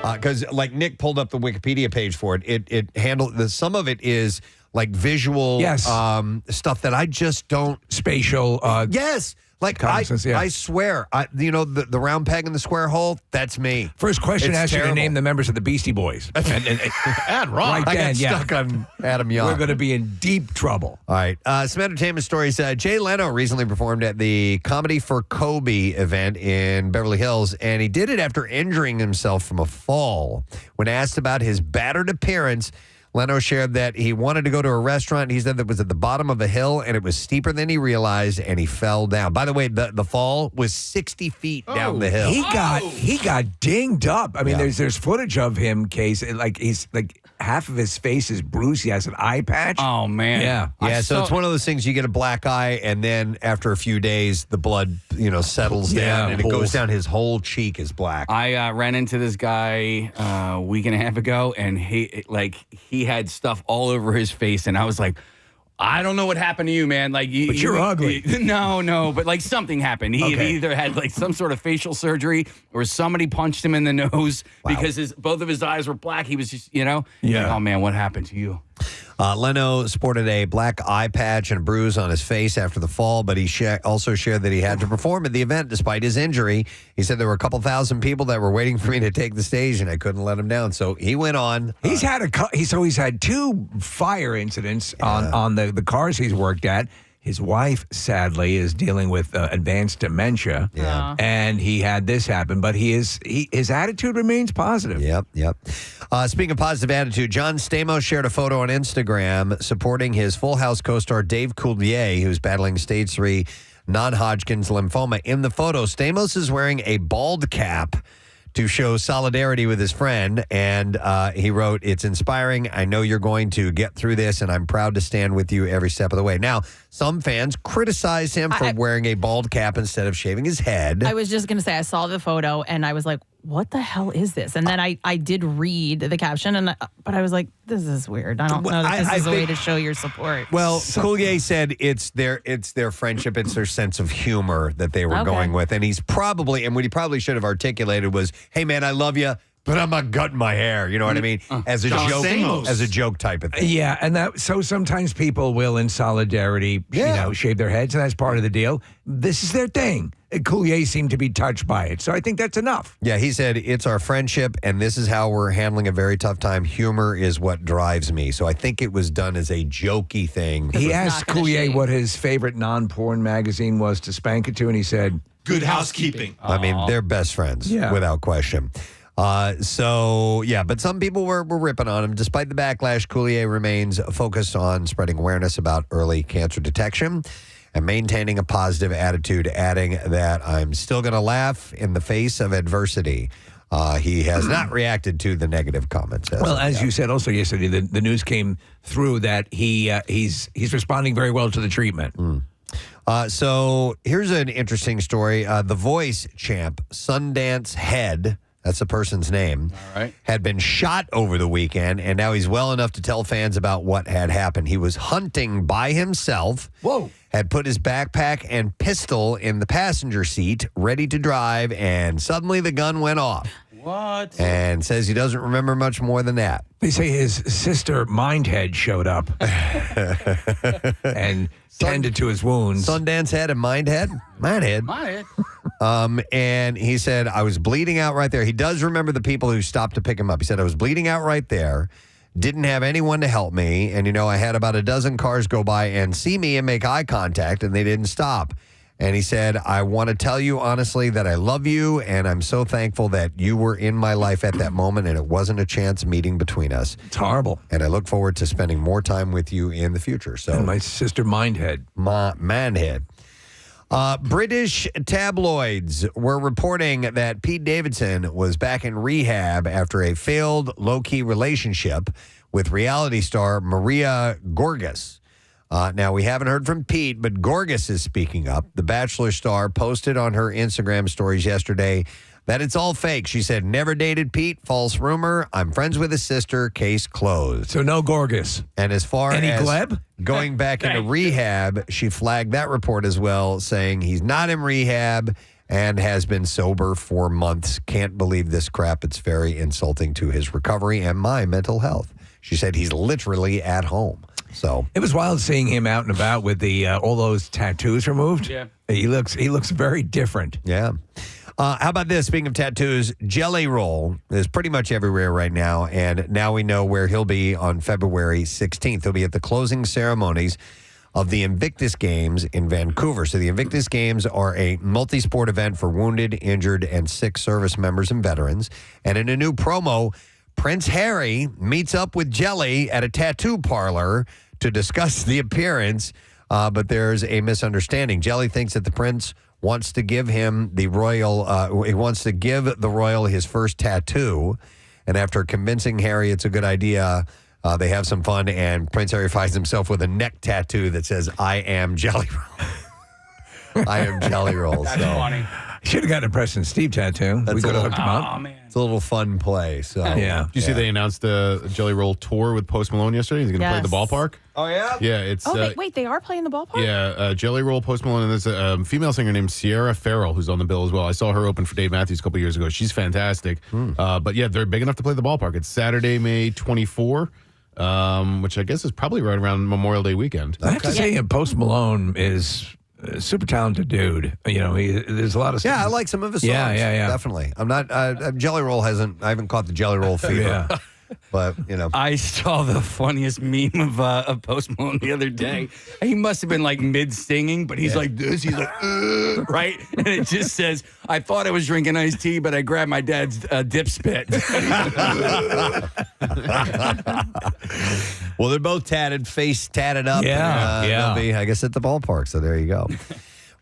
Because like Nick pulled up the Wikipedia page for it. It handled some of it is like visual stuff that I just don't spatial. Yes. Like, I swear, the round peg in the square hole, that's me. First question asks you to name the members of the Beastie Boys. And wrong. Right then, I got stuck on Adam Young. We're going to be in deep trouble. All right. Some entertainment stories. Jay Leno recently performed at the Comedy for Kobe event in Beverly Hills, and he did it after injuring himself from a fall. When asked about his battered appearance, Leno shared that he wanted to go to a restaurant. He said that was at the bottom of a hill, and it was steeper than he realized, and he fell down. By the way, the fall was 60 feet down the hill. He got dinged up. I mean, there's footage of him, Case. He's half of his face is bruised. He has an eye patch. Oh man, yeah. So it's one of those things. You get a black eye, and then after a few days, the blood settles down, and it goes down. His whole cheek is black. I ran into this guy a week and a half ago, and he had stuff all over his face, and I was like, I don't know what happened to you, man. But you're ugly. No, but something happened. He either had some sort of facial surgery, or somebody punched him in the nose because both of his eyes were black. He was just, oh man, what happened to you? Leno sported a black eye patch and a bruise on his face after the fall, but he also shared that he had to perform at the event despite his injury. He said there were a couple thousand people that were waiting for me to take the stage, and I couldn't let him down. So he went on. He's had two fire incidents on the cars he's worked at. His wife, sadly, is dealing with advanced dementia, and he had this happen. But his attitude remains positive. Yep. Speaking of positive attitude, John Stamos shared a photo on Instagram supporting his Full House co-star Dave Coulier, who's battling stage 3 non-Hodgkin's lymphoma. In the photo, Stamos is wearing a bald cap to show solidarity with his friend, and he wrote, "It's inspiring. I know you're going to get through this, and I'm proud to stand with you every step of the way." Now, some fans criticized him for wearing a bald cap instead of shaving his head. I was just going to say, I saw the photo, and I was like, what the hell is this? And then I did read the caption, but I was like, this is weird. I don't know that this is a way to show your support. Well, Coulier said it's their friendship, it's their sense of humor that they were going with. And he's probably, and what he probably should have articulated was, hey, man, I love you, but I'm not gutting my hair. You know what I mean? As a joke type of thing. Yeah, and so sometimes people will, in solidarity, shave their heads, and that's part of the deal. This is their thing. Coulier seemed to be touched by it, so I think that's enough. Yeah, he said, it's our friendship, and this is how we're handling a very tough time. Humor is what drives me. So I think it was done as a jokey thing. He asked Coulier what his favorite non-porn magazine was to spank it to, and he said, Good Housekeeping. I mean, they're best friends, without question. But some people were ripping on him. Despite the backlash, Coulier remains focused on spreading awareness about early cancer detection and maintaining a positive attitude, adding that I'm still going to laugh in the face of adversity. He has not reacted to the negative comments. As you said also yesterday, the news came through that he's responding very well to the treatment. So here's an interesting story. The Voice champ, Sundance Head, that's the person's name, had been shot over the weekend, and now he's well enough to tell fans about what had happened. He was hunting by himself. Whoa. Had put his backpack and pistol in the passenger seat, ready to drive, and suddenly the gun went off. What? And says he doesn't remember much more than that. They say his sister Mindhead showed up and tended to his wounds. Sundance Head and Mindhead? Mindhead. And he said, I was bleeding out right there. He does remember the people who stopped to pick him up. He said, I was bleeding out right there. Didn't have anyone to help me. And, I had about a dozen cars go by and see me and make eye contact, and they didn't stop. And he said, I want to tell you honestly that I love you, and I'm so thankful that you were in my life at that moment, and it wasn't a chance meeting between us. It's horrible. And I look forward to spending more time with you in the future. So, and my sister Mindhead. Manhead. British tabloids were reporting that Pete Davidson was back in rehab after a failed low-key relationship with reality star Maria Gorgas. Now, we haven't heard from Pete, but Gorgas is speaking up. The Bachelor star posted on her Instagram stories yesterday that it's all fake. She said, never dated Pete, false rumor. I'm friends with his sister, case closed. So no Gorgas. And as far as Gleb? Going back into rehab, she flagged that report as well, saying he's not in rehab and has been sober for months. Can't believe this crap. It's very insulting to his recovery and my mental health. She said he's literally at home. So it was wild seeing him out and about with the all those tattoos removed. Yeah, he looks very different. Yeah. How about this? Speaking of tattoos, Jelly Roll is pretty much everywhere right now, and now we know where he'll be on February 16th. He'll be at the closing ceremonies of the Invictus Games in Vancouver. So the Invictus Games are a multi-sport event for wounded, injured, and sick service members and veterans. And in a new promo, Prince Harry meets up with Jelly at a tattoo parlor to discuss the appearance, but there's a misunderstanding. Jelly thinks that the prince wants to give him the royal, he wants to give the royal his first tattoo. And after convincing Harry it's a good idea, they have some fun, and Prince Harry finds himself with a neck tattoo that says, I am Jelly Roll. I am Jelly Roll. That's funny. Should have gotten a Preston Steve tattoo. We could have hooked him up. Oh, man. It's a little fun play. So Yeah. Did you see they announced the Jelly Roll tour with Post Malone yesterday? He's going to play at the Yes. ballpark. Oh, yeah? Yeah, it's wait, they are playing the ballpark? Jelly Roll, Post Malone, and there's a female singer named Sierra Farrell who's on the bill as well. I saw her open for Dave Matthews a couple years ago. She's fantastic. But yeah, they're big enough to play the ballpark. It's Saturday, May 24, which I guess is probably right around Memorial Day weekend. I have to say, Post Malone is a super talented dude. You know, there's a lot of stuff. Yeah, I like some of his songs. Yeah. Definitely. I'm not, Jelly Roll I haven't caught the Jelly Roll fever. Yeah. But, you know. I saw the funniest meme of Post Malone the other day. He must have been like mid-singing, but he's like this. He's like, right? And it just says, I thought I was drinking iced tea, but I grabbed my dad's dip spit. Well, they're both tatted, face tatted up. Yeah, and, yeah. they'll be, I guess, at the ballpark. So there you go.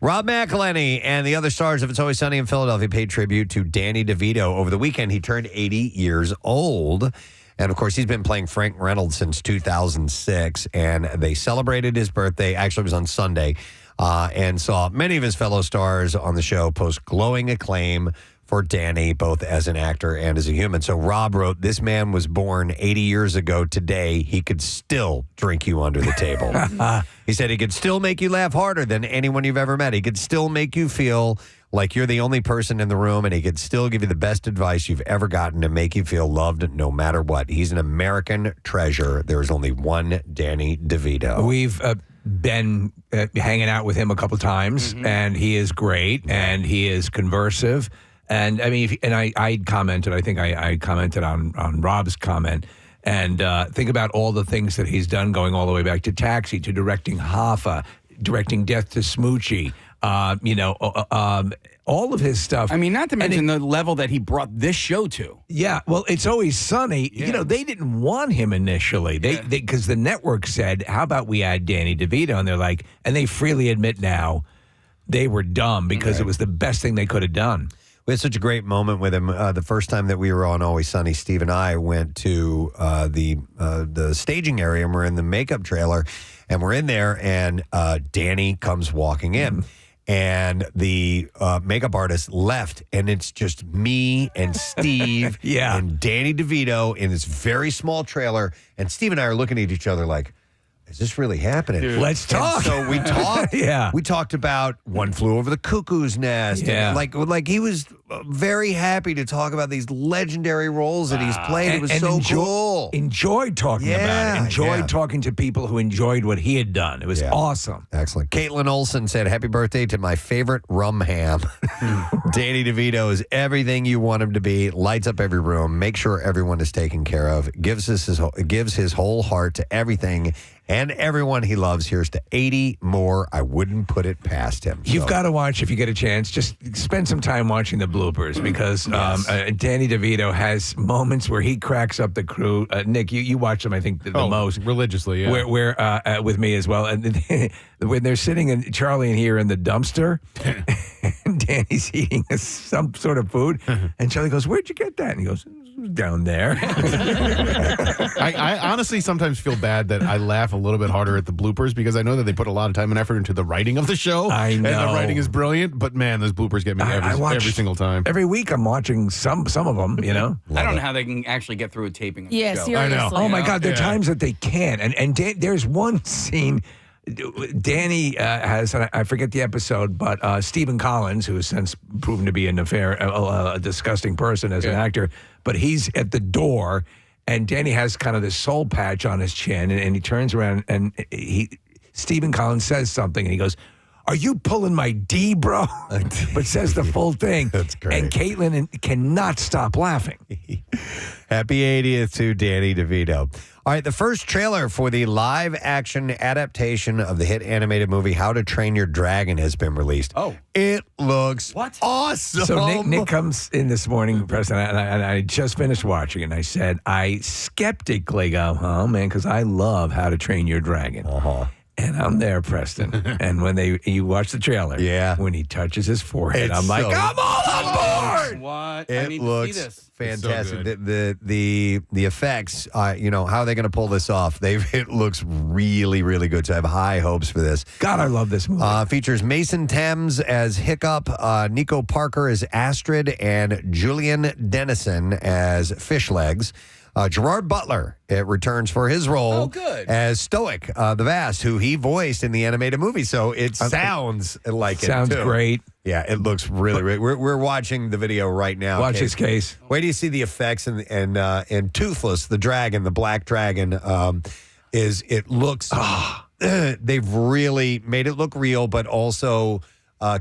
Rob McElhenney and the other stars of It's Always Sunny in Philadelphia paid tribute to Danny DeVito. Over the weekend, he turned 80 years old. And, of course, he's been playing Frank Reynolds since 2006. And they celebrated his birthday. Actually, it was on Sunday. And saw many of his fellow stars on the show post glowing acclaim for Danny, both as an actor and as a human. So Rob wrote, this man was born 80 years ago today. He could still drink you under the table. He said he could still make you laugh harder than anyone you've ever met. He could still make you feel like you're the only person in the room, and he could still give you the best advice you've ever gotten to make you feel loved no matter what. He's an American treasure. There's only one Danny DeVito. We've been hanging out with him a couple times, and he is great, and he is conversive. And I mean, I commented, I think I commented on Rob's comment, and think about all the things that he's done, going all the way back to Taxi, to directing Hoffa, directing Death to Smoochie, all of his stuff. I mean, not to mention the level that he brought this show to. Yeah, well, It's Always Sunny. Yeah. You know, they didn't want him initially. Because the network said, how about we add Danny DeVito? And they're like, and they freely admit now they were dumb because it was the best thing they could have done. We had such a great moment with him. The first time that we were on Always Sunny, Steve and I went to the staging area, and we're in the makeup trailer, and we're in there, and Danny comes walking in. And the makeup artist left, and it's just me and Steve and Danny DeVito in this very small trailer. And Steve and I are looking at each other like, is this really happening? Dude. Let's talk. And so we talked. We talked about One Flew Over the Cuckoo's Nest. Yeah. And like he was very happy to talk about these legendary roles that he's played. It was so cool. Enjoyed talking about it. Enjoyed talking to people who enjoyed what he had done. It was awesome. Excellent. Caitlin Olson said, happy birthday to my favorite rum ham. Danny DeVito is everything you want him to be, lights up every room, makes sure everyone is taken care of, gives his whole heart to everything and everyone he loves. Here's to 80 more. I wouldn't put it past him. You've got to watch, if you get a chance, just spend some time watching the bloopers, because Danny DeVito has moments where he cracks up the crew. Nick, you watch them, I think, the most. Religiously, yeah. Where with me as well. And when they're sitting in, Charlie and he are in the dumpster, and Danny's eating some sort of food, and Charlie goes, where'd you get that? And he goes, down there. I honestly sometimes feel bad that I laugh a little bit harder at the bloopers, because I know that they put a lot of time and effort into the writing of the show. I know. And the writing is brilliant, but man, those bloopers get me every single time. Every week I'm watching some of them, you know? I don't know how they can actually get through a taping of the show. Seriously. I know. Oh, my God. There are times that they can. And there's one scene, Danny has, I forget the episode, but Stephen Collins, who has since proven to be a disgusting person as an actor, but he's at the door, and Danny has kind of this soul patch on his chin, and he turns around, and Stephen Collins says something, and he goes, "Are you pulling my D, bro?" But says the full thing. That's great. And Caitlin cannot stop laughing. Happy 80th to Danny DeVito. All right, the first trailer for the live-action adaptation of the hit animated movie How to Train Your Dragon has been released. Oh. It looks awesome. So Nick comes in this morning, Preston, and I just finished watching it, and I said, I skeptically go, oh, man, because I love How to Train Your Dragon. Uh-huh. And I'm there, Preston. And when you watch the trailer, when he touches his forehead, I'm like, I'm all on board. What? I It need looks to see this. fantastic. So The effects, how are they going to pull this off? It looks really, really good. So I have high hopes for this. God, I love this movie. Features Mason Thames as Hiccup, Nico Parker as Astrid, and Julian Dennison as Fishlegs. Gerard Butler returns for his role as Stoic, the Vast, who he voiced in the animated movie. So it sounds like sounds it too. great. Yeah, it looks really, really. We're watching the video right now. Watch this case. Wait till you see the effects and Toothless, the dragon, the black dragon. It looks. They've really made it look real, but also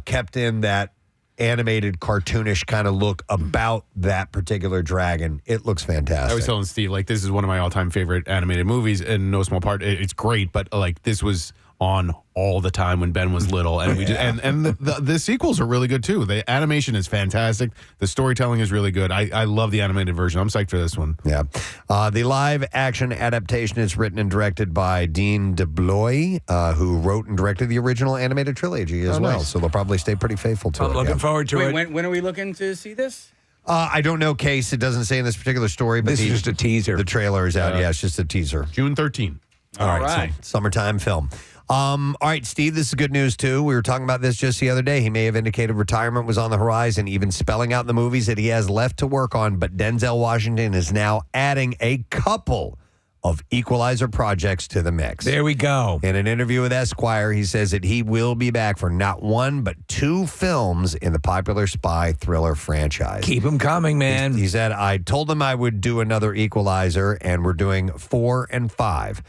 kept in that animated, cartoonish kind of look about that particular dragon. It looks fantastic. I was telling Steve, like, this is one of my all-time favorite animated movies, in no small part. It's great, but like, this was on all the time when Ben was little, and we just, and the sequels are really good too. The animation is fantastic. The storytelling is really good. I love the animated version. I'm psyched for this one. Yeah. The live action adaptation is written and directed by Dean DeBlois, who wrote and directed the original animated trilogy as well. Nice. So they'll probably stay pretty faithful to it. I'm looking forward to it. When are we looking to see this? I don't know, Case. It doesn't say in this particular story, but This is just a teaser. The trailer is out. Yeah, it's just a teaser. June 13. All right. So summertime film. All right, Steve, this is good news, too. We were talking about this just the other day. He may have indicated retirement was on the horizon, even spelling out in the movies that he has left to work on. But Denzel Washington is now adding a couple of Equalizer projects to the mix. There we go. In an interview with Esquire, he says that he will be back for not one, but two films in the popular spy thriller franchise. Keep them coming, man. He said, I told them I would do another Equalizer, and we're doing 4 and 5.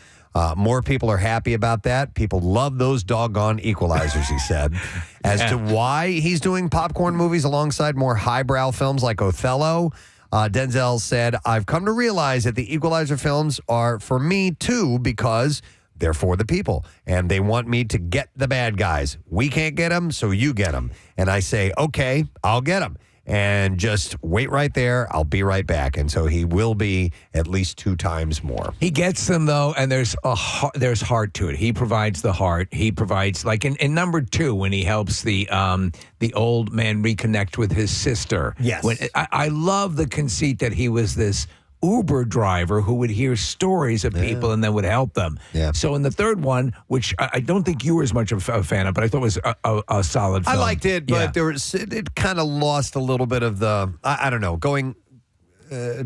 More people are happy about that. People love those doggone Equalizers, he said. As to why he's doing popcorn movies alongside more highbrow films like Othello, Denzel said, I've come to realize that the Equalizer films are for me, too, because they're for the people, and they want me to get the bad guys. We can't get them, so you get them. And I say, okay, I'll get them. And just wait right there. I'll be right back. And so he will be at least 2 times more. He gets them, though, and there's heart to it. He provides the heart. He provides, like in number 2, when he helps the old man reconnect with his sister. Yes. I love the conceit that he was this Uber driver who would hear stories of people and then would help them. Yeah. So in the third one, which I don't think you were as much of a fan of, but I thought was a solid film. I liked it, but it kind of lost a little bit of the, I don't know, going,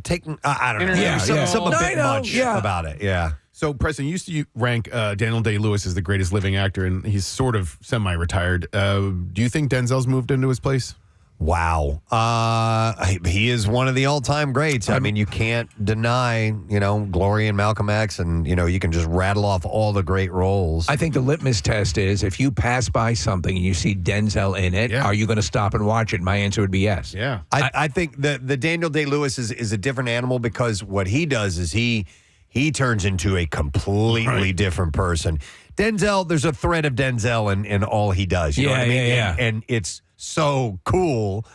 taking, I don't know. Yeah, some a bit much about it. Yeah. So, Preston, you used to rank Daniel Day-Lewis as the greatest living actor, and he's sort of semi-retired. Do you think Denzel's moved into his place? Wow. He is one of the all-time greats. I mean, you can't deny, Glory and Malcolm X, and, you can just rattle off all the great roles. I think the litmus test is if you pass by something and you see Denzel in it, are you going to stop and watch it? My answer would be yes. Yeah. I think the Daniel Day-Lewis is a different animal because what he does is he turns into a completely different person. Denzel, there's a thread of Denzel in all he does. You know what I mean? Yeah. And it's so cool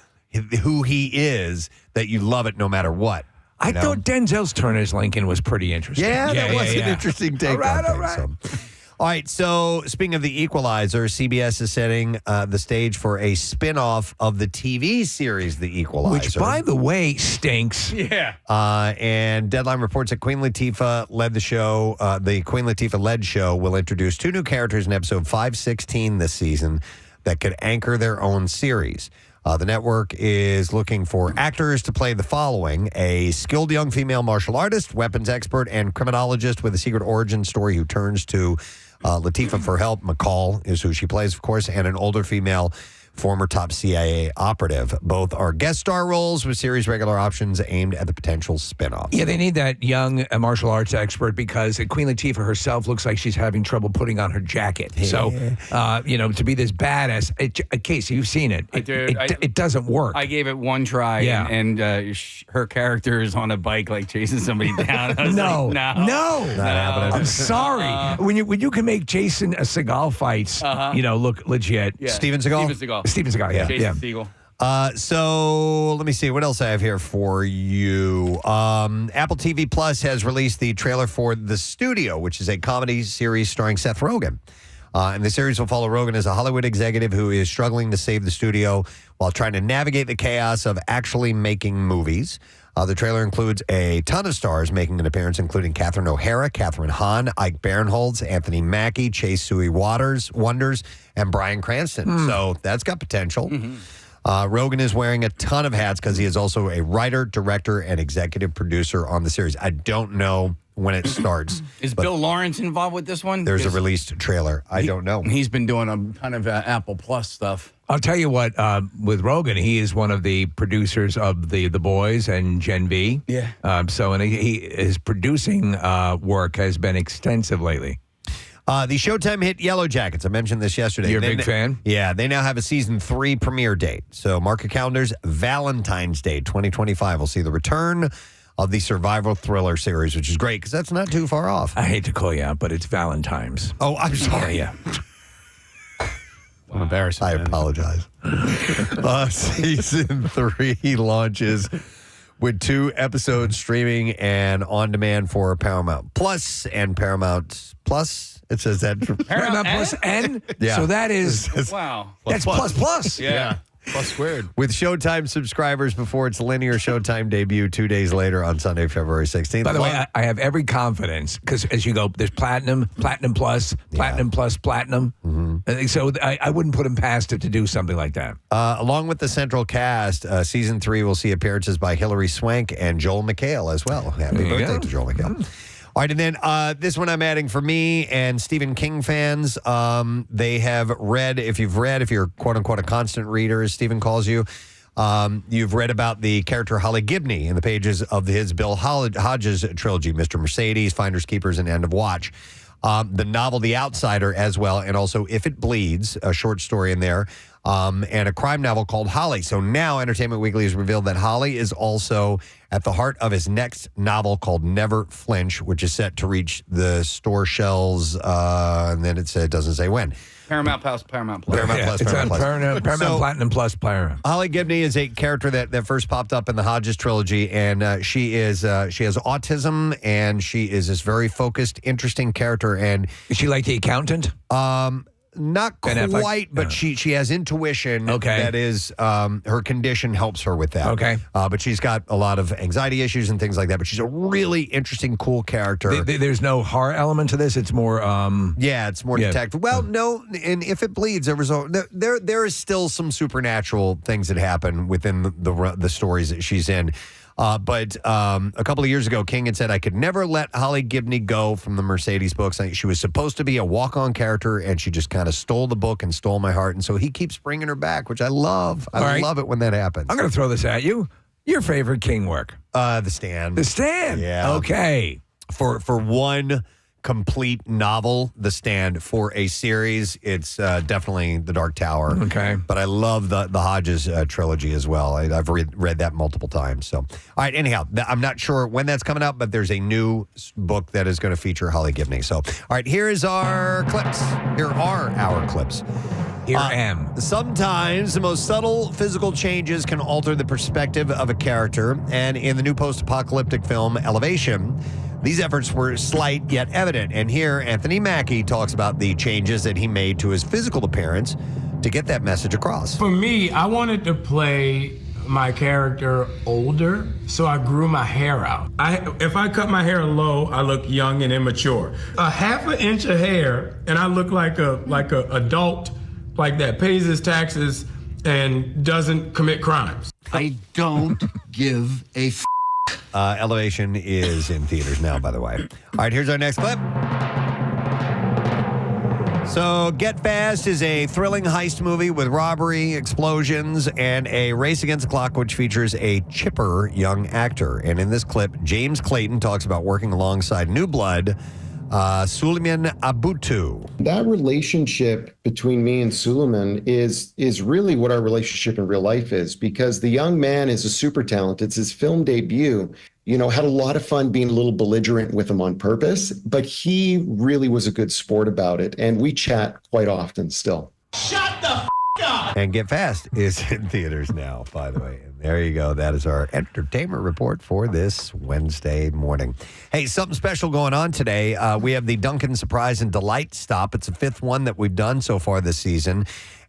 who he is that you love it no matter what. I thought Denzel's turn as Lincoln was pretty interesting. Yeah, that was an interesting take on things. All right. All right, so speaking of the Equalizer, CBS is setting the stage for a spinoff of the TV series The Equalizer. Which, by the way, stinks. Yeah. And Deadline reports that Queen Latifah led the show. The Queen Latifah-led show will introduce 2 new characters in episode 516 this season that could anchor their own series. The network is looking for actors to play the following: a skilled young female martial artist, weapons expert, and criminologist with a secret origin story who turns to Latifah for help. McCall is who she plays, of course, and an older female former top CIA operative. Both are guest star roles with series regular options aimed at the potential spinoffs. Yeah, they need that young martial arts expert because Queen Latifah herself looks like she's having trouble putting on her jacket. Yeah. So, to be this badass, Casey, you've seen it. It doesn't work. I gave it one try, and her character is on a bike, like chasing somebody down. No. Not happening. I'm sorry. When you can make Jason Segal fights, look legit. Yeah. Steven Seagal? Steven Seagal, yeah. Jason Segel. So let me see. What else I have here for you? Apple TV Plus has released the trailer for The Studio, which is a comedy series starring Seth Rogan. And the series will follow Rogan as a Hollywood executive who is struggling to save the studio while trying to navigate the chaos of actually making movies. The trailer includes a ton of stars making an appearance, including Catherine O'Hara, Catherine Hahn, Ike Barinholtz, Anthony Mackie, Chase Suey Wonders, and Bryan Cranston. So that's got potential. Rogan is wearing a ton of hats because he is also a writer, director, and executive producer on the series. I don't know when it starts. Is Bill Lawrence involved with this one? There's a released trailer. I don't know. He's been doing a ton of Apple Plus stuff. I'll tell you what, with Rogan, he is one of the producers of The Boys and Gen V. Yeah. His producing work has been extensive lately. The Showtime hit Yellowjackets. I mentioned this yesterday. You're a big fan? Yeah, they now have a season 3 premiere date. So mark your calendars. Valentine's Day 2025. We'll see the return of the survival thriller series, which is great because that's not too far off. I hate to call you out, but it's Valentine's. Oh, I'm sorry. Yeah. I'm embarrassed. I apologize. Season 3 launches with 2 episodes streaming and on demand for Paramount Plus and Paramount Plus. It says that Paramount Plus N? Yeah. So that is, Wow. that's plus. Yeah. Plus squared. with Showtime subscribers before its linear Showtime debut 2 days later on Sunday, February 16th. By the way, I have every confidence because as you go, there's Platinum Plus, Platinum Plus, Platinum. So I wouldn't put him past it to do something like that. along with the central cast, season 3 will see appearances by Hilary Swank and Joel McHale as well. Happy There you birthday go. to Joel McHale. All right, and then this one I'm adding for me and Stephen King fans. They have read, if you're quote unquote a constant reader, as Stephen calls you, you've read about the character Holly Gibney in the pages of his Bill Hodges trilogy, Mr. Mercedes, Finders Keepers, and End of Watch. The novel The Outsider as well, and also If It Bleeds, a short story in there, and a crime novel called Holly. So now Entertainment Weekly has revealed that Holly is also at the heart of his next novel called Never Flinch, which is set to reach the store shelves, and then it doesn't say when. Paramount Plus. Paramount Plus. It's Paramount on Plus. Paramount Platinum Plus Paramount. Holly Gibney is a character that first popped up in the Hodges trilogy, and she has autism, and she is this very focused, interesting character. And Is she like the accountant? not Ben Affleck? quite, but she has intuition. Okay. That is, her condition helps her with that. Okay. But she's got a lot of anxiety issues and things like that. But she's a really interesting, cool character. There's no horror element to this. It's more. Yeah, it's more detective. Well, no, and If It Bleeds, there is still some supernatural things that happen within the stories that she's in. But a couple of years ago, King had said, I could never let Holly Gibney go from the Mercedes books. She was supposed to be a walk-on character, and she just kind of stole the book and stole my heart. And so he keeps bringing her back, which I love. I love it when that happens. I'm going to throw this at you. Your favorite King work? The Stand. The Stand. Yeah. Okay. For one complete novel, The Stand. For a series, it's definitely The Dark Tower. Okay. But I love the Hodges trilogy as well. I've read that multiple times. So, all right, anyhow, I'm not sure when that's coming out, but there's a new book that is going to feature Holly Gibney. So, all right, here is our clips. Here are our clips. Here am. Sometimes the most subtle physical changes can alter the perspective of a character. And in the new post-apocalyptic film, Elevation, these efforts were slight yet evident. And here, Anthony Mackie talks about the changes that he made to his physical appearance to get that message across. For me, I wanted to play my character older, so I grew my hair out. If I cut my hair low, I look young and immature. A half an inch of hair, and I look like a adult, like that pays his taxes and doesn't commit crimes. I don't give a f***. Elevation is in theaters now, by the way. All right, here's our next clip. So, Get Fast is a thrilling heist movie with robbery, explosions, and a race against the clock, which features a chipper young actor. And in this clip, James Clayton talks about working alongside New Blood, Suleiman Abutu. That relationship between me and Suleiman is really what our relationship in real life is, because the young man is a super talent. It's his film debut. Had a lot of fun being a little belligerent with him on purpose, but he really was a good sport about it. And we chat quite often still. Shut the f*** up! And Get Fast is in theaters now, by the way. And there you go. That is our entertainment report for this Wednesday morning. Hey, something special going on today. We have the Dunkin' Surprise and Delight Stop. It's the 5th one that we've done so far this season.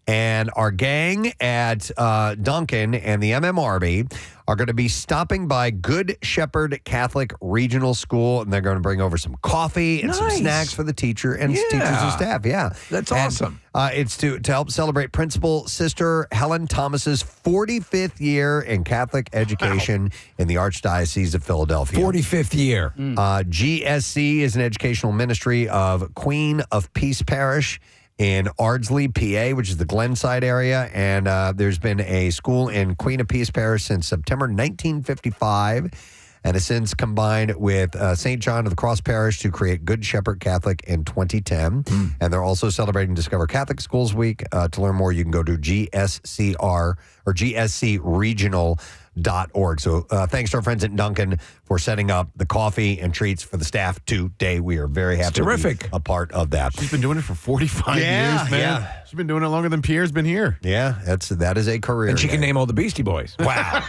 And our gang at Dunkin' and the MMRB are going to be stopping by Good Shepherd Catholic Regional School, and they're going to bring over some coffee and some snacks for the teacher and teachers and staff. Yeah, that's awesome. It's to help celebrate Principal Sister Helen Thomas's 45th year in Catholic education in the Archdiocese of Philadelphia. 45th year. GSC is an educational ministry of Queen of Peace Parish in Ardsley, PA, which is the Glenside area. And there's been a school in Queen of Peace Parish since September 1955 and has since combined with St. John of the Cross Parish to create Good Shepherd Catholic in 2010. And they're also celebrating Discover Catholic Schools Week. To learn more, you can go to GSCR or GSCregional.org. So thanks to our friends at Dunkin' for setting up the coffee and treats for the staff today. We are very happy to be a part of that. She's been doing it for 45 years, man. Yeah. She's been doing it longer than Pierre's been here. Yeah, that is a career. And she can name all the Beastie Boys. Wow.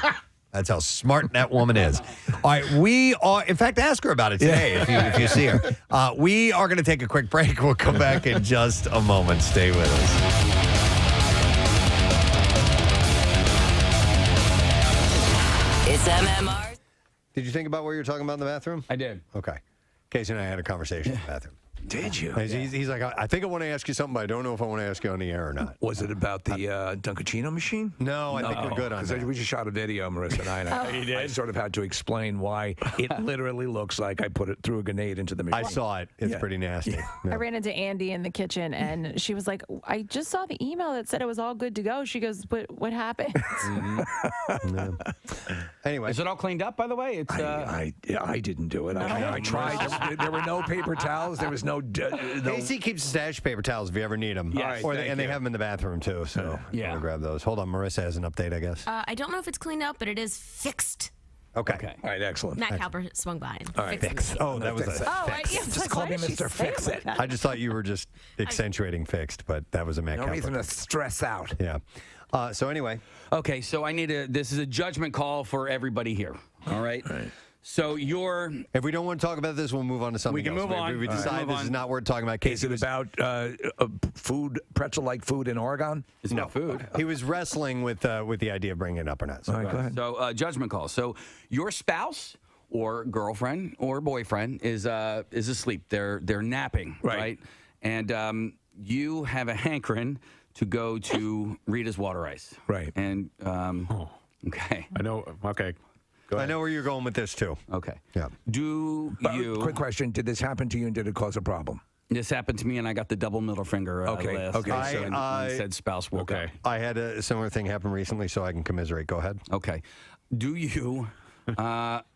That's how smart that woman is. All right, we are, in fact, ask her about it today if you see her. We are going to take a quick break. We'll come back in just a moment. Stay with us. It's MMR. Did you think about what you were talking about in the bathroom? I did. Okay. Casey and I had a conversation in the bathroom. Did you? He's like, I think I want to ask you something, but I don't know if I want to ask you on the air or not. Was it about the Dunkaccino machine? No, I think we're good on that. We just shot a video, Marissa and I sort of had to explain why it literally looks like I threw a grenade into the machine. I saw it. It's pretty nasty. I ran into Andy in the kitchen, and she was like, I just saw the email that said it was all good to go. She goes, but what happened? Anyway. Is it all cleaned up, by the way? It's I didn't do it. I tried. There were no paper towels. There was no... Casey keeps a stash of paper towels if you ever need them. Yes, and they have them in the bathroom, too. So I'm going to grab those. Hold on. Marissa has an update, I guess. I don't know if it's cleaned up, but it is fixed. Okay. All right, excellent. Matt Cowper swung by. And All right, fixed the machine. Oh, that was Just call me Mr. Fix-It. I just thought you were just accentuating fixed, but that was a Matt No Cowper. reason to stress out. Yeah. So anyway. okay. So this is a judgment call for everybody here. All right. So if we don't want to talk about this, we'll move on to something else. We can move on. If we decide this is not worth talking about. Is it about pretzel-like food in Oregon? It's not food. He was wrestling with the idea of bringing it up or not. So All right, go ahead. So judgment call. So your spouse or girlfriend or boyfriend is asleep. They're napping, right? And you have a hankering to go to Rita's Water Ice, right? And okay, I know. Okay. I know where you're going with this too. Okay. Yeah. Quick question: did this happen to you, and did it cause a problem? This happened to me, and I got the double middle finger. Okay. So I said spouse woke up. I had a similar thing happen recently, so I can commiserate. Go ahead. Okay. Do you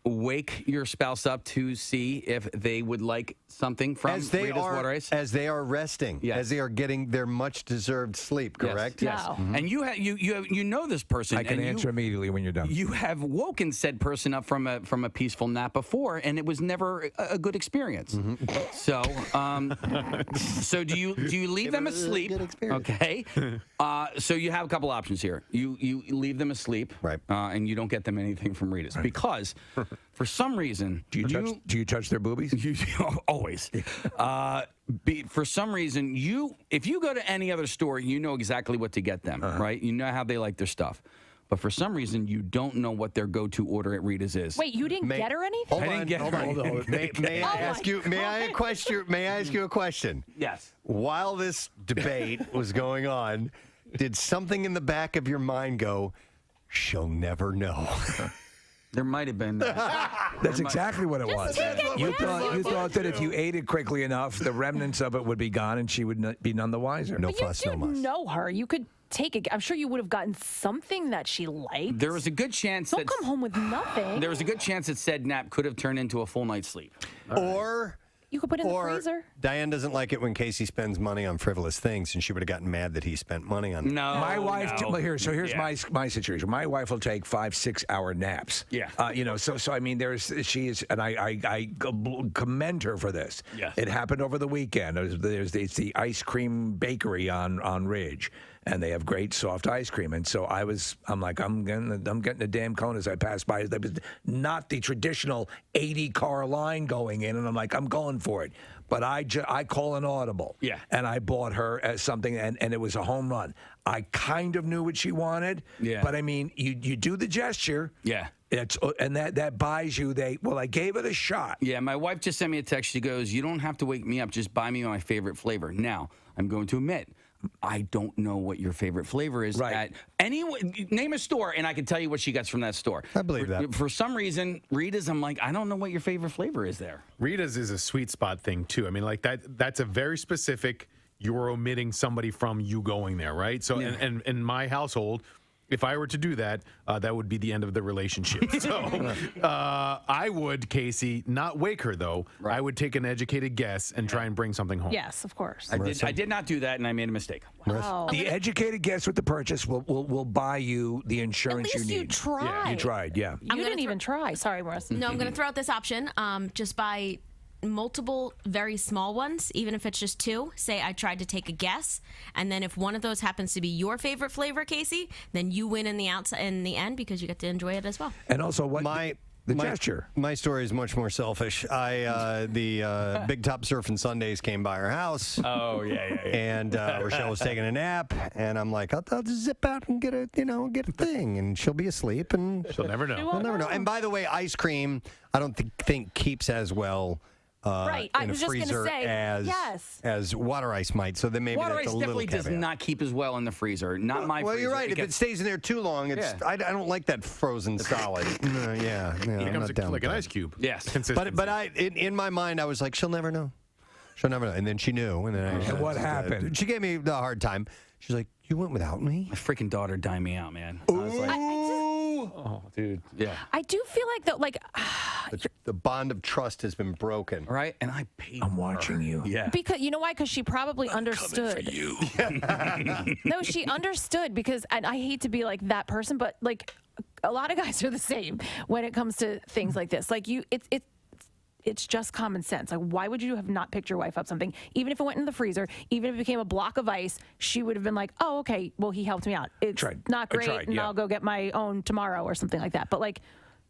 wake your spouse up to see if they would like something from Rita's Water Ice? As they are resting, Yes. as they are getting their much-deserved sleep, correct? Yes. Wow. And you know this person. I can answer immediately when you're done. You have woken said person up from a peaceful nap before, and it was never a good experience. So, so do you leave them asleep? Good experience. Okay. So you have a couple options here. You leave them asleep, right? And you don't get them anything from Rita's because, for some reason, do you touch their boobies? Always. For some reason, if you go to any other store, you know exactly what to get them, right? You know how they like their stuff. But for some reason, you don't know what their go-to order at Rita's is. Wait, you didn't get her anything? Hold on. May I ask you? May I ask you a question? Yes. While this debate was going on, did something in the back of your mind go, "She'll never know"? There might have been. That's exactly what it was. You thought that if you ate it quickly enough, the remnants of it would be gone, and she would be none the wiser. No But fuss, you no do muss. know her. You could take it. I'm sure you would have gotten something that she liked. There was a good chance Don't come home with nothing. There was a good chance that said nap could have turned into a full night's sleep. Or you could put it in the freezer. Diane doesn't like it when Casey spends money on frivolous things, and she would have gotten mad that he spent money on them. No, My wife. no. Well, here's my situation. My wife will take 5-6 hour naps. Yeah. So I mean, she is, and I commend her for this. Yes. It happened over the weekend. It's the ice cream bakery on Ridge, and they have great soft ice cream. And so I'm like, I'm getting a damn cone as I pass by. There was not the traditional 80-car line going in, and I'm like, I'm going for it. But I call an audible. Yeah. And I bought her something, and it was a home run. I kind of knew what she wanted. Yeah. But I mean, you do the gesture. Yeah. And that buys you. I gave it a shot. Yeah, my wife just sent me a text. She goes, "You don't have to wake me up. Just buy me my favorite flavor." Now, I'm going to admit, I don't know what your favorite flavor is. Right. Name a store, and I can tell you what she gets from that store. I believe that. For some reason, Rita's, I'm like, I don't know what your favorite flavor is there. Rita's is a sweet spot thing too. I mean, like that's a very specific. You're omitting somebody from you going there, right? So, and in my household, if I were to do that, that would be the end of the relationship. So, I would, Casey, not wake her though. Right. I would take an educated guess and try and bring something home. Yes, of course. I did not do that, and I made a mistake. Wow. The educated guess with the purchase will buy you the insurance At least you you need. tried. Yeah, you tried, yeah. You didn't even try. Sorry, Marissa. No, I'm going to throw out this option. Just buy multiple very small ones, even if it's just 2. Say I tried to take a guess, and then if one of those happens to be your favorite flavor, Casey, then you win in the end because you get to enjoy it as well. And also, the gesture. My story is much more selfish. The Big Top Surfing Sundays came by our house. Oh yeah. And Rochelle was taking a nap, and I'm like, I'll just zip out and get a thing, and she'll be asleep, and She'll never know. we'll never know. And by the way, ice cream, I don't think keeps as well. Right, I in a was just gonna freezer say, yes. as water ice might. So then maybe Water that's ice a little definitely does caveat. not keep as well in the freezer. Not my freezer. Well, you're right. If it stays in there too long, it's I don't like that frozen solid. Yeah, It I'm becomes not down like with an that. ice cube. Yes. Consistency. But in my mind, I was like, she'll never know. She'll never know. And then she knew. And then And what happened? She gave me the hard time. She's like, you went without me? My freaking daughter dined me out, man. I was like, oh, dude. Yeah. I do feel like though, like The bond of trust has been broken. Right? And I paid I'm her. watching you. Yeah. because you know why? Because she probably understood. No, she understood because, and I hate to be like that person, but like a lot of guys are the same when it comes to things like this. Like it's just common sense. Like, why would you have not picked your wife up something? Even if it went in the freezer, even if it became a block of ice, she would have been like, oh, okay, well, he helped me out. It's not great, and I'll go get my own tomorrow or something like that. But like,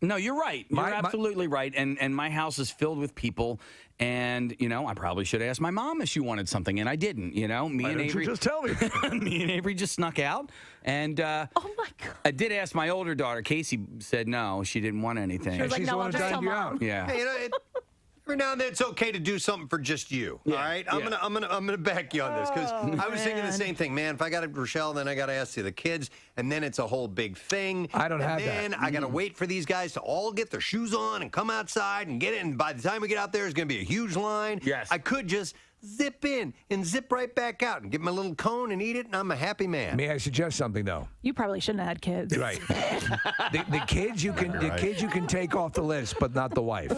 No, you're right. You're absolutely right. And my house is filled with people. And, I probably should have asked my mom if she wanted something, and I didn't. Me and Avery just tell me? me and Avery just snuck out. And oh my God. I did ask my older daughter. Casey said no, she didn't want anything. She was like, She's no, the I'll one who just tell dined you mom. out. Yeah. Hey, every now and then it's okay to do something for just you. All right, I'm gonna back you on this because I was thinking the same thing, man. If I got a Rochelle, then I got to ask the kids, and then it's a whole big thing. I don't have that. And then I got to wait for these guys to all get their shoes on and come outside and get it. And by the time we get out there, it's gonna be a huge line. Yes. I could just zip in and zip right back out and get my little cone and eat it, and I'm a happy man. May I suggest something though? You probably shouldn't have had kids. Right. the kids you can take off the list, but not the wife.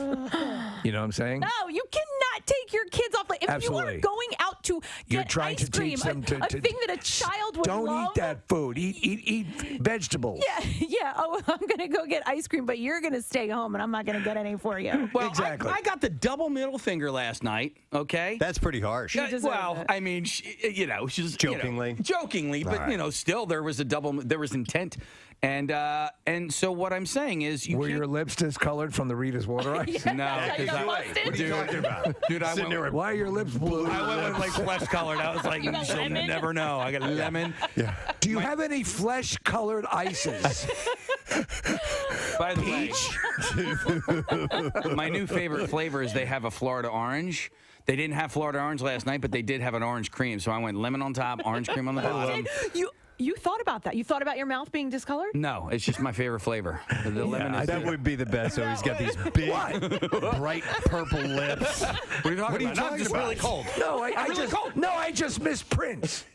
You know what I'm saying? No, you cannot take your kids off. Like, if Absolutely. you are going out to You're get trying ice to cream, teach them to a thing that a child would don't love. eat that food. Eat vegetables. Yeah. Oh, I'm gonna go get ice cream, but you're gonna stay home, and I'm not gonna get any for you. Well, Exactly. I got the double middle finger last night, okay? That's pretty harsh. You deserve Well, it. I mean, she's Jokingly. jokingly, but Right. still there was intent, and so what I'm saying is, Were your lips discolored from the Rita's water ice? no, Yeah, because you busted? What are you talking about? dude, I went, Why are your lips blue? I went with like flesh colored. I was like, You got she'll lemon? never know. I got lemon. Do you have any flesh-colored ices? By the way, my new favorite flavor is they have a Florida orange. They didn't have Florida orange last night, but they did have an orange cream. So I went lemon on top, orange cream on the bottom. You thought about that. You thought about your mouth being discolored? No, it's just my favorite flavor. The lemon is That would be the best. So he's got these big, bright purple lips. What are you talking about? No, it's just really cold. No, I just missed Prince.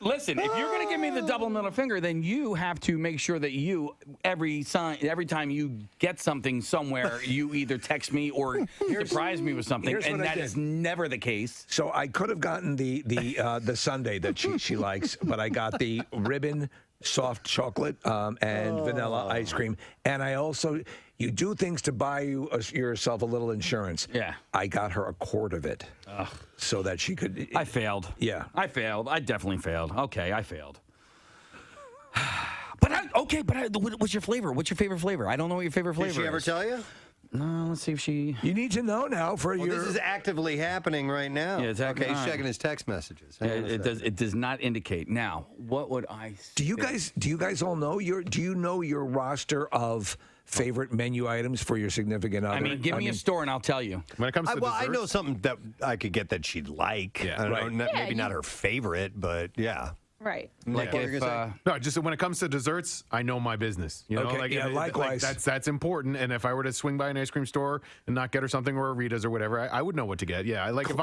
Listen, if you're going to give me the double middle finger, then you have to make sure that you every time you get something somewhere, you either text me or surprise me with something, and that is never the case. So I could have gotten the sundae that she likes, but I got the ribbon soft chocolate and vanilla ice cream, and I also you do things to buy yourself a little insurance. Yeah, I got her a quart of it so that she could. I failed. Yeah, I failed. I definitely failed. Okay, I failed. What's your flavor? What's your favorite flavor? I don't know what your favorite flavor is. Did she ever tell you? No, let's see if she. You need to know now for your. This is actively happening right now. Yeah, it's okay. He's all right. checking his text messages. It does not indicate. Now, what would I? Do you guys all know Do you know your roster of favorite menu items for your significant other? I mean, give me a store and I'll tell you. When it comes to desserts, I know something that I could get that she'd like. Yeah, I don't right. know, maybe not her favorite, but yeah. Right. Like What were you if, gonna say? No, just when it comes to desserts, I know my business. You know, Okay, likewise. that's important. And if I were to swing by an ice cream store and not get her something or a Rita's or whatever, I would know what to get. Yeah, I like if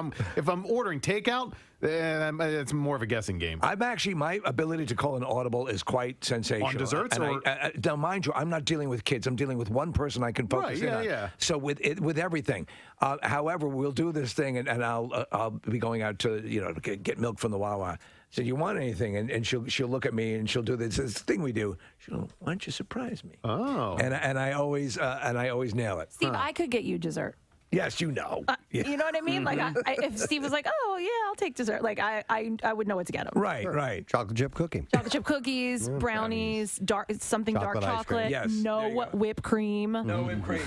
I'm ordering takeout, it's more of a guessing game. I'm actually my ability to call an audible is quite sensational. On desserts, and now, mind you, I'm not dealing with kids. I'm dealing with one person I can focus in on. Yeah. So with everything, however, we'll do this thing, and I'll be going out to get milk from the Wawa. So you want anything, and she'll look at me and she'll do this thing we do. She'll go, why don't you surprise me? Oh, And I always nail it. Steve, I could get you dessert. Yes, you know. You know what I mean? Like, if Steve was like, "Oh yeah, I'll take dessert," like I would know what to get him. Right. Chocolate chip cookie. Chocolate chip cookies, brownies, dark Chocolate dark ice cream. chocolate. Yes, there No you go. whipped cream. No whipped cream.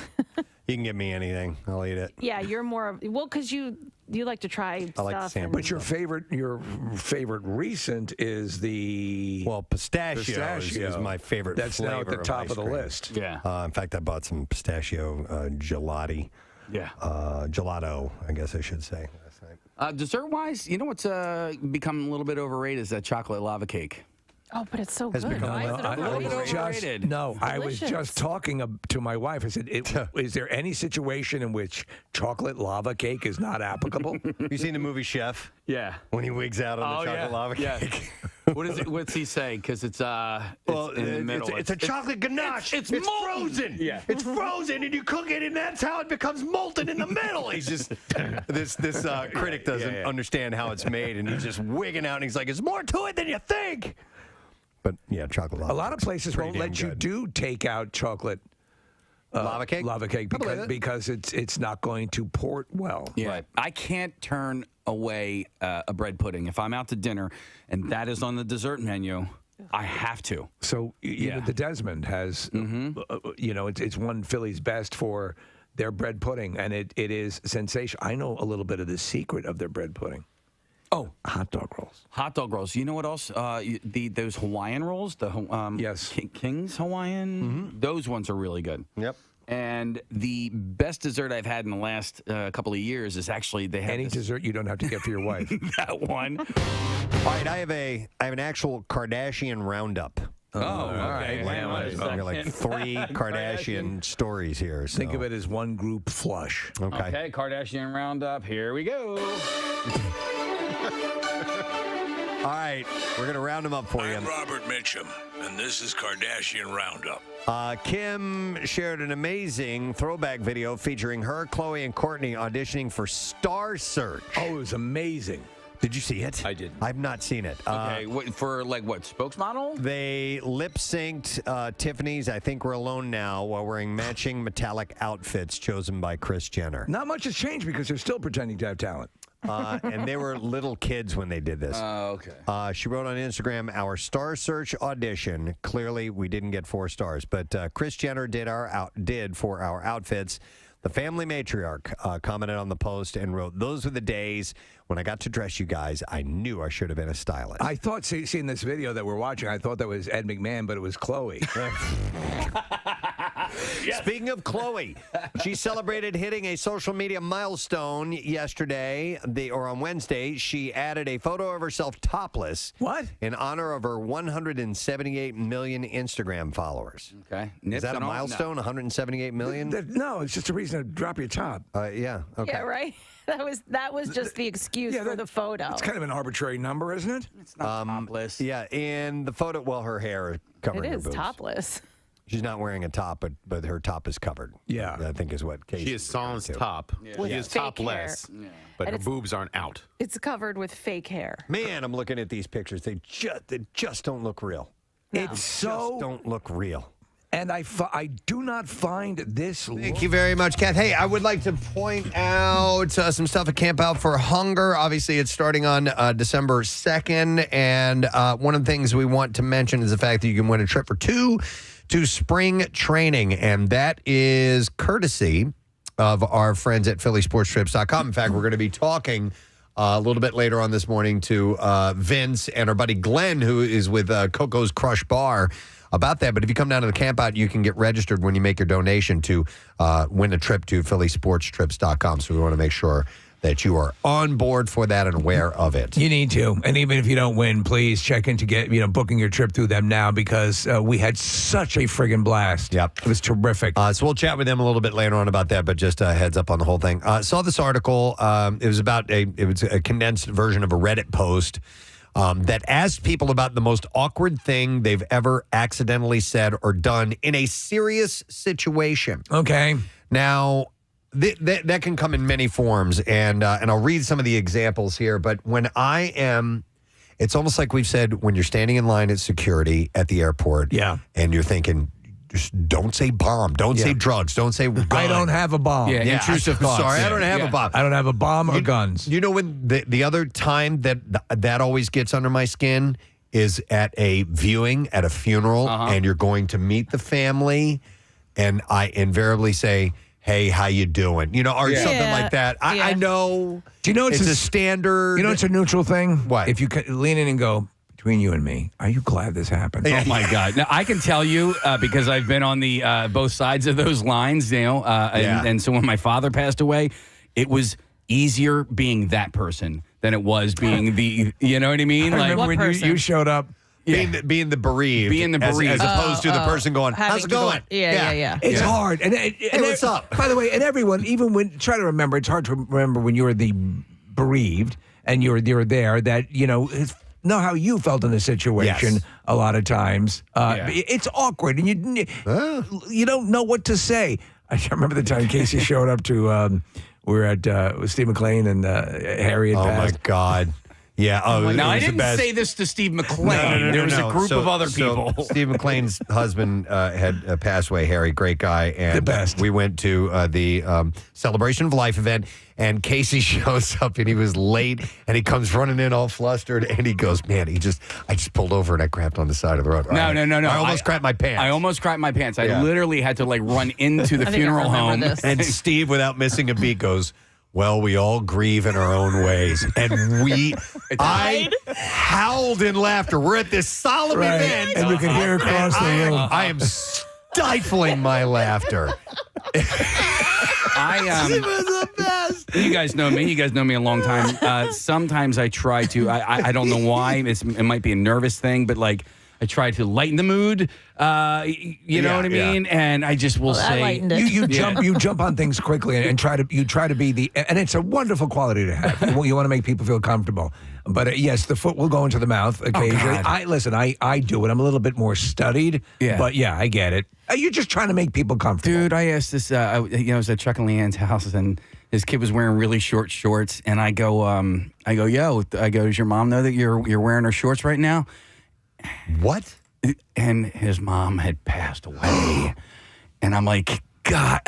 You can give me anything. I'll eat it. Yeah, you're more of because you like to try stuff. I like the sample. But your favorite recent is the Pistachio is my favorite. That's now at flavor the top ice of the cream. list. Yeah. In fact, I bought some pistachio gelati. Yeah. Gelato, I guess I should say. Last night. Dessert-wise, you know what's become a little bit overrated is that chocolate lava cake. Oh, but it's so Has good. become Why is it I was overrated? overrated. I was Delicious. just talking to my wife. I said, is there any situation in which chocolate lava cake is not applicable? You seen the movie Chef? Yeah. When he wigs out on the chocolate lava cake. What is it? What's he say? Because it's in the middle. It's a chocolate ganache. It's frozen. Yeah. It's frozen, and you cook it, and that's how it becomes molten in the middle. He's just this critic doesn't understand how it's made, and he's just wigging out, and he's like, "There's more to it than you think." But yeah, chocolate lava. A lot of places won't let you do takeout chocolate lava cake. because it's not going to port well. Yeah. Right. I can't turn away a bread pudding if I'm out to dinner, and that is on the dessert menu. I have to. So the Desmond has, it's won Philly's best for their bread pudding, and it is sensational. I know a little bit of the secret of their bread pudding. Oh, hot dog rolls. Hot dog rolls. You know what else? Those Hawaiian rolls. Yes. King's Hawaiian. Those ones are really good. Yep. And the best dessert I've had in the last couple of years is actually they have any dessert you don't have to get for your wife. That one. All right, I have an actual Kardashian roundup. Oh, all right. I got like 3 Kardashian stories here. So. Think of it as one group flush. Okay, Kardashian roundup. Here we go. All right, we're going to round them up for you. I'm Robert Mitchum, and this is Kardashian Roundup. Kim shared an amazing throwback video featuring her, Khloe, and Kourtney auditioning for Star Search. Oh, it was amazing. Did you see it? I did. I've not seen it. Okay, for what, spokesmodel? They lip-synced Tiffany's I Think We're Alone Now while wearing matching metallic outfits chosen by Kris Jenner. Not much has changed because they're still pretending to have talent. And they were little kids when they did this. Oh, okay. She wrote on Instagram, our Star Search audition. Clearly, we didn't get 4 stars, but Kris Jenner did for our outfits. The family matriarch commented on the post and wrote, "Those were the days when I got to dress you guys. I knew I should have been a stylist." I thought, seeing this video that we're watching, I thought that was Ed McMahon, but it was Khloe. Speaking of Chloe, she celebrated hitting a social media milestone yesterday, or on Wednesday. She added a photo of herself topless. What? In honor of her 178 million Instagram followers. Okay. Is that a milestone? 178 million? No, it's just a reason to drop your top. Yeah. Okay. Yeah, right? That was just the excuse for the photo. It's kind of an arbitrary number, isn't it? It's not topless. Yeah, in the photo, well, her hair is covering It her is boobs. topless. She's not wearing a top, but her top is covered. Yeah. I think is what Casey She is sans top. With She is fake topless, hair. but And her boobs aren't out. It's covered with fake hair. Man, I'm looking at these pictures. They just don't look real. It's so. Just don't look real. And I do not find this. Thank you very much, Kath. Hey, I would like to point out some stuff at Camp Out for Hunger. Obviously, it's starting on December 2nd. And one of the things we want to mention is the fact that you can win a trip for two to spring training. And that is courtesy of our friends at phillysportstrips.com. In fact, we're going to be talking a little bit later on this morning to Vince and our buddy Glenn, who is with Coco's Crush Bar, about that. But if you come down to the camp out, you can get registered when you make your donation to win a trip to phillysportstrips.com. So we want to make sure that you are on board for that and aware of it. You need to. And even if you don't win, please check into booking your trip through them now, because we had such a friggin' blast. Yep. It was terrific. So we'll chat with them a little bit later on about that, but just a heads up on the whole thing. Saw this article. It was a condensed version of a Reddit post that asked people about the most awkward thing they've ever accidentally said or done in a serious situation. Okay. Now, that can come in many forms, and I'll read some of the examples here. But when it's almost like we've said when you're standing in line at security at the airport, and you're thinking, just don't say bomb, don't say drugs, don't say gun. I don't have a bomb. Yeah, intrusive thoughts. Sorry, I don't have a bomb. I don't have a bomb or guns. You know when the other time that always gets under my skin is at a viewing at a funeral, and you're going to meet the family, and I invariably say, hey, how you doing? Or something like that. I know. Do you know it's a standard? You know it's a neutral thing? What? If you lean in and go, between you and me, are you glad this happened? Oh my God! Now I can tell you because I've been on the both sides of those lines, and so when my father passed away, it was easier being that person than it was being the, you know what I mean? I remember when you showed up. Being the bereaved. Being the bereaved. As opposed to the person going, how's it going? Yeah. It's hard. And what's up? By the way, and everyone, even try to remember, it's hard to remember when you were the bereaved and you're there, that, know how you felt in the situation a lot of times. It's awkward, and you don't know what to say. I remember the time Casey showed up to, we were at with Steve McClain and Harry had passed. Oh, my God. Yeah. Now, I didn't say this to Steve McClain. No. There was a group of other people. Steve McClain's husband had passed away, Harry, great guy. And the best. We went to the Celebration of Life event, and Casey shows up, and he was late, and he comes running in all flustered, and he goes, man, I just pulled over, and I crapped on the side of the road. No. I almost crapped my pants. I almost crapped my pants. I literally had to run into the funeral home. And Steve, without missing a beat, goes, well, we all grieve in our own ways. And I howled in laughter. We're at this solemn event. And you can hear across the room. I am stifling my laughter. It was the best. You guys know me. You guys know me a long time. Sometimes I try to, I don't know why. It might be a nervous thing, but I try to lighten the mood. You know what I mean? And I just will say, you jump on things quickly and try to be and it's a wonderful quality to have. You want to make people feel comfortable. But yes, the foot will go into the mouth occasionally. I do it. I'm a little bit more studied. Yeah. But yeah, I get it. You're just trying to make people comfortable. Dude, I asked this. I was at Chuck and Leanne's house, and his kid was wearing really short shorts, and I go, does your mom know that you're wearing her shorts right now? What? And his mom had passed away. And I'm like, God,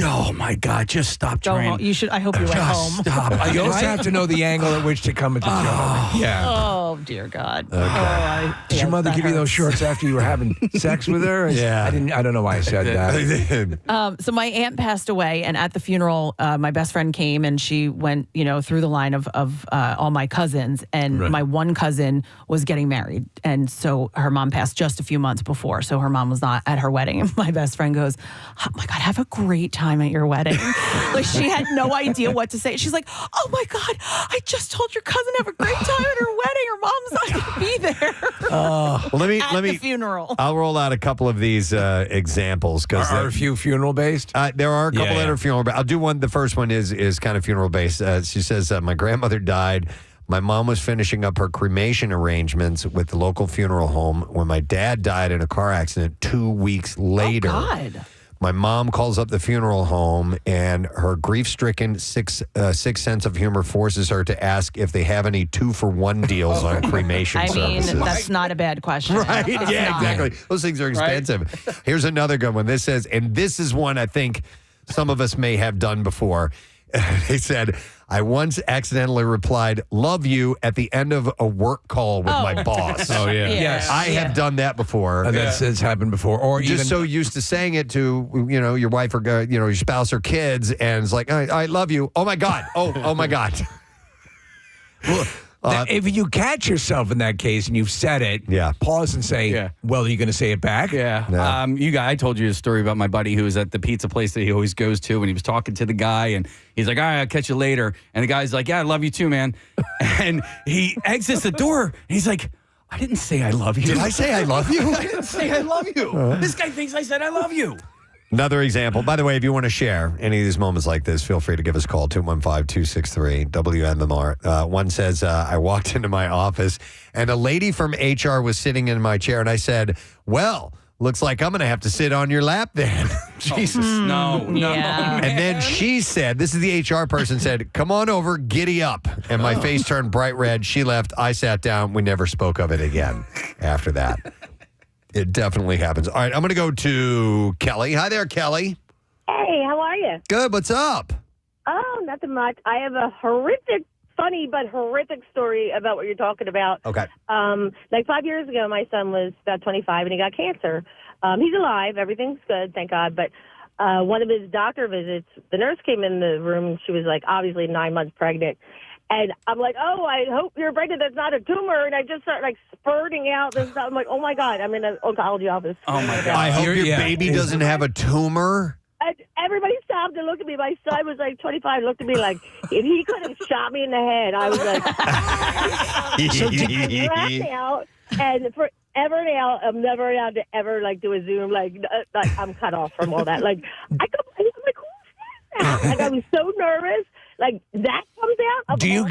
oh my God, just stop Go trying. home. I hope you went home. Stop. You also have to know the angle at which to come at the joke. Yeah. Oh. Oh, dear God. Okay. Did your mother give you those shorts after you were having sex with her? Yeah. I don't know why I said that. So my aunt passed away, and at the funeral, my best friend came, and she went, through the line of all my cousins, and my one cousin was getting married, and so her mom passed just a few months before, so her mom was not at her wedding. And my best friend goes, "Oh my God, have a great time at your wedding." Like, she had no idea what to say. She's like, "Oh my God, I just told your cousin have a great time at her wedding. Her mom's not going to be there." Well, let me the funeral. I'll roll out a couple of these examples because Are a few funeral based? There are a couple that are funeral based. I'll do one. The first one is kind of funeral based. She says, "My grandmother died. My mom was finishing up her cremation arrangements with the local funeral home when my dad died in a car accident 2 weeks later." Oh, God. My mom calls up the funeral home, and her grief-stricken sixth sense of humor forces her to ask if they have any 2-for-1 deals on cremation services. That's not a bad question. Right? It's Yeah, not. exactly. Those things are expensive. Here's another good one. This says, and this is one I think some of us may have done before. They said, "I once accidentally replied, 'love you' at the end of a work call with my boss." Oh, yeah. Yes. I have done that before. That's happened before. Or Just even so used to saying it to, your wife or, your spouse or kids, and it's like, I love you. Oh, my God. Oh, my God. if you catch yourself in that case and you've said it, pause and say, well, are you going to say it back? Yeah. I told you a story about my buddy who was at the pizza place that he always goes to, and he was talking to the guy, and he's like, "All right, I'll catch you later." And the guy's like, "Yeah, I love you too, man." And he exits the door, and he's like, "I didn't say I love you." Did I say I love you? I didn't say I love you. This guy thinks I said I love you. Another example. By the way, if you want to share any of these moments like this, feel free to give us a call, 215-263-WMMR. One says, I walked into my office and a lady from HR was sitting in my chair, and I said, "Well, looks like I'm going to have to sit on your lap then." Jesus. No. Yeah. And then she said, this is the HR person, said, "Come on over, giddy up." And my face turned bright red. She left. I sat down. We never spoke of it again after that. It definitely happens. All right, I'm going to go to Kelly. Hi there, Kelly. Hey, how are you? Good. What's up? Oh, nothing much. I have a funny but horrific story about what you're talking about. Okay. Like 5 years ago, my son was about 25 and he got cancer. He's alive. Everything's good, thank God. But one of his doctor visits, the nurse came in the room. She was like obviously 9 months pregnant. And I'm like, "Oh, I hope you're pregnant. That's not a tumor." And I just start like spurting out this stuff. I'm like, "Oh my God, I'm in an oncology office." Oh my God. I hope your baby doesn't have a tumor. And everybody stopped and looked at me. My son was like 25, looked at me like, if he could have shot me in the head, I was like, I'm out. And forever now, I'm never allowed to ever like do a Zoom. Like I'm cut off from all that. Like I'm like, who's that? Like I was so nervous. Like that comes out. Do you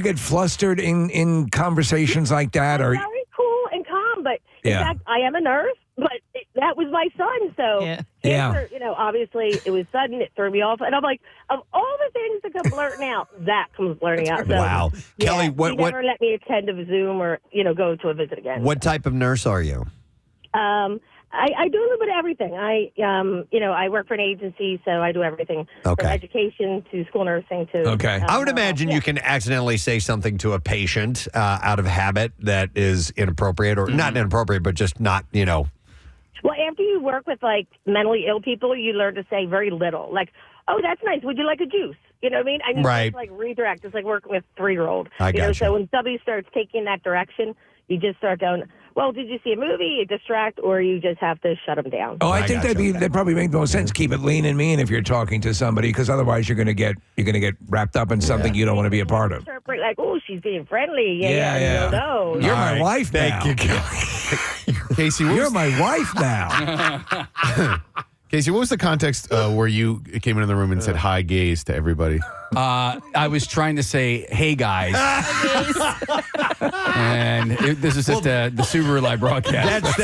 get flustered in conversations like that, or very cool and calm? But in fact, I am a nurse. But that was my son, so cancer, obviously it was sudden. It threw me off, and I'm like, of all the things that come blurting out, that comes blurting out. So, wow, Kelly, he never let me attend a Zoom or go to a visit again. What type of nurse are you? I do a little bit of everything. I work for an agency, so I do everything from education to school nursing to. Okay. I would imagine you can accidentally say something to a patient out of habit that is inappropriate, or not inappropriate, but just not, Well, after you work with like mentally ill people, you learn to say very little. Like, "Oh, that's nice. Would you like a juice?" You know what I mean? And you just like redirect. It's like working with a 3-year-old. I gotcha. So when somebody starts taking that direction, you just start going, "Well, did you see a movie?" You distract, or you just have to shut them down. Oh, I think that probably make the most sense. Keep it lean and mean if you're talking to somebody, because otherwise you're gonna get wrapped up in something you don't want to be a part of. Interpret like, "Oh, she's being friendly." Yeah. No. You're my wife now. Thank you, Casey. You're my wife now. Casey, what was the context where you came into the room and said "hi, gays" to everybody? I was trying to say, "Hey guys," and this is at the Subaru Live broadcast.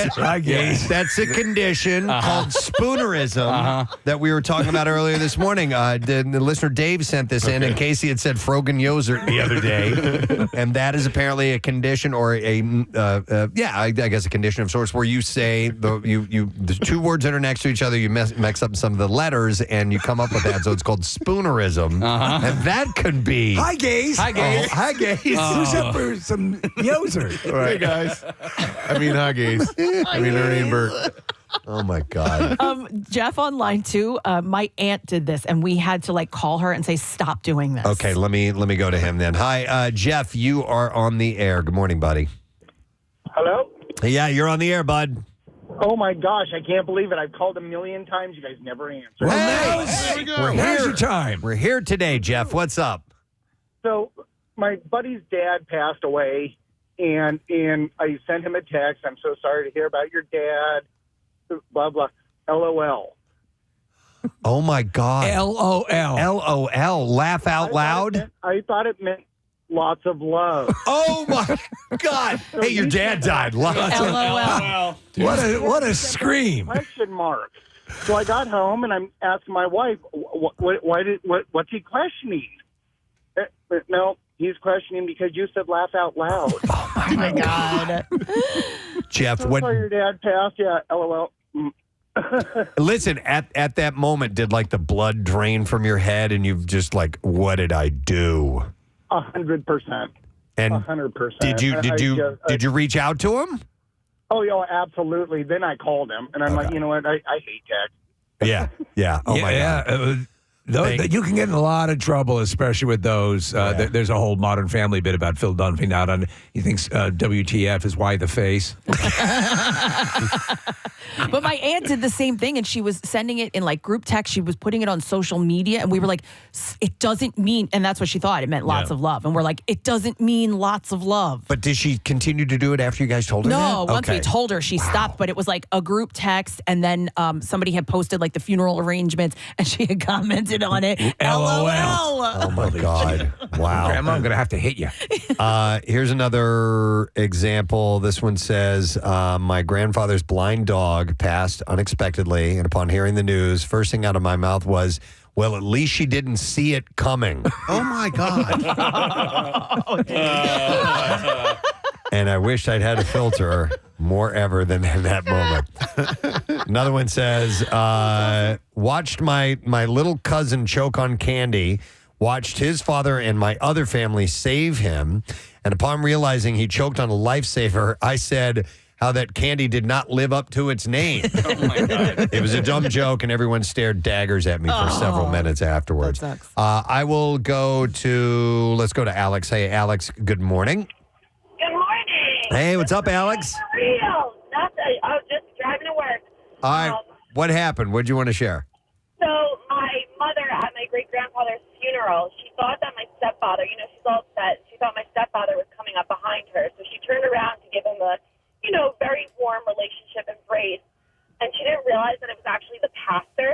That's a condition called spoonerism that we were talking about earlier this morning. The listener Dave sent this in, and Casey had said Frogan Yozert the other day, and that is apparently a condition, or I guess a condition of sorts, where you say the two words that are next to each other, you mix up some of the letters, and you come up with that. So it's called spoonerism. And that could be. Hi, gays. Hi, gays. Oh, hi, gays. Who's up for some yoser? Hey, guys. I mean, Huggies. I mean, Ernie and Bert. Oh, my God. Jeff on line 2, my aunt did this, and we had to call her and say, stop doing this. Okay, let me go to him then. Hi, Jeff, you are on the air. Good morning, buddy. Hello? Yeah, you're on the air, bud. Oh my gosh, I can't believe it. I've called a million times. You guys never answer. Hey, There we go. we're Now's here. your time. We're here today, Jeff. What's up? So my buddy's dad passed away, and I sent him a text. I'm so sorry to hear about your dad. Blah, blah. LOL. Oh, my God. LOL. LOL. Laugh out loud? I thought it meant lots of love. Oh, my God. Hey, your dad died. Lots of LOL. What a scream. Question mark. So I got home, and I'm asking my wife, what's he questioning? No, he's questioning because you said laugh out loud. Oh, my God. Jeff, So what? sorry your dad passed. Yeah, LOL. Listen, at that moment, did the blood drain from your head and you've just what did I do? 100%. And 100%. did you reach out to him? Oh, yeah, absolutely. Then I called him, and I'm like, you know what? I hate text. Yeah. Oh, my God. You can get in a lot of trouble, especially with those. There's a whole Modern Family bit about Phil Dunphy now. He thinks WTF is why the face. But my aunt did the same thing, and she was sending it in group text. She was putting it on social media, and we were like, it doesn't mean, and that's what she thought. It meant lots of love. And we're like, it doesn't mean lots of love. But did she continue to do it after you guys told her No, that? once we told her, she stopped, but it was a group text, and then somebody had posted the funeral arrangements, and she had commented on it. LOL. Oh, my God. Wow. Grandma, I'm going to have to hit you. Here's another example. This one says, my grandfather's blind dog passed unexpectedly, and upon hearing the news, first thing out of my mouth was, well, at least she didn't see it coming. Oh, my God. And I wished I'd had a filter more ever than in that moment. Another one says, watched my little cousin choke on candy, watched his father and my other family save him, and upon realizing he choked on a lifesaver, I said how that candy did not live up to its name. Oh, my God. It was a dumb joke, and everyone stared daggers at me for several minutes afterwards. That sucks. I will let's go to Alex. Hey, Alex, good morning. Good morning. Hey, what's up, Alex? For real. Nothing. I was just driving to work. All right. What happened? What do you want to share? So my mother at my great-grandfather's funeral, she thought that my stepfather, she was all upset. She thought my stepfather was coming up behind her. So she turned around to give him a, very warm relationship embrace. And she didn't realize that it was actually the pastor.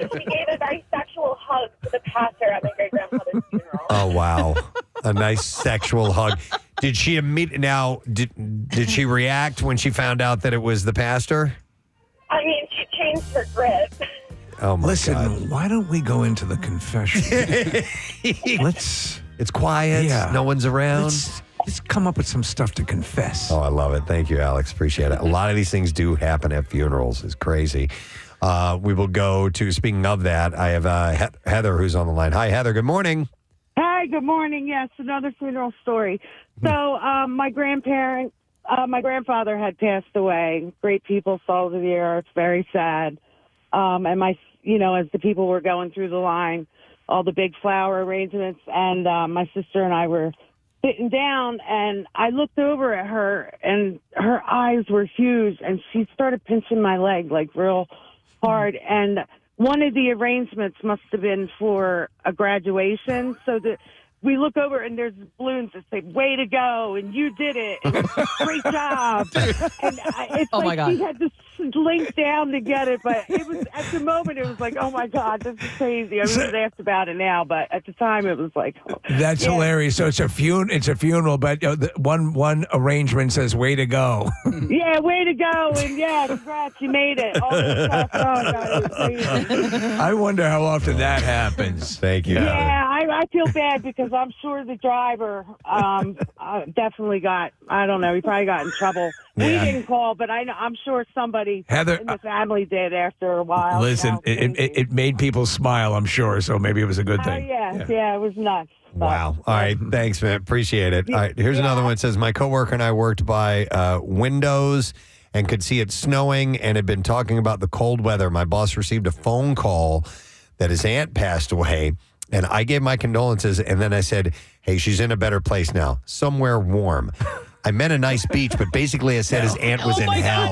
So she gave a very sexual hug to the pastor at my great-grandfather's funeral. Oh, wow. A nice sexual hug. Did she did she react when she found out that it was the pastor? I mean, she changed her grip. Oh, my Listen, God. why don't we go into the confession? It's quiet. Yeah. No one's around. Let's come up with some stuff to confess. Oh, I love it. Thank you, Alex. Appreciate it. A lot of these things do happen at funerals. It's crazy. We will go to, speaking of that, I have Heather who's on the line. Hi, Heather. Good morning. Hi, good morning. Yes, another funeral story. So my grandfather had passed away. Great people, salt of the earth, very sad. And as the people were going through the line, all the big flower arrangements, and my sister and I were sitting down, and I looked over at her, and her eyes were huge, and she started pinching my leg real hard. And one of the arrangements must have been for a graduation, so that we look over and there's balloons that say "Way to go!" and "You did it!" and "Great job!" And it's my God. she had to link down to get it, but it was at the moment it was like, "Oh my God, this is crazy." I was asked about it now, but at the time it was like, That's hilarious. So it's a funeral, but one arrangement says "Way to go." "Yeah, way to go!" and "Yeah, congrats, you made it." All this stuff. Oh God, it was crazy. I wonder how often that happens. Thank you. Yeah, I feel bad because I'm sure the driver definitely got, I don't know, he probably got in trouble. Yeah. We didn't call, but I'm sure somebody Heather, in the family did after a while. Listen, it made people smile, I'm sure, so maybe it was a good Oh, thing. yeah, it was nuts. Wow. All right. Thanks, man. Appreciate it. All right. Here's another one. It says, my coworker and I worked by windows and could see it snowing and had been talking about the cold weather. My boss received a phone call that his aunt passed away, and I gave my condolences, and then I said, hey, she's in a better place now, somewhere warm. I meant a nice beach, but basically I said his aunt was in hell.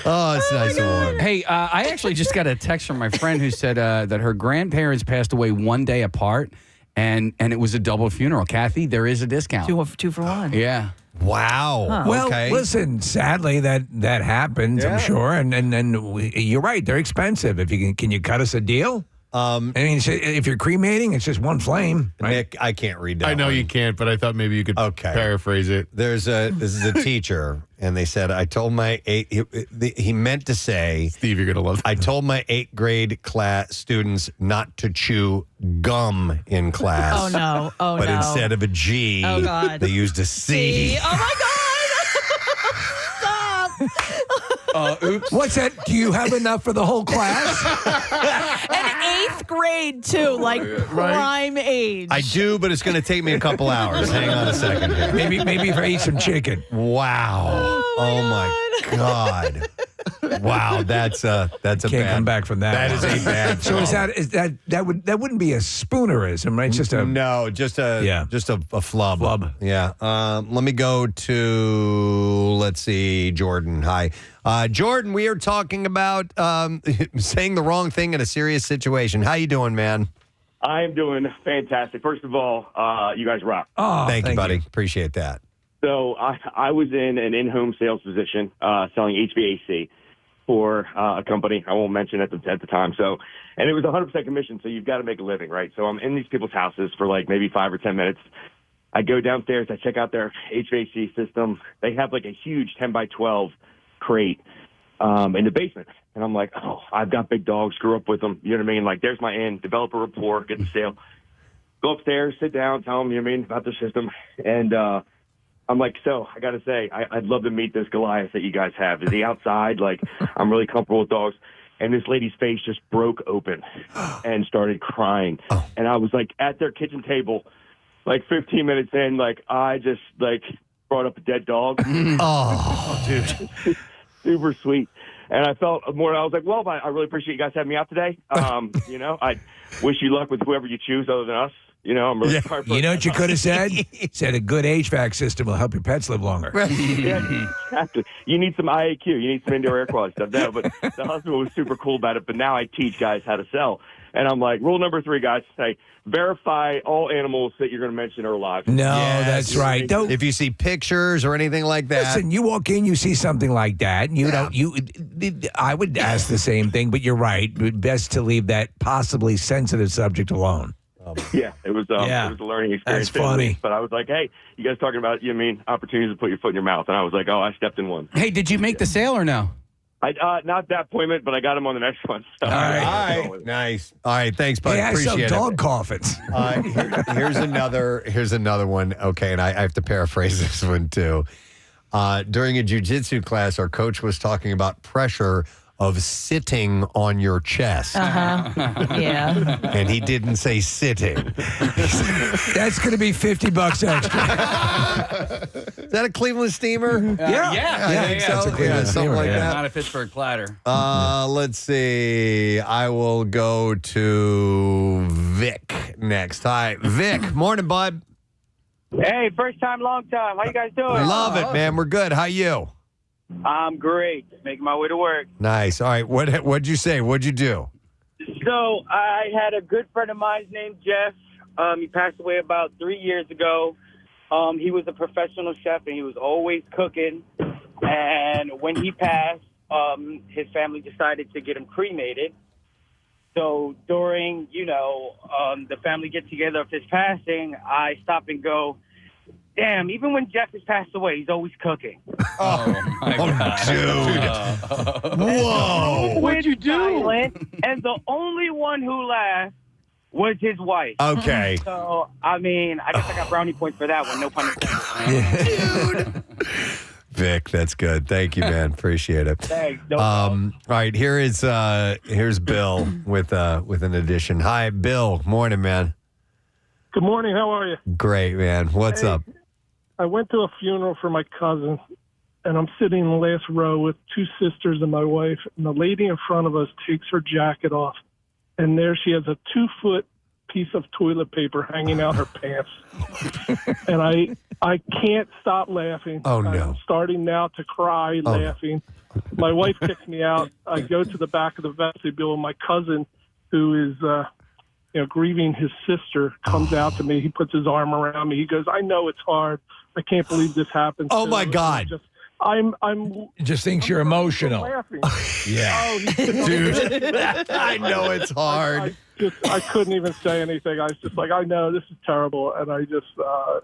Oh, it's nice and warm. Hey, I actually just got a text from my friend who said that her grandparents passed away one day apart, and it was a double funeral. Kathy, there is a discount. Two for one. Yeah. Wow. Huh. Well, Okay. listen, sadly that happens, I'm sure, and you're right, they're expensive. If you can you cut us a deal? I mean, if you're cremating, it's just one flame. Right? Nick, I can't read that. I know one. you can't, but I thought maybe you could paraphrase it. This is a teacher, and they said, I told my he meant to say, Steve, you're going to love that. I told my 8th grade class students not to chew gum in class. Oh, no. Oh, but no. instead of a G, Oh, God. they used a C. Oh, my God. Stop. Oops. What's that? Do you have enough for the whole class? And 8th grade, too, like prime age. I do, but it's going to take me a couple hours. Hang on a second here. maybe if I eat some chicken. Wow. Oh my God. Wow, that's a Can't bad, come back from that. That is a bad. So that wouldn't be a spoonerism, right? It's just a just a flub. Yeah. Let me go to let's see, Jordan. Hi, Jordan. We are talking about saying the wrong thing in a serious situation. How you doing, man? I'm doing fantastic. First of all, you guys rock. Oh, thank you, buddy. Appreciate that. So I was in an in-home sales position selling HVAC for a company. I won't mention at the time. So, and it was 100% commission. So you've got to make a living, right? So I'm in these people's houses for like maybe 5 or 10 minutes. I go downstairs. I check out their HVAC system. They have like a huge 10 by 12 crate in the basement. And I'm like, oh, I've got big dogs. Grew up with them. You know what I mean? Like, there's my in. Develop a rapport. Get the sale. Go upstairs. Sit down. Tell them, you know what I mean, about the system. And I'm like, so I got to say, I'd love to meet this Goliath that you guys have. Is he outside? Like, I'm really comfortable with dogs. And this lady's face just broke open and started crying. Oh. And I was like at their kitchen table, like 15 minutes in, like I just like brought up a dead dog. Oh, dude. Super sweet. And I felt more, I was like, well, I really appreciate you guys having me out today. You know, I wish you luck with whoever you choose other than us. You know, I'm really sorry for You know what you could have said? Said a good HVAC system will help your pets live longer. Yeah, exactly. You need some IAQ. You need some indoor air quality stuff. No, but the husband was super cool about it. But now I teach guys how to sell. And I'm like, rule number 3, guys, say, verify all animals that you're going to mention are alive. No, that's right. Don't. If you see pictures or anything like that. Listen, you walk in, you see something like that, and you don't. I would ask the same thing, but you're right. Best to leave that possibly sensitive subject alone. Yeah, it was a learning experience. That's funny. But I was like, hey, you guys talking about, you know what I mean, opportunities to put your foot in your mouth. And I was like, oh, I stepped in one. Hey, did you make the sale or no? Not that appointment, but I got him on the next one. So. All right. Nice. All right. Thanks, bud. Hey, I sell Appreciate dog it. coffins. Here's another one. Okay, and I have to paraphrase this one too. During a jiu-jitsu class, our coach was talking about pressure of sitting on your chest. Yeah. And he didn't say sitting. That's going to be $50 extra. Is that a Cleveland steamer? Yeah. I think so. It's a Cleveland Something steamer, like that. Not a Pittsburgh platter. Let's see. I will go to Vic next. Hi, Vic. Morning, bud. Hey, first time, long time. How you guys doing? Love it, man. We're good. How you? I'm great. Making my way to work. Nice. All right. What'd you say? What'd you do? So I had a good friend of mine named Jeff. He passed away about 3 years ago. He was a professional chef, and he was always cooking. And when he passed, his family decided to get him cremated. So during, the family get-together of his passing, I stop and go, damn, even when Jeff has passed away, he's always cooking. Oh, my God. Dude. Whoa. What'd you do? And the only one who laughed was his wife. Okay. So, I mean, I guess I got brownie points for that one. No pun intended. Dude. Vic, that's good. Thank you, man. Appreciate it. Thanks. No All right, here's Bill with an addition. Hi, Bill. Morning, man. Good morning. How are you? Great, man. What's up? I went to a funeral for my cousin, and I'm sitting in the last row with two sisters and my wife, and the lady in front of us takes her jacket off, and there she has a 2-foot piece of toilet paper hanging out her pants. And I can't stop laughing. Oh, no. I'm starting now to cry laughing. My wife kicks me out. I go to the back of the vestibule, and my cousin, who is grieving his sister, comes out to me. He puts his arm around me. He goes, I know it's hard. I can't believe this happened. Oh, my God. I'm just thinks you're emotional. Yeah. Dude, I know it's hard. I couldn't even say anything. I was just like, I know this is terrible. And I just...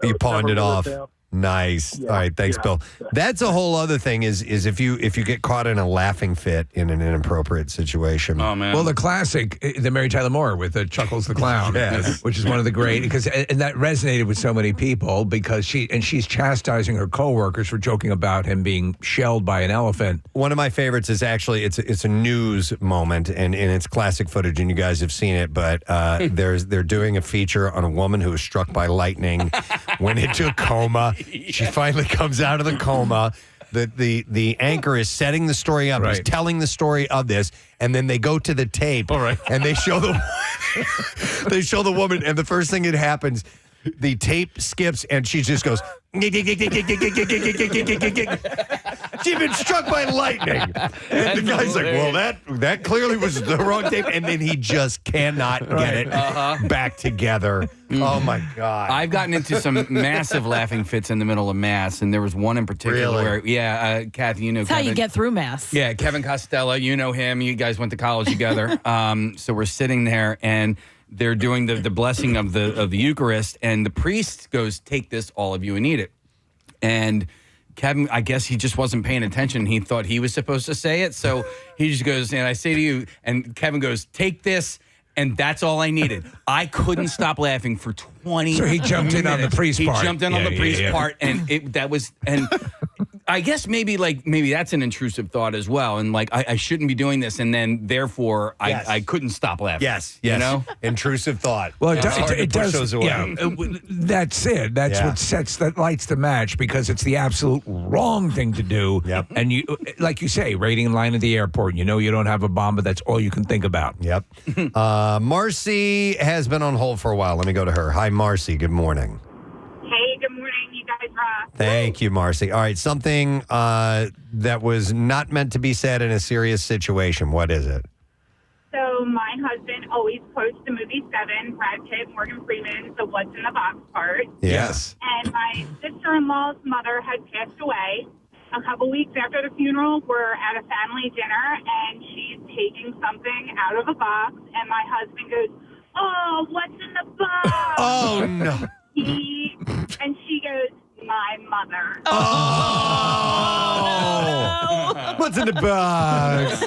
you pawned it off. Down. Nice. Yeah, All right, thanks, Bill. That's a whole other thing. Is if you get caught in a laughing fit in an inappropriate situation. Oh man. Well, the classic, the Mary Tyler Moore with the Chuckles the Clown, Yes. which is one of the great and that resonated with so many people because she's chastising her coworkers for joking about him being shelled by an elephant. One of my favorites is actually it's a news moment and it's classic footage and you guys have seen it, but they're doing a feature on a woman who was struck by lightning, went into a coma. She finally comes out of the coma. The anchor is setting the story up. He's telling the story of this, and then they go to the tape. All right. And they show the woman, and the first thing that happens, the tape skips, and she just goes. She's been struck by lightning. And the guy's like, well, that clearly was the wrong tape. And then he just cannot get it back together. Oh, my God. I've gotten into some massive laughing fits in the middle of Mass, and there was one in particular where, Kathy, you know That's Kevin. how you get through Mass. Yeah, Kevin Costello, you know him. You guys went to college together. So we're sitting there, and they're doing the blessing of the Eucharist, and the priest goes, take this, all of you, and eat it. And Kevin, I guess he just wasn't paying attention. He thought he was supposed to say it. So he just goes, and I say to you, and Kevin goes, take this. And that's all I needed. I couldn't stop laughing for 20 So he jumped in on the priest part. He jumped in on the priest part, and I guess maybe that's an intrusive thought as well. And like, I shouldn't be doing this. And then therefore I couldn't stop laughing. Yes. You know? Intrusive thought. Well, it does. Those away. Yeah, that's it. That's what lights the match because it's the absolute wrong thing to do. Yep. And you, like you say, waiting in line at the airport, you know you don't have a bomb, but that's all you can think about. Yep. Marcy has been on hold for a while. Let me go to her. Hi, Marcy. Good morning. Hey, good morning. You guys rock. Thank you, Marcy. All right, something that was not meant to be said in a serious situation. What is it? So my husband always quotes the movie Seven, Brad Pitt, Morgan Freeman, the what's in the box part. Yes. And my sister-in-law's mother had passed away. A couple weeks after the funeral, we're at a family dinner, and she's taking something out of a box, and my husband goes, oh, what's in the box? Oh, no. And she goes, my mother. Oh. What's in the box?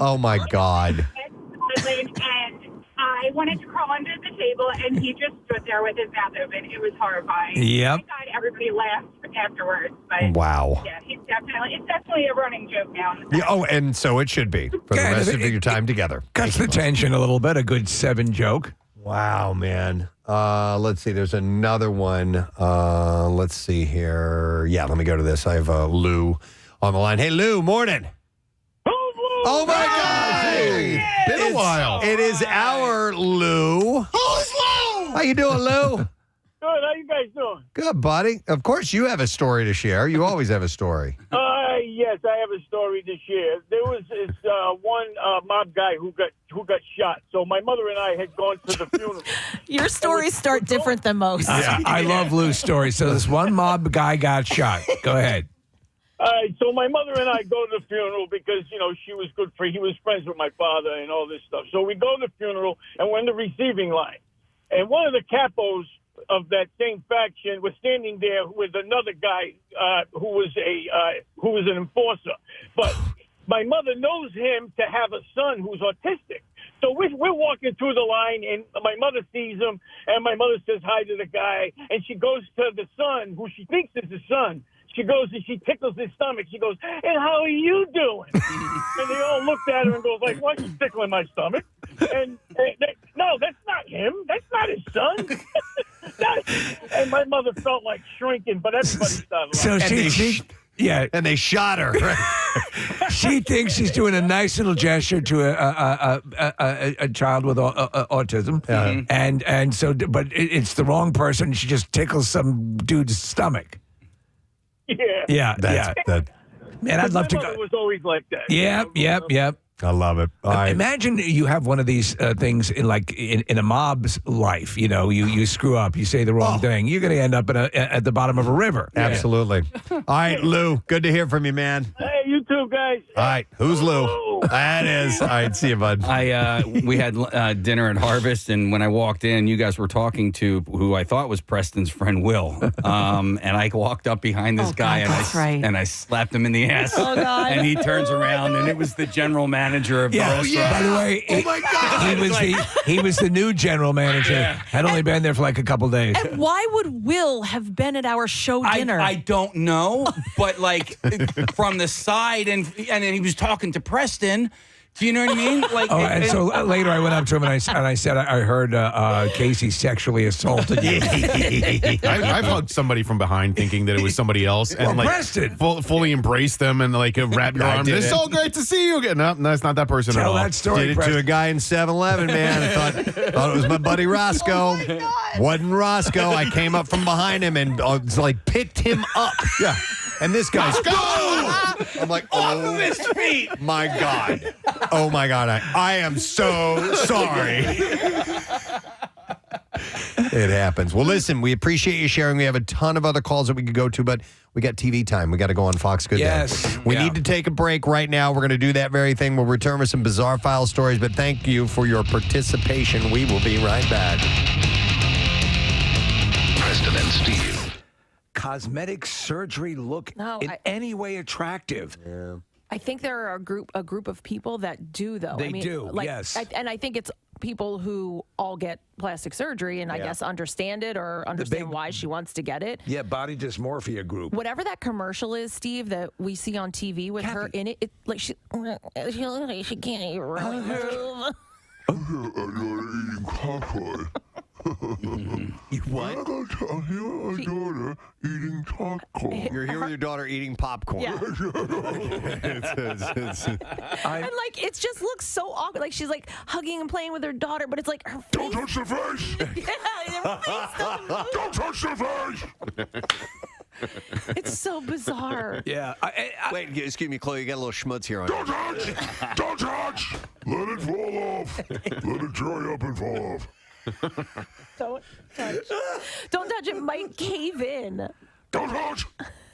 Oh, my God. And I wanted to crawl under the table, and he just stood there with his mouth open. It was horrifying. Yep. Thank God everybody laughed afterwards. But Wow. Yeah, it's definitely a running joke now. Yeah, oh, and so it should be for the rest of your time together. Cuts the tension a little bit. A good Seven joke. Wow, man. Let's see. There's another one. Let's see here. Yeah, let me go to this. I have Lou on the line. Hey, Lou, morning. Oh, my God. Hey, been a while. It is our Lou. Who's Lou? How you doing, Lou? Good. How you guys doing? Good, buddy. Of course, you have a story to share. You always have a story. Yes, I have a story to share. There was this one mob guy who got shot. So my mother and I had gone to the funeral. Your stories start different than most. Yeah, I love Lou's story. So this one mob guy got shot. Go ahead. All right, so my mother and I go to the funeral because, he was friends with my father and all this stuff. So we go to the funeral, and we're in the receiving line. And one of the capos of that same faction was standing there with another guy who was an enforcer. But my mother knows him to have a son who's autistic. So we're walking through the line, and my mother sees him, and my mother says hi to the guy, and she goes to the son, who she thinks is his son. She goes and she tickles his stomach. She goes, "And how are you doing?" And they all looked at her and goes, "Like, why are you tickling my stomach?" And no, that's not him. That's not his son. And my mother felt like shrinking, but everybody started laughing. So yeah, and they shot her. She thinks she's doing a nice little gesture to a child with autism, and so, but it's the wrong person. She just tickles some dude's stomach. Yeah, Man, I'd love to My mother was always like that. Yep. I love it. All right. Imagine you have one of these things in a mob's life. You know, you screw up, you say the wrong thing, you're going to end up at the bottom of a river. Absolutely. All right, Lou, good to hear from you, man. Hey, you too, guys. All right, who's Lou? That is. All right, see you, bud. We had dinner at Harvest, and when I walked in, you guys were talking to who I thought was Preston's friend Will. And I walked up behind this guy, and I slapped him in the ass. Oh, God. And he turns around, and it was the general manager of the restaurant. By the way, he was the new general manager. Had only been there for like a couple days. And why would Will have been at our show dinner? I don't know, but like from the side, and he was talking to Preston. Do you know what I mean? Like, so later I went up to him and I said, I heard Casey sexually assaulted you. I've hugged somebody from behind thinking that it was somebody else, and Preston. fully embraced them and like wrap your arm. It's so great to see you again. No, that's not that person at all. Tell that story. Did it Preston. to a guy in 7-Eleven, man. I thought it was my buddy Roscoe. Wasn't Roscoe. I came up from behind him and picked him up. Yeah. And this guy's go. I'm like, of his feet. My God. Oh my God. I am so sorry. It happens. Well, listen, we appreciate you sharing. We have a ton of other calls that we could go to, but we got TV time. We got to go on Fox Good Day. We need to take a break right now. We're going to do that very thing. We'll return with some bizarre file stories, but thank you for your participation. We will be right back. Preston and Steve. Cosmetic surgery look in any way attractive? Yeah. I think there are a group of people that do, though. They do, yes. And I think it's people who all get plastic surgery and I guess understand it or understand why she wants to get it. Yeah, body dysmorphia group. Whatever that commercial is, Steve, that we see on TV with her in it, like she looks like she can't even really move. Eating popcorn. You what? I got to hear my daughter eating popcorn. You're here with your daughter eating popcorn. Yeah. And like it just looks so awkward. Like she's like hugging and playing with her daughter, but it's like her face. Don't touch the face. Yeah, her face doesn't move. Don't touch the face. It's so bizarre. Yeah. Wait, excuse me, Chloe. You got a little schmutz here on Don't touch. Don't touch. Let it fall off. Let it dry up and fall off. Don't touch. Don't touch. It might cave in. Don't touch.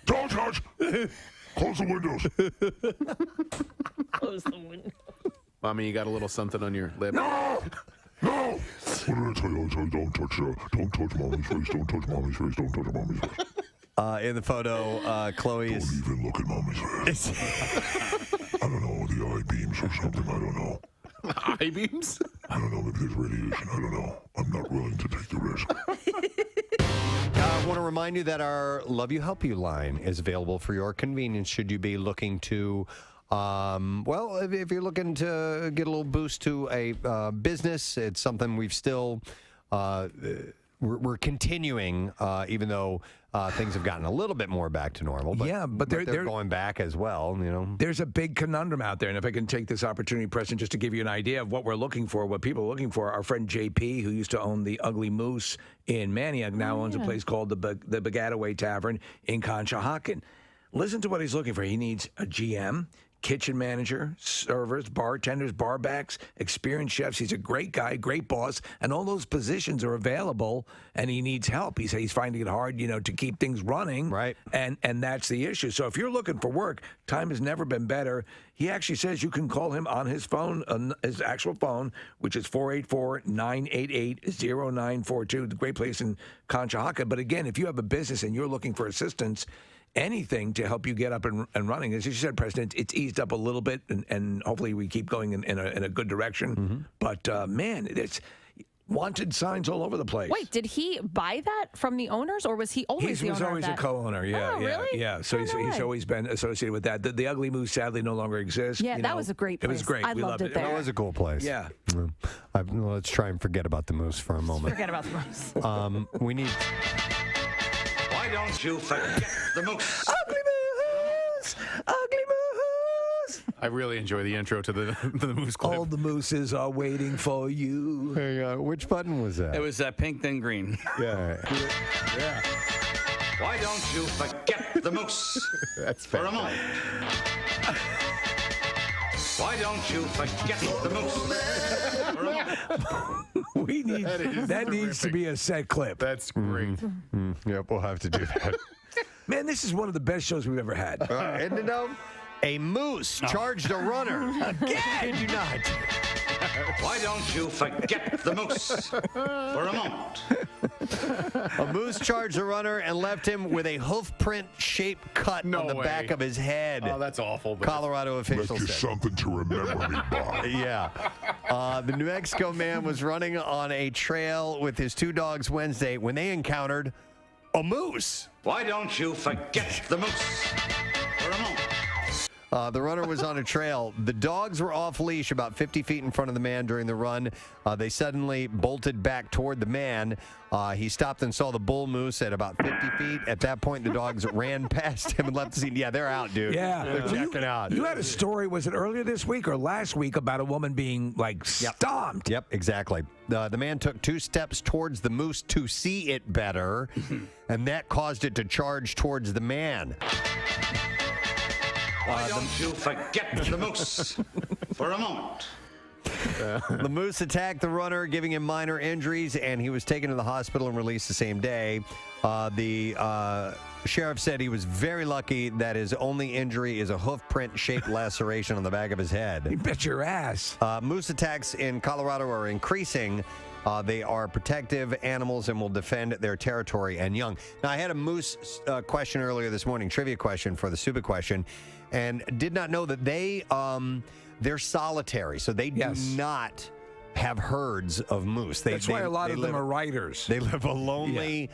Don't touch. Close the windows. Close the window. Mommy, you got a little something on your lip. No. What did I tell you? I said don't touch mommy's face. Don't touch mommy's face. Don't touch mommy's face. In the photo, Chloe is. Don't even look at mommy's face. I don't know, the eye beams or something. I don't know. Eye beams? I don't know. Maybe there's radiation. I don't know. I'm not willing to take the risk. I want to remind you that our Love You Help You line is available for your convenience should you be looking to, if you're looking to get a little boost to a business. It's something we've still, we're continuing, even though things have gotten a little bit more back to normal. But they're going back as well, you know. There's a big conundrum out there, and if I can take this opportunity, Preston, just to give you an idea of what we're looking for, what people are looking for, our friend JP, who used to own the Ugly Moose in Manioc, now owns a place called the Bagataway Tavern in Conshohocken. Listen to what he's looking for. He needs a GM, kitchen manager, servers, bartenders, barbacks, experienced chefs. He's a great guy, great boss, and all those positions are available, and he needs help. He said he's finding it hard, to keep things running. Right. And that's the issue. So if you're looking for work, time has never been better. He actually says you can call him on his phone, his actual phone, which is 484-988-0942. The great place in Conshohocken. But again, if you have a business and you're looking for assistance, anything to help you get up and running. As you said, President, it's eased up a little bit, and hopefully we keep going in a good direction. But, man, it's wanted signs all over the place. Wait, did he buy that from the owners, or was he always the owner? He was always of a that? co-owner, yeah. Oh, really? Yeah, so he's always been associated with that. The Ugly Moose sadly no longer exists. Yeah, that was a great place. It was great. I We loved it it. there. That was a cool place. Yeah. Let's try and forget about the moose for a moment. Forget about the moose. We need... Why don't you forget the moose? Ugly Moose! Ugly Moose! I really enjoy the intro to the moose clip. All the mooses are waiting for you. Hey, which button was that? It was pink, then green. Yeah. Why don't you forget the moose? That's for a moment. Why don't you forget the moose? For a moment. We need that needs to be a set clip. That's great. Yep, we'll have to do that. Man, this is one of the best shows we've ever had. And a moose charged a runner. Kid you not. Why don't you forget the moose for a moment? A moose charged a runner and left him with a hoof print shaped cut on the back of his head. Oh, that's awful. Colorado officials Left you said. something to remember me by. Yeah. The New Mexico man was running on a trail with his two dogs Wednesday when they encountered a moose. Why don't you forget the moose for a moment? The runner was on a trail. The dogs were off leash about 50 feet in front of the man during the run. They suddenly bolted back toward the man. He stopped and saw the bull moose at about 50 feet. At that point, the dogs ran past him and left the scene. Yeah, they're out, dude. Yeah. They're checking out. You had a story, was it earlier this week or last week, about a woman being, stomped? Yep, exactly. The man took 2 steps towards the moose to see it better, and that caused it to charge towards the man. Why don't you forget the moose for a moment? The moose attacked the runner, giving him minor injuries, and he was taken to the hospital and released the same day. The sheriff said he was very lucky that his only injury is a hoof print shaped laceration on the back of his head. You bet your ass. Moose attacks in Colorado are increasing. They are protective animals and will defend their territory and young. Now, I had a moose question earlier this morning, trivia question for the Suba question, and did not know that they're solitary, so they do not have herds of moose. That's why a lot of them are writers. They live a lonely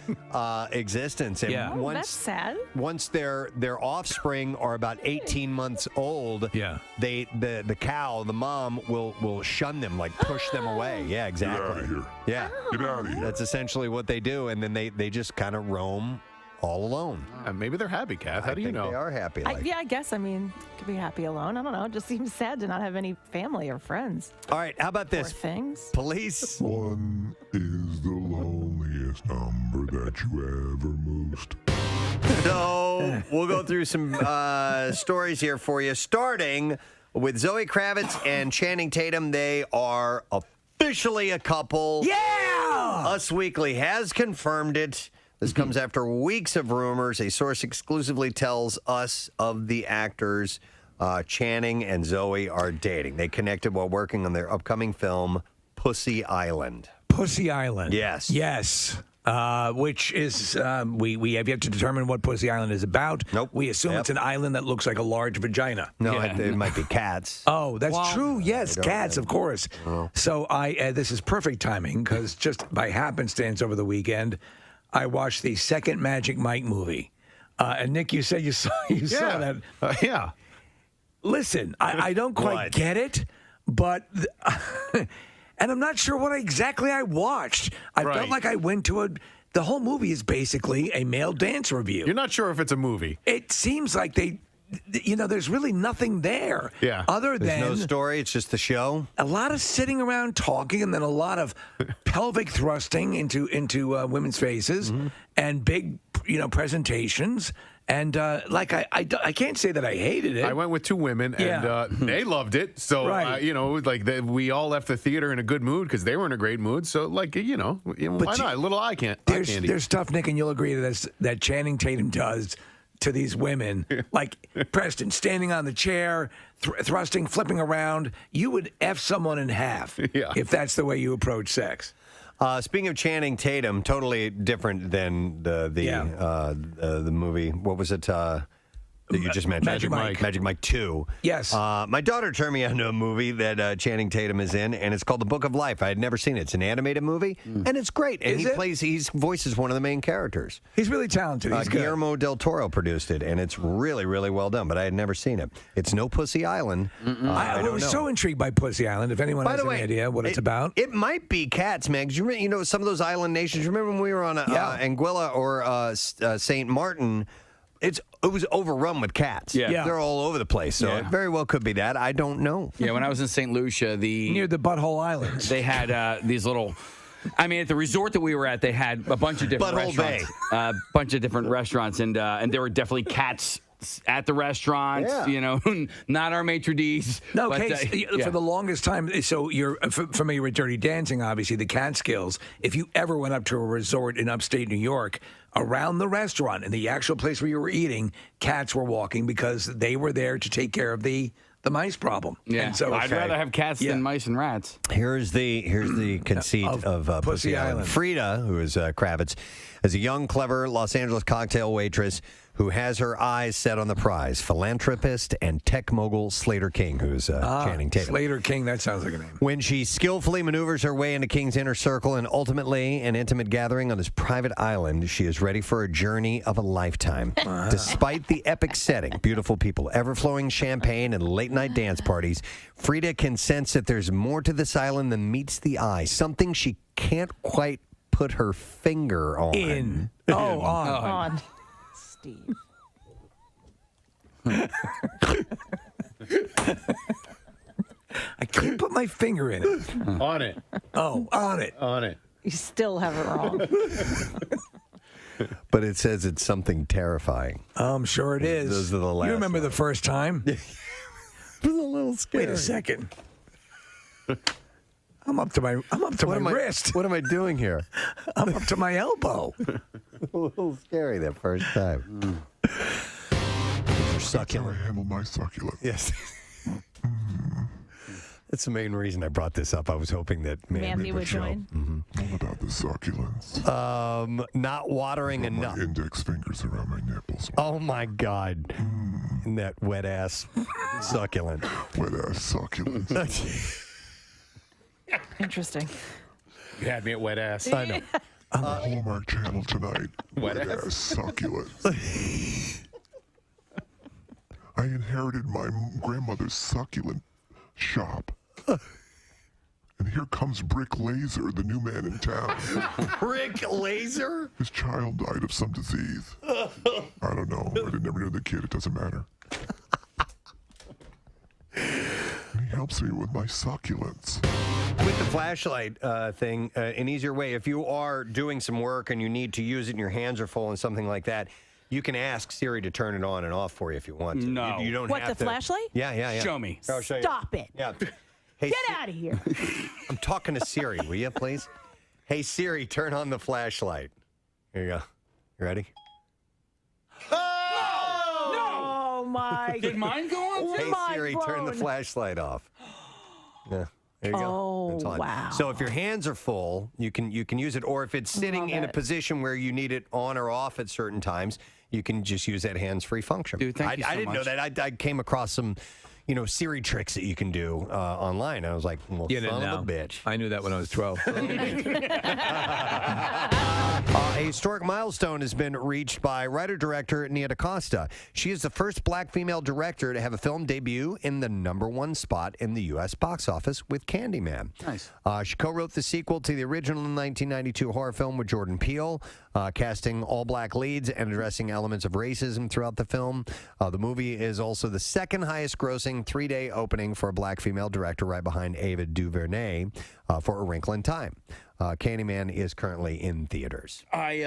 existence. And Oh, that's sad. Once their offspring are about 18 months old, the cow, the mom, will shun them, like push them away. Yeah, exactly. Get out of here. Yeah. Get out of here. That's essentially what they do, and then they just kind of roam all alone. Maybe they're happy, Kath. How do you know? They are happy. I guess. I mean, could be happy alone. I don't know. It just seems sad to not have any family or friends. All right, how about this? Poor things. Police. One is the loneliest number that you ever moosed. So we'll go through some stories here for you, starting with Zoe Kravitz and Channing Tatum. They are officially a couple. Yeah! Us Weekly has confirmed it. This comes after weeks of rumors. A source exclusively tells us of the actors Channing and Zoe are dating. They connected while working on their upcoming film, Pussy Island. Pussy Island. Yes. Yes. Which is, we have yet to determine what Pussy Island is about. Nope. We assume it's an island that looks like a large vagina. No, it might be cats. Oh, that's true. Yes, cats, of course. Oh. So this is perfect timing because just by happenstance over the weekend, I watched the second Magic Mike movie. And Nick, you said you saw that. Yeah. Listen, I don't quite get it, but and I'm not sure what exactly I watched. I felt like I went to the whole movie is basically a male dance review. You're not sure if it's a movie. It seems like there's really nothing there. Yeah. Other There's than no story. It's just the show. a lot of sitting around talking, and then a lot of pelvic thrusting into women's faces, and big presentations. And I can't say that I hated it. I went with two women, and they loved it. So, Right. We all left the theater in a good mood because they were in a great mood. So, why not? A little eye candy. There's stuff, Nick, and you'll agree to this, that Channing Tatum does to these women. Like Preston, standing on the chair, thrusting, flipping around. You would F someone in half if that's the way you approach sex. Speaking of Channing Tatum, totally different than the movie. What was it that you just mentioned? Magic Mike. Magic Mike 2. Yes. My daughter turned me on to a movie that Channing Tatum is in, and it's called The Book of Life. I had never seen it. It's an animated movie, and it's great. And he voices one of the main characters. He's really talented. He's good. Guillermo del Toro produced it, and it's really, really well done, but I had never seen it. It's no Pussy Island. I was so intrigued by Pussy Island. If anyone has any idea what it's about. It might be cats, man. 'Cause you know, some of those island nations. Remember when we were on Anguilla or St. Martin? It was overrun with cats. Yeah. They're all over the place. So it very well could be that. I don't know. Yeah, when I was in St. Lucia, near the Butthole Islands, they had these little. I mean, at the resort that we were at, they had a bunch of different Butthole restaurants. A bunch of different restaurants, and there were definitely cats at the restaurants. Yeah. You know, not our maitre d's. No, but, Case, for the longest time, so you're familiar with Dirty Dancing, obviously, the Catskills. If you ever went up to a resort in upstate New York, around the restaurant, in the actual place where you were eating, cats were walking because they were there to take care of the mice problem. Yeah, and so I'd rather have cats than mice and rats. Here's the conceit of Pussy Island. Frida, who is Kravitz, is a young, clever Los Angeles cocktail waitress who has her eyes set on the prize, philanthropist and tech mogul Slater King, who's Channing Tatum. Slater King, that sounds like a name. When she skillfully maneuvers her way into King's inner circle and ultimately an intimate gathering on his private island, she is ready for a journey of a lifetime. Despite the epic setting, beautiful people, ever-flowing champagne, and late-night dance parties, Frida can sense that there's more to this island than meets the eye, something she can't quite put her finger on. On. Steve. I can't put my finger in it. On it. Oh, on it. On it. You still have it wrong. But it says it's something terrifying. I'm sure it is. Those are the last. You remember the first time? It was a little scary. Wait a second. I'm up to my wrist. What am I doing here? I'm up to my elbow. A little scary that first time. Succulent. I handle my succulent. Yes. That's the main reason I brought this up. I was hoping that Matthew would join. All about the succulents. Not watering enough. My index fingers around my nipples. Oh my God. And that wet ass succulent. Wet ass succulent. Interesting. You had me at wet ass. I know. On the Hallmark Channel tonight. Wet ass succulents. I inherited my grandmother's succulent shop. And here comes Brick Laser, the new man in town. Brick Laser? His child died of some disease. I don't know. I never knew the kid. It doesn't matter. And he helps me with my succulents. With the flashlight thing, an easier way, if you are doing some work and you need to use it and your hands are full and something like that, you can ask Siri to turn it on and off for you if you want to. No. You don't What, have the to. flashlight? Yeah. Show me. I'll show you. Stop it. Yeah. Hey, Get out of here. I'm talking to Siri, will you, please? Hey, Siri, turn on the flashlight. Here you go. You ready? Oh my. Did mine go on? Hey, Siri, turn the flashlight off. Yeah. There you go. Oh, It's on. wow. So if your hands are full, you can use it, or if it's sitting Love in a it. position where you need it on or off at certain times, you can just use that hands-free function. Dude, thank you so I didn't know much. that. I came across some, Siri tricks that you can do online. I was like, well, You didn't son know. of a bitch. I knew that when I was 12. A historic milestone has been reached by writer-director Nia DaCosta. She is the first black female director to have a film debut in the #1 spot in the U.S. box office with Candyman. Nice. She co-wrote the sequel to the original 1992 horror film with Jordan Peele, casting all black leads and addressing elements of racism throughout the film. The movie is also the second highest-grossing 3-day opening for a black female director, right behind Ava DuVernay for A Wrinkle in Time. Candyman is currently in theaters. I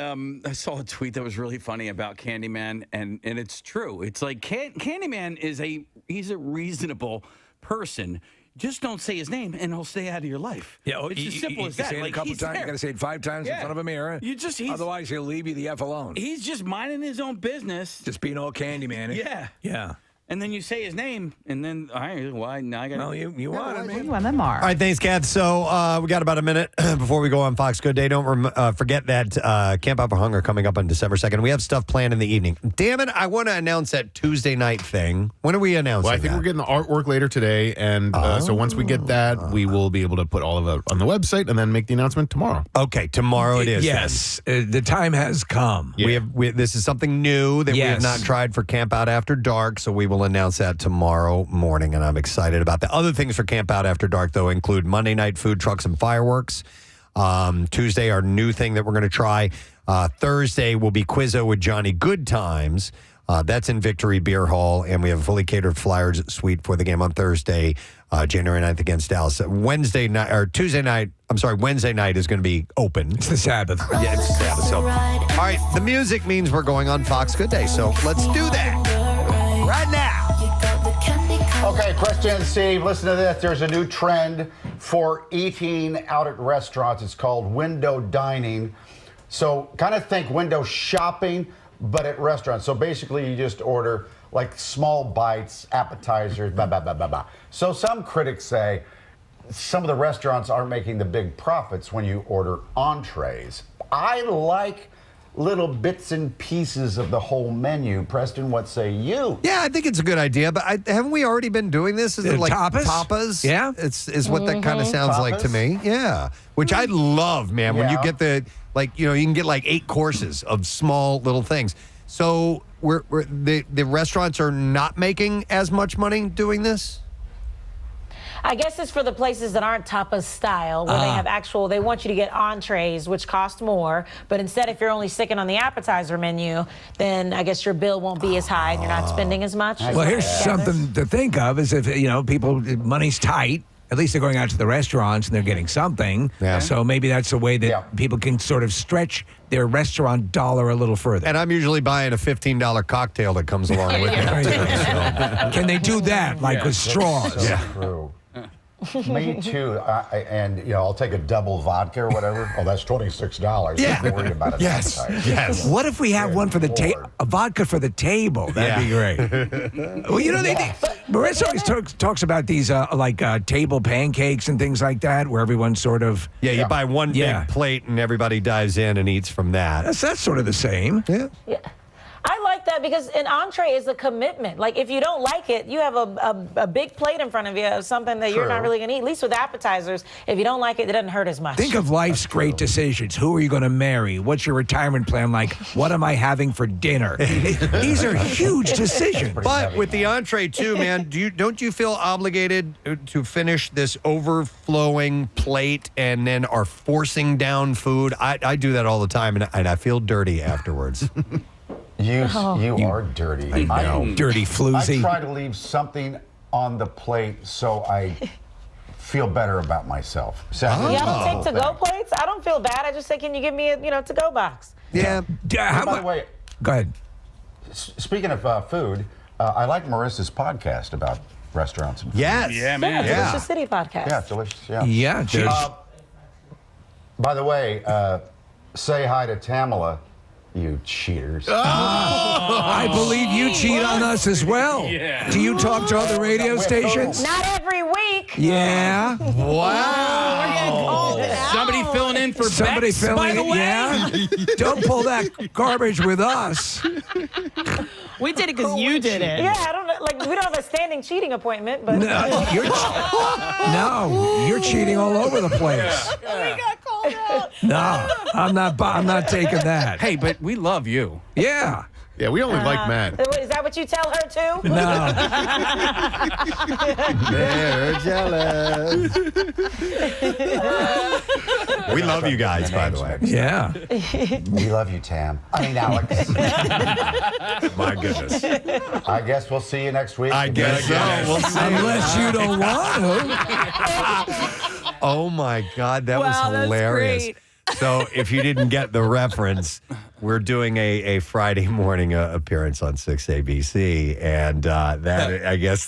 saw a tweet that was really funny about Candyman, and it's true. It's like Candyman he's a reasonable person. Just don't say his name, and he'll stay out of your life. Yeah, it's as simple as that. Say it a couple times. You got to say it 5 times in front of a mirror. Otherwise, he'll leave you the F alone. He's just minding his own business. Just being all Candyman. Yeah. And then you say his name, and then now I got. Well, you want it, man. You want them are. All right, thanks, Kath. So we got about a minute before we go on Fox Good Day. Don't forget that Camp Out for Hunger coming up on December 2nd. We have stuff planned in the evening. Damn it, I want to announce that Tuesday night thing. When are we announcing Well, I think we're getting the artwork later today, and so once we get that, we will be able to put all of it on the website and then make the announcement tomorrow. Okay, tomorrow it is. Yes, the time has come. Yeah. This is something new that we have not tried for Camp Out After Dark, so we will announce that tomorrow morning, and I'm excited about that. Other things for Camp Out After Dark, though, include Monday night food trucks and fireworks. Tuesday, our new thing that we're going to try. Thursday will be Quizzo with Johnny Good Times. That's in Victory Beer Hall, and we have a fully catered Flyers suite for the game on Thursday, January 9th against Dallas. Wednesday night is going to be open. It's the Sabbath. Yeah, it's the Sabbath. So, all right, the music means we're going on Fox Good Day, so let's do that right now. Okay, Preston and Steve, listen to this. There's a new trend for eating out at restaurants. It's called window dining. So kind of think window shopping, but at restaurants. So basically you just order like small bites, appetizers, blah, blah, blah, blah, blah. So some critics say some of the restaurants aren't making the big profits when you order entrees. I like little bits and pieces of the whole menu. Preston, what say you? Yeah, I think it's a good idea, but haven't we already been doing this? Is it like tapas? Yeah. Is what that kind of sounds like to me. Yeah. Which I love, man, when you get you can get like 8 courses of small little things. So the restaurants are not making as much money doing this? I guess it's for the places that aren't tapas style, where they have they want you to get entrees, which cost more. But instead, if you're only sticking on the appetizer menu, then I guess your bill won't be as high and you're not spending as much. Well, here's something to think of is if, people, money's tight. At least they're going out to the restaurants and they're getting something. Yeah. So maybe that's a way that people can sort of stretch their restaurant dollar a little further. And I'm usually buying a $15 cocktail that comes along with it. Can they do that, like with straws? So true. Me too. I'll take a double vodka or whatever. Oh, that's $26. Yeah. I'm worried about it. Yes. What if we have one for the table, a vodka for the table? That'd be great. Well, Marissa always talks about these table pancakes and things like that, where everyone sort of you buy one big plate and everybody dives in and eats from that. That's sort of the same. Yeah. I like that because an entree is a commitment. Like, if you don't like it, you have a big plate in front of you of something that you're not really going to eat. At least with appetizers, if you don't like it, it doesn't hurt as much. Think of life's great decisions. Who are you going to marry? What's your retirement plan like? What am I having for dinner? These are huge decisions. But with the entree, too, man, don't you feel obligated to finish this overflowing plate and then are forcing down food? I do that all the time, and I feel dirty afterwards. You are dirty. I know. Dirty floozy. I try to leave something on the plate so I feel better about myself. Y'all don't take to-go plates? I don't feel bad. I just say, can you give me a to-go box? Yeah. By the way, go ahead. Speaking of food, I like Marissa's podcast about restaurants and food. Yes. Yeah, man. Delicious City podcast. Yeah, delicious. Yeah. Yeah. By the way, say hi to Tamala. You cheaters. I believe you cheat on us as well. Yeah. Do you talk to other radio stations? Not every week. Yeah. Wow. Somebody filling in for Bex, by the way. Yeah. Don't pull that garbage with us. We did it because you did it. Yeah, I don't know. Like, we don't have a standing cheating appointment, but you're cheating all over the place. We got called out. No, I'm not taking that. Hey, but we love you. Yeah. Yeah, we only like Matt. Is that what you tell her too? No. They're jealous. We love you guys, by the way. Yeah. We love you, Tam. I mean, Alex. My goodness. I guess we'll see you next week. I guess so. We'll see. Unless you don't want to. Oh my God, that Wow, was that's hilarious. great. So if you didn't get the reference, we're doing a Friday morning appearance on 6 ABC, and that I guess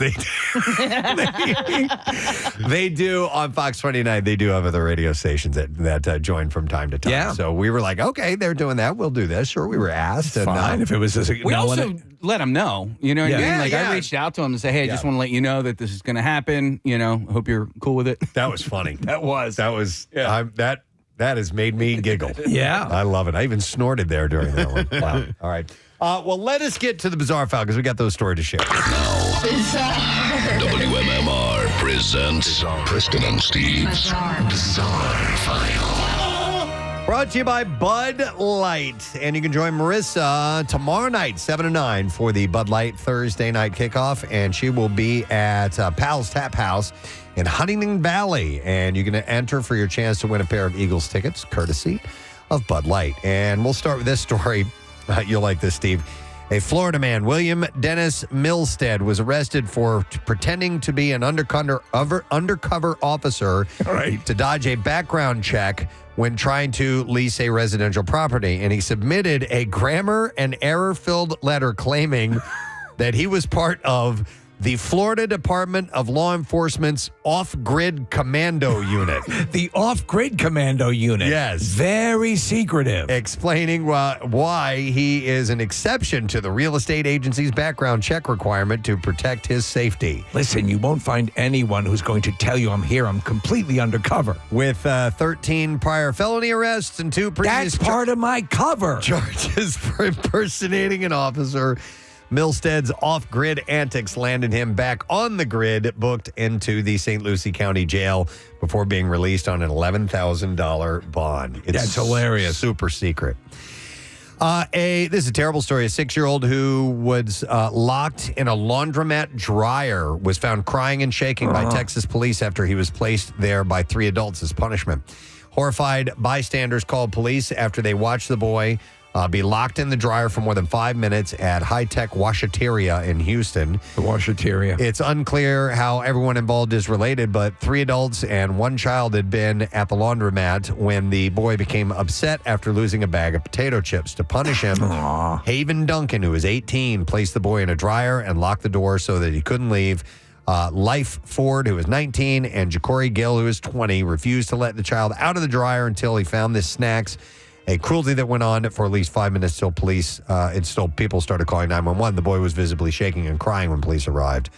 they do on Fox 29. They do have other radio stations that join from time to time. Yeah. So we were like, okay, they're doing that. We'll do this. Sure, we were asked. And, Fine. If it was just We also let them know. You know what I mean? Like I reached out to them and said, hey, I just want to let you know that this is going to happen. You know, hope you're cool with it. That was funny. That was. That has made me giggle. Yeah. I love it. I even snorted there during that one. Wow. All right. Well, let us get to the bizarre file because we got those stories to share. WMMR presents Preston and Steve's Bizarre File. Brought to you by Bud Light. And you can join Marissa tomorrow night, 7 to 9, for the Bud Light Thursday night kickoff. And she will be at Pal's Tap House in Huntington Valley. And you're going to enter for your chance to win a pair of Eagles tickets, courtesy of Bud Light. And we'll start with this story. You'll like this, Steve. A Florida man, William Dennis Milstead, was arrested for pretending to be an undercover officer to dodge a background check when trying to lease a residential property. And he submitted a grammar and error-filled letter claiming that he was part of the Florida Department of Law Enforcement's Off-Grid Commando Unit. The Off-Grid Commando Unit. Yes. Very secretive. Explaining why he is an exception to the real estate agency's background check requirement to protect his safety. Listen, you won't find anyone who's going to tell you I'm here. I'm completely undercover. With 13 prior felony arrests and 2 previous... That's part of my cover. ...charges for impersonating an officer, Milstead's off-grid antics landed him back on the grid, booked into the St. Lucie County Jail before being released on an $11,000 bond. That's hilarious. Super secret. This is a terrible story. A 6-year-old who was locked in a laundromat dryer was found crying and shaking by Texas police after he was placed there by 3 adults as punishment. Horrified bystanders called police after they watched the boy be locked in the dryer for more than 5 minutes at High Tech Washateria in Houston. The Washateria. It's unclear how everyone involved is related, but 3 adults and 1 child had been at the laundromat when the boy became upset after losing a bag of potato chips. To punish him, Haven Duncan, who was 18, placed the boy in a dryer and locked the door so that he couldn't leave. Life Ford, who was 19, and Jacory Gill, who was 20, refused to let the child out of the dryer until he found the snacks. A cruelty that went on for at least 5 minutes till people started calling 911. The boy was visibly shaking and crying when police arrived.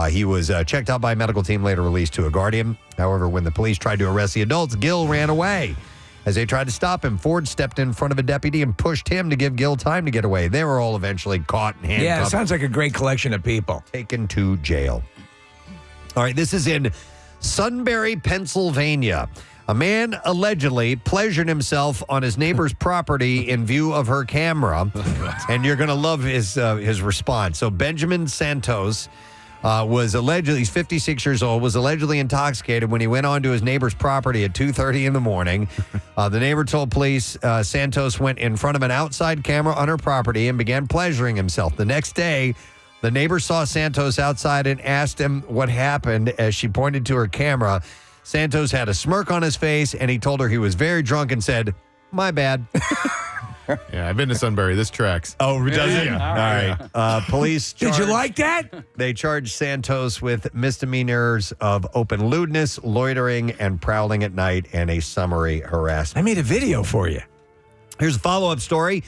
He was checked out by a medical team, later released to a guardian. However, when the police tried to arrest the adults, Gill ran away. As they tried to stop him, Ford stepped in front of a deputy and pushed him to give Gill time to get away. They were all eventually caught and handcuffed. Yeah, sounds like a great collection of people. Taken to jail. All right, this is in Sunbury, Pennsylvania. A man allegedly pleasured himself on his neighbor's property in view of her camera, and you're going to love his response. So Benjamin Santos was allegedly, he's 56 years old, was allegedly intoxicated when he went onto his neighbor's property at 2:30 in the morning. The neighbor told police Santos went in front of an outside camera on her property and began pleasuring himself. The next day, the neighbor saw Santos outside and asked him what happened as she pointed to her camera. Santos had a smirk on his face, and he told her he was very drunk and said, "My bad." Yeah, I've been to Sunbury. This tracks. Oh, does it? Yeah. All right. Police Did you like that? They charged Santos with misdemeanors of open lewdness, loitering, and prowling at night, and a summary harassment. I made a video for you. Here's a follow-up story.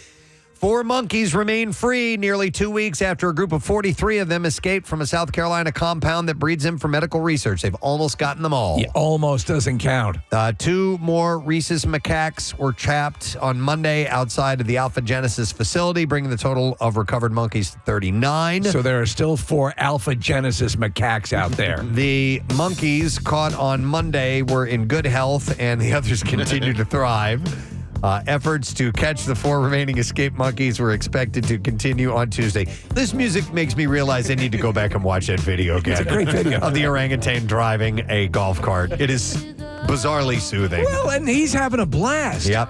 4 monkeys remain free nearly 2 weeks after a group of 43 of them escaped from a South Carolina compound that breeds them for medical research. They've almost gotten them all. Yeah, almost doesn't count. 2 more rhesus macaques were trapped on Monday outside of the Alpha Genesis facility, bringing the total of recovered monkeys to 39. So there are still 4 Alpha Genesis macaques out there. The monkeys caught on Monday were in good health, and the others continue to thrive. Efforts to catch the 4 remaining escaped monkeys were expected to continue on Tuesday. This music makes me realize I need to go back and watch that video again. It's a great video. Of the orangutan driving a golf cart. It is bizarrely soothing. Well, and he's having a blast. Yep.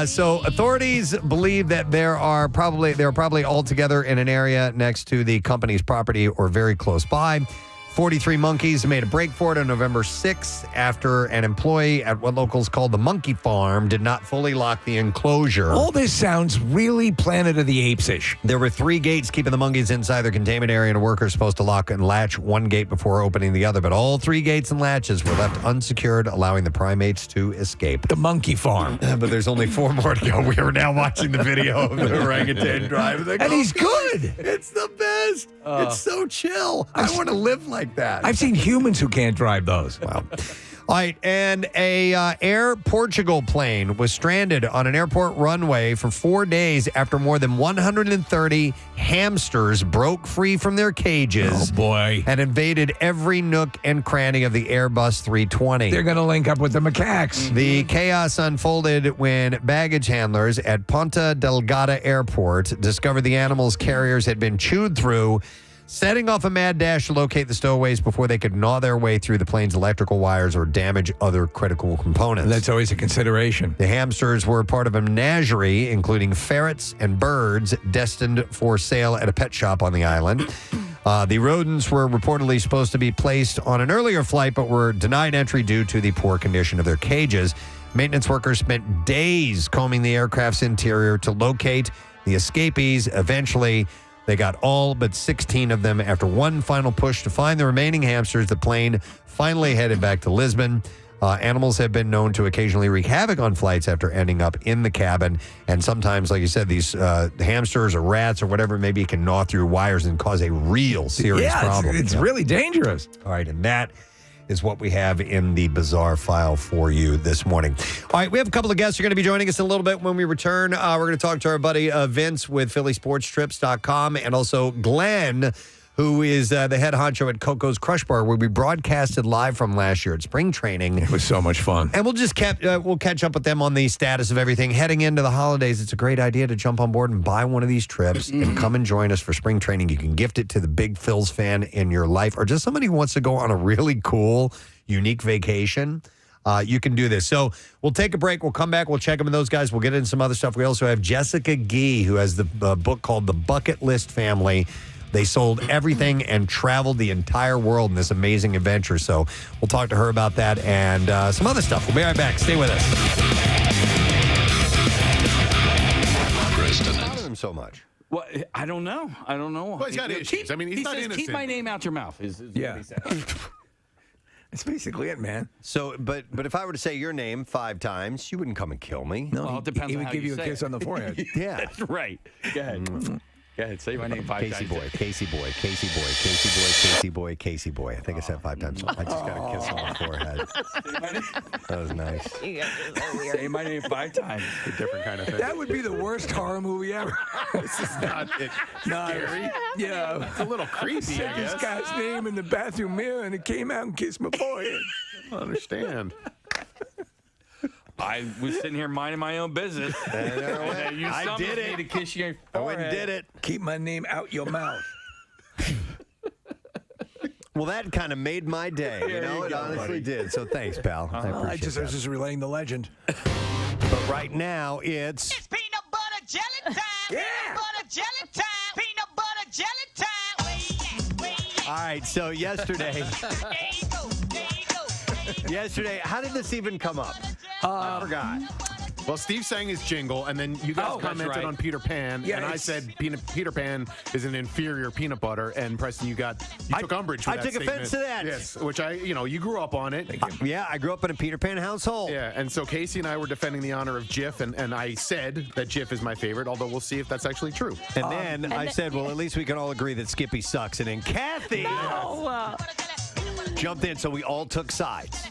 So authorities believe that they're probably all together in an area next to the company's property or very close by. 43 monkeys made a break for it on November 6th after an employee at what locals call the monkey farm did not fully lock the enclosure. All this sounds really Planet of the Apes-ish. There were 3 gates keeping the monkeys inside their containment area, and a worker is supposed to lock and latch one gate before opening the other. But all 3 gates and latches were left unsecured, allowing the primates to escape. The monkey farm. But there's only 4 more to go. We are now watching the video of the orangutan drive. And he's good. It's the best. It's so chill. I want to live like that. I've seen humans who can't drive those. Wow. All right, and a Air Portugal plane was stranded on an airport runway for 4 days after more than 130 hamsters broke free from their cages. Oh, boy. And invaded every nook and cranny of the Airbus 320. They're going to link up with the macaques. The chaos unfolded when baggage handlers at Ponta Delgada Airport discovered the animals' carriers had been chewed through, setting off a mad dash to locate the stowaways before they could gnaw their way through the plane's electrical wires or damage other critical components. That's always a consideration. The hamsters were part of a menagerie, including ferrets and birds destined for sale at a pet shop on the island. The rodents were reportedly supposed to be placed on an earlier flight, but were denied entry due to the poor condition of their cages. Maintenance workers spent days combing the aircraft's interior to locate the escapees. Eventually, they got all but 16 of them. After one final push to find the remaining hamsters, the plane finally headed back to Lisbon. Animals have been known to occasionally wreak havoc on flights after ending up in the cabin. And sometimes, like you said, these hamsters or rats or whatever, maybe it can gnaw through wires and cause a real serious problem. It's really dangerous. All right, and that is what we have in the bizarre file for you this morning. All right, we have a couple of guests who are going to be joining us in a little bit. When we return, we're going to talk to our buddy Vince with PhillySportsTrips.com, and also Glenn, who is the head honcho at Coco's Crush Bar, where we broadcasted live from last year at spring training. It was so much fun. And we'll catch up with them on the status of everything. Heading into the holidays, it's a great idea to jump on board and buy one of these trips and come and join us for spring training. You can gift it to the big Phils fan in your life or just somebody who wants to go on a really cool, unique vacation. You can do this. So we'll take a break. We'll come back. We'll check them and those guys. We'll get into some other stuff. We also have Jessica Gee, who has the book called The Bucket List Family. They sold everything and traveled the entire world in this amazing adventure. So we'll talk to her about that and some other stuff. We'll be right back. Stay with us. Preston. I love him so much. Well, I don't know. Well, he's got issues. I mean, he's not says, innocent. keep my name out your mouth. Is what he said. That's basically it, man. So, but if I were to say your name 5 times, you wouldn't come and kill me. No, Well, it depends he on would how give you a say kiss it. on the forehead. Yeah. That's right. Go ahead. Go ahead. Say my name 5 times. Casey boy, Casey boy, Casey boy, Casey boy, Casey boy, Casey boy. I think I said 5 times. I just got a kiss on the forehead. That was nice. Say my name 5 times. A different kind of thing. That would be the worst horror movie ever. This is not scary. Yeah. It's a little creepy, I Said this guess. guy's name in the bathroom mirror, and it came out and kissed my forehead. I don't understand. I was sitting here minding my own business. You I did it. To kiss your I went forehead. and did it. Keep my name out your mouth. Well, that kind of made my day. There you It go, honestly buddy. did. So thanks, pal. I I appreciate was that. just relaying the legend. But right now, it's Peanut butter jelly time. Yeah. Peanut butter jelly time. Peanut butter jelly time. Way yeah. all right. So yesterday, There you go. There you go. There you go. yesterday, how did this even come up? I forgot. Well, Steve sang his jingle, and then you guys Oh, that's commented right. on Peter Pan, Yeah, and I it's- said Peter Pan is an inferior peanut butter, and Preston, you took umbrage with I that took statement. offense to that. Yes, which you grew up on it. Yeah, I grew up in a Peter Pan household. Yeah, and so Casey and I were defending the honor of Jif, and I said that Jif is my favorite, although we'll see if that's actually true. And then I said, well, at least we can all agree that Skippy sucks. And then Kathy jumped in, so we all took sides.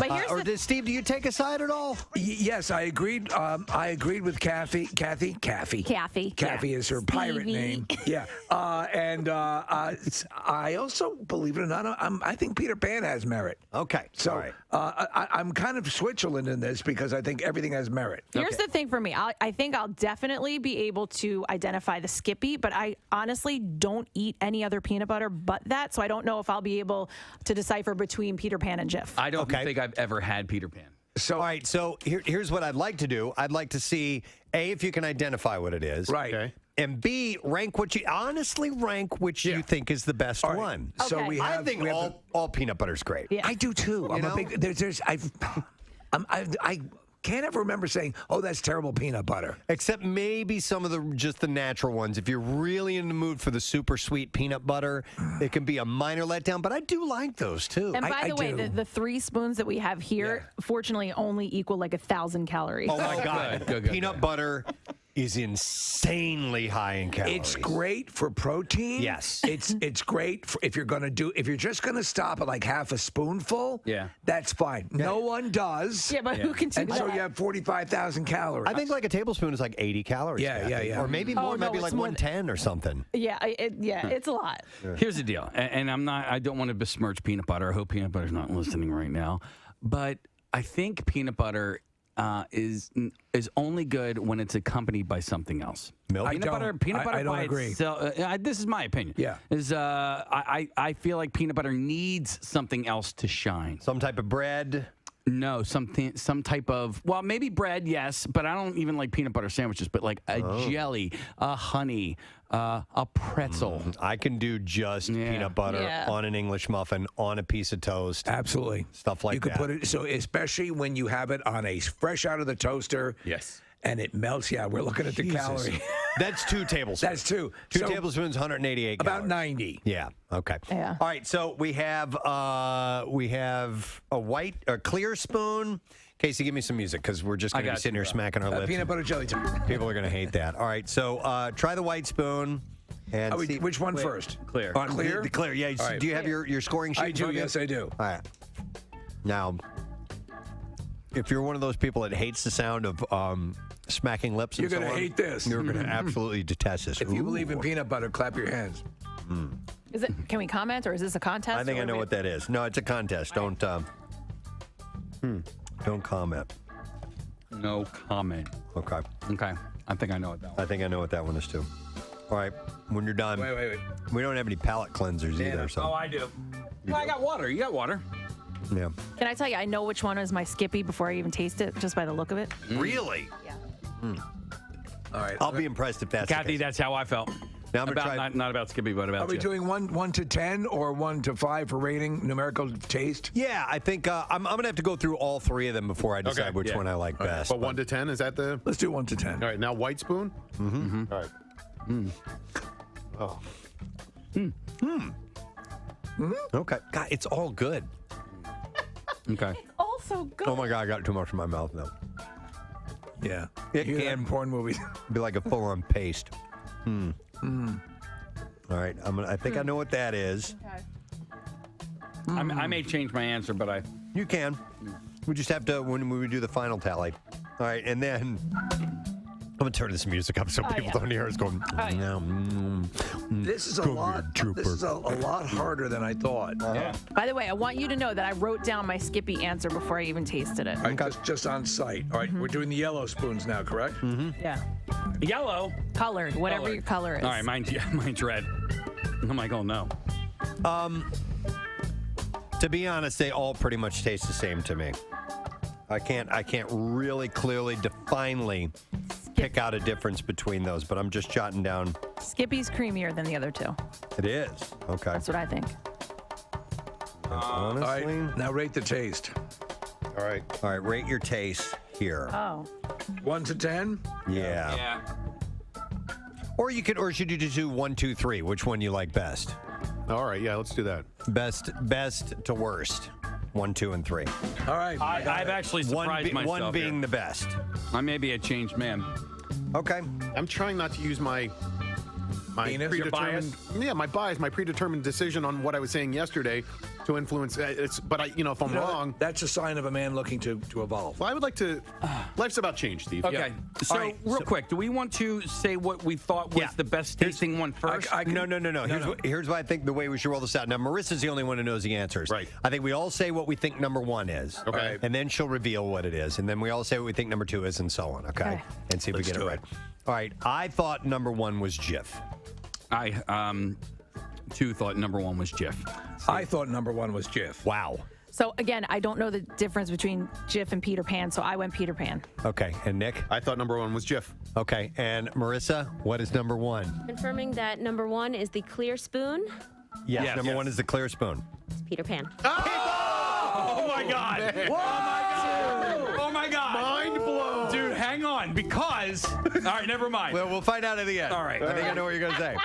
But here's Steve, do you take a side at all? Yes, I agreed. I agreed with Kathy. Kathy is her pirate name. Yeah. And I also, believe it or not, I think Peter Pan has merit. Okay. So all right. I'm kind of Switzerland in this because I think everything has merit. Here's the thing for me. I think I'll definitely be able to identify the Skippy, but I honestly don't eat any other peanut butter but that, so I don't know if I'll be able to decipher between Peter Pan and Jif. I don't think I've ever had Peter Pan. So, all right. So here's what I'd like to do. I'd like to see A, if you can identify what it is. Right. Okay. And B, rank which you think is the best one. Okay. So I think all peanut butter's great. Yeah. I do too. I'm a big. I can't ever remember saying, "Oh, that's terrible peanut butter." Except maybe some of the natural ones. If you're really in the mood for the super sweet peanut butter, it can be a minor letdown. But I do like those too. And by the way, the 3 spoons that we have here, fortunately, only equal like 1,000 calories. Oh my God! Good. Peanut butter is insanely high in calories. It's great for protein. Yes. It's great if you're just gonna stop at like half a spoonful. Yeah. That's fine. No one does. Yeah, but who can do and that? so you have 45,000 calories. I think like a tablespoon is like 80 calories. Yeah. Or maybe more, maybe like 110 or something. Yeah, it's a lot. Here's the deal, and I don't want to besmirch peanut butter. I hope peanut butter's not listening right now, but I think peanut butter is only good when it's accompanied by something else. Milk? Peanut butter I don't agree. Itself, this is my opinion. Yeah. I feel like peanut butter needs something else to shine. Some type of bread. No, some type of, well, maybe bread, yes, but I don't even like peanut butter sandwiches, but like a jelly, a honey, a pretzel. I can do just peanut butter on an English muffin, on a piece of toast. Absolutely. Stuff like that. You could put it, so especially when you have it on a fresh out of the toaster. Yes. And it melts. Yeah, we're looking at the calorie. That's 2 tablespoons. That's 2. 2 tablespoons, 188 about calories. 90. Yeah. Okay. Yeah. All right. So we have a clear spoon. Casey, give me some music because we're just going to be sitting here smacking our lips. Peanut butter jelly time. People are going to hate that. All right. So try the white spoon. And see, which one first? Clear. Clear. The clear. Yeah. Right. Do you have your scoring sheet? I do. Yes, I do. All right. Now, if you're one of those people that hates the sound of smacking lips, you're going to hate this. You're going to absolutely detest this. If you believe in peanut butter, clap your hands. Is it? Can we comment, or is this a contest? I think I know what that is. No, it's a contest. Don't comment. No comment. Okay. I think I know what that one. I think I know what that one is too. All right. When you're done. Wait. We don't have any palate cleansers either. So. Oh, I do. Well, I got water. You got water. Yeah. Can I tell you, I know which one is my Skippy before I even taste it, just by the look of it. Really? Yeah. All right. I'll be impressed if that's Kathy, the case. that's how I felt. Now I'm about, try. not about Skippy, but about Are we you. doing 1 to 10 or 1 to 5 for rating numerical taste? Yeah, I think I'm going to have to go through all 3 of them before I decide which one I like best. But 1 to 10, is that the? Let's do 1 to 10. All right, now white spoon. Mm-hmm. All right. Oh. Okay. God, it's all good. Okay. Also good. Oh my God, I got too much in my mouth now. Yeah. It You hear that can in porn movies. be like a full-on paste. All right, I think I know what that is. Okay. I may change my answer, but You can. We just have to when we do the final tally. All right, and then I'm gonna turn this music up so people don't hear us going. This is a lot. This is a lot harder than I thought. yeah. By the way, I want you to know that I wrote down my Skippy answer before I even tasted it. All right, just on site. All right, we're doing the yellow spoons now, correct? Yeah. Yellow. Colored, whatever Colored. your color is. All right, mine's red. I'm like, oh no. To be honest, they all pretty much taste the same to me. I can't really clearly, definely pick out a difference between those, but I'm just jotting down. Skippy's creamier than the other 2. It is. Okay. That's what I think. Honestly. All right, now rate the taste. All right. All right, rate your taste here. Oh. 1 to 10? Yeah. Yeah. Or should you just do 1, 2, 3? Which one you like best? All right, yeah, let's do that. Best to worst. 1, 2, and 3. All right. I've actually surprised myself. One being the best. I may be a changed man. Okay. I'm trying not to use my Penis? Your predetermined, bias? yeah, my bias, my predetermined decision on what I was saying yesterday to influence. But if I'm wrong, that's a sign of a man looking to evolve. Well, I would like to. Life's about change, Steve. Okay. So, real quick, do we want to say what we thought was the best tasting one first? No. Here's why I think the way we should roll this out. Now, Marissa's the only one who knows the answers. Right. I think we all say what we think number one is. Okay. And then she'll reveal what it is. And then we all say what we think number two is, and so on. Okay. And see if we get it right. All right. I thought number one was Jif. I too thought number one was Jif. I thought number one was Jif. Wow. So again, I don't know the difference between Jif and Peter Pan, so I went Peter Pan. Okay. And Nick? I thought number one was Jif. Okay. And Marissa, what is number one? Confirming that number one is the clear spoon. Yes. Number one is the clear spoon. It's Peter Pan. Oh my God. Oh my God. Mind blown. Dude, hang on, because... All right, never mind. Well, we'll find out at the end. All right. I think I know what you're going to say.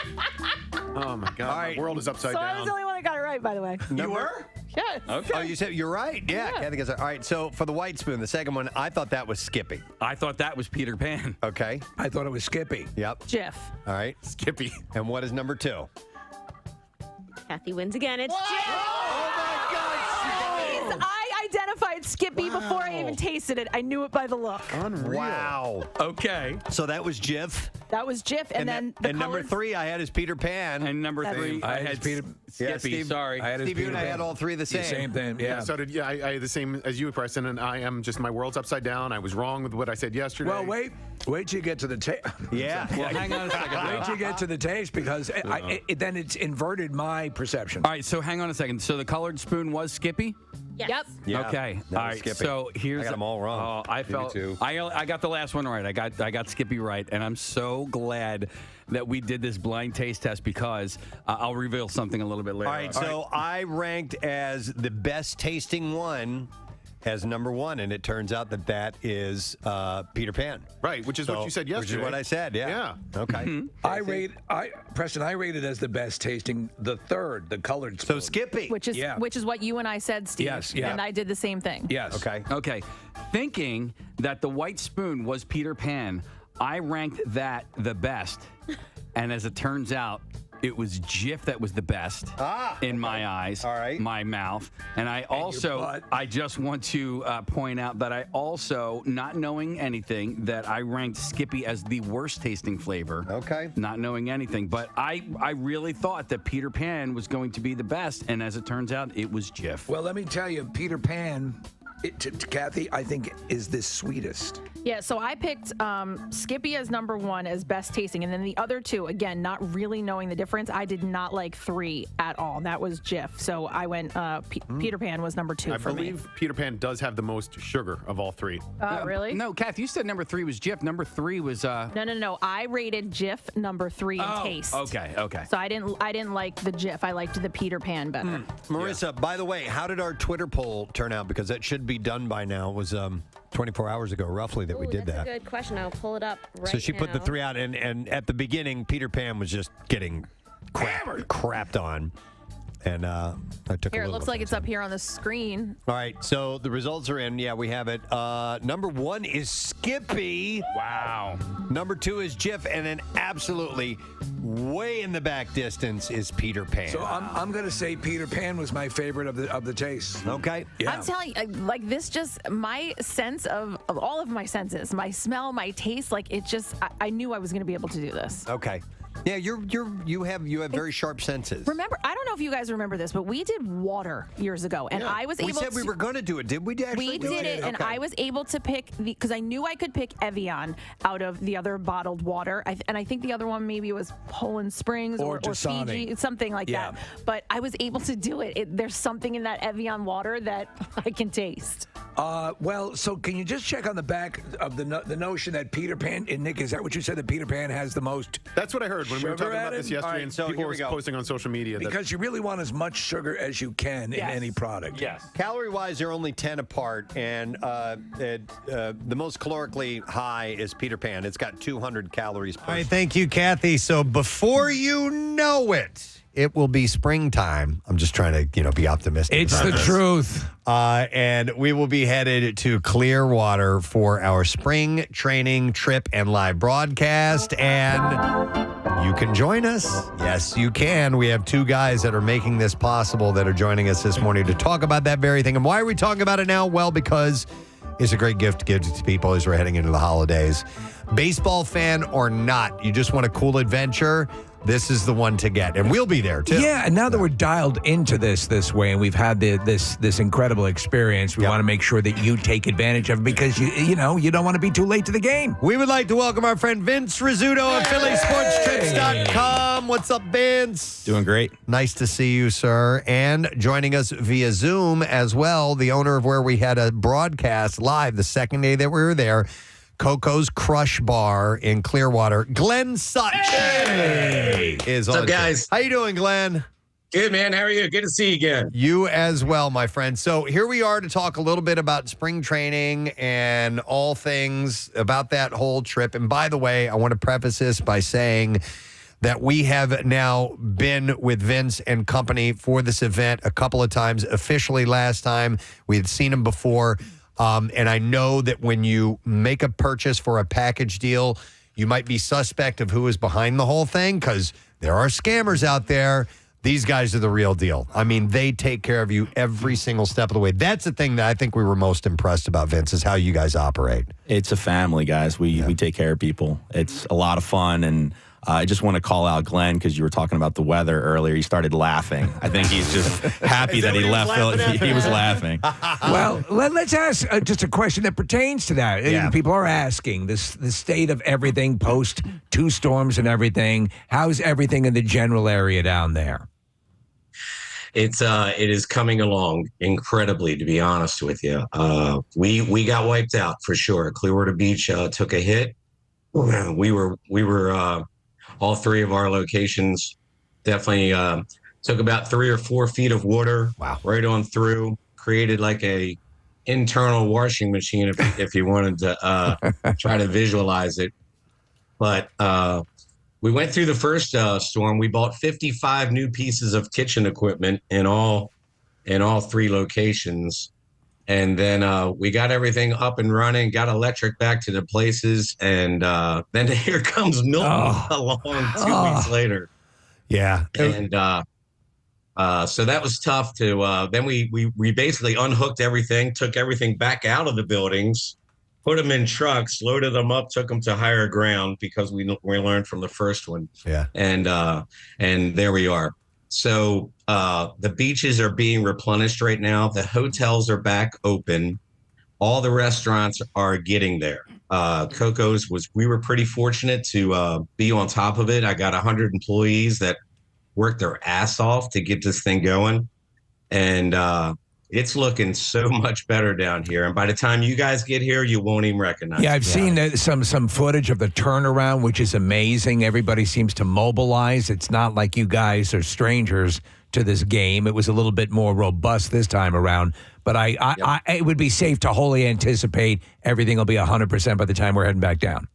Oh, my God. All right. The world is upside So down. I was the only one that got it right, by the way. You were? Yes. Okay. Oh, you said you're right. Yeah. Kathy gets it. All right. So for the white spoon, the second one, I thought that was Skippy. I thought that was Peter Pan. Okay. I thought it was Skippy. Yep. Jif. All right. Skippy. And what is number two? Kathy wins again. It's Jif. Oh, my God. I identified Skippy before I even tasted it. I knew it by the look. Unreal. Wow. Okay. So that was Jif. That was Jif, and then the and number colored- three I had is Peter Pan. And number three, I had Peter. Skippy. Steve, Sorry. I had Steve, you and I had all three the same. Same thing. Yeah. Yeah. So did I had the same as you, Preston, and I am just my world's upside down. I was wrong with what I said yesterday. Well, wait till you get to the taste. Yeah. Well, hang on a second. Wait till you get to the taste because then it's inverted my perception. All right, so hang on a second. So the colored spoon was Skippy? Yes. Yep. Yeah, Okay. that All was right. Skippy. So here's I got them all wrong. Oh, I felt too. I got the last one right. I got Skippy right, and I'm so glad that we did this blind taste test because I'll reveal something a little bit later. All right. So I ranked as the best tasting one as number one, and it turns out that is Peter Pan. Right, which is what you said yesterday. Which is what I said. Yeah. Okay. Preston, I rated as the best tasting the third, the colored spoon. So Skippy. which is what you and I said, Steve. Yes, yeah. And I did the same thing. Yes. Okay. Okay. Thinking that the white spoon was Peter Pan, I ranked that the best. And as it turns out, it was Jif that was the best in my eyes, my mouth. And I just want to point out that I also, not knowing anything, that I ranked Skippy as the worst tasting flavor. Okay. Not knowing anything. But I really thought that Peter Pan was going to be the best. And as it turns out, it was Jif. Well, let me tell you, Peter Pan, to Kathy, I think is the sweetest. Yeah, so I picked Skippy as number one as best tasting, and then the other two, again, not really knowing the difference, I did not like three at all. That was Jif. So I went, Peter Pan was number two for me. I believe Peter Pan does have the most sugar of all three. Really? No, Kath, you said number three was Jif. Number three was... No. I rated Jif number three in taste. Okay. So I didn't like the Jif. I liked the Peter Pan better. Marissa, by the way, how did our Twitter poll turn out? Because that should be done by now. It was 24 hours ago, roughly, that we did That's that. a good question. I'll pull it up right So she put the now. three out, and at the beginning, Peter Pan was just getting crapped on. And I took Here, a it little looks like it's up here on the screen. All right, so the results are in. Yeah, we have it. Number one is Skippy. Wow. Number two is Jif, and then absolutely way in the back distance is Peter Pan. So I'm going to say Peter Pan was my favorite of the taste. Okay. Yeah. I'm telling you, like this, just my sense of all of my senses, my smell, my taste, like it just, I knew I was going to be able to do this. Okay. Yeah, you have very sharp senses. Remember, I don't know if you guys remember this, but we did water years ago, and I was able. We said we were going to do it. Did we actually? We did it, and I was able to pick because I knew I could pick Evian out of the other bottled water, and I think the other one maybe was Poland Springs or Fiji, something like that. But I was able to do it. There's something in that Evian water that I can taste. Well, so can you just check on the back of the notion that Peter Pan, and Nick, is that what you said, that Peter Pan has the most? That's what I heard when we were talking about this yesterday, Right, and so people were posting on social media. Because you really want as much sugar as you can in any product. Yes. Calorie-wise, they're only 10 apart, and the most calorically high is Peter Pan. It's got 200 calories per. All right, thank you, Kathy. So before you know it, it will be springtime. I'm just trying to, be optimistic. It's the truth. And we will be headed to Clearwater for our spring training trip and live broadcast. And you can join us. Yes, you can. We have two guys that are making this possible that are joining us this morning to talk about that very thing. And why are we talking about it now? Well, because it's a great gift to give to people as we're heading into the holidays. Baseball fan or not, you just want a cool adventure, this is the one to get. And we'll be there, too. Yeah, and now that we're dialed into this way and we've had this incredible experience, we want to make sure that you take advantage of it because, you don't want to be too late to the game. We would like to welcome our friend Vince Rizzuto of PhillySportsTrips.com. What's up, Vince? Doing great. Nice to see you, sir. And joining us via Zoom as well, the owner of where we had a broadcast live the second day that we were there, Coco's Crush Bar in Clearwater. Glenn Such is on. What's up, guys? How you doing, Glenn? Good, man. How are you? Good to see you again. You as well, my friend. So here we are to talk a little bit about spring training and all things about that whole trip. And by the way, I want to preface this by saying that we have now been with Vince and company for this event a couple of times. Officially last time, we had seen him before. And I know that when you make a purchase for a package deal, you might be suspect of who is behind the whole thing because there are scammers out there. These guys are the real deal. I mean, they take care of you every single step of the way. That's the thing that I think we were most impressed about, Vince, is how you guys operate. It's a family, guys. We take care of people. It's a lot of fun, and I just want to call out Glenn because you were talking about the weather earlier. He started laughing. I think he's just happy that he left. He was laughing. Well, let's ask just a question that pertains to that. Yeah. People are asking the state of everything post 2 storms and everything. How's everything in the general area down there? It is coming along incredibly, to be honest with you. We got wiped out for sure. Clearwater Beach took a hit. We were all 3 of our locations definitely took about 3 or 4 feet of water. Wow. Right on through. Created like a internal washing machine if you wanted to try to visualize it. But we went through the first storm. We bought 55 new pieces of kitchen equipment in all 3 locations. And then we got everything up and running, got electric back to the places. And then here comes Milton along 2 weeks later. Yeah. And so that was tough to, then we basically unhooked everything, took everything back out of the buildings, put them in trucks, loaded them up, took them to higher ground because we learned from the first one. Yeah. And there we are. So the beaches are being replenished right now. The hotels are back open. All the restaurants are getting there. Coco's we were pretty fortunate to be on top of it. I got 100 employees that worked their ass off to get this thing going. And it's looking so much better down here. And by the time you guys get here, you won't even recognize it. Yeah, I've seen some footage of the turnaround, which is amazing. Everybody seems to mobilize. It's not like you guys are strangers to this game. It was a little bit more robust this time around. But it would be safe to wholly anticipate everything will be 100% by the time we're heading back down.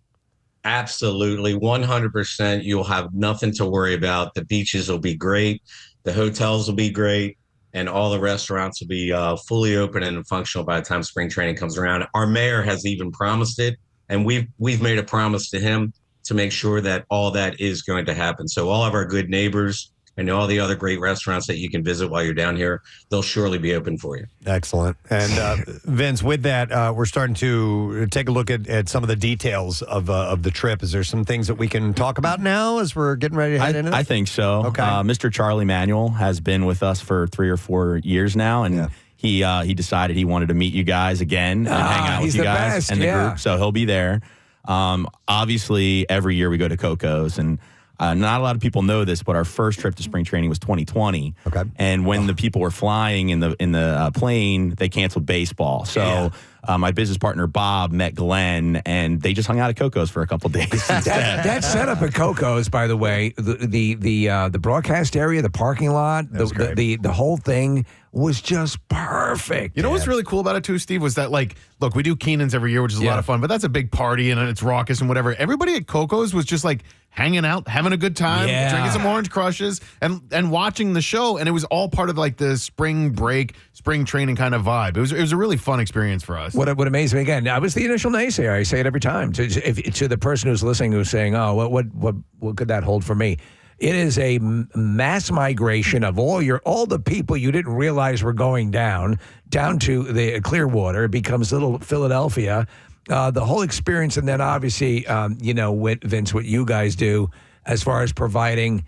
Absolutely, 100%. You'll have nothing to worry about. The beaches will be great. The hotels will be great. And all the restaurants will be fully open and functional by the time spring training comes around. Our mayor has even promised it, and we've made a promise to him to make sure that all that is going to happen. So all of our good neighbors and all the other great restaurants that you can visit while you're down here, they'll surely be open for you. Excellent. And Vince, with that, we're starting to take a look at some of the details of the trip. Is there some things that we can talk about now as we're getting ready to head into it? I think so. Okay. Mr. Charlie Manuel has been with us for 3 or 4 years now, and he decided he wanted to meet you guys again and hang out with you guys and the group. So he'll be there. Obviously, every year we go to Coco's, and not a lot of people know this, but our first trip to spring training was 2020. Okay. And when the people were flying in the plane, they canceled baseball. So my business partner Bob met Glenn, and they just hung out at Coco's for a couple of days. That setup at Coco's, by the way, the broadcast area, the parking lot, the whole thing was just perfect. You know what's really cool about it too, Steve, was that like, look, we do Keenan's every year, which is a lot of fun, but that's a big party and it's raucous and whatever. Everybody at Coco's was just like hanging out, having a good time, drinking some Orange Crushes and watching the show. And it was all part of like the spring break, spring training kind of vibe. It was a really fun experience for us. What amazed me again, I was the initial naysayer. I say it every time to the person who's listening who's saying, oh, what could that hold for me? It is a mass migration of all the people you didn't realize were going down to the Clearwater. It becomes little Philadelphia. The whole experience, and then obviously, Vince, what you guys do as far as providing.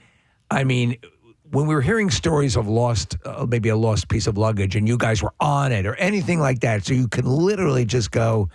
I mean, when we were hearing stories of maybe a lost piece of luggage, and you guys were on it or anything like that, so you can literally just go,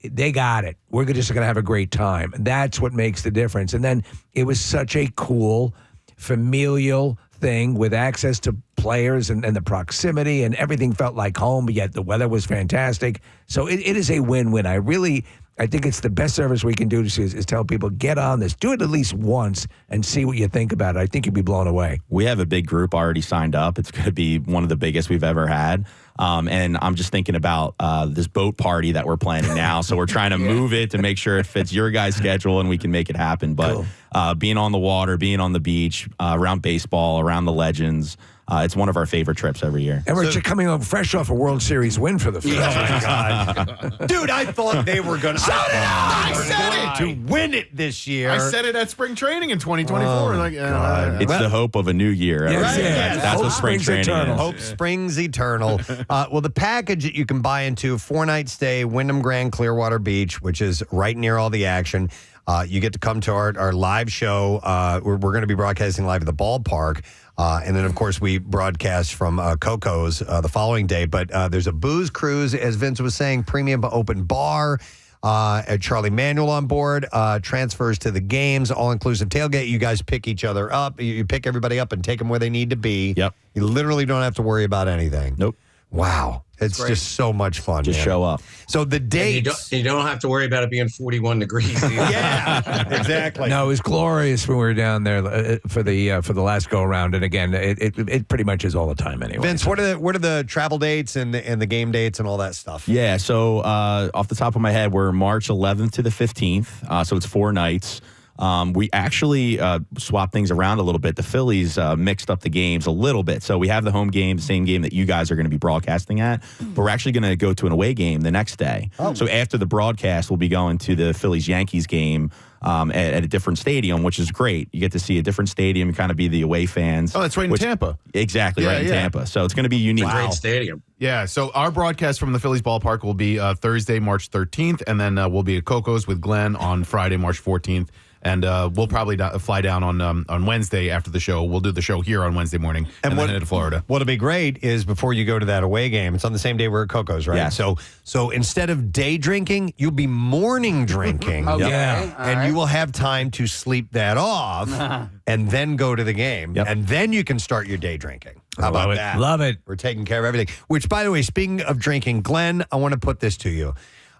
they got it. We're just going to have a great time. That's what makes the difference. And then it was such a cool, familial thing with access to players and the proximity, and everything felt like home, but yet the weather was fantastic. So it is a win-win. I think it's the best service we can do is tell people, get on this. Do it at least once and see what you think about it. I think you'll be blown away. We have a big group already signed up. It's going to be one of the biggest we've ever had. And I'm just thinking about this boat party that we're planning now. So we're trying to move it to make sure it fits your guys' schedule and we can make it happen. But being on the water, being on the beach, around baseball, around the legends, it's one of our favorite trips every year. And we're just coming up fresh off a World Series win for the Phillies. Oh, my God. Dude, I thought they were going to win it this year. I said it at spring training in 2024. It's the hope of a new year. That's what spring training is. Hope springs eternal. Well, the package that you can buy into, 4-night stay, Wyndham Grand Clearwater Beach, which is right near all the action. You get to come to our live show. We're going to be broadcasting live at the ballpark. And then, of course, we broadcast from Coco's the following day. But there's a booze cruise, as Vince was saying, premium open bar. At Charlie Manuel on board, transfers to the games, all-inclusive tailgate. You guys pick each other up. You pick everybody up and take them where they need to be. Yep. You literally don't have to worry about anything. Nope. Wow. It's just so much fun. Just show up. So the dates. You don't have to worry about it being 41 degrees. Yeah, exactly. No, it was glorious when we were down there for the last go around, and again, it pretty much is all the time anyway. Vince, what are the travel dates and the game dates and all that stuff? Yeah, so off the top of my head, we're March 11th to the 15th, so it's 4 nights. We actually swapped things around a little bit. The Phillies mixed up the games a little bit. So we have the home game, the same game that you guys are going to be broadcasting at. But we're actually going to go to an away game the next day. Oh. So after the broadcast, we'll be going to the Phillies-Yankees game at a different stadium, which is great. You get to see a different stadium and kind of be the away fans. Oh, that's right in Tampa. Exactly, right in Tampa. So it's going to be unique. Great stadium. Yeah, so our broadcast from the Phillies ballpark will be Thursday, March 13th, and then we'll be at Coco's with Glenn on Friday, March 14th. And we'll probably fly down on Wednesday after the show. We'll do the show here on Wednesday morning and then head to Florida. What'll be great is before you go to that away game, it's on the same day we're at Coco's, right? Yeah. So instead of day drinking, you'll be morning drinking. Okay. Yeah. And you will have time to sleep that off and then go to the game. Yep. And then you can start your day drinking. How about that? Love it. We're taking care of everything. Which, by the way, speaking of drinking, Glenn, I want to put this to you.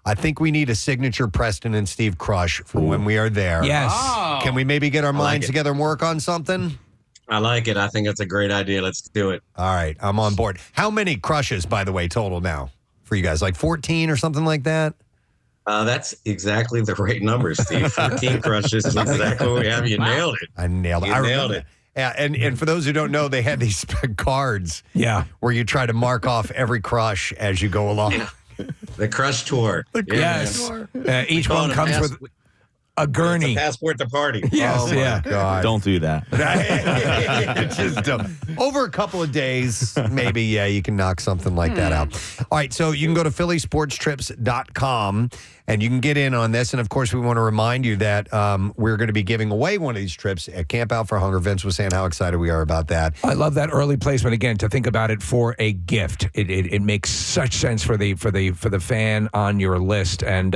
I think we need a signature Preston and Steve crush for when we are there. Yes. Oh. Can we maybe get our minds together and work on something? I like it. I think it's a great idea. Let's do it. All right. I'm on board. How many crushes, by the way, total now for you guys? Like 14 or something like that? That's exactly the right number, Steve. 14 crushes is exactly what we have. You nailed it. I nailed it. You nailed it. Yeah, and for those who don't know, they had these cards where you try to mark off every crush as you go along. Yeah. The crush tour. Yes. Each one comes with a gurney. It's a passport to party. Yes. Oh, my God. Don't do that. Just don't. Over a couple of days, maybe, you can knock something like that out. All right, so you can go to phillysportstrips.com and you can get in on this. And, of course, we want to remind you that we're going to be giving away one of these trips at Camp Out for Hunger. Vince was saying how excited we are about that. I love that early placement, again, to think about it for a gift. It makes such sense for the fan on your list. And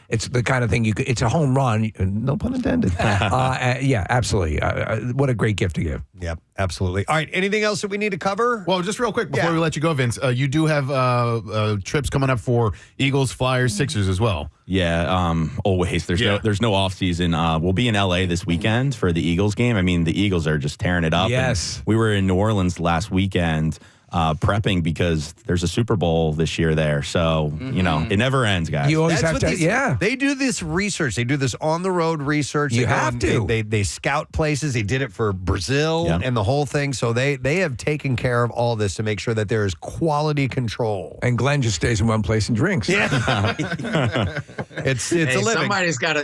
it's the kind of thing it's a home run, no pun intended. Yeah, absolutely. What a great gift to give. Yep, absolutely. All right, anything else that we need to cover? Well, just real quick before we let you go, Vince, you do have trips coming up for Eagles, Flyers, Sixers as well. Yeah, always. There's no off season. We'll be in LA this weekend for the Eagles game. I mean, the Eagles are just tearing it up. Yes. And we were in New Orleans last weekend prepping because there's a Super Bowl this year there. So, it never ends, guys. You always have to, They do this research. They do this on-the-road research. You They go have and to. They scout places. They did it for Brazil and the whole thing. So they have taken care of all this to make sure that there is quality control. And Glenn just stays in one place and drinks. Yeah. It's a living.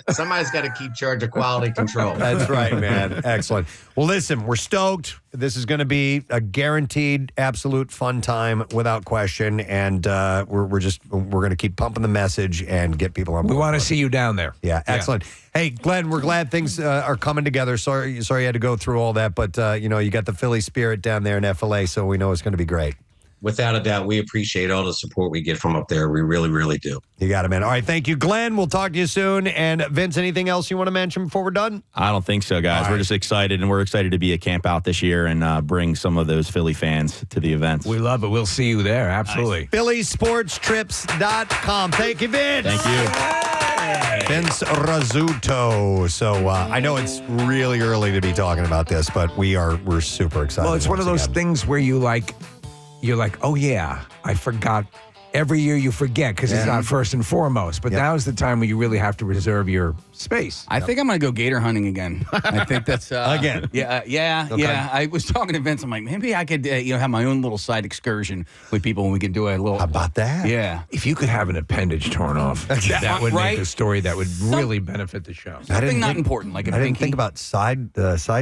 Somebody's got to keep charge of quality control. That's right, man. Excellent. Well, listen, we're stoked. This is going to be a guaranteed, absolute fun time without question, and we're going to keep pumping the message and get people on board. We want to see you down there. Yeah, excellent. Hey, Glenn, we're glad things are coming together. Sorry you had to go through all that, but you got the Philly spirit down there in FLA, so we know it's going to be great. Without a doubt, we appreciate all the support we get from up there. We really, really do. You got it, man. All right, thank you, Glenn. We'll talk to you soon. And Vince, anything else you want to mention before we're done? I don't think so, guys. We're just excited, and we're excited to be at Camp Out this year and bring some of those Philly fans to the events. We love it. We'll see you there. Absolutely. Nice. PhillySportsTrips.com. Thank you, Vince. Thank you. Vince Razzuto. So I know it's really early to be talking about this, but we're super excited. Well, it's one of those things where you're like, oh yeah, I forgot. Every year you forget because it's not first and foremost. But now is the time where you really have to reserve your space. I think I'm going to go gator hunting again. I think that's again. Yeah. I was talking to Vince. I'm like, maybe I could have my own little side excursion with people, and we could do a little. How about that? Yeah. If you could have an appendage torn off, that would make a story that would really benefit the show. Something not important, like a I didn't pinky. think about side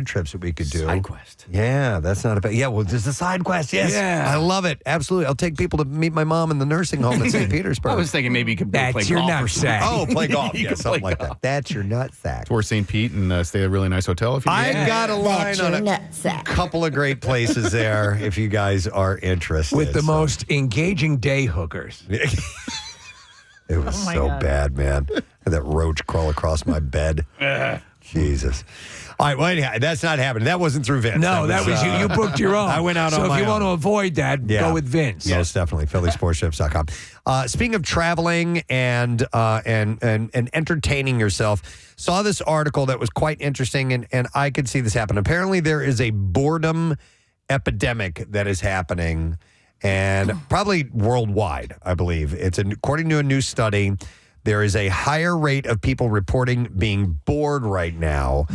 trips that we could do. Side quest. Yeah, that's not a bad. Yeah, well, there's a side quest. Yes, Yeah. I love it. Absolutely, I'll take people to meet my mom in the nursing home in St. Petersburg. I was thinking maybe you could play That's your golf or something. nutsack. Oh, play golf. You Yeah, could something play like golf. that. That's your nutsack. Tour St. Pete and stay at a really nice hotel if you I need. got a line on a couple of great places there if you guys are interested. With the most engaging day hookers. It was so bad, man. I had that roach crawl across my bed. Jesus. All right, well, anyhow, that's not happening. That wasn't through Vince. No, that was you. You booked your own. I went out on my own. So if you want to avoid that, go with Vince. Yes, definitely. PhillySportsTrips.com. Speaking of traveling and entertaining yourself, saw this article that was quite interesting, and I could see this happen. Apparently, there is a boredom epidemic that is happening, and probably worldwide, I believe. According to a new study, there is a higher rate of people reporting being bored right now.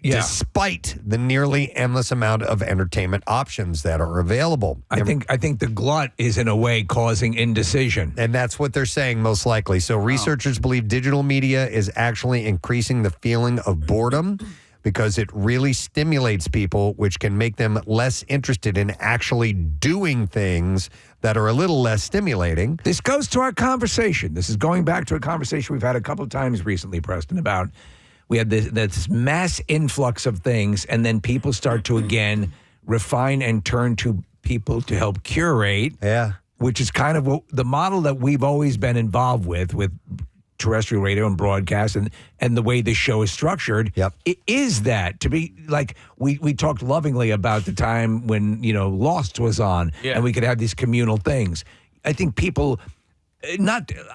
Despite the nearly endless amount of entertainment options that are available. I think the glut is in a way causing indecision. And that's what they're saying most likely. So researchers believe digital media is actually increasing the feeling of boredom because it really stimulates people, which can make them less interested in actually doing things that are a little less stimulating. This goes to our conversation. This is going back to a conversation we've had a couple of times recently, Preston, about we had this mass influx of things, and then people start to, again, refine and turn to people to help curate. Yeah. Which is kind of the model that we've always been involved with terrestrial radio and broadcast and the way this show is structured. Yep. It is that to be like we talked lovingly about the time when Lost was on and we could have these communal things. I think people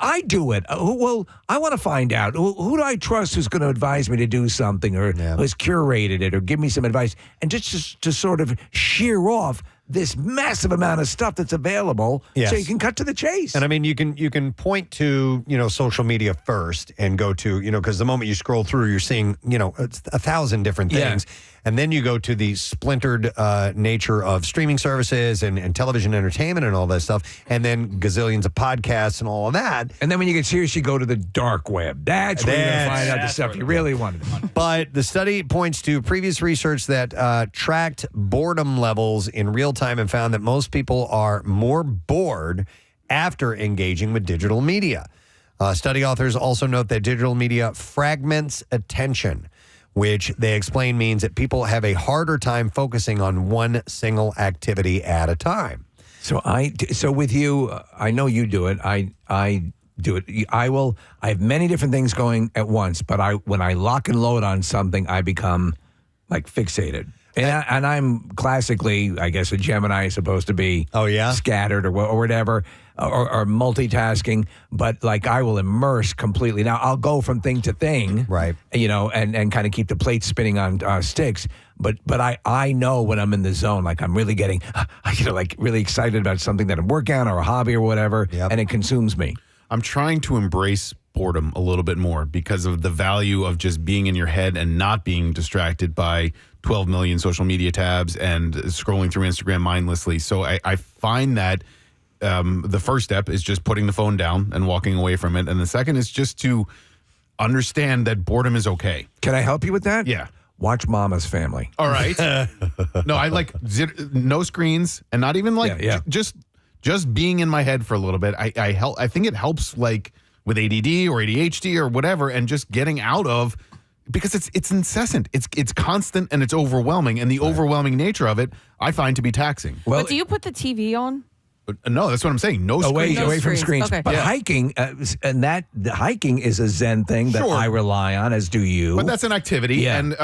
I do it. Well, I want to find out who do I trust who's going to advise me to do something or who's curated it or give me some advice, and just to sort of shear off this massive amount of stuff that's available so you can cut to the chase. And I mean, you can point to, social media first and go to, because the moment you scroll through, you're seeing, 1,000 different things. Yeah. And then you go to the splintered nature of streaming services and television entertainment and all that stuff. And then gazillions of podcasts and all of that. And then when you get serious, you go to the dark web. That's where you're going to find out the stuff you really wanted. But the study points to previous research that tracked boredom levels in real time and found that most people are more bored after engaging with digital media. Study authors also note that digital media fragments attention, which they explain means that people have a harder time focusing on one single activity at a time. So with you, I know you do it. I do it. I have many different things going at once, but when I lock and load on something, I become like fixated. And I'm classically, I guess, a Gemini is supposed to be scattered or whatever, or multitasking, but like I will immerse completely. Now, I'll go from thing to thing, right? And kind of keep the plate spinning on sticks. But I know when I'm in the zone, like I'm really getting, like really excited about something that I'm working on or a hobby or whatever, and it consumes me. I'm trying to embrace boredom a little bit more because of the value of just being in your head and not being distracted by 12 million social media tabs and scrolling through Instagram mindlessly. So I find that the first step is just putting the phone down and walking away from it. And the second is just to understand that boredom is okay. Can I help you with that? Yeah. Watch Mama's Family. All right. No, I like no screens and not even like just being in my head for a little bit. I think it helps like with ADD or ADHD or whatever, and just getting out of, because it's incessant, it's constant, and it's overwhelming, and the overwhelming nature of it I find to be taxing. Well, do you put the TV on? No, that's what I'm saying. No screens. Away from screens. Okay. But hiking, and the hiking is a Zen thing that I rely on, as do you. But that's an activity, and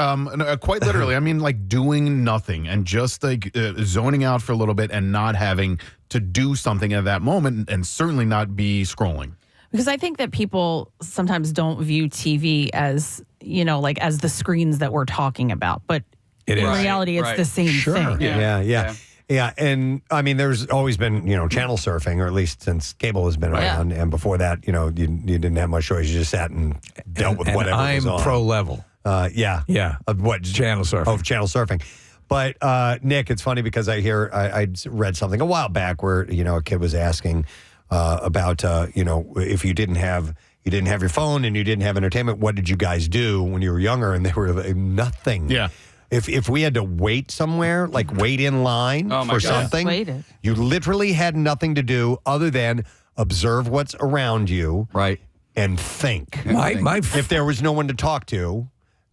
quite literally, I mean, like doing nothing and just like zoning out for a little bit and not having to do something at that moment, and certainly not be scrolling. Because I think that people sometimes don't view TV as, like as the screens that we're talking about. But in reality, it's the same thing. Yeah, and I mean, there's always been, channel surfing, or at least since cable has been around. And before that, you didn't have much choice. You just sat and dealt with whatever was on. I'm pro level. Yeah. Of what? Channel surfing. Of channel surfing. But Nick, it's funny because I read something a while back where, a kid was asking about, if you didn't have your phone and you didn't have entertainment, what did you guys do when you were younger? And they were like, nothing. Yeah. If we had to wait somewhere, like wait in line for something, you literally had nothing to do other than observe what's around you, right, and think. If there was no one to talk to,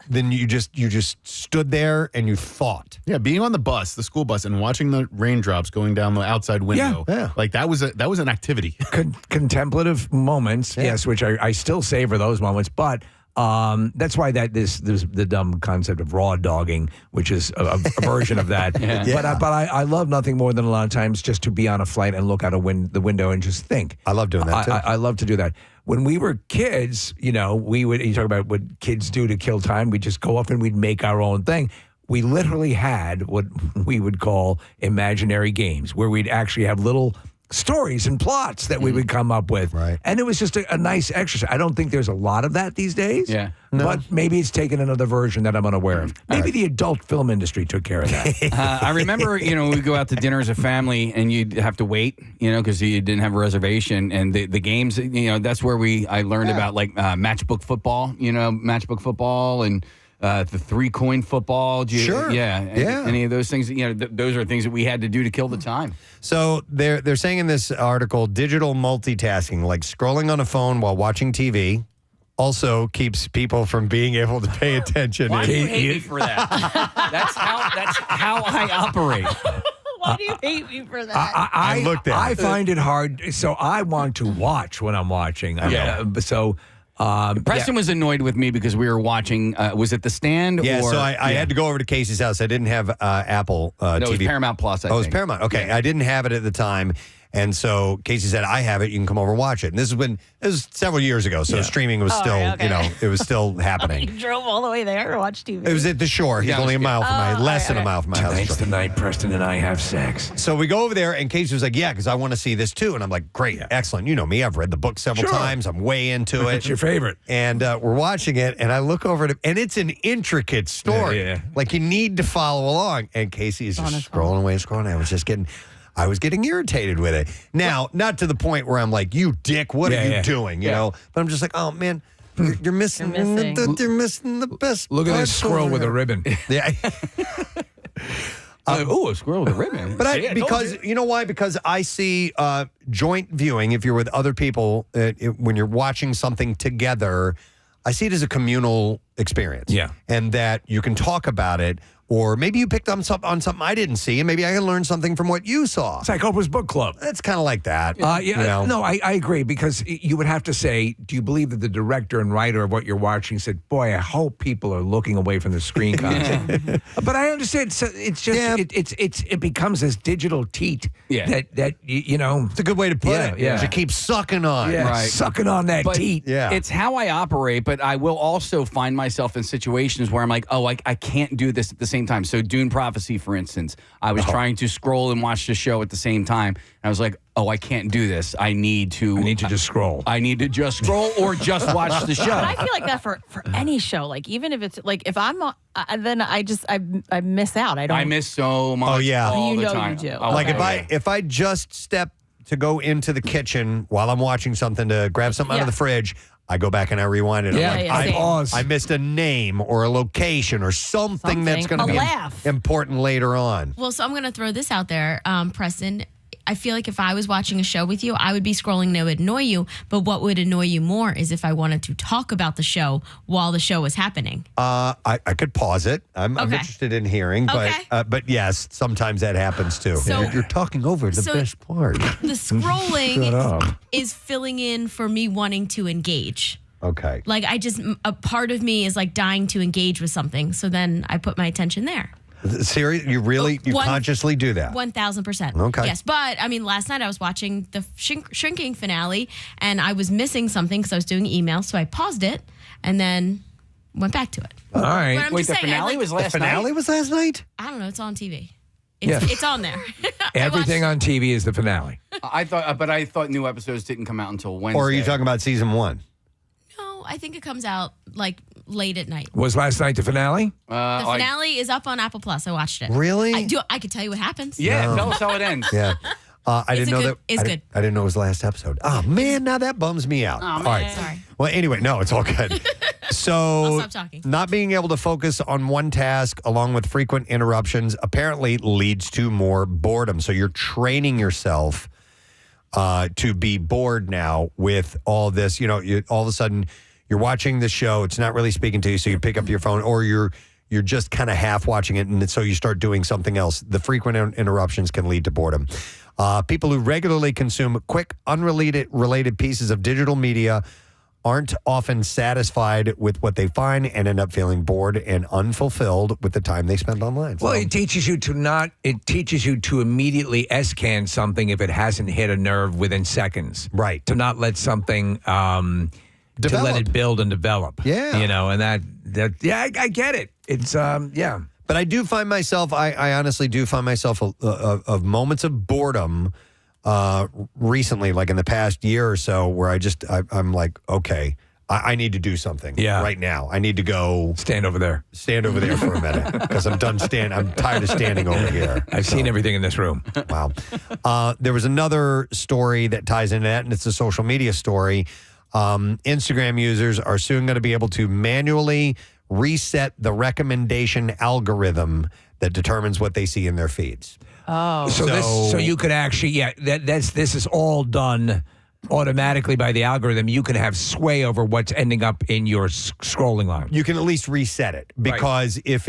then you just stood there and you thought. Yeah, being on the bus, the school bus, and watching the raindrops going down the outside window. Yeah. Like that was an activity. Contemplative moments, yes, which I still savor those moments, but. That's why there's the dumb concept of raw dogging, which is a version of that. But I love nothing more than a lot of times just to be on a flight and look out the window and just think. I love doing that too. I love to do that. When we were kids, you talk about what kids do to kill time. We just go off and we'd make our own thing. We literally had what we would call imaginary games, where we'd actually have little stories and plots that we would come up with. Right. And it was just a nice exercise. I don't think there's a lot of that these days. Yeah. But maybe it's taken another version that I'm unaware of. Maybe the adult film industry took care of that. I remember, we go out to dinner as a family and you'd have to wait, because you didn't have a reservation. And the games, that's where I learned about like matchbook football, and the 3-coin football. Sure. Any of those things, those are things that we had to do to kill the time. So they're saying in this article, digital multitasking, like scrolling on a phone while watching TV, also keeps people from being able to pay attention. Why do you hate me for that? That's how I operate. Why do you hate me for that? I find it hard. So I want to watch when I'm watching. Preston was annoyed with me because we were watching, was it The Stand? Yeah, so I had to go over to Casey's house. I didn't have Apple TV. No, it was Paramount Plus, I think. Oh, it was Paramount. Okay, I didn't have it at the time. And so Casey said, I have it. You can come over and watch it. And this was several years ago. So streaming was still, it was still happening. You drove all the way there to watch TV. It was at the shore. He's only a mile from my, less than a mile from my house. Tonight's the night Preston and I have sex. So we go over there and Casey was like, yeah, because I want to see this too. And I'm like, great, excellent. You know me. I've read the book several times. I'm way into it. It's your favorite. And we're watching it and I look over at it and it's an intricate story. Like you need to follow along. And Casey is just scrolling away. I was getting irritated with it. Now, not to the point where I'm like, you dick, what are you doing? You know? But I'm just like, oh, man, you're missing the best. Look at this squirrel with a ribbon. Yeah. A squirrel with a ribbon. But because you know why? Because I see joint viewing, if you're with other people, when you're watching something together, I see it as a communal experience. Yeah. And that you can talk about it Or maybe you picked on something I didn't see, and maybe I can learn something from what you saw. It's like Oprah's book club. It's kind of like that. No, I agree, because you would have to say, do you believe that the director and writer of what you're watching said, boy, I hope people are looking away from the screen content. But I understand. So it's just it becomes this digital teat that you know. It's a good way to put it. Yeah. You keep sucking on. Yeah, Right. sucking on that But teat. Yeah. It's how I operate, but I will also find myself in situations where I'm like, oh, I can't do this at the same time. So Dune Prophecy, for instance, I was trying to scroll and watch the show at the same time. And I was like, oh, I can't do this. I need to just scroll. I need to just scroll or just watch the show. But I feel like that for any show. Like even if it's like if I'm then I miss out. I miss so much. Oh, yeah. all You the know time. you do. Oh, Like okay. if I just step to go into the kitchen while I'm watching something to grab something out of the fridge, I go back and I rewind it. Yeah, I'm like, I pause. I missed a name or a location or something that's going to A be laugh. important later on. Well, so I'm going to throw this out there, Preston. I feel like if I was watching a show with you, I would be scrolling and it would annoy you. But what would annoy you more is if I wanted to talk about the show while the show was happening. I could pause it. I'm Okay. interested in hearing, but yes, sometimes that happens too. So- You're talking over the so- best part. The Shut scrolling up. is filling in for me wanting to engage. Okay. Like a part of me is like dying to engage with something. So then I put my attention there. Serious? You consciously do that? 1,000%. Okay. Yes, but I mean, last night I was watching the shrinking finale, and I was missing something because I was doing email, so I paused it and then went back to it. All right. But I'm just saying, The finale was last night? I don't know. It's on TV. It's on there. Everything on TV is the finale. I thought new episodes didn't come out until Wednesday. Or are you talking about season 1? No, I think it comes out like late at night. Was last night the finale? The finale is up on Apple Plus. I watched it. Really? I could tell you what happens. Yeah, tell us how it ends. Yeah. I didn't know that. It's good. I didn't know it was the last episode. Oh, man, now that bums me out. Oh, All man. right. Sorry. Well, anyway, no, it's all good. So, I'll stop talking. not being able to focus on one task along with frequent interruptions apparently leads to more boredom. So, you're training yourself to be bored now with all this. You know, all of a sudden, you're watching the show. It's not really speaking to you, so you pick up your phone, or you're just kind of half watching it, and so you start doing something else. The frequent interruptions can lead to boredom. People who regularly consume quick, unrelated pieces of digital media aren't often satisfied with what they find and end up feeling bored and unfulfilled with the time they spend online. Well, it teaches you to immediately scan something if it hasn't hit a nerve within seconds. Right. To not let something to let it build and develop. Yeah. You know, and I get it. It's yeah. But I do find myself, I honestly do find myself of moments of boredom recently, like in the past year or so, where I'm like, okay, I need to do something right now. I need to go stand over there for a minute because I'm tired of standing over here. I've seen everything in this room. Wow. There was another story that ties into that, and it's a social media story. Instagram users are soon going to be able to manually reset the recommendation algorithm that determines what they see in their feeds. Oh, So you could actually, this is all done automatically by the algorithm. You can have sway over what's ending up in your scrolling line. You can at least reset it, because if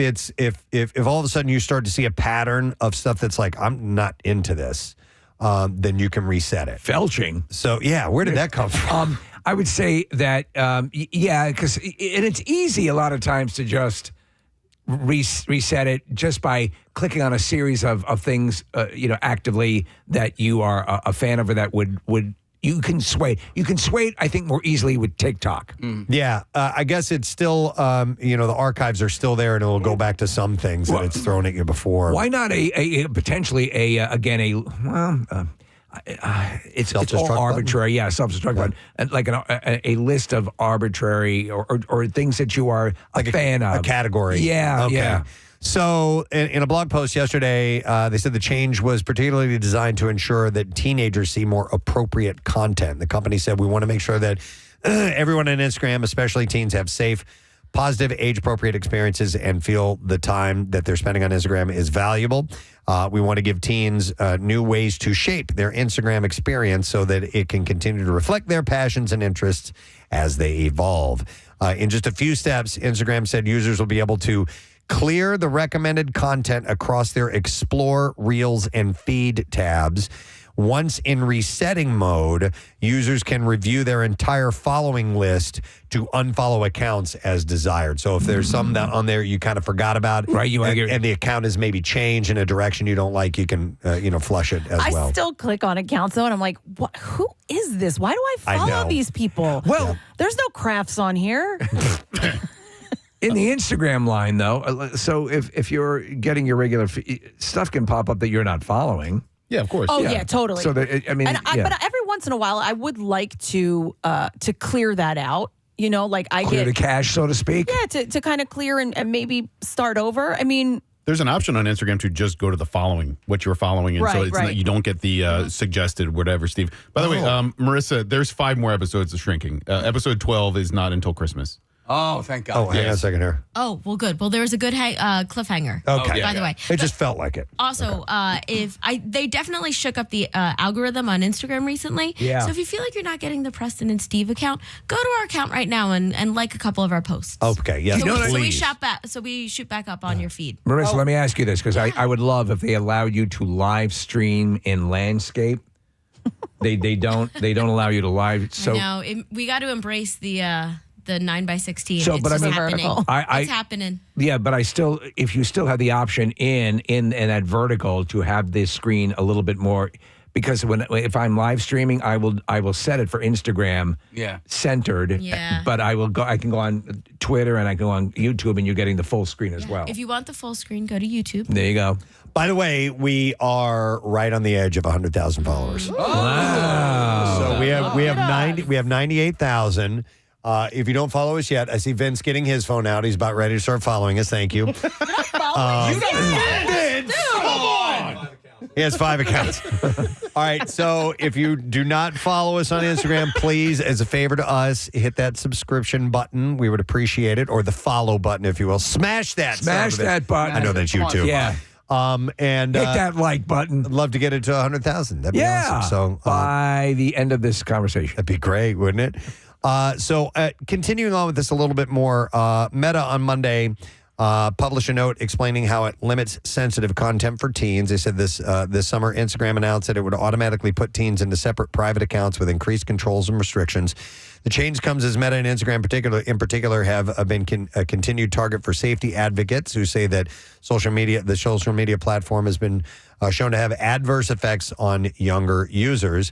all of a sudden you start to see a pattern of stuff that's like, I'm not into this, then you can reset it. Felching. So yeah, where did that come from? I would say that because it's easy a lot of times to just reset it just by clicking on a series of things, actively that you are a fan of, or that would you can sway. You can sway it, I think, more easily with TikTok. Yeah, I guess it's still, the archives are still there, and it'll go back to some things that it's thrown at you before. Why not potentially it's all arbitrary, button? Self-destruct button, like a list of arbitrary or things that you are like a fan of, a category. Yeah, okay. yeah. So, in a blog post yesterday, they said the change was particularly designed to ensure that teenagers see more appropriate content. The company said, we want to make sure that everyone on Instagram, especially teens, have safe, positive, age-appropriate experiences and feel the time that they're spending on Instagram is valuable. We want to give teens new ways to shape their Instagram experience so that it can continue to reflect their passions and interests as they evolve. In just a few steps, Instagram said users will be able to clear the recommended content across their Explore, Reels, and Feed tabs. Once in resetting mode, users can review their entire following list to unfollow accounts as desired. So if there's some that on there you kind of forgot about, right? And the account has maybe changed in a direction you don't like, you can flush it as well. I still click on accounts though, and I'm like, what? Who is this? Why do I follow these people? Well, there's no crafts on here. In the Instagram line, though, so if you're getting your regular stuff can pop up that you're not following. Yeah, of course. Oh yeah, totally. So but every once in a while, I would like to clear that out. I clear get the cache, so to speak. Yeah, to kind of clear and maybe start over. I mean, there's an option on Instagram to just go to the following, what you're following, and so it's not, you don't get the suggested whatever, Steve. By the way, Marissa, there's 5 more episodes of Shrinking. Episode 12 is not until Christmas. Oh, thank God. Oh, hang on a second here. Oh, well, good. Well, there was a good cliffhanger. Okay. By the way, It just felt like it. Also, they definitely shook up the algorithm on Instagram recently. Yeah. So if you feel like you're not getting the Preston and Steve account, go to our account right now and like a couple of our posts. Okay. Yeah. So we shoot back up on your feed. Marissa, let me ask you this, because I would love if they allowed you to live stream in landscape. They don't allow you to live. So we got to embrace the 9x16. So, it's but I just mean, happening. It's happening. Yeah, but if you still have the option in that vertical to have this screen a little bit more, because if I'm live streaming, I will set it for Instagram centered. Yeah. But I can go on Twitter and I go on YouTube, and you're getting the full screen as well. If you want the full screen, go to YouTube. There you go. By the way, we are right on the edge of 100,000 followers. Wow. So we have 98,000. If you don't follow us yet, I see Vince getting his phone out. He's about ready to start following us. Thank you. He has 5 accounts. All right. So if you do not follow us on Instagram, please, as a favor to us, hit that subscription button. We would appreciate it. Or the follow button, if you will. Smash that. Smash that button. I know that's you too. Yeah. And hit that like button. I'd love to get it to 100,000. That'd be awesome. So by the end of this conversation, that'd be great, wouldn't it? So continuing on with this a little bit more, Meta on Monday published a note explaining how it limits sensitive content for teens. They said this summer, Instagram announced that it would automatically put teens into separate private accounts with increased controls and restrictions. The change comes as Meta and Instagram in particular have been a continued target for safety advocates who say that the social media platform has been shown to have adverse effects on younger users.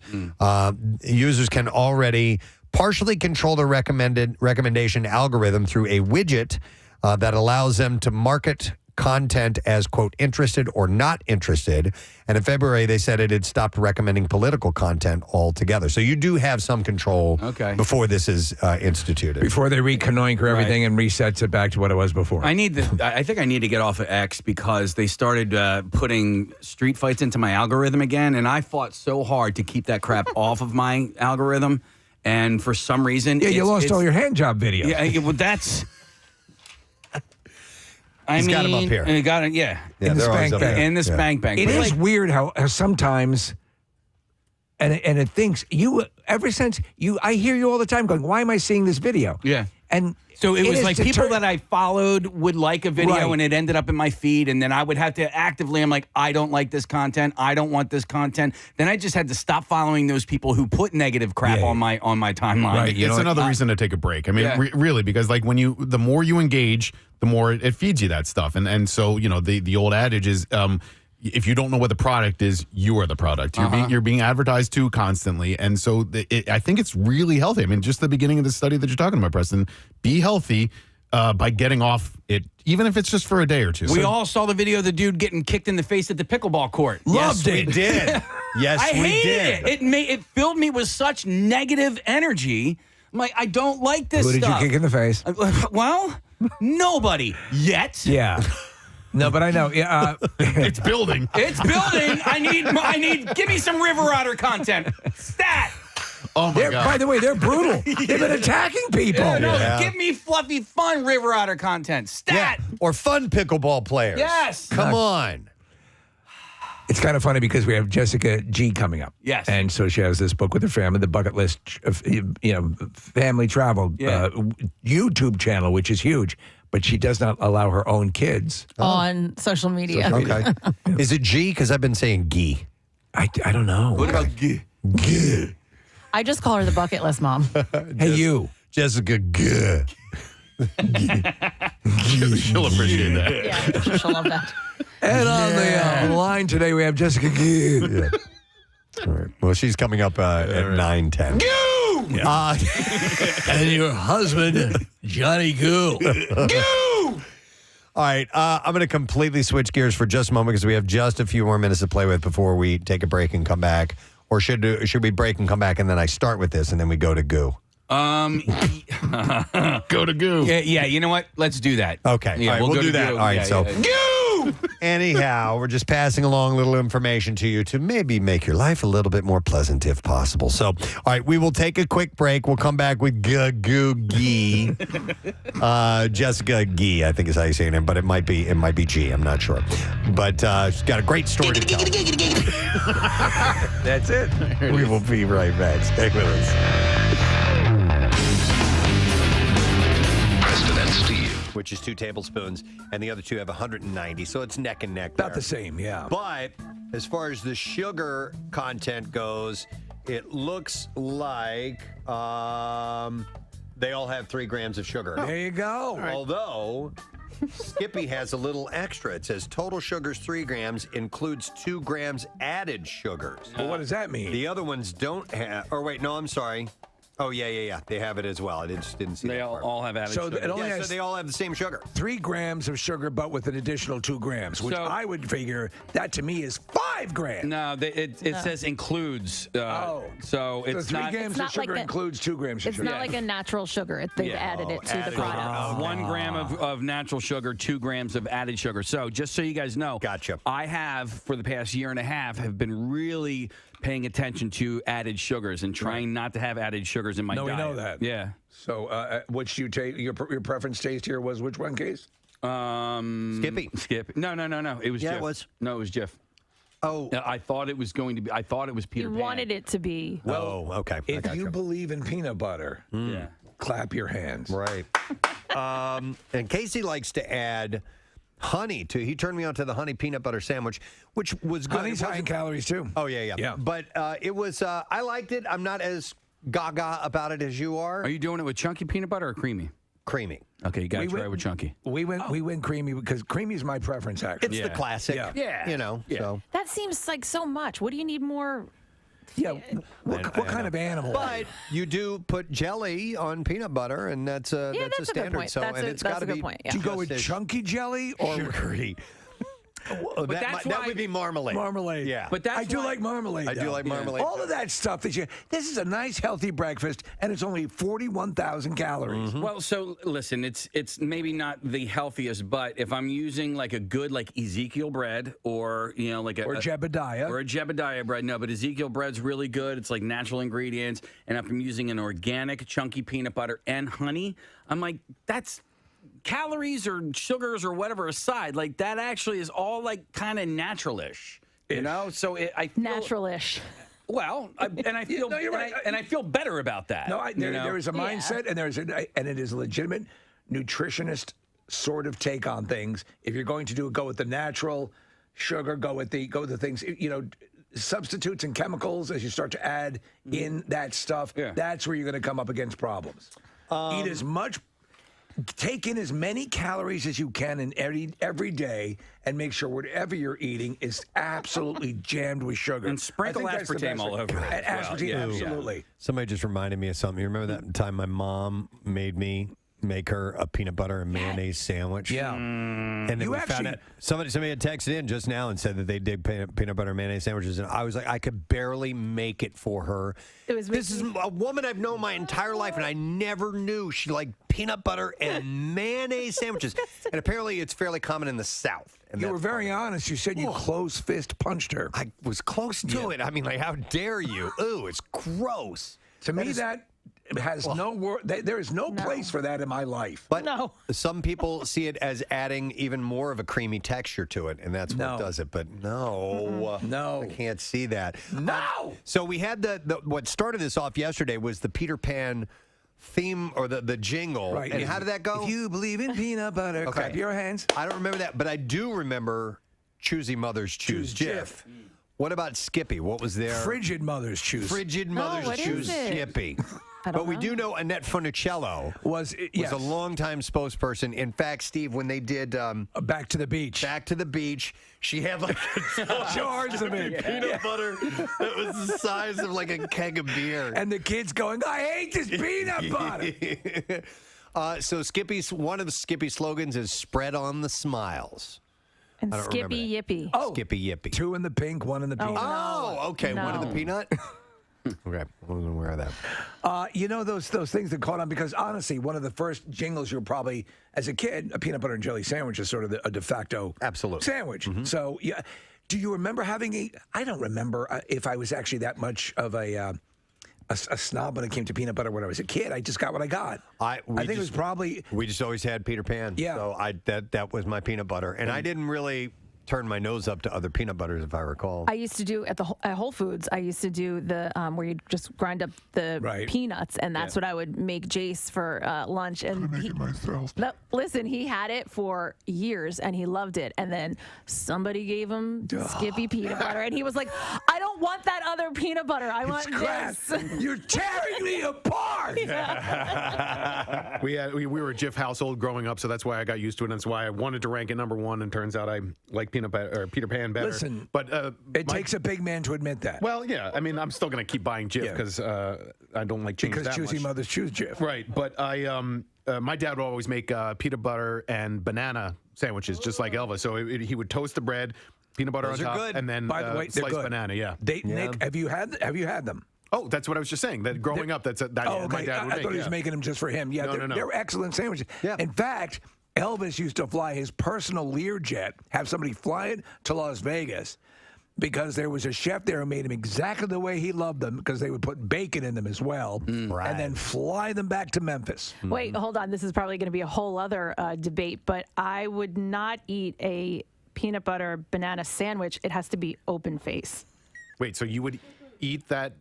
Users can already partially control the recommendation algorithm through a widget that allows them to market content as, quote, interested or not interested. And in February, they said it had stopped recommending political content altogether. So you do have some control before this is instituted. Before they reconnoitre everything and resets it back to what it was before. I think I need to get off of X because they started putting street fights into my algorithm again. And I fought so hard to keep that crap off of my algorithm. And for some reason... Yeah, you lost all your hand job videos. Yeah, well, that's... He's got him up here. And got it, Yeah, in the spank bank. In the spank bank. It is weird how sometimes, and it thinks I hear you all the time going, why am I seeing this video? Yeah. And so it was like people that I followed would like a video and it ended up in my feed, and then I would have to actively, I'm like, I don't like this content. I don't want this content. Then I just had to stop following those people who put negative crap on my timeline. Right. It's another reason to take a break. I mean, really, because like the more you engage, the more it feeds you that stuff. And so, the old adage is, if you don't know what the product is, you are the product. You're being advertised to constantly. And so I think it's really healthy. I mean, just the beginning of the study that you're talking about, Preston, be healthy by getting off it, even if it's just for a day or two. We all saw the video of the dude getting kicked in the face at the pickleball court. Loved it. We did. Yes, I we hated did. It filled me with such negative energy. I'm like, I don't like this Who did stuff. you kick in the face? Well, nobody yet. Yeah. No, but I know. Yeah, it's building. It's building. I need. Give me some River Otter content. Stat. Oh my God. By the way, they're brutal. They've been attacking people. Give me fluffy, fun River Otter content. Stat. Yeah. Or fun pickleball players. Yes. Come on. It's kind of funny because we have Jessica G coming up. Yes. And so she has this book with her family, the Bucket List, family travel YouTube channel, which is huge. but she does not allow her own kids on social media. Okay. Is it G? Because I've been saying Gee. I don't know. What about G? G. I just call her the bucket list mom. Hey, you. Jessica G. She'll appreciate that. Yeah, she'll love that. And on the line today, we have Jessica G. Yeah. All right. Well, she's coming up at 9:10. Goo! And your husband, Johnny Goo. Goo! All right, I'm going to completely switch gears for just a moment because we have just a few more minutes to play with before we take a break and come back. Or should we break and come back and then I start with this and then we go to Goo? Go to Goo. Yeah. You know what? Let's do that. Okay. Yeah, all right, we'll do that. Goo. All right. Yeah, so, Goo! Anyhow, we're just passing along little information to you to maybe make your life a little bit more pleasant if possible. So, all right, we will take a quick break. We'll come back with Goo Gee. Jessica Gee, I think is how you say her name, but it might be G. I'm not sure. But she's got a great story to tell. That's it. We will be right back. Stay with us. Preston and Steve. Which is 2 tablespoons, and the other two have 190, so it's neck and neck. About the same, yeah. But as far as the sugar content goes, it looks like they all have 3 grams of sugar. There you go. Although Skippy has a little extra. It says total sugar's 3 grams, includes 2 grams added sugars. Well, what does that mean? The other ones don't have. Or wait, no, I'm sorry. Oh, yeah. They have it as well. I just didn't see They that part. all have added sugar. So they all have the same sugar. 3 grams of sugar, but with an additional 2 grams, which I would figure that to me is 5 grams. No, it says includes. So it's 3 not. grams of sugar includes 2 grams of It's sugar. not like a natural sugar. They've added it to the product. 1 gram of natural sugar, 2 grams of added sugar. So just so you guys know, gotcha. I have for the past year and a half have been really paying attention to added sugars and trying not to have added sugars in my diet. We know that. Yeah. So which do you take? Your preference taste here was which one, Case? Skippy. No. It was Yeah, Jif. it was. No, it was Jif. Oh. I thought it was going to be. I thought it was Peter You Pan. wanted it to be. Well, okay. If you believe in peanut butter, yeah, clap your hands. Right. And Casey likes to add honey to. He turned me on to the honey peanut butter sandwich, which was good. Honey's high in calories too. Oh yeah. But it was. I liked it. I'm not as gaga about it as you are. Are you doing it with chunky peanut butter or creamy? Creamy. Okay, you got to try it with chunky. We went creamy because creamy is my preference. Actually, It's the classic. Yeah. You know. Yeah. So. That seems like so much. What do you need more? Yeah. What kind of animal? But you do put jelly on peanut butter, and that's a that's a good standard. point. So, That's and a- it's that's got to a good be. point, yeah. Do you go with chunky jelly or sugary? But that's that why- would be marmalade. marmalade? Yeah. But that's I do why- like marmalade. I do though. like marmalade. All of that stuff that this is a nice healthy breakfast, and it's only 41,000 calories. Well, so listen, it's maybe not the healthiest, but if I'm using like a good like Ezekiel bread or like Or Jebediah. or a Jebediah bread, no, but Ezekiel bread's really good. It's like natural ingredients, and if I'm using an organic chunky peanut butter and honey, I'm like that's. Calories or sugars or whatever aside, like that actually is all like kind of natural-ish, So I feel, Natural-ish. Well, and I feel No, you're right. and I feel better about that. No, there is a mindset, and and it is a legitimate nutritionist sort of take on things. If you're going to go with the natural sugar, go with the things, substitutes and chemicals as you start to add in that stuff. Yeah. That's where you're going to come up against problems. Eat as much. Take in as many calories as you can in every day, and make sure whatever you're eating is absolutely jammed with sugar. And sprinkle I think that's the aspartame best all way. over it And as well. aspartame, Yeah, absolutely. Somebody just reminded me of something. You remember that time my mom made me make her a peanut butter and mayonnaise sandwich? Yeah. And then You we found actually- out somebody had texted in just now and said that they did peanut butter and mayonnaise sandwiches, and I was like, I could barely make it for her. This is a woman I've known my entire life, and I never knew she liked peanut butter and mayonnaise sandwiches. And apparently, it's fairly common in the South. And You were very honest. You said you close fist punched her. I was close to it. I mean, like, how dare you? Ooh, it's gross. To me, that has no word. There is no place for that in my life. But some people see it as adding even more of a creamy texture to it, and that's what does it. But no, I can't see that. No. So we had the what started this off yesterday was the Peter Pan theme or the jingle. Right. And how did that go? If you believe in peanut butter, clap your hands. I don't remember that, but I do remember Choosy Mothers Choose Jif. What about Skippy? What was there? Frigid Mothers Choose. Frigid Mothers what Choose is it? Skippy. But we do know Annette Funicello was a longtime spokesperson. In fact, Steve, when they did Back to the Beach, she had like jars of it, peanut butter that was the size of like a keg of beer, and the kids going, "I hate this peanut butter." So one of the Skippy slogans is "Spread on the smiles." And I don't Skippy remember Yippy. Oh, Skippy Yippy. 2 in the pink, 1 in the peanut. Oh, okay. No. One in the peanut. Okay, I wasn't aware of that. You know those things that caught on because honestly, one of the first jingles you were probably as a kid, a peanut butter and jelly sandwich is sort of a de facto sandwich. So yeah, do you remember having I don't remember if I was actually that much of a snob when it came to peanut butter when I was a kid. I just got what I got. I think it was probably we just always had Peter Pan. Yeah. So that was my peanut butter, and I didn't really turn my nose up to other peanut butters, if I recall. I used to do at Whole Foods. I used to do the where you just grind up the peanuts, and that's what I would make Jace for lunch. And no, listen, he had it for years, and he loved it. And then somebody gave him Skippy peanut butter, and he was like, "I don't want that other peanut butter. I want this." You're tearing me apart. We were a Jif household growing up, so that's why I got used to it. And that's why I wanted to rank it number 1. And turns out I like Peter Pan better. Listen, but it takes a big man to admit that. Well, yeah. I mean, I'm still going to keep buying Jif because I don't like change because that Choosy much. Mothers Choose Jif. Right, but my dad would always make peanut butter and banana sandwiches, just like Elvis. So he would toast the bread, peanut butter Those on are top, good. and then By the way, they're sliced good. banana. Yeah. Nick, have you had them? Oh, that's what I was just saying. That growing up, that's my dad would make. I thought he was making them just for him. Yeah, No. they're excellent sandwiches. Yeah. In fact, Elvis used to fly his personal Learjet, have somebody fly it to Las Vegas because there was a chef there who made them exactly the way he loved them because they would put bacon in them as well and then fly them back to Memphis. Wait, hold on. This is probably going to be a whole other debate, but I would not eat a peanut butter banana sandwich. It has to be open face. Wait, so you would eat those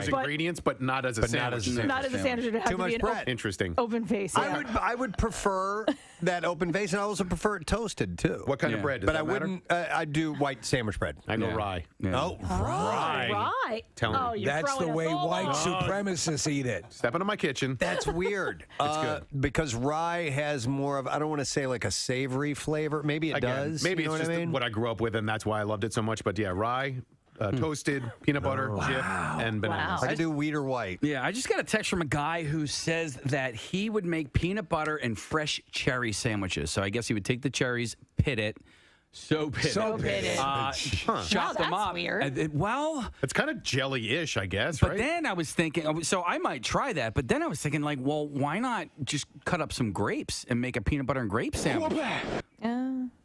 ingredients, but not as a sandwich? Not as a sandwich. It has Too to be much an bread. Interesting. open face. Yeah. I would prefer that open face, and I also prefer it toasted too. What kind of bread? Does But that I wouldn't. I'd do white sandwich bread. I know rye. Oh, rye. Right. Tell me. Oh, you're That's the throwing way us all white off. supremacists eat it. Step into my kitchen. That's weird. It's good. Because rye has more of, I don't want to say like a savory flavor. Maybe it does. Maybe you know it's what just I mean? what I grew up with, and that's why I loved it so much. But yeah, rye, toasted, peanut butter, Jif, and bananas. I could do wheat or white. Yeah, I just got a text from a guy who says that he would make peanut butter and fresh cherry sandwiches. So I guess he would take the cherries, pit it, chop them up. Weird. Well, it's kind of jelly-ish, I guess, but right? then I was thinking, so I might try that. But then I was thinking, like, well, why not just cut up some grapes and make a peanut butter and grape sandwich?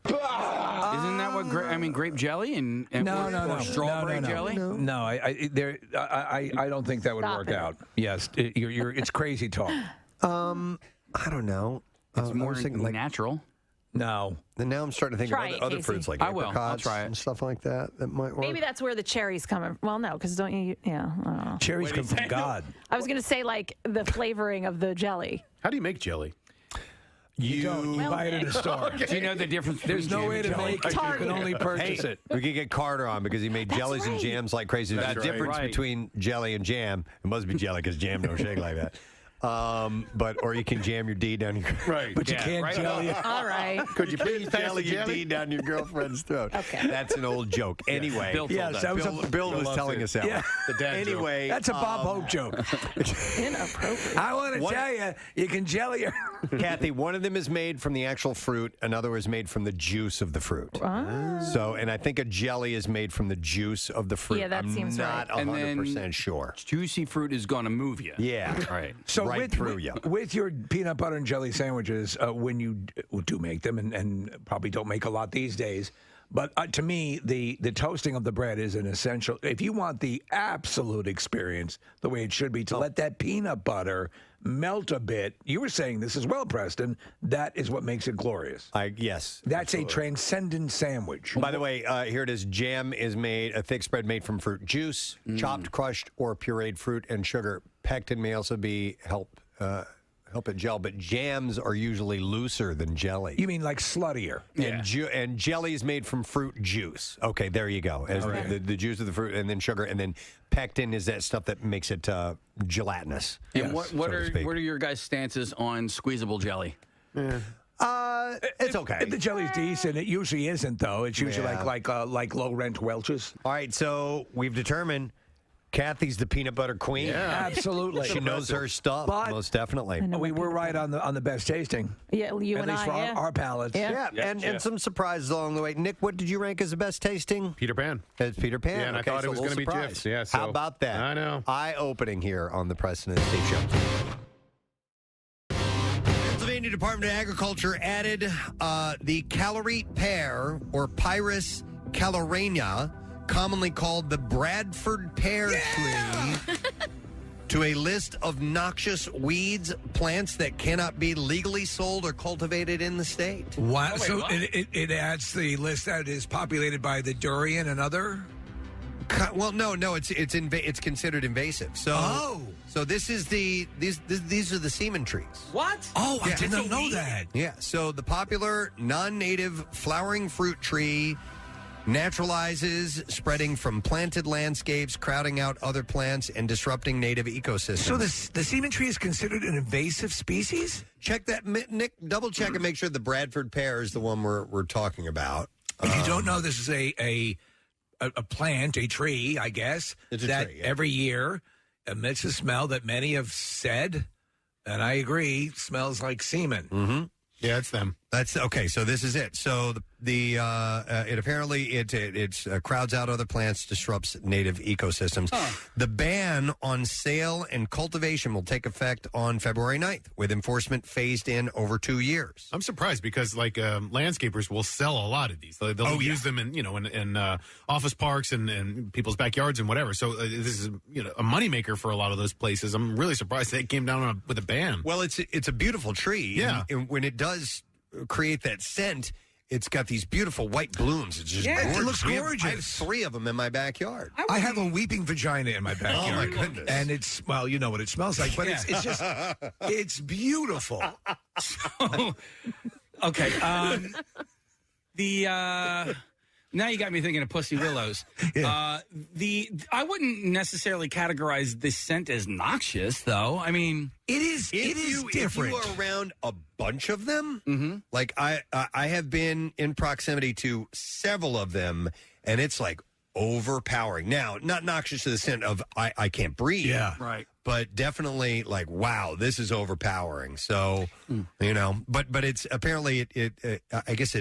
Isn't that what grape jelly and No. strawberry jelly? No, I don't think that would work out. Yes, it's crazy talk. I don't know. It's more natural. No. And now I'm starting to think Try of it, other Casey. fruits like I will. I'll apricots try it. and stuff like that. That might work. Maybe that's where the cherries come. Well, no, because don't you? Yeah. I don't know. Cherries come from God. I was going to say like the flavoring of the jelly. How do you make jelly? You buy it at a store. Do you know the difference? There's no way to jelly? make it. You can only purchase it. We could get Carter on because he made jellies and jams like crazy. There's a difference between jelly and jam. It must be jelly because jam don't shake like that. Or you can jam your D down your But you can't jelly it. All right. Could you please jelly your D down your girlfrow's throat? Okay. That's an old joke. Anyway, Bill told us. Bill was telling us that. Yeah. The dad Anyway, That's a Bob Hope joke. Inappropriate. I want to tell you, you can jelly her. Kathy, one of them is made from the actual fruit. Another is made from the juice of the fruit. So, and I think a jelly is made from the juice of the fruit. Yeah, that seems not right. 100% sure. Juicy fruit is going to move you. Yeah. Right. So right through you. With your peanut butter and jelly sandwiches, when you do make them, and probably don't make a lot these days, but to me, the toasting of the bread is an essential. If you want the absolute experience, the way it should be, to let that peanut butter melt a bit. You were saying this as well, Preston. That is what makes it glorious. Yes. That's a transcendent sandwich. By the way, here it is. Jam is made, a thick spread made from fruit juice, chopped, crushed, or pureed fruit and sugar. Pectin may also be help help it gel, but jams are usually looser than jelly. You mean like sluttier? And jelly is made from fruit juice. Okay, there you go. As the juice of the fruit, and then sugar, and then pectin is that stuff that makes it gelatinous. And what are your guys' stances on squeezable jelly? It's okay. The jelly's decent. It usually isn't, though. It's usually Yeah. like low rent Welch's. All right, so we've determined Kathy's the peanut butter queen. Yeah, absolutely. She knows her stuff, But- most definitely. We were right on the best tasting. Yeah, you At and least I. for Yeah. our palates. Yeah, and some surprises along the way. Nick, what did you rank as the best tasting? Peter Pan. It's Peter Pan. Yeah, and I thought it was going gonna to be Jif's. Yeah, How so- about that? I know. Eye-opening here on the Preston and Steve Show. Pennsylvania Department of Agriculture added the calorie pear, or Pyrus calorenia, commonly called the Bradford pear tree, to a list of noxious weeds, plants that cannot be legally sold or cultivated in the state. Wow. So it adds the list that is populated by the durian and other. Well, no, it's considered invasive. So, so this is these are the semen trees. What? Oh, I did not know that. Yeah. So the popular non-native flowering fruit tree naturalizes, spreading from planted landscapes, crowding out other plants, and disrupting native ecosystems. So the semen tree is considered an invasive species? Check that, Nick. Double check and make sure the Bradford pear is the one we're talking about. If you don't know, this is a plant, a tree, I guess, It's a that tree, yeah. every year emits a smell that many have said, and I agree, smells like semen. Mm-hmm. Yeah, it's them. That's okay. So this is it. So it apparently it crowds out other plants, disrupts native ecosystems. The ban on sale and cultivation will take effect on February 9th, with enforcement phased in over 2 years. I'm surprised because landscapers will sell a lot of these. They'll use them in office parks and people's backyards and whatever. So this is a moneymaker for a lot of those places. I'm really surprised they came down with a ban. Well, it's a beautiful tree. Yeah. And when it does create that scent, it's got these beautiful white blooms. It's just gorgeous. it looks I gorgeous. have 3 of them in my backyard. I have a weeping vagina in my backyard. Oh, my goodness. And it's, well, you know what it smells like, but it's just, it's beautiful. Okay. Now you got me thinking of Pussy Willows. I wouldn't necessarily categorize this scent as noxious, though. I mean, it is different. If you are around a bunch of them, like I have been in proximity to several of them, and it's like overpowering. Now, not noxious to the scent of I can't breathe. Yeah. Right. But definitely like, wow, this is overpowering. So, but it's apparently I guess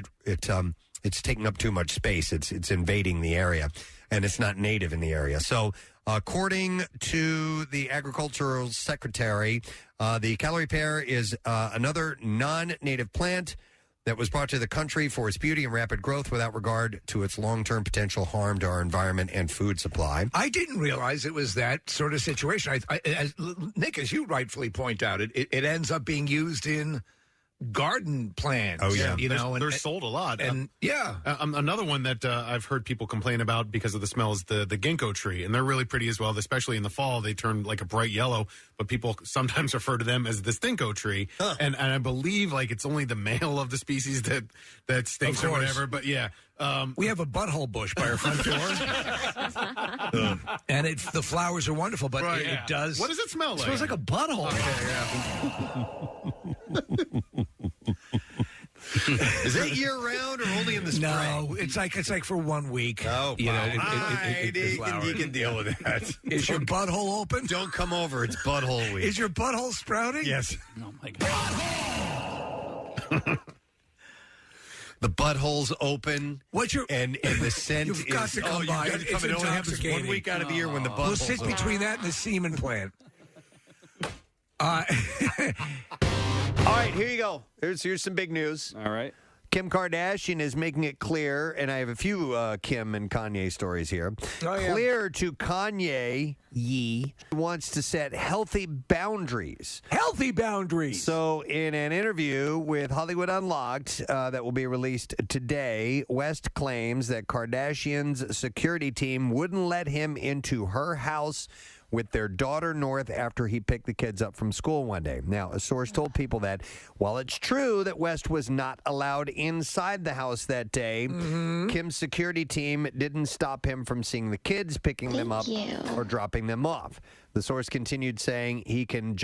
it's taking up too much space. It's invading the area, and it's not native in the area. So, according to the agricultural secretary, the calorie pear is another non-native plant that was brought to the country for its beauty and rapid growth without regard to its long-term potential harm to our environment and food supply. I didn't realize it was that sort of situation. Nick, as you rightfully point out, it ends up being used in garden plants. Oh yeah, they're sold a lot. And another one that I've heard people complain about because of the smell is the ginkgo tree, and they're really pretty as well. Especially in the fall, they turn like a bright yellow. But people sometimes refer to them as the stinko tree, and I believe like it's only the male of the species that stinks or whatever. But yeah, we have a butthole bush by our front door, and the flowers are wonderful. But it does. What does it smell like? It smells like a butthole. Is it year round or only in the spring? No, it's like for 1 week. Oh, you know, you can deal with that. Is your butthole open? Don't come over. It's butthole week. Is your butthole sprouting? Yes. Oh my god. The butthole's open. What's your and the scent You've got is to come by. You got to come. It only happens 1 week out of the year when the butthole's We'll sit open. between that and the semen plant. All right, here you go. Here's some big news. All right. Kim Kardashian is making it clear, and I have a few Kim and Kanye stories here. Oh, yeah. Clear to Kanye wants to set healthy boundaries. Healthy boundaries. So, in an interview with Hollywood Unlocked that will be released today, West claims that Kardashian's security team wouldn't let him into her house with their daughter north after he picked the kids up from school one day. Now, a source told People that while it's true that West was not allowed inside the house that day, Kim's security team didn't stop him from seeing the kids, picking them up, or dropping them off. The source continued saying he can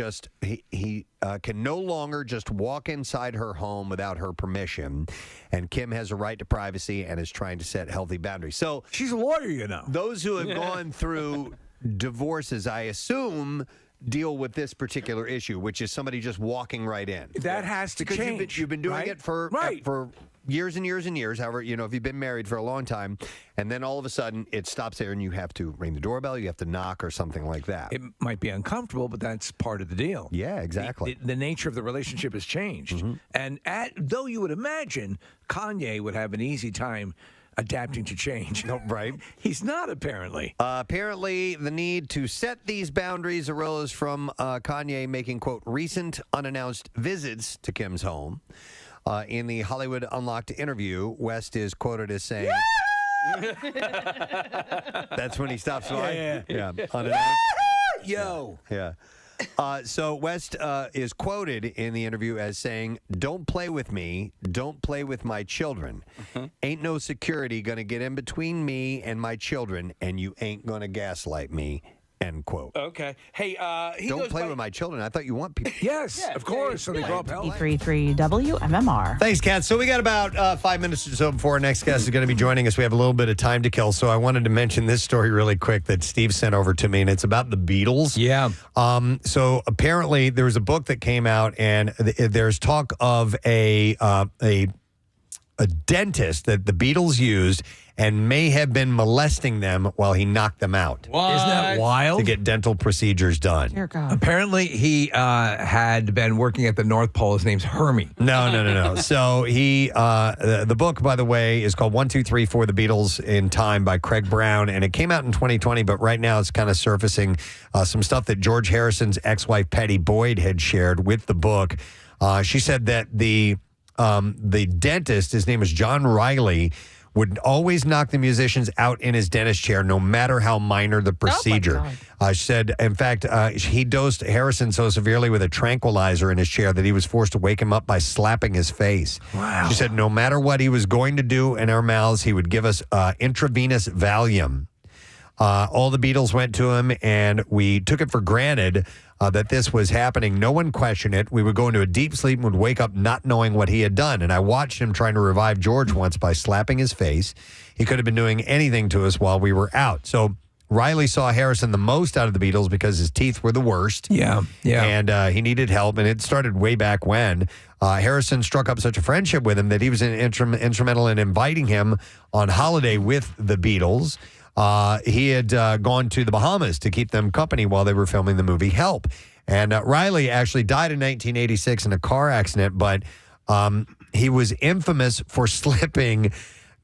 no longer just walk inside her home without her permission, and Kim has a right to privacy and is trying to set healthy boundaries. So she's a lawyer, you know. Those who have gone through divorces, I assume, deal with this particular issue, which is somebody just walking right in. That has to change. You've been doing right? it for years and years and years. However, if you've been married for a long time, and then all of a sudden it stops there, and you have to ring the doorbell, you have to knock, or something like that. It might be uncomfortable, but that's part of the deal. Yeah, exactly. The nature of the relationship has changed, and though you would imagine Kanye would have an easy time adapting to change. Right. He's not, apparently. Apparently, the need to set these boundaries arose from Kanye making, quote, recent unannounced visits to Kim's home. In the Hollywood Unlocked interview, West is quoted as saying... That's when he stops by? Yeah. Unannounced. Yo. Yeah. So West is quoted in the interview as saying, "Don't play with me. Don't play with my children. Ain't no security going to get in between me and my children, and you ain't going to gaslight me." End quote. Okay. Hey, don't play with my children. I thought you want people. Yes, of course. So they grow up healthy. 93.3 WMMR. Thanks, Kat. So we got about 5 minutes or so before our next guest is going to be joining us. We have a little bit of time to kill, so I wanted to mention this story really quick that Steve sent over to me, and it's about the Beatles. Yeah. So apparently there was a book that came out, and there's talk of a dentist that the Beatles used and may have been molesting them while he knocked them out. What? Isn't that wild? To get dental procedures done. Dear God. Apparently, he had been working at the North Pole. His name's Hermie. No. So he, the book, by the way, is called 1, 2, 3, 4, The Beatles in Time by Craig Brown, and it came out in 2020, but right now it's kind of surfacing some stuff that George Harrison's ex-wife, Patty Boyd, had shared with the book. She said that the dentist, his name is John Riley, would always knock the musicians out in his dentist chair, no matter how minor the procedure. She said, in fact, he dosed Harrison so severely with a tranquilizer in his chair that he was forced to wake him up by slapping his face. Wow. She said, no matter what he was going to do in our mouths, he would give us intravenous Valium. All the Beatles went to him, and we took it for granted that this was happening. No one questioned it. We would go into a deep sleep and would wake up not knowing what he had done. And I watched him trying to revive George once by slapping his face. He could have been doing anything to us while we were out. So Riley saw Harrison the most out of the Beatles because his teeth were the worst. Yeah. And he needed help, and it started way back when. Harrison struck up such a friendship with him that he was instrumental in inviting him on holiday with the Beatles. He had gone to the Bahamas to keep them company while they were filming the movie Help. And Riley actually died in 1986 in a car accident, but he was infamous for slipping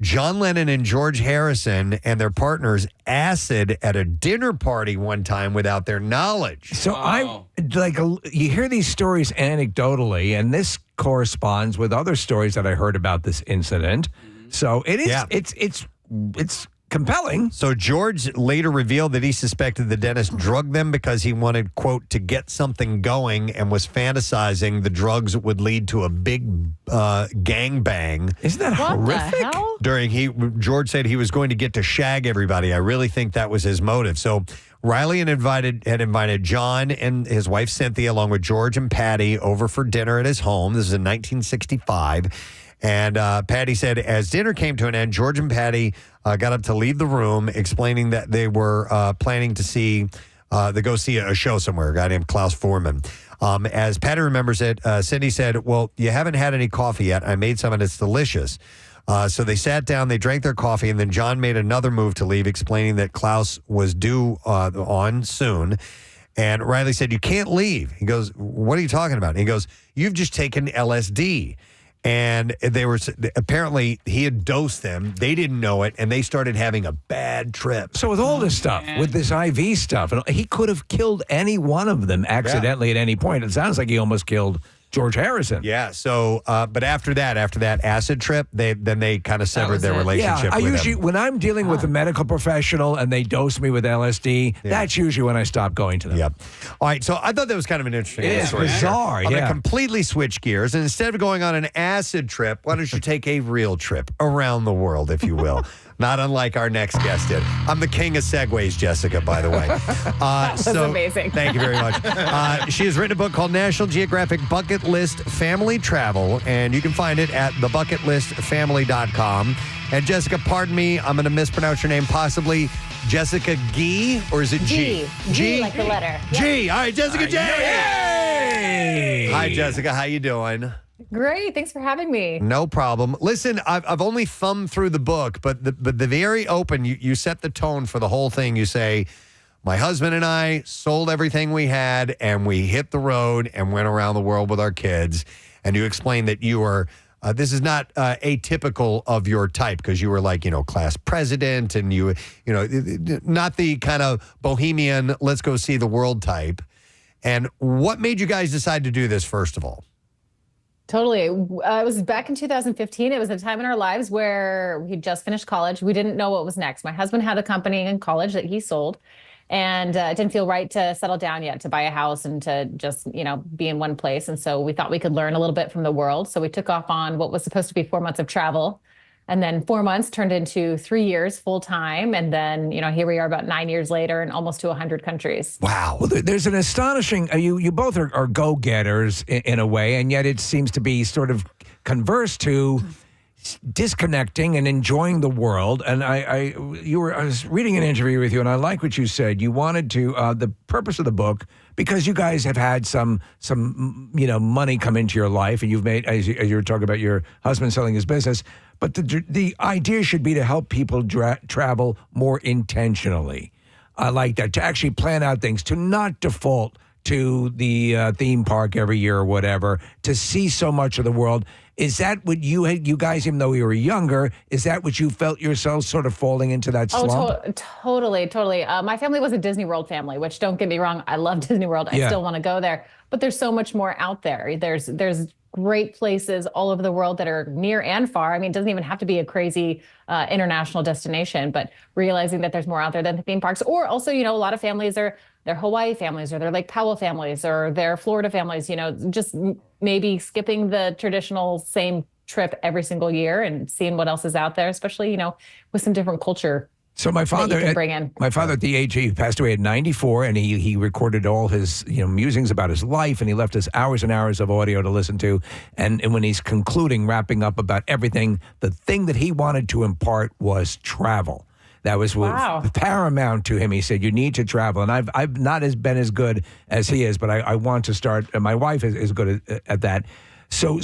John Lennon and George Harrison and their partners acid at a dinner party one time without their knowledge. So you hear these stories anecdotally, and this corresponds with other stories that I heard about this incident. So it is, it's compelling. So George later revealed that he suspected the dentist drugged them because he wanted, quote, to get something going, and was fantasizing the drugs would lead to a big gangbang. Isn't that horrific? The hell? George said he was going to get to shag everybody. I really think that was his motive. So Riley had invited John and his wife Cynthia, along with George and Patty, over for dinner at his home. This is in 1965. And Patty said, as dinner came to an end, George and Patty got up to leave the room, explaining that they were planning to go see a show somewhere, a guy named Klaus Foreman. As Patty remembers it, Cindy said, well, you haven't had any coffee yet. I made some, and it's delicious. So they sat down, they drank their coffee, and then John made another move to leave, explaining that Klaus was due on soon. And Riley said, you can't leave. He goes, what are you talking about? And he goes, you've just taken LSD. And they were apparently he had dosed them. They didn't know it, and they started having a bad trip. So with all this stuff, with this IV stuff, he could have killed any one of them accidentally at any point. It sounds like he almost killed George Harrison. Yeah. So, but after that acid trip, they kind of severed their relationship. Yeah, I with usually him. when I'm dealing with a medical professional and they dose me with LSD, that's usually when I stop going to them. Yep. All right. So I thought that was kind of an interesting It is story. bizarre, I'm going yeah. to completely switch gears, and instead of going on an acid trip, why don't you take a real trip around the world, if you will? Not unlike our next guest did. I'm the king of segues, Jessica, by the way. That was amazing. Thank you very much. She has written a book called National Geographic Bucket List Family Travel, and you can find it at thebucketlistfamily.com. And Jessica, pardon me, I'm going to mispronounce your name, possibly Jessica G, or is it G? G like the letter. G. All right, Jessica J. Yay! Hi, Jessica. How you doing? Great. Thanks for having me. No problem. Listen, I've only thumbed through the book, but the very open, you set the tone for the whole thing. You say, my husband and I sold everything we had, and we hit the road and went around the world with our kids. And you explain that you are, this is not atypical of your type, because you were like, class president, and you not the kind of bohemian, let's go see the world type. And what made you guys decide to do this, first of all? Totally. It was back in 2015. It was a time in our lives where we just finished college. We didn't know what was next. My husband had a company in college that he sold, and it didn't feel right to settle down yet, to buy a house and to just, be in one place. And so we thought we could learn a little bit from the world. So we took off on what was supposed to be 4 months of travel. And then 4 months turned into 3 years full time. And then, here we are about 9 years later and almost to 100 countries. Wow. Well, there's an astonishing, you both are go-getters in a way, and yet it seems to be sort of converse to disconnecting and enjoying the world. And I was reading an interview with you, and I like what you said. You wanted to, the purpose of the book, because you guys have had some money come into your life, and you've made, as you were talking about your husband selling his business, but the idea should be to help people travel more intentionally. I like that, to actually plan out things, to not default to the theme park every year or whatever, to see so much of the world. Is that what you guys, even though you were younger, is that what you felt yourselves sort of falling into that slump? Oh, totally. My family was a Disney World family, which, don't get me wrong, I love Disney World. I still want to go there, but there's so much more out there. There's great places all over the world that are near and far. I mean, it doesn't even have to be a crazy international destination, but realizing that there's more out there than the theme parks. Or also, a lot of families they're Hawaii families, or they're Lake Powell families, or they're Florida families, just maybe skipping the traditional same trip every single year and seeing what else is out there, especially, with some different culture. So my father, at the age, he passed away at 94, and he recorded all his musings about his life, and he left us hours and hours of audio to listen to. And when he's wrapping up about everything, the thing that he wanted to impart was travel. That was paramount to him. He said, you need to travel. And I've not been as good as he is, but I want to start. And my wife is good at that. So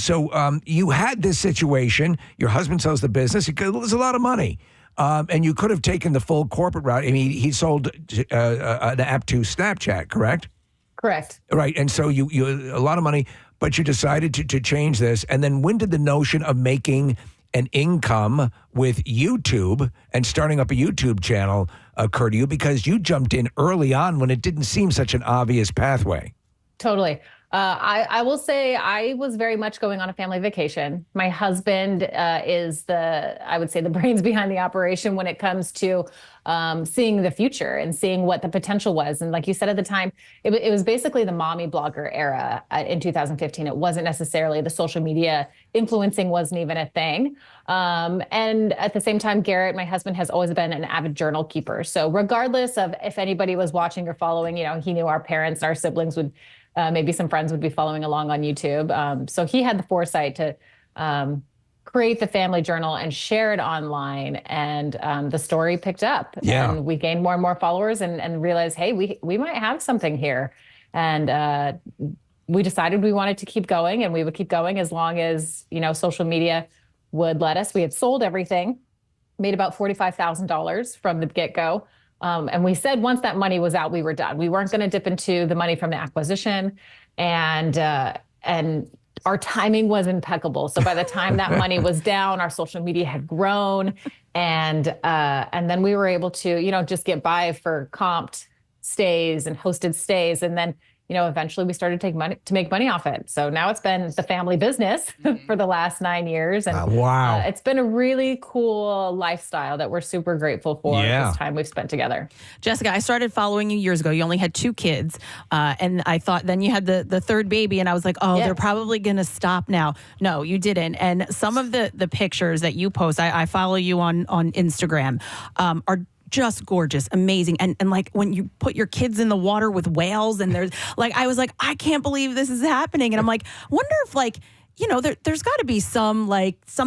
you had this situation. Your husband sells the business. It was a lot of money. And you could have taken the full corporate route. I mean, he sold an app to Snapchat, correct? Correct. Right. And so you a lot of money, but you decided to change this. And then when did the notion of making an income with YouTube and starting up a YouTube channel occur to you? Because you jumped in early on when it didn't seem such an obvious pathway. Totally. I will say I was very much going on a family vacation. My husband is I would say the brains behind the operation when it comes to seeing the future and seeing what the potential was. And like you said at the time, it was basically the mommy blogger era in 2015. It wasn't necessarily the social media influencing wasn't even a thing. And at the same time, Garrett, my husband, has always been an avid journal keeper. So regardless of if anybody was watching or following, he knew our parents, our siblings would maybe some friends would be following along on YouTube. So he had the foresight to create the family journal and share it online. And the story picked up. Yeah. And we gained more and more followers and realized, hey, we might have something here. And we decided we wanted to keep going, and we would keep going as long as, social media would let us. We had sold everything, made about $45,000 from the get-go. And we said once that money was out, we were done. We weren't going to dip into the money from the acquisition, and our timing was impeccable. So by the time that money was down, our social media had grown, and then we were able to, just get by for comped stays and hosted stays, and then eventually we started to make money off it. So now it's been the family business for the last 9 years. And wow. It's been a really cool lifestyle that we're super grateful for this time we've spent together. Jessica, I started following you years ago. You only had 2 kids. And I thought then you had the third baby. And I was like, they're probably going to stop now. No, you didn't. And some of the pictures that you post, I follow you on Instagram, are just gorgeous, amazing. And like when you put your kids in the water with whales and there's like, I was like, I can't believe this is happening. And I'm like, wonder if there's got to be some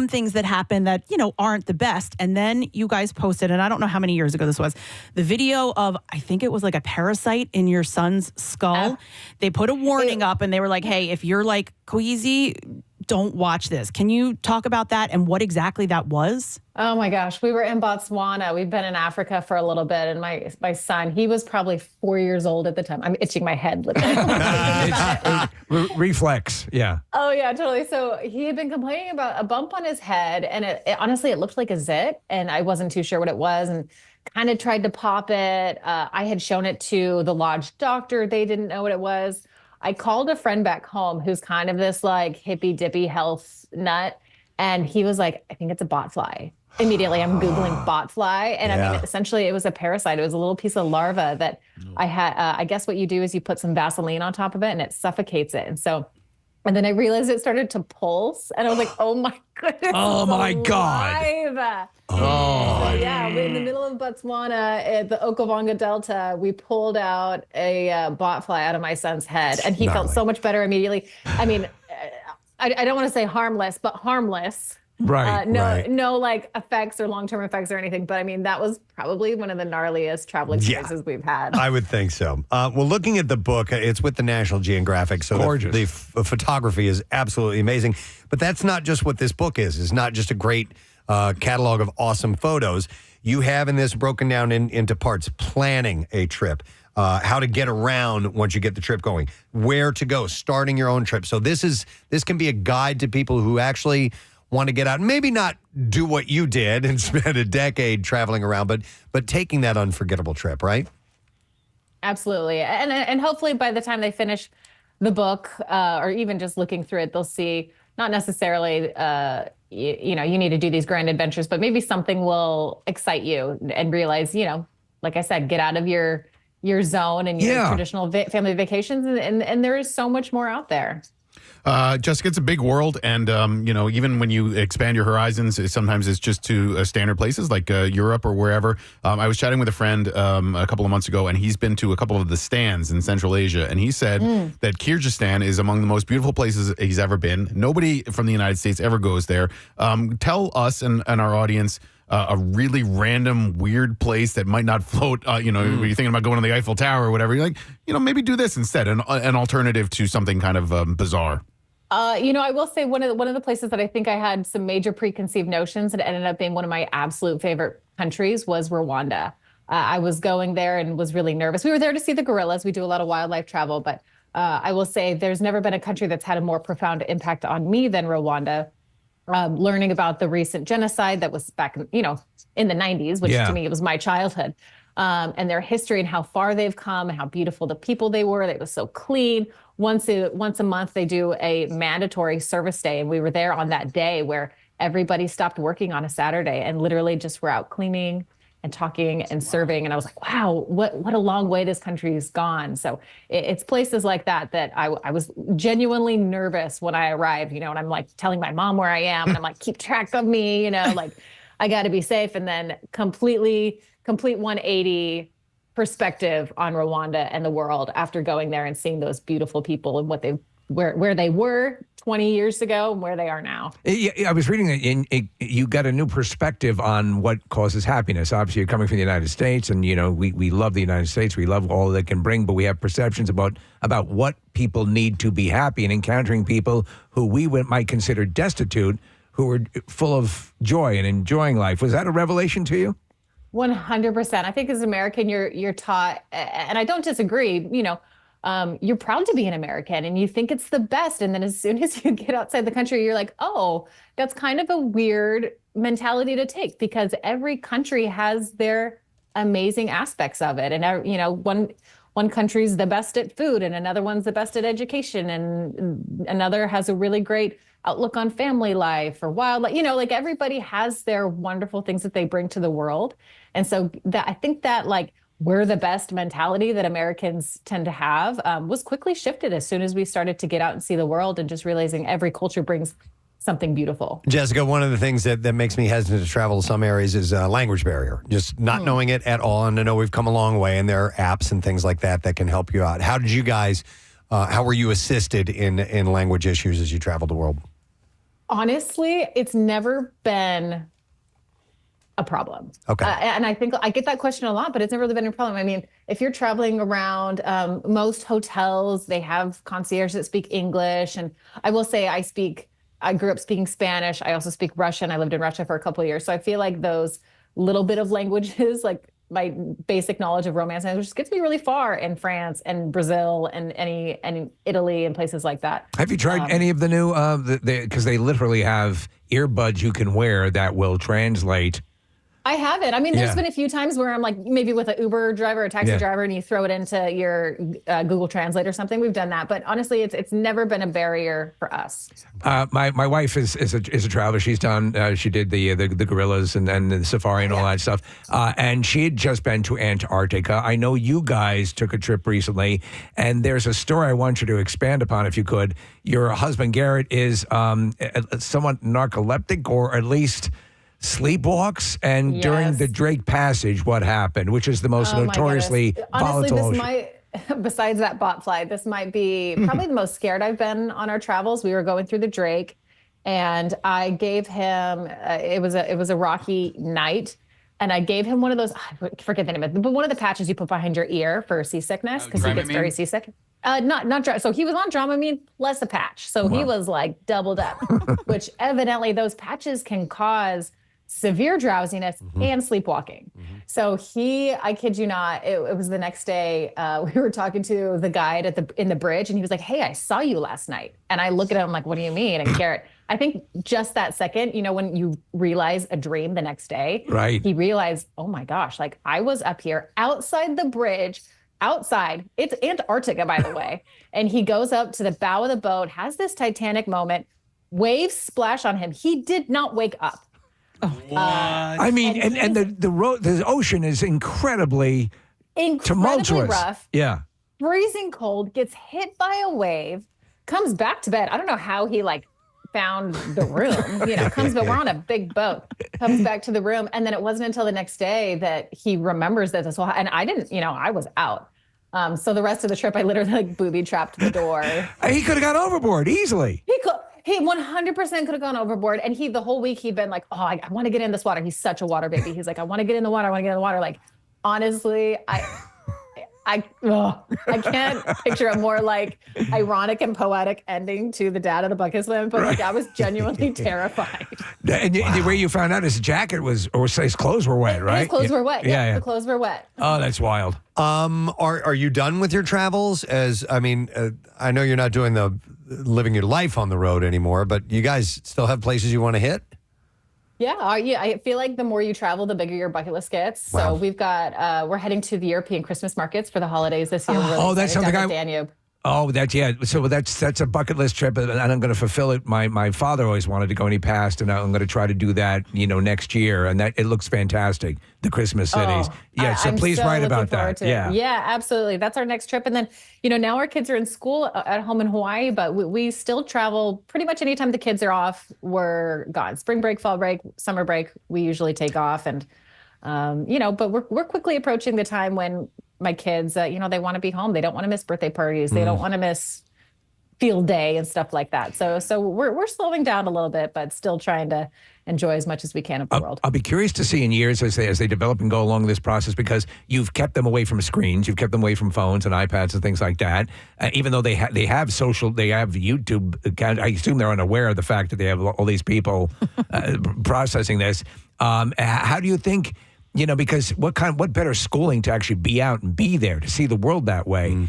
things that happen that, aren't the best. And then you guys posted, and I don't know how many years ago this was, the video of, I think it was like a parasite in your son's skull. They put a warning up and they were like, hey, if you're like queasy, don't watch this. Can you talk about that and what exactly that was? Oh my gosh, we were in Botswana. We've been in Africa for a little bit, and my son, he was probably 4 years old at the time. I'm itching my head. Reflex, yeah. Oh yeah, totally. So he had been complaining about a bump on his head, and it honestly, it looked like a zit, and I wasn't too sure what it was, and kind of tried to pop it. I had shown it to the lodge doctor. They didn't know what it was. I called a friend back home who's kind of this like hippy dippy health nut. And he was like, I think it's a botfly. Immediately I'm Googling botfly. And I mean, essentially it was a parasite. It was a little piece of larva that I had. I guess what you do is you put some Vaseline on top of it and it suffocates it. And then I realized it started to pulse. And I was like, oh my goodness. Oh my God. So yeah, in the middle of Botswana, at the Okavango Delta, we pulled out a botfly out of my son's head, and he felt so much better immediately. I mean, I don't want to say harmless, but harmless. Right. No like effects or long-term effects or anything. But I mean, that was probably one of the gnarliest travel experiences we've had. I would think so. Well, looking at the book, it's with the National Geographic. So gorgeous. The photography is absolutely amazing. But that's not just what this book is. It's not just a great catalog of awesome photos. You have in this broken down into parts, planning a trip, how to get around once you get the trip going, where to go, starting your own trip. So this can be a guide to people who actually want to get out and maybe not do what you did and spend a decade traveling around, but taking that unforgettable trip, right? Absolutely. And hopefully by the time they finish the book, or even just looking through it, they'll see not necessarily, you need to do these grand adventures, but maybe something will excite you and realize, like I said, get out of your zone and your traditional family vacations. And there is so much more out there. Jessica, it's a big world, and even when you expand your horizons, sometimes it's just to standard places like Europe or wherever. I was chatting with a friend a couple of months ago, and he's been to a couple of the stands in Central Asia, and he said that Kyrgyzstan is among the most beautiful places he's ever been. Nobody from the United States ever goes there. Tell us and our audience a really random, weird place that might not float. When you're thinking about going to the Eiffel Tower or whatever, you're like, maybe do this instead, an alternative to something kind of bizarre. I will say one of the places that I think I had some major preconceived notions and it ended up being one of my absolute favorite countries was Rwanda. I was going there and was really nervous. We were there to see the gorillas. We do a lot of wildlife travel, but I will say there's never been a country that's had a more profound impact on me than Rwanda. Learning about the recent genocide that was back in the 90s, which to me was my childhood. And their history and how far they've come and how beautiful the people they were. They were so clean. Once a month, they do a mandatory service day. And we were there on that day where everybody stopped working on a Saturday and literally just were out cleaning and talking and serving. And I was like, wow, what a long way this country's gone. So it's places like that I was genuinely nervous when I arrived, and I'm like telling my mom where I am. And I'm like, keep track of me, like I got to be safe. And then complete 180 perspective on Rwanda and the world after going there and seeing those beautiful people and where they were 20 years ago and where they are now. I was reading that you got a new perspective on what causes happiness. Obviously, you're coming from the United States, and we love the United States. We love all they can bring, but we have perceptions about what people need to be happy, and encountering people who we might consider destitute, who are full of joy and enjoying life. Was that a revelation to you? 100%. I think as an American, you're taught, and I don't disagree, you're proud to be an American and you think it's the best. And then as soon as you get outside the country, you're like, oh, that's kind of a weird mentality to take because every country has their amazing aspects of it. And, one country's the best at food and another one's the best at education and another has a really great outlook on family life or wildlife. Like everybody has their wonderful things that they bring to the world. And so I think that like we're the best mentality that Americans tend to have was quickly shifted as soon as we started to get out and see the world and just realizing every culture brings something beautiful. Jessica, one of the things that makes me hesitant to travel to some areas is language barrier, just not knowing it at all. And I know we've come a long way and there are apps and things like that can help you out. How did you guys, how were you assisted in language issues as you traveled the world? Honestly, it's never been a problem. Okay. And I think I get that question a lot, but it's never really been a problem. I mean, if you're traveling around, most hotels, they have concierge that speak English. And I will say I grew up speaking Spanish. I also speak Russian. I lived in Russia for a couple of years. So I feel like those little bit of languages, like my basic knowledge of Romance languages gets me really far in France and Brazil and Italy and places like that. Have you tried any of the new, because they literally have earbuds you can wear that will translate? I haven't. I mean, there's been a few times where I'm like maybe with an Uber driver or taxi driver and you throw it into your Google Translate or something. We've done that. But honestly, it's never been a barrier for us. My wife is a traveler. She's done, she did the gorillas and the safari and all that stuff. And she had just been to Antarctica. I know you guys took a trip recently. And there's a story I want you to expand upon if you could. Your husband, Garrett, is somewhat narcoleptic or at least sleepwalks, and during the Drake Passage, what happened, which is the most notoriously volatile ocean. Besides that bot fly, this might be probably the most scared I've been on our travels. We were going through the Drake, and I gave him, it was a rocky night, and I gave him one of those, I forget the name of it, but one of the patches you put behind your ear for seasickness, because he gets very seasick. Not so he was on Dramamine plus a patch, so he was like doubled up, which evidently those patches can cause severe drowsiness and sleepwalking. So I kid you not, it was the next day, we were talking to the guide in the bridge, and he was like, "Hey, I saw you last night." And I look at him like, "What do you mean?" And Garrett, I think just that second, when you realize a dream the next day, right? He realized, oh my gosh, like I was up here outside the bridge, outside. It's Antarctica, by the way. And he goes up to the bow of the boat, has this Titanic moment, waves splash on him. He did not wake up. I mean, and the ocean is incredibly tumultuous. Rough. Yeah. Freezing cold, gets hit by a wave, comes back to bed. I don't know how he found the room, comes, but we're on a big boat, comes back to the room. And then it wasn't until the next day that he remembers that this whole, and I didn't, I was out. So the rest of the trip, I literally booby trapped the door. He could have gone overboard easily. He 100% could have gone overboard. And the whole week he'd been like, oh, I want to get in this water. He's such a water baby. He's like, I want to get in the water. I want to get in the water. Like, honestly, I can't picture a more ironic and poetic ending to the dad of the bucket swim, but I was genuinely terrified. And the way you found out his jacket or his clothes were wet, right? His clothes were wet. Yeah, the clothes were wet. Oh, that's wild. Are you done with your travels? I know you're not doing living your life on the road anymore, but you guys still have places you want to hit? Yeah, I feel like the more you travel, the bigger your bucket list gets. Wow. So we've got, we're heading to the European Christmas markets for the holidays this year. That's something Danube. Oh, so that's a bucket list trip, and I'm going to fulfill it. My father always wanted to go, and he passed, and I'm going to try to do that, next year, and that it looks fantastic. The Christmas cities, So please write about that. Yeah, absolutely. That's our next trip, and then now our kids are in school at home in Hawaii, but we still travel pretty much anytime the kids are off. We're gone. Spring break, fall break, summer break. We usually take off, and but we're quickly approaching the time when my kids, they want to be home. They don't want to miss birthday parties. They don't want to miss field day and stuff like that. So we're slowing down a little bit, but still trying to enjoy as much as we can of the world. I'll be curious to see in years as they develop and go along this process, because you've kept them away from screens, you've kept them away from phones and iPads and things like that. Even though they have YouTube account, I assume they're unaware of the fact that they have all these people processing this. How do you think? Because what better schooling to actually be out and be there to see the world that way?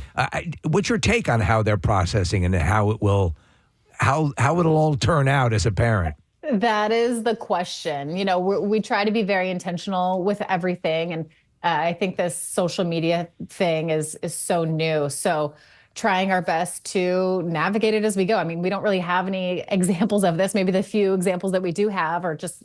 What's your take on how they're processing and how it'll all turn out as a parent? That is the question. We try to be very intentional with everything, and I think this social media thing is so new. So trying our best to navigate it as we go. I mean, we don't really have any examples of this. Maybe the few examples that we do have are just,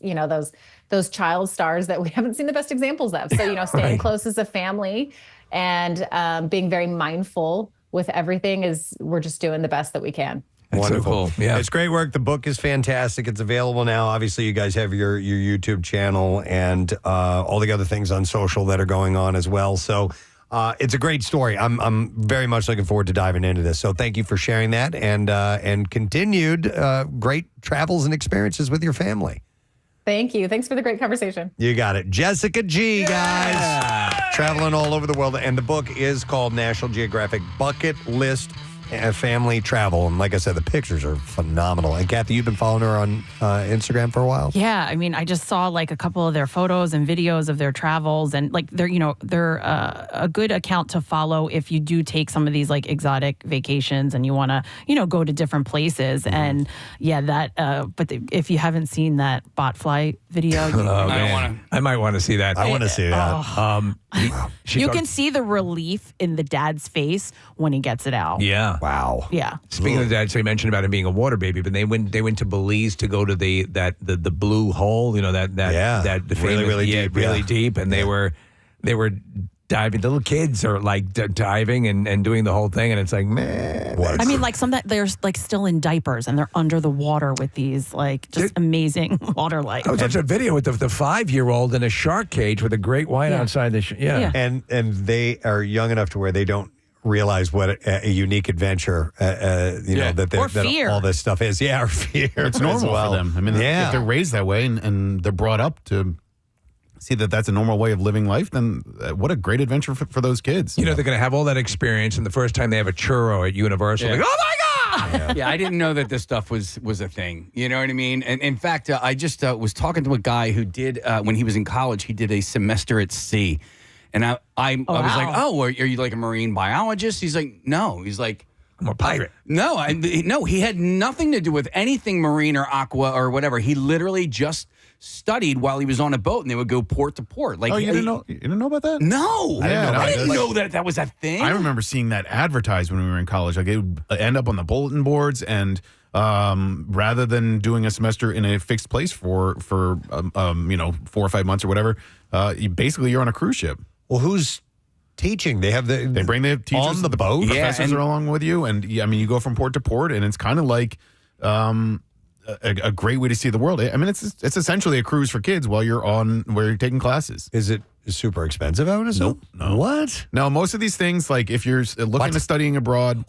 those child stars that we haven't seen the best examples of. So, staying close as a family and being very mindful with everything we're just doing the best that we can. That's Wonderful. So cool. Yeah. It's great work. The book is fantastic. It's available now. Obviously, you guys have your YouTube channel and all the other things on social that are going on as well. So it's a great story. I'm very much looking forward to diving into this. So thank you for sharing that and continued great travels and experiences with your family. Thank you. Thanks for the great conversation. You got it. Jessica G, guys. Traveling all over the world. And the book is called National Geographic Bucket List Family Travel. And like I said, the pictures are phenomenal. And Kathy, you've been following her on Instagram for a while? Yeah. I mean, I just saw like a couple of their photos and videos of their travels, and like they're a good account to follow if you do take some of these like exotic vacations and you want to, go to different places. Mm-hmm. And yeah, but if you haven't seen that botfly video, I might want to see that. I want to see that. You can see the relief in the dad's face when he gets it out. Yeah. Wow. Yeah. Speaking of that, so you mentioned about him being a water baby, but they went to Belize to go to the blue hole, that the famous, really deep, and they were diving. Little kids are like diving and doing the whole thing, and it's like, man. I mean, like some that they're like still in diapers and they're under the water with these like just amazing water lights. I was watching a video with the 5-year-old in a shark cage with a great white outside the And they are young enough to where they don't realize what a unique adventure that all this stuff is. Yeah, or fear. It's normal for them. I mean, if they're raised that way and they're brought up to see that that's a normal way of living life, then what a great adventure for those kids. They're going to have all that experience, and the first time they have a churro at Universal, like, oh my God! Yeah, I didn't know that this stuff was a thing. You know what I mean? And in fact, I just was talking to a guy who did, when he was in college, he did a semester at sea. And I was like, oh, are you like a marine biologist? He's like, no. He's like, I'm a pirate. No, he had nothing to do with anything marine or aqua or whatever. He literally just studied while he was on a boat, and they would go port to port. Like, you didn't know about that? No, I didn't know that was a thing. I remember seeing that advertised when we were in college. Like, it would end up on the bulletin boards, and rather than doing a semester in a fixed place for 4 or 5 months or whatever, you're on a cruise ship. Well, who's teaching? They bring the teachers on the boat. Professors are along with you, and you go from port to port, and it's kind of like a great way to see the world. I mean, it's essentially a cruise for kids where you're taking classes. Is it super expensive? I would assume. No. What? No, most of these things, like if you're looking at studying abroad,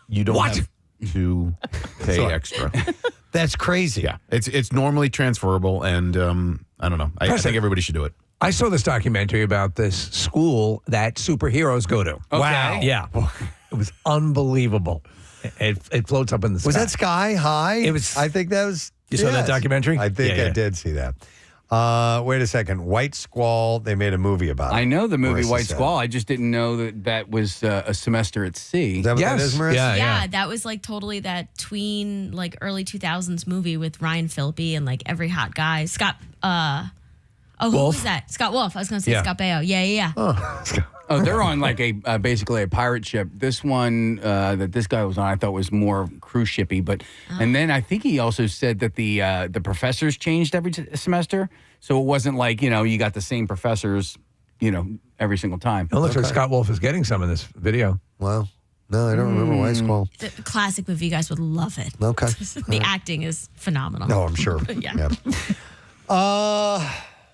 you don't have to pay extra. That's crazy. Yeah, it's normally transferable, and I don't know. I think everybody should do it. I saw this documentary about this school that superheroes go to. Okay. Wow. Yeah. It was unbelievable. It floats up in the sky. Was that Sky High? It was. I think that was. You saw that documentary? I think I did see that. Wait a second. White Squall, they made a movie about it. I know the movie Marissa White said. Squall. I just didn't know that was a semester at sea. Is that what that is, Marissa? Yeah, that was like totally that tween, like early 2000s movie with Ryan Phillippe and like every hot guy. Scott, who was that? Scott Wolf. I was going to say Scott Baio. Yeah. Oh, they're on like basically a pirate ship. This one that this guy was on, I thought was more cruise shippy. But and then I think he also said that the professors changed every semester, so it wasn't like you got the same professors, every single time. It looks like Scott Wolf is getting some in this video. Wow. No, I don't remember White Squall. It's a classic movie. You guys would love it. Okay. The acting is phenomenal. No, I'm sure. Yeah.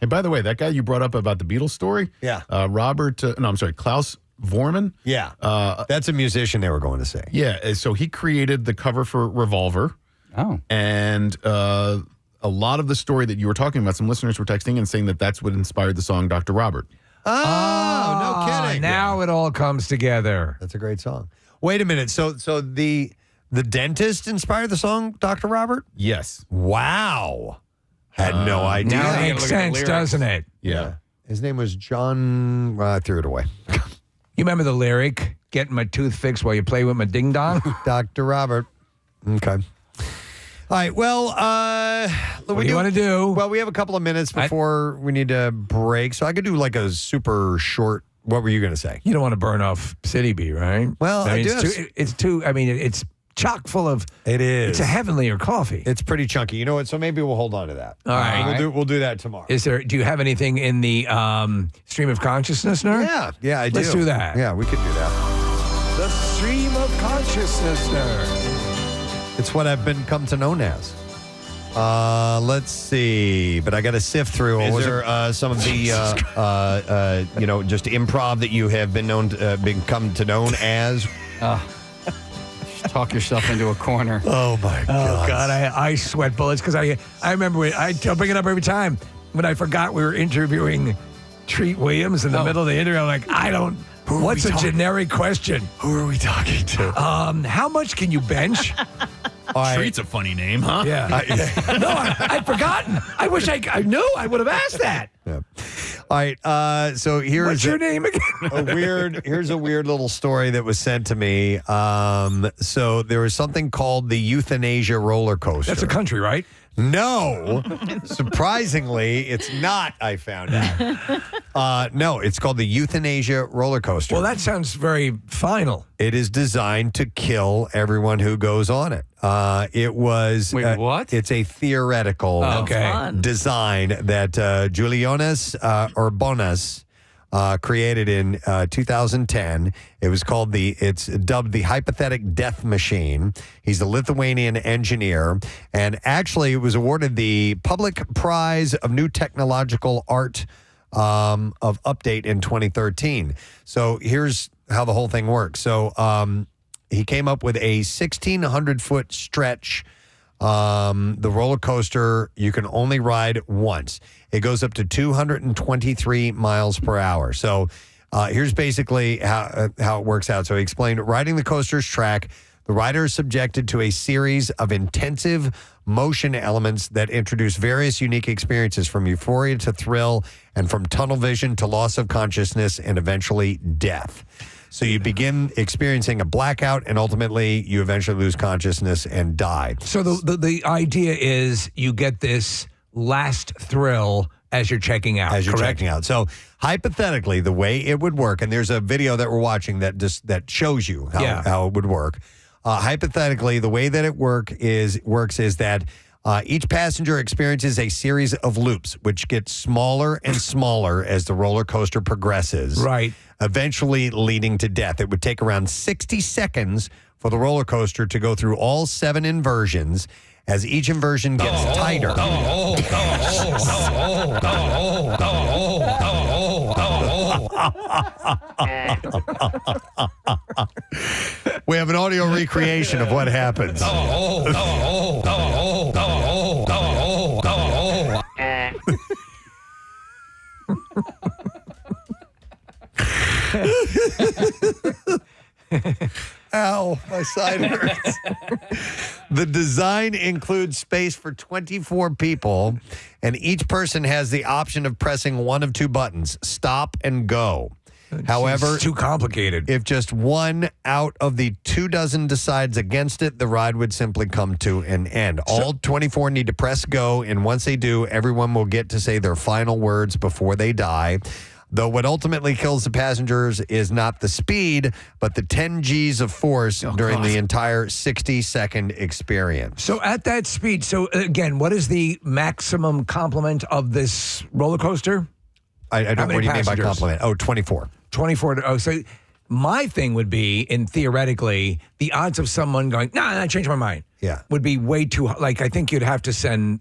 Hey, by the way, that guy you brought up about the Beatles story, Klaus Vormann. Yeah, that's a musician they were going to say. Yeah, so he created the cover for Revolver. Oh. And a lot of the story that you were talking about, some listeners were texting and saying that that's what inspired the song Dr. Robert. Oh, no kidding. Now it all comes together. That's a great song. Wait a minute. So the dentist inspired the song Dr. Robert? Yes. Wow. Had no idea. Now it makes sense, doesn't it? Yeah. His name was John. I threw it away. You remember the lyric, getting my tooth fixed while you play with my ding-dong? Dr. Robert. Okay. All right. Well, What do you want to do? Well, we have a couple of minutes before we need to break, so I could do like a super short. What were you going to say? You don't want to burn off City B, right? Well, I mean, it's too. I mean, it's chock full of. It is. It's a heavenlier coffee. It's pretty chunky. You know what? So maybe we'll hold on to that. All right. We'll do that tomorrow. Do you have anything in the stream of consciousness, Nerd? Yeah, I do. Let's do that. Yeah, we could do that. The stream of consciousness, Nerd. It's what I've come to known as. Let's see, but I got to sift through. Was there some of the, just improv that you have been become to known as? Talk yourself into a corner. Oh my God! Oh God, I sweat bullets because I remember I bring it up every time when I forgot we were interviewing Treat Williams in the middle of the interview. I'm like, what's a generic question? Who are we talking to? How much can you bench? Treat's a funny name, huh? Yeah. No, I'd forgotten. I wish I knew. I would have asked that. Yeah. All right. So here's what's your name again? Here's a weird little story that was sent to me. So there was something called the euthanasia roller coaster. That's a country, right? No. Surprisingly, it's not, I found out. No, it's called the euthanasia roller coaster. Well, that sounds very final. It is designed to kill everyone who goes on it. It was... Wait, what? It's a theoretical design that Julianis Urbonas created in 2010. It was called it's dubbed the hypothetic death machine. He's a Lithuanian engineer, and actually it was awarded the Public Prize of New Technological Art of Update in 2013. So here's how the whole thing works. So he came up with a 1,600-foot stretch. The roller coaster, you can only ride once. It goes up to 223 miles per hour. So here's basically how it works out. So he explained, riding the coaster's track, the rider is subjected to a series of intensive motion elements that introduce various unique experiences, from euphoria to thrill, and from tunnel vision to loss of consciousness, and eventually death. So you begin experiencing a blackout, and ultimately you eventually lose consciousness and die. So the idea is you get this last thrill as you're checking out. As you're checking out. So hypothetically, the way it would work, and there's a video that we're watching that shows you how it would work. Hypothetically, the way that it works is that each passenger experiences a series of loops, which get smaller and smaller as the roller coaster progresses. Right. Eventually leading to death. It would take around 60 seconds for the roller coaster to go through all 7 inversions. As each inversion gets tighter. We have an audio recreation of what happens. Ow, my side hurts. The design includes space for 24 people, and each person has the option of pressing one of 2 buttons, stop and go. However, it's too complicated. If just one out of the 24 decides against it, the ride would simply come to an end. All 24 need to press go, and once they do, everyone will get to say their final words before they die. Though what ultimately kills the passengers is not the speed, but the 10 Gs of force during the entire 60-second experience. So at that speed, so again, what is the maximum complement of this roller coaster? I don't know what do you mean by complement. Oh, 24. 24. Oh, so my thing would be, theoretically, the odds of someone going, nah, I changed my mind. Yeah. Would be way too, I think you'd have to send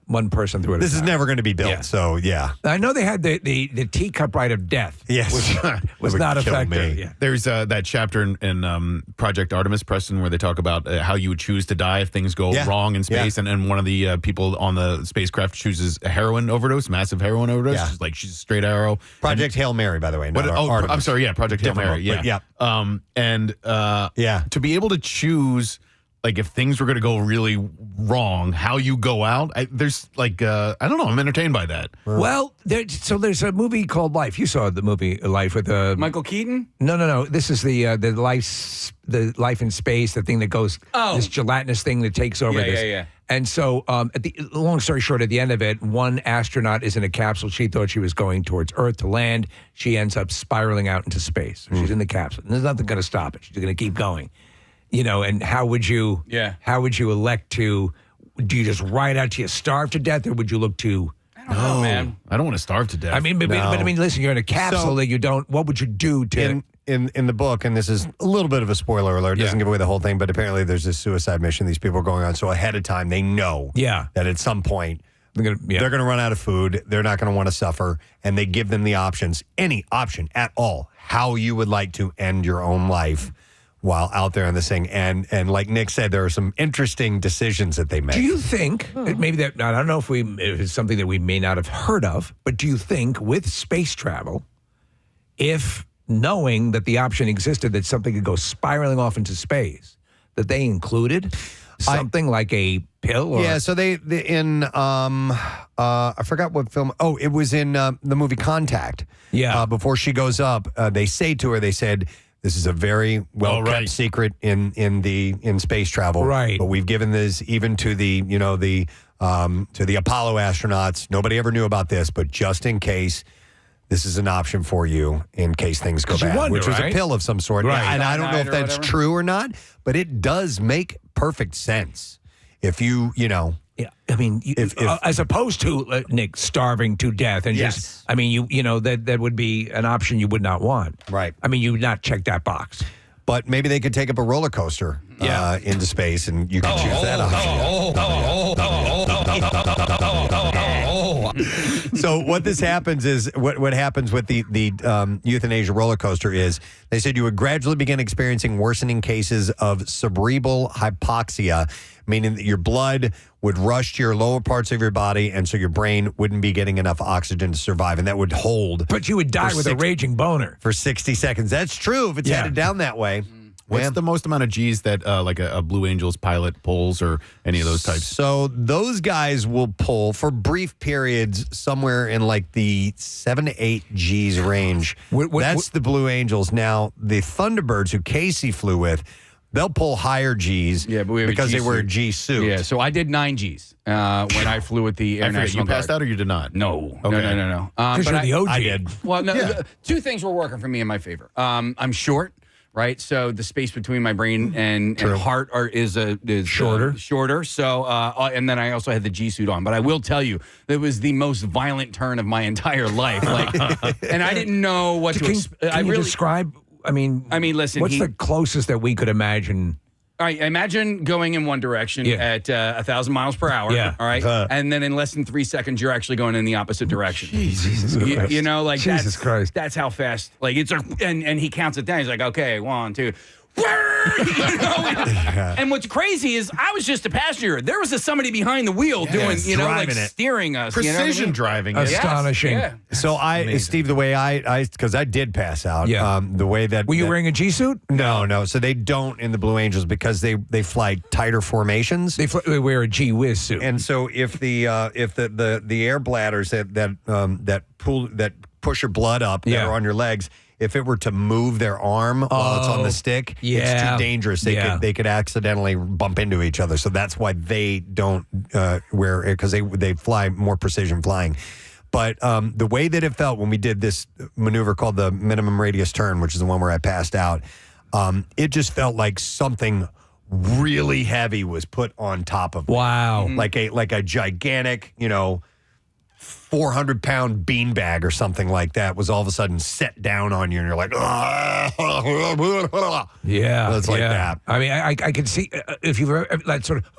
one person through it. This is never going to be built, so yeah. I know they had the teacup ride of death. Yes. Which was not effective. Yeah. There's that chapter in Project Artemis, Preston, where they talk about how you would choose to die if things go wrong in space. Yeah. And one of the people on the spacecraft chooses a heroin overdose, massive heroin overdose. Yeah. She's a straight arrow. Project Hail Mary, by the way. Artemis. I'm sorry. Yeah, Project Hail Mary. Yeah. Yeah. To be able to choose like if things were going to go really wrong, how you go out. There's like I don't know. I'm entertained by that. Well, there's a movie called Life. You saw the movie Life with Michael Keaton? No. This is the Life in Space, the thing that goes this gelatinous thing that takes over this. Yeah. And so, long story short, at the end of it, one astronaut is in a capsule. She thought she was going towards Earth to land. She ends up spiraling out into space. So she's in the capsule. And there's nothing going to stop it. She's going to keep going. And how would you elect to? Do you just ride out till you starve to death, or would you look to? I don't know, man. I don't want to starve to death. I mean, but listen, you're in a capsule that you don't. What would you do to? In the book, and this is a little bit of a spoiler alert, it doesn't give away the whole thing, but apparently there's this suicide mission these people are going on. So ahead of time, they know that at some point they're going to run out of food. They're not going to want to suffer. And they give them the options, any option at all, how you would like to end your own life while out there on this thing. And like Nick said, there are some interesting decisions that they make. Do you think, maybe that, I don't know if it's something that we may not have heard of, but do you think with space travel, if knowing that the option existed that something could go spiraling off into space, that they included something like a pill? Or? Yeah, so they in I forgot what film. Oh, it was in the movie Contact. Yeah. Before she goes up, they say to her, they said, this is a very well kept secret in space travel. Right. But we've given this even to the to the Apollo astronauts. Nobody ever knew about this, but just in case, this is an option for you in case things go bad, which was a pill of some sort. Right. And I don't know if that's true or not, but it does make perfect sense. If you know. Yeah, I mean, if as opposed to Nick starving to death and just, I mean, that would be an option you would not want. Right. I mean, you would not check that box. But maybe they could take up a roller coaster into space, and you can choose that option. So what this happens is what happens with the euthanasia roller coaster is they said you would gradually begin experiencing worsening cases of cerebral hypoxia, meaning that your blood would rush to your lower parts of your body, and so your brain wouldn't be getting enough oxygen to survive, and that would hold. But you would die with a raging boner for 60 seconds. That's true if it's headed down that way. What's the most amount of G's that like a Blue Angels pilot pulls, or any of those types? So those guys will pull for brief periods somewhere in like the 7 to 8 G's range. That's the Blue Angels. Now, the Thunderbirds, who Casey flew with, they'll pull higher G's because they wear a G suit. Yeah, so I did 9 G's when I flew with the Air National Guard. You passed out or you did not? No. Okay. No. Because you're the OG. I did. Well, no, two things were working for me in my favor. I'm short. Right, so the space between my brain and heart is shorter. So, and then I also had the G suit on. But I will tell you, it was the most violent turn of my entire life. And I didn't know what to. Can you describe? I mean, listen. What's the closest that we could imagine? All right, imagine going in one direction at 1,000 miles per hour. Yeah. All right, and then in less than 3 seconds, you're actually going in the opposite direction. Jesus Christ. You know, like Jesus Christ. That's how fast. Like it's and he counts it down. He's like, okay, 1, 2. And what's crazy is I was just a passenger. There was somebody behind the wheel doing, steering us. Precision driving. Astonishing. Yeah. So Steve, the way because I did pass out. The way that were you wearing a G suit? No. So they don't in the Blue Angels because they fly tighter formations. They wear a G Whiz suit. And so if the air bladders that push your blood up that are on your legs, if it were to move their arm while it's on the stick, it's too dangerous. They could accidentally bump into each other. So that's why they don't wear it, because they fly more precision flying. But the way that it felt when we did this maneuver called the minimum radius turn, which is the one where I passed out, it just felt like something really heavy was put on top of me. Wow. Like a gigantic, 400-pound beanbag or something like that was all of a sudden set down on you, and you're like, yeah, it's like that. I mean, I can see if you've ever that sort of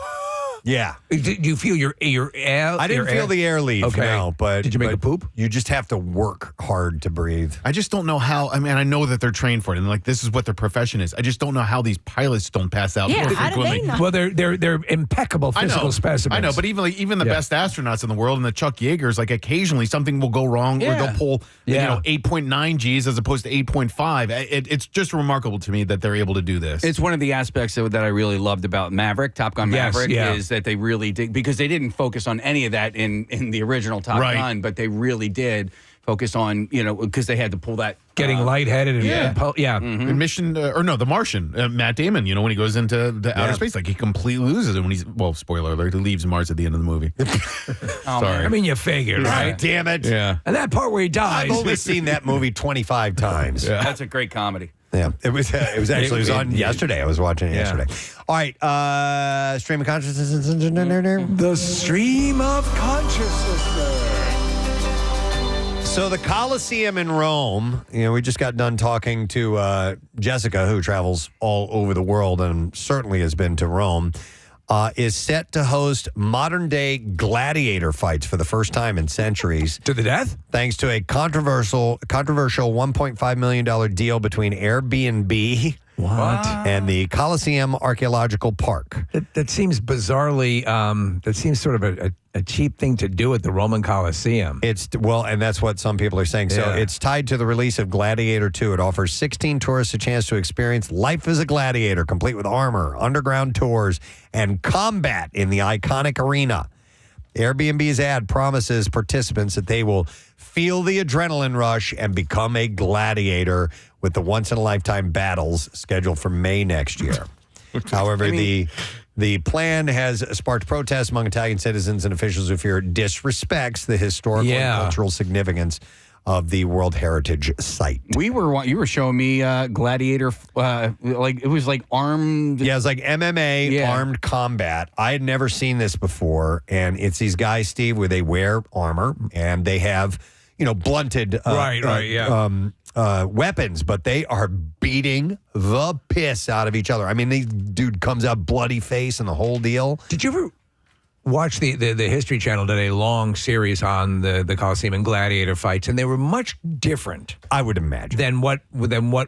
Yeah. Did you feel your air? I didn't feel the air leave, Okay. no, but Did you make a poop? You just have to work hard to breathe. I just don't know how. I mean, I know that they're trained for it, and like this is what their profession is. I just don't know how these pilots don't pass out more frequently. Well, they're impeccable physical specimens. I know, but even the best astronauts in the world and the Chuck Yeagers, like occasionally something will go wrong, or they'll pull 8.9 Gs as opposed to 8.5. It's just remarkable to me that they're able to do this. It's one of the aspects that I really loved about Maverick, Top Gun Maverick, is that they really did, because they didn't focus on any of that in the original Top Gun, but they really did focus on, because they had to pull that. Getting lightheaded and In Mission, The Martian, Matt Damon, when he goes into the outer space, like he completely loses it when he's, spoiler alert, he leaves Mars at the end of the movie. Sorry. I mean, you figured, right? Damn it. Yeah. And that part where he dies. I've only seen that movie 25 times. That's a great comedy. Yeah, it was on yesterday. I was watching it yesterday. All right, stream of consciousness. The stream of consciousness. So the Coliseum in Rome, we just got done talking to Jessica, who travels all over the world and certainly has been to Rome, is set to host modern-day gladiator fights for the first time in centuries. To the death? Thanks to a controversial $1.5 million deal between Airbnb and the Coliseum Archaeological Park. That seems bizarrely, that seems sort of a cheap thing to do at the Roman Coliseum. And that's what some people are saying. So it's tied to the release of Gladiator 2. It offers 16 tourists a chance to experience life as a gladiator, complete with armor, underground tours, and combat in the iconic arena. Airbnb's ad promises participants that they will feel the adrenaline rush and become a gladiator with the once-in-a-lifetime battles scheduled for May next year. However, the plan has sparked protests among Italian citizens and officials who fear it disrespects the historical and cultural significance of the World Heritage Site. You were showing me gladiator, it was like armed. Yeah, it's like MMA armed combat. I had never seen this before, and it's these guys, Steve, where they wear armor and they have, blunted weapons, but they are beating the piss out of each other. I mean, the dude comes out bloody face and the whole deal. Did you ever watch the History Channel did a long series on the Coliseum and gladiator fights, and they were much different, I would imagine, than what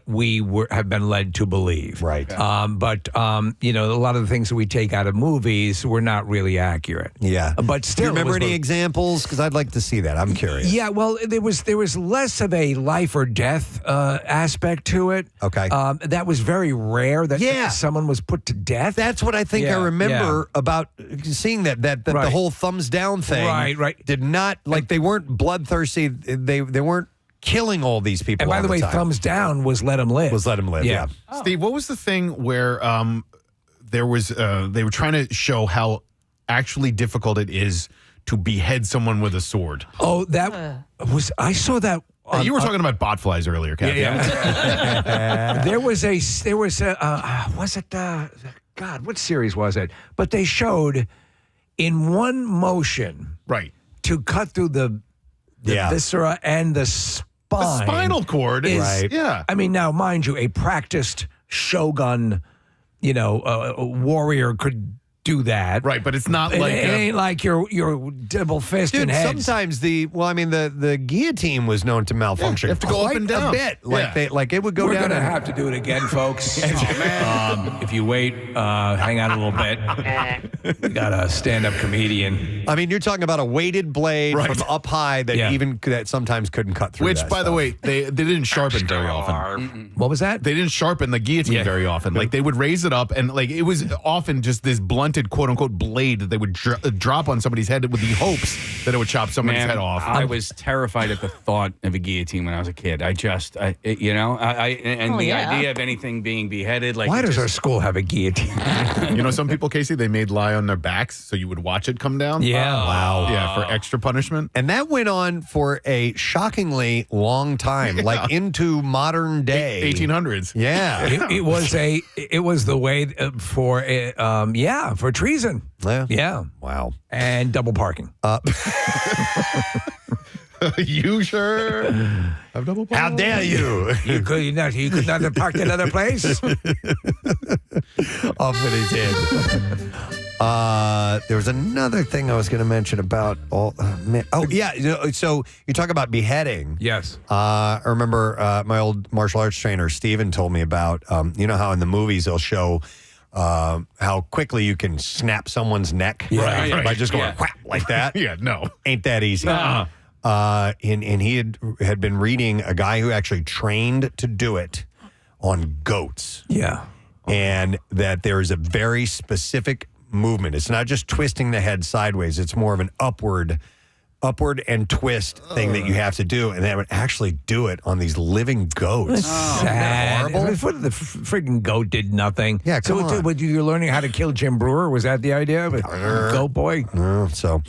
we have been led to believe. Right. But a lot of the things that we take out of movies were not really accurate. Yeah. But still, do you remember any examples? Because I'd like to see that. I'm curious. Yeah. Well, there was less of a life or death aspect to it. Okay. That was very rare that someone was put to death. That's what I think I remember about seeing that the whole thumbs down thing did not, they weren't bloodthirsty. They weren't killing all these people. And by all the way, time. thumbs down was let them live. Yeah. Steve, what was the thing where there was they were trying to show how actually difficult it is to behead someone with a sword? Oh, that was, I saw that. You were talking about botflies earlier, Kathy. Yeah. there was a was it God, what series was it? But they showed in one motion, to cut through the viscera and the spine. The spinal cord, I mean, now mind you, a practiced shogun, warrior could do that, right? But it's not like it ain't like your double fist in heads. Sometimes the guillotine was known to malfunction. You have to go up and down a bit, it would go We're down. We're gonna have to do it again, folks. If you wait, hang on a little bit. We got a stand-up comedian. I mean, you're talking about a weighted blade from up high that that sometimes couldn't cut through. Which, by the way, they didn't sharpen very often. What was that? They didn't sharpen the guillotine very often. Like they would raise it up, and it was often just this blunted quote unquote blade that they would drop on somebody's head with the hopes that it would chop somebody's head off. I was terrified at the thought of a guillotine when I was a kid. The idea of anything being beheaded. Why does our school have a guillotine? Some people, Casey, they made lie on their backs so you would watch it come down. Yeah. Wow. Yeah, for extra punishment. And that went on for a shockingly long time, into modern day. 1800s. Yeah. It was the way for treason. Yeah. Wow. And double parking. You sure have double parking? How dare you? You could not have parked another place. Off with his head. There was another thing I was going to mention about all. So you talk about beheading. Yes. I remember my old martial arts trainer Steven told me about. You know how in the movies they'll show how quickly you can snap someone's neck by just going whap like that. No, ain't that easy. And he had been reading a guy who actually trained to do it on goats. Yeah. And that there is a very specific movement. It's not just twisting the head sideways. It's more of an upward and twist thing that you have to do. And they would actually do it on these living goats. Sad. Horrible. The freaking goat did nothing. Yeah, come on. You're learning how to kill Jim Brewer? Was that the idea? Goat boy? So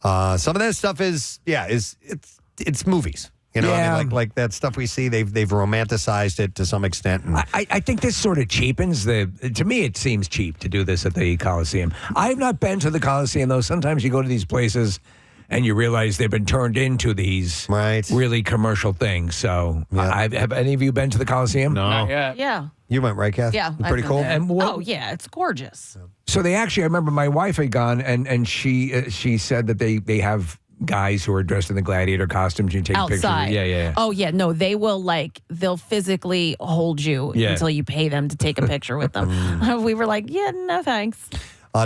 some of that stuff is it's movies. You know, I mean, like that stuff we see, they've romanticized it to some extent. And I think this sort of cheapens to me, it seems cheap to do this at the Coliseum. I've not been to the Coliseum, though. Sometimes you go to these places and you realize they've been turned into these really commercial things. So have any of you been to the Coliseum? No. Not yet. Yeah. You went, right, Kath? Yeah. Pretty cool? Oh, yeah. It's gorgeous. So they actually, I remember my wife had gone and she said that they have guys who are dressed in the gladiator costumes. You take Outside. pictures. Yeah. Oh, yeah. No, they will they'll physically hold you until you pay them to take a picture with them. We were like, yeah, no thanks.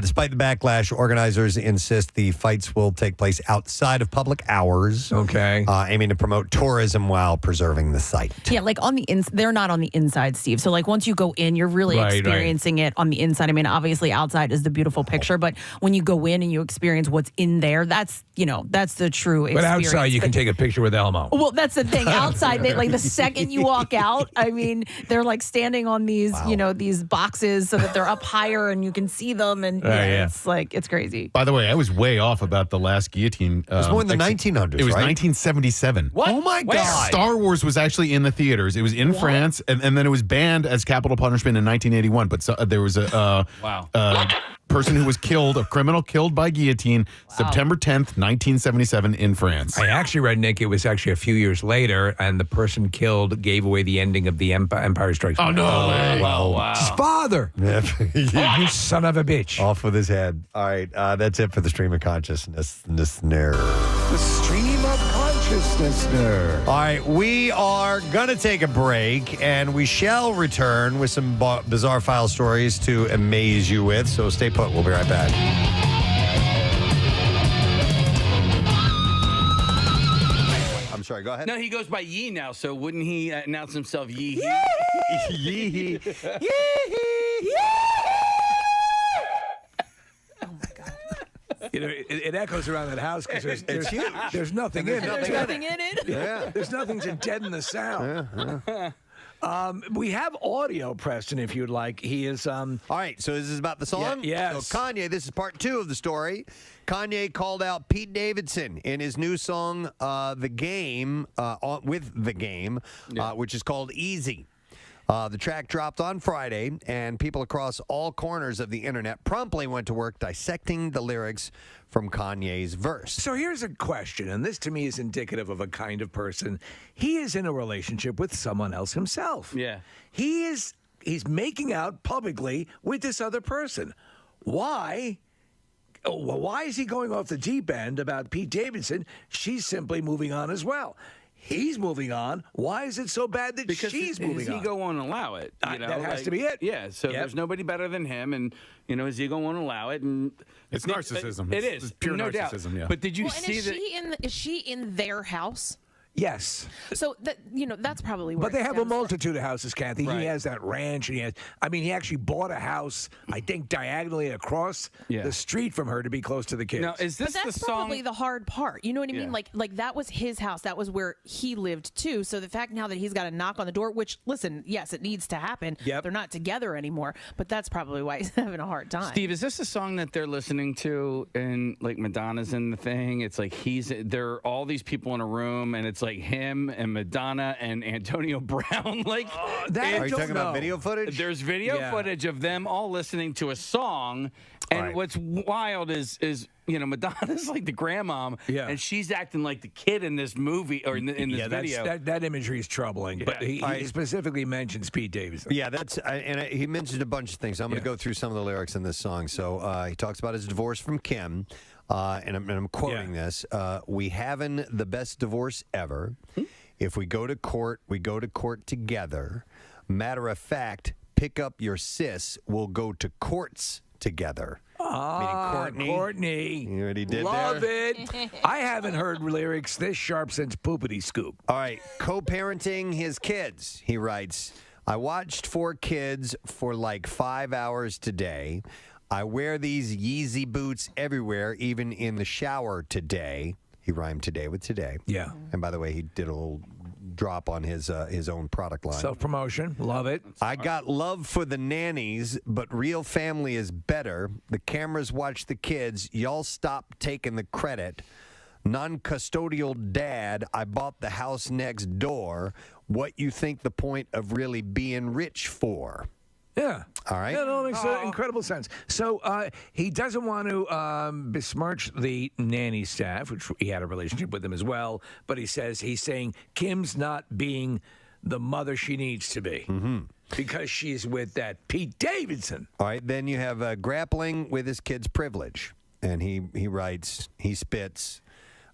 Despite the backlash, organizers insist the fights will take place outside of public hours. Okay. Aiming to promote tourism while preserving the site. Yeah, like on the they're not on the inside, Steve. So like once you go in, you're really experiencing it on the inside. I mean, obviously outside is the beautiful picture, but when you go in and you experience what's in there, that's the true experience. But outside, you can take a picture with Elmo. Well, that's the thing. Outside, like the second you walk out, I mean, they're like standing on these, these boxes so that they're up higher and you can see them. And it's crazy. By the way, I was way off about the last guillotine. It was more in the 1900s, It was right? 1977. What? Oh, my God. Star Wars was actually in the theaters. It was in France, and then it was banned as capital punishment in 1981. But there was a person who was killed, a criminal killed by guillotine, September 10th, 1977 in France. I actually read, Nick, it was actually a few years later, and the person killed gave away the ending of the Empire Strikes Back. Oh, no way. Wow. It's his father. You son of a bitch. Off with his head. All right, that's it for the stream of consciousness. The stream of consciousness. All right, we are going to take a break, and we shall return with some bizarre file stories to amaze you with. So stay put. We'll be right back. I'm sorry, go ahead. No, he goes by Yee now, so wouldn't he announce himself Yee? Yee. It echoes around that house because there's nothing in it. There's nothing in it. Yeah. There's nothing to deaden the sound. Yeah. We have audio, Preston, if you'd like. He is. All right, so this is about the song? Yes. So Kanye, this is part 2 of the story. Kanye called out Pete Davidson in his new song, The Game, which is called Easy. The track dropped on Friday, and people across all corners of the internet promptly went to work dissecting the lyrics from Kanye's verse. So here's a question, and this to me is indicative of a kind of person. He is in a relationship with someone else himself. Yeah. He's making out publicly with this other person. Why? Why is he going off the deep end about Pete Davidson? She's simply moving on as well. He's moving on. Why is it so bad that she's moving on? His ego won't allow it. That has to be it. Yeah, so there's nobody better than him, and his ego won't allow it. And it's narcissism. It is It's pure no narcissism. doubt. Yeah. But did you see that? Is she in their house? Yes. So that that's probably where. But they have a stems from. multitude of houses, Kathy. Right. He has that ranch, and he actually bought a house, I think, diagonally across the street from her to be close to the kids. Now, is this But that's the probably song? the hard part. You know what I mean? Yeah. Like that was his house. That was where he lived too. So the fact now that he's got a knock on the door, which listen, yes, it needs to happen. Yep. They're not together anymore. But that's probably why he's having a hard time. Steve, is this a song that they're listening to and like Madonna's in the thing? It's like there are all these people in a room and it's like him and Madonna and Antonio Brown. Like, Are you talking about video footage? There's video footage of them all listening to a song And what's wild is Madonna's like the grandmom, and she's acting like the kid in this movie or in this video. That imagery is troubling. But he specifically mentions Pete Davidson. Yeah, he mentioned a bunch of things. I'm going to go through some of the lyrics in this song. So he talks about his divorce from Kim, and I'm quoting this. We having the best divorce ever. If we go to court, we go to court together. Matter of fact, pick up your sis. We'll go to courts together. Courtney. You know what he did Love there? it. I haven't heard lyrics this sharp since Poopity Scoop. All right. Co-parenting his kids. He writes, I watched 4 kids for like 5 hours today. I wear these Yeezy boots everywhere, even in the shower today. He rhymed today with today. Yeah. And by the way, he did a little drop on his own product line. Self-promotion. Love it. I got love for the nannies, but real family is better. The cameras watch the kids. Y'all stop taking the credit. Non-custodial dad, I bought the house next door. What you think the point of really being rich for? Yeah. All right. Yeah, no, it makes incredible sense. So he doesn't want to besmirch the nanny staff, which he had a relationship with them as well. But he's saying Kim's not being the mother she needs to be because she's with that Pete Davidson. All right. Then you have grappling with his kid's privilege. And he writes, he spits,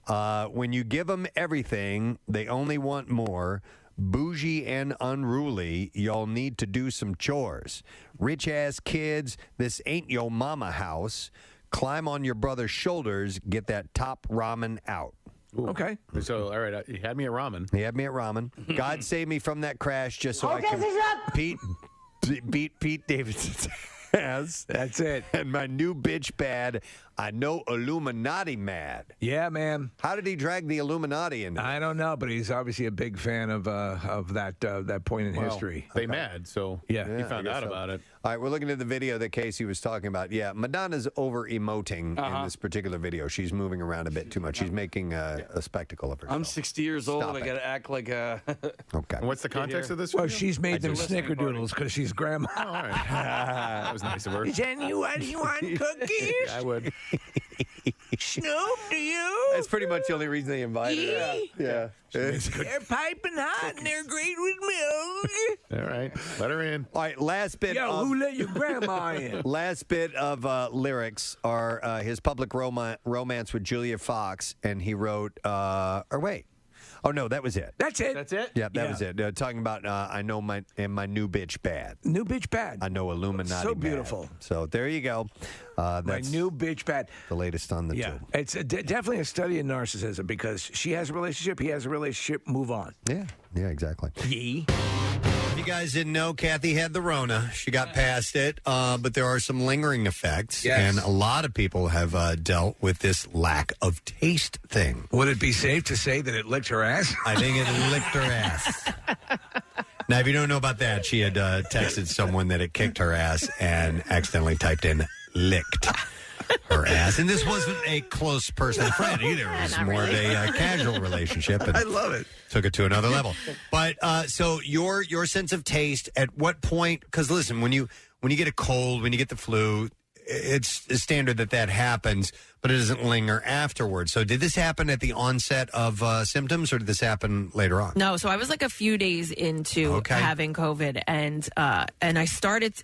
when you give them everything, they only want more. Bougie and unruly, y'all need to do some chores. Rich-ass kids, this ain't your mama house. Climb on your brother's shoulders, get that top ramen out. Ooh. Okay. So, all right, he had me at ramen. He had me at ramen. God save me from that crash just so I can beat Pete Davidson's ass. That's it. And my new bitch bad, I know Illuminati mad. Yeah, man. How did he drag the Illuminati in? I don't know, but he's obviously a big fan of that point in history. They mad, so he found out about it. All right, we're looking at the video that Casey was talking about. Yeah, Madonna's over-emoting in this particular video. She's moving around a bit too much. She's making a spectacle of herself. I'm 60 years old. Stop I it. got to act like a... Okay. And what's the context of this? Well, video? she's made them snickerdoodles because she's grandma. Oh, all right. That was nice of her. Is anyone want cookies? I would. Snoop, do you? That's pretty much the only reason they invited her. Yeah. They're piping hot and they're great with milk. All right. Let her in. All right, last bit Yo, who let your grandma in? Last bit of lyrics are his public romance with Julia Fox, and he wrote, Oh, no, that was it. That's it. That's it? Yeah, that was it. Talking about I know my new bitch bad. New bitch bad. I know Illuminati So bad. beautiful. So there you go. My That's new bitch bad. the latest on the tube. It's definitely a study in narcissism because she has a relationship, he has a relationship, move on. Yeah, exactly. Yee. If you guys didn't know, Kathy had the Rona. She got past it, but there are some lingering effects. Yes. And a lot of people have dealt with this lack of taste thing. Would it be safe to say that it licked her ass? I think it licked her ass. Now, if you don't know about that, she had texted someone that it kicked her ass and accidentally typed in licked her ass. And this wasn't a close personal friend either. It was more of a casual relationship. And I love it. Took it to another level. But so your sense of taste, at what point? Because listen, when you get a cold, when you get the flu, it's standard that happens, but it doesn't linger afterwards. So did this happen at the onset of symptoms, or did this happen later on? No, so I was like a few days into having COVID, and I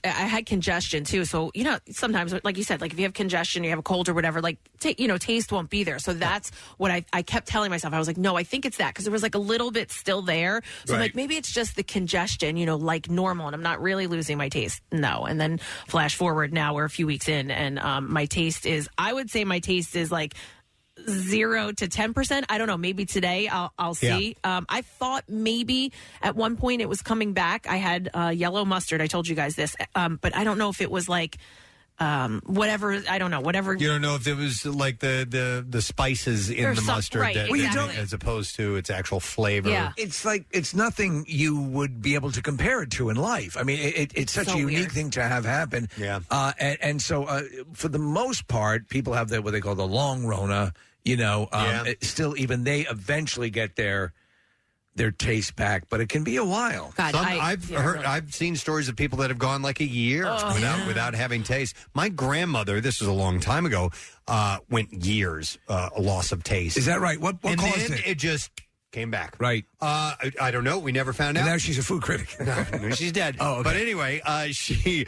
had congestion too. So, sometimes, like you said, like if you have congestion, you have a cold or whatever, like, taste won't be there. So that's what I kept telling myself. I was like, no, I think it's that, because there was like a little bit still there. So I'm like, maybe it's just the congestion, like normal, and I'm not really losing my taste. No. And then flash forward, now we're a few weeks in, and my taste is, I would say my taste is like 0 to 10%. I don't know. Maybe today I'll see. Yeah. I thought maybe at one point it was coming back. I had yellow mustard. I told you guys this, but I don't know if it was like whatever. I don't know. Whatever. You don't know if it was like the spices in the mustard, right, that, exactly. as opposed to its actual flavor. Yeah. It's like, it's nothing you would be able to compare it to in life. I mean, it's such So a unique weird. thing to have happen. Yeah. And so for the most part, people have what they call the long Rona, still even they eventually get their their taste back, but it can be a while. I've seen stories of people that have gone like a year without having taste. My grandmother, this was a long time ago, went years a loss of taste. Is that right? What and caused then it? It just came back. Right. I don't know. We never found out. And now she's a food critic. No, she's dead. Oh, okay. But anyway, she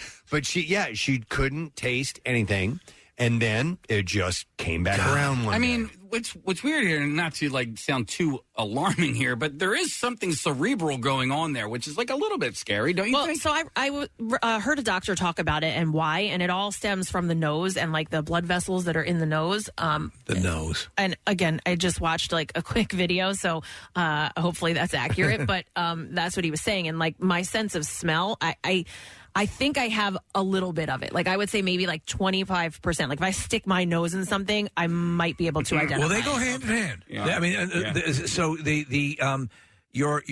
couldn't taste anything, and then it just came back around one I day. mean, what's weird here, and not to like sound too alarming here, but there is something cerebral going on there, which is like a little bit scary, don't you think? So I heard a doctor talk about it and why, and it all stems from the nose and like the blood vessels that are in the nose. The nose. And again, I just watched like a quick video, so hopefully that's accurate. But that's what he was saying, and like my sense of smell, I think I have a little bit of it. Like I would say maybe like 25%. Like if I stick my nose in something, I might be able to identify. Well, they go hand in hand. Yeah. I mean, so your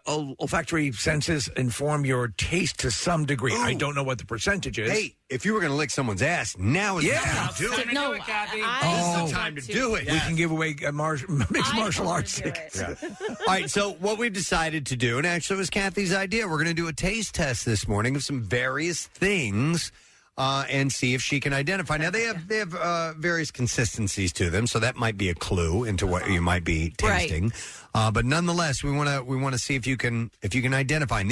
olfactory senses inform your taste to some degree. I don't know what the percentage is. Hey, if you were going to lick someone's ass, now is the time to do it. No, This is the time to do it. We can give away mixed martial arts do tickets. All right, so what we've decided to do, and actually it was Kathy's idea, we're going to do a taste test this morning of some various things and see if she can identify. Now, they have various consistencies to them, so that might be a clue into what you might be tasting. But nonetheless, we want to see if you can identify. And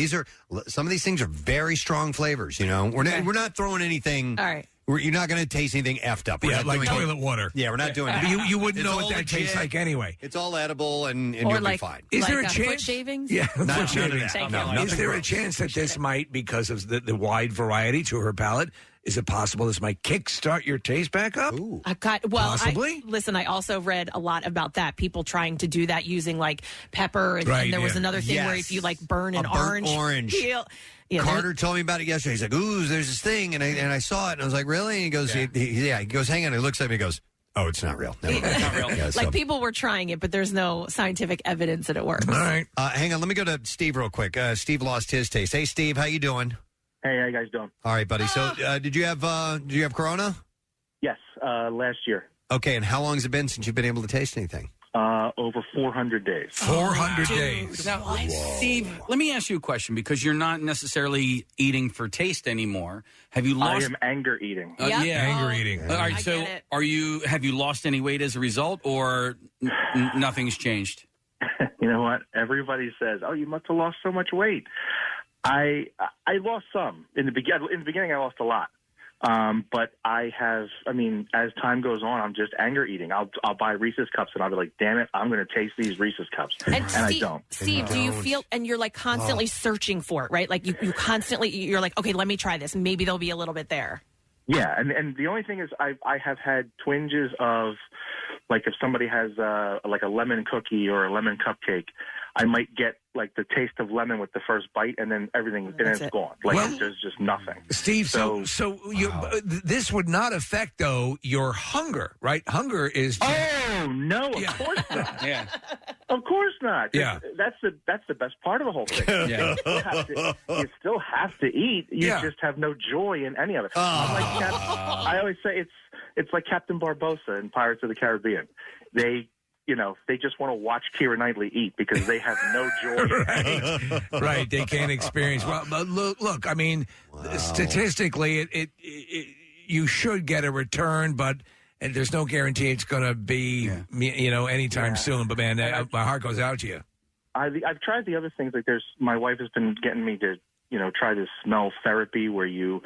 some of these things are very strong flavors. You know, we're not throwing anything. All right. You're not going to taste anything effed up. We're Yeah, not like doing toilet water. Yeah, we're not doing it. You wouldn't It's know all what that legit. tastes like anyway. It's all edible, and Or you'll like, be fine. Is there a foot chance? shavings? Yeah, None foot of shavings. that. Thank No, you. nothing Is there a gross. chance that this might, because of the wide variety to her palate, is it possible this might kickstart your taste back up? Ooh. Possibly? Listen, I also read a lot about that. People trying to do that using like pepper, and, Right, and there was yeah. another thing where Yes. if you like burn an A burnt orange. peel. Yeah, Carter told me about it yesterday. He's like, "Ooh, there's this thing," and I saw it, and I was like, "Really?" And he goes, "He goes, hang on." He looks at me, and goes, "Oh, it's not real. Never mind." It's not real. Yeah, so- like people were trying it, but there's no scientific evidence that it works. All right. hang on, let me go to Steve real quick. Steve lost his taste. Hey, Steve, how you doing? Hey, how you guys doing? All right, buddy. So, did you have Corona? Yes, last year. Okay, and how long has it been since you've been able to taste anything? Over 400 days. 400 days. Now, Steve, let me ask you a question because you're not necessarily eating for taste anymore. Have you lost? I am anger eating. Yep. Yeah, Anger eating. All right, so have you lost any weight as a result, or nothing's changed? You know what? Everybody says, "Oh, you must have lost so much weight." I lost some in the beginning. In the beginning, I lost a lot. But I have, as time goes on, I'm just anger eating. I'll buy Reese's Cups and I'll be like, damn it, I'm going to taste these Reese's Cups. And Steve, I don't. Steve, do you feel, and you're like constantly searching for it, right? Like you constantly, you're like, okay, let me try this. Maybe there'll be a little bit there. Yeah, and the only thing is I have had twinges of, like if somebody has like a lemon cookie or a lemon cupcake, I might get like the taste of lemon with the first bite, and then everything, and it's gone. Like there's just nothing. Steve, so this would not affect though your hunger, right? Hunger is. Oh no, of course not. Yeah, of course not. Yeah, that's the best part of the whole thing. Yeah. You still have to eat. You just have no joy in any of it. I always say it's like Captain Barbossa in Pirates of the Caribbean. They just want to watch Keira Knightley eat because they have no joy. Right. They can't experience. Well, but look. I mean, statistically, it you should get a return, but and there's no guarantee it's going to be anytime soon. But man, my heart goes out to you. I've tried the other things. Like my wife has been getting me to try this smell therapy where you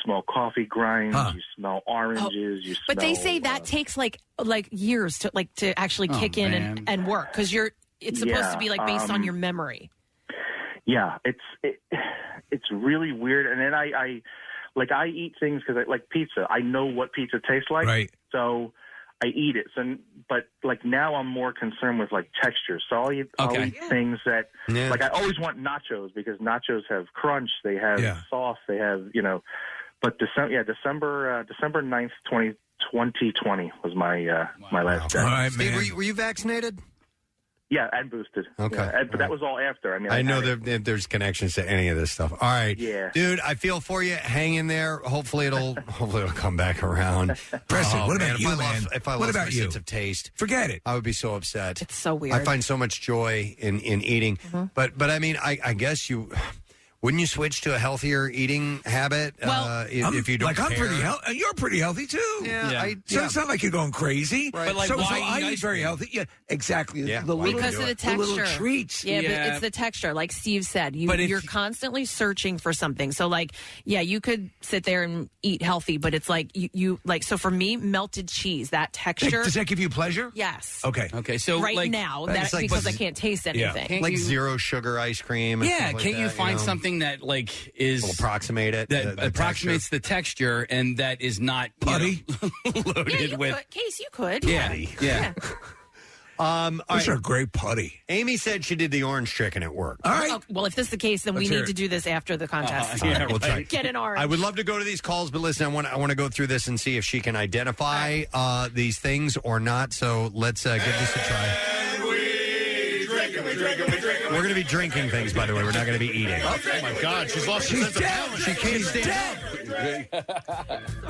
smell coffee grinds, you smell oranges, you smell. But they say that takes like years to actually kick in and work because it's supposed to be like based on your memory. Yeah, it's really weird. And then I eat things because I like pizza. I know what pizza tastes like, right? So I eat it. But like now I'm more concerned with like texture. So I'll eat things that like I always want nachos because nachos have crunch, they have sauce, they have But December 9th, 2020 was my my last day. All right, Steve, were you vaccinated? Yeah, and boosted. Okay. Yeah, but that was all after. I mean, I know that there's connections to any of this stuff. All right. Yeah. Dude, I feel for you. Hang in there. Hopefully it'll come back around. Preston, what about you, if man? If I What lost about my you? sense of taste, Forget it. I would be so upset. It's so weird. I find so much joy in eating. Mm-hmm. But I mean, I guess you... Wouldn't you switch to a healthier eating habit if you don't I'm care? pretty healthy. You're pretty healthy too. So it's not like you're going crazy. Right. But, like, so why I eat eat ice very cream? healthy. Yeah, exactly. Yeah. The little, Because of the the little texture. treats. Yeah, Yeah. but it's the texture. Like Steve said, But if- you're constantly searching for something. So, like, yeah, you could sit there and eat healthy, but it's like you like. So for me, melted cheese, that texture. Does that give you pleasure? Yes. Okay. Okay, so right like, now, It's like- because I can't taste anything. Can't Like you- zero sugar ice cream. And Yeah, stuff like can't you that, find know? something that like is Will approximate it? that the approximates the texture and that is not Putty? loaded Yeah, you with could. Case, you could. yeah. All Those right. are great putty. Amy said she did the orange chicken at work. All right. Oh, well, if this is the case, then we Let's hear need it. to do this after the contest. Yeah, We'll try. Get an orange. I would love to go to these calls, but listen, I want to go through this and see if she can identify these things or not. So let's give this a try. We're going to be drinking things, by the way. We're not going to be eating. Oh my God, she's lost her sense of balance. She can't stand up.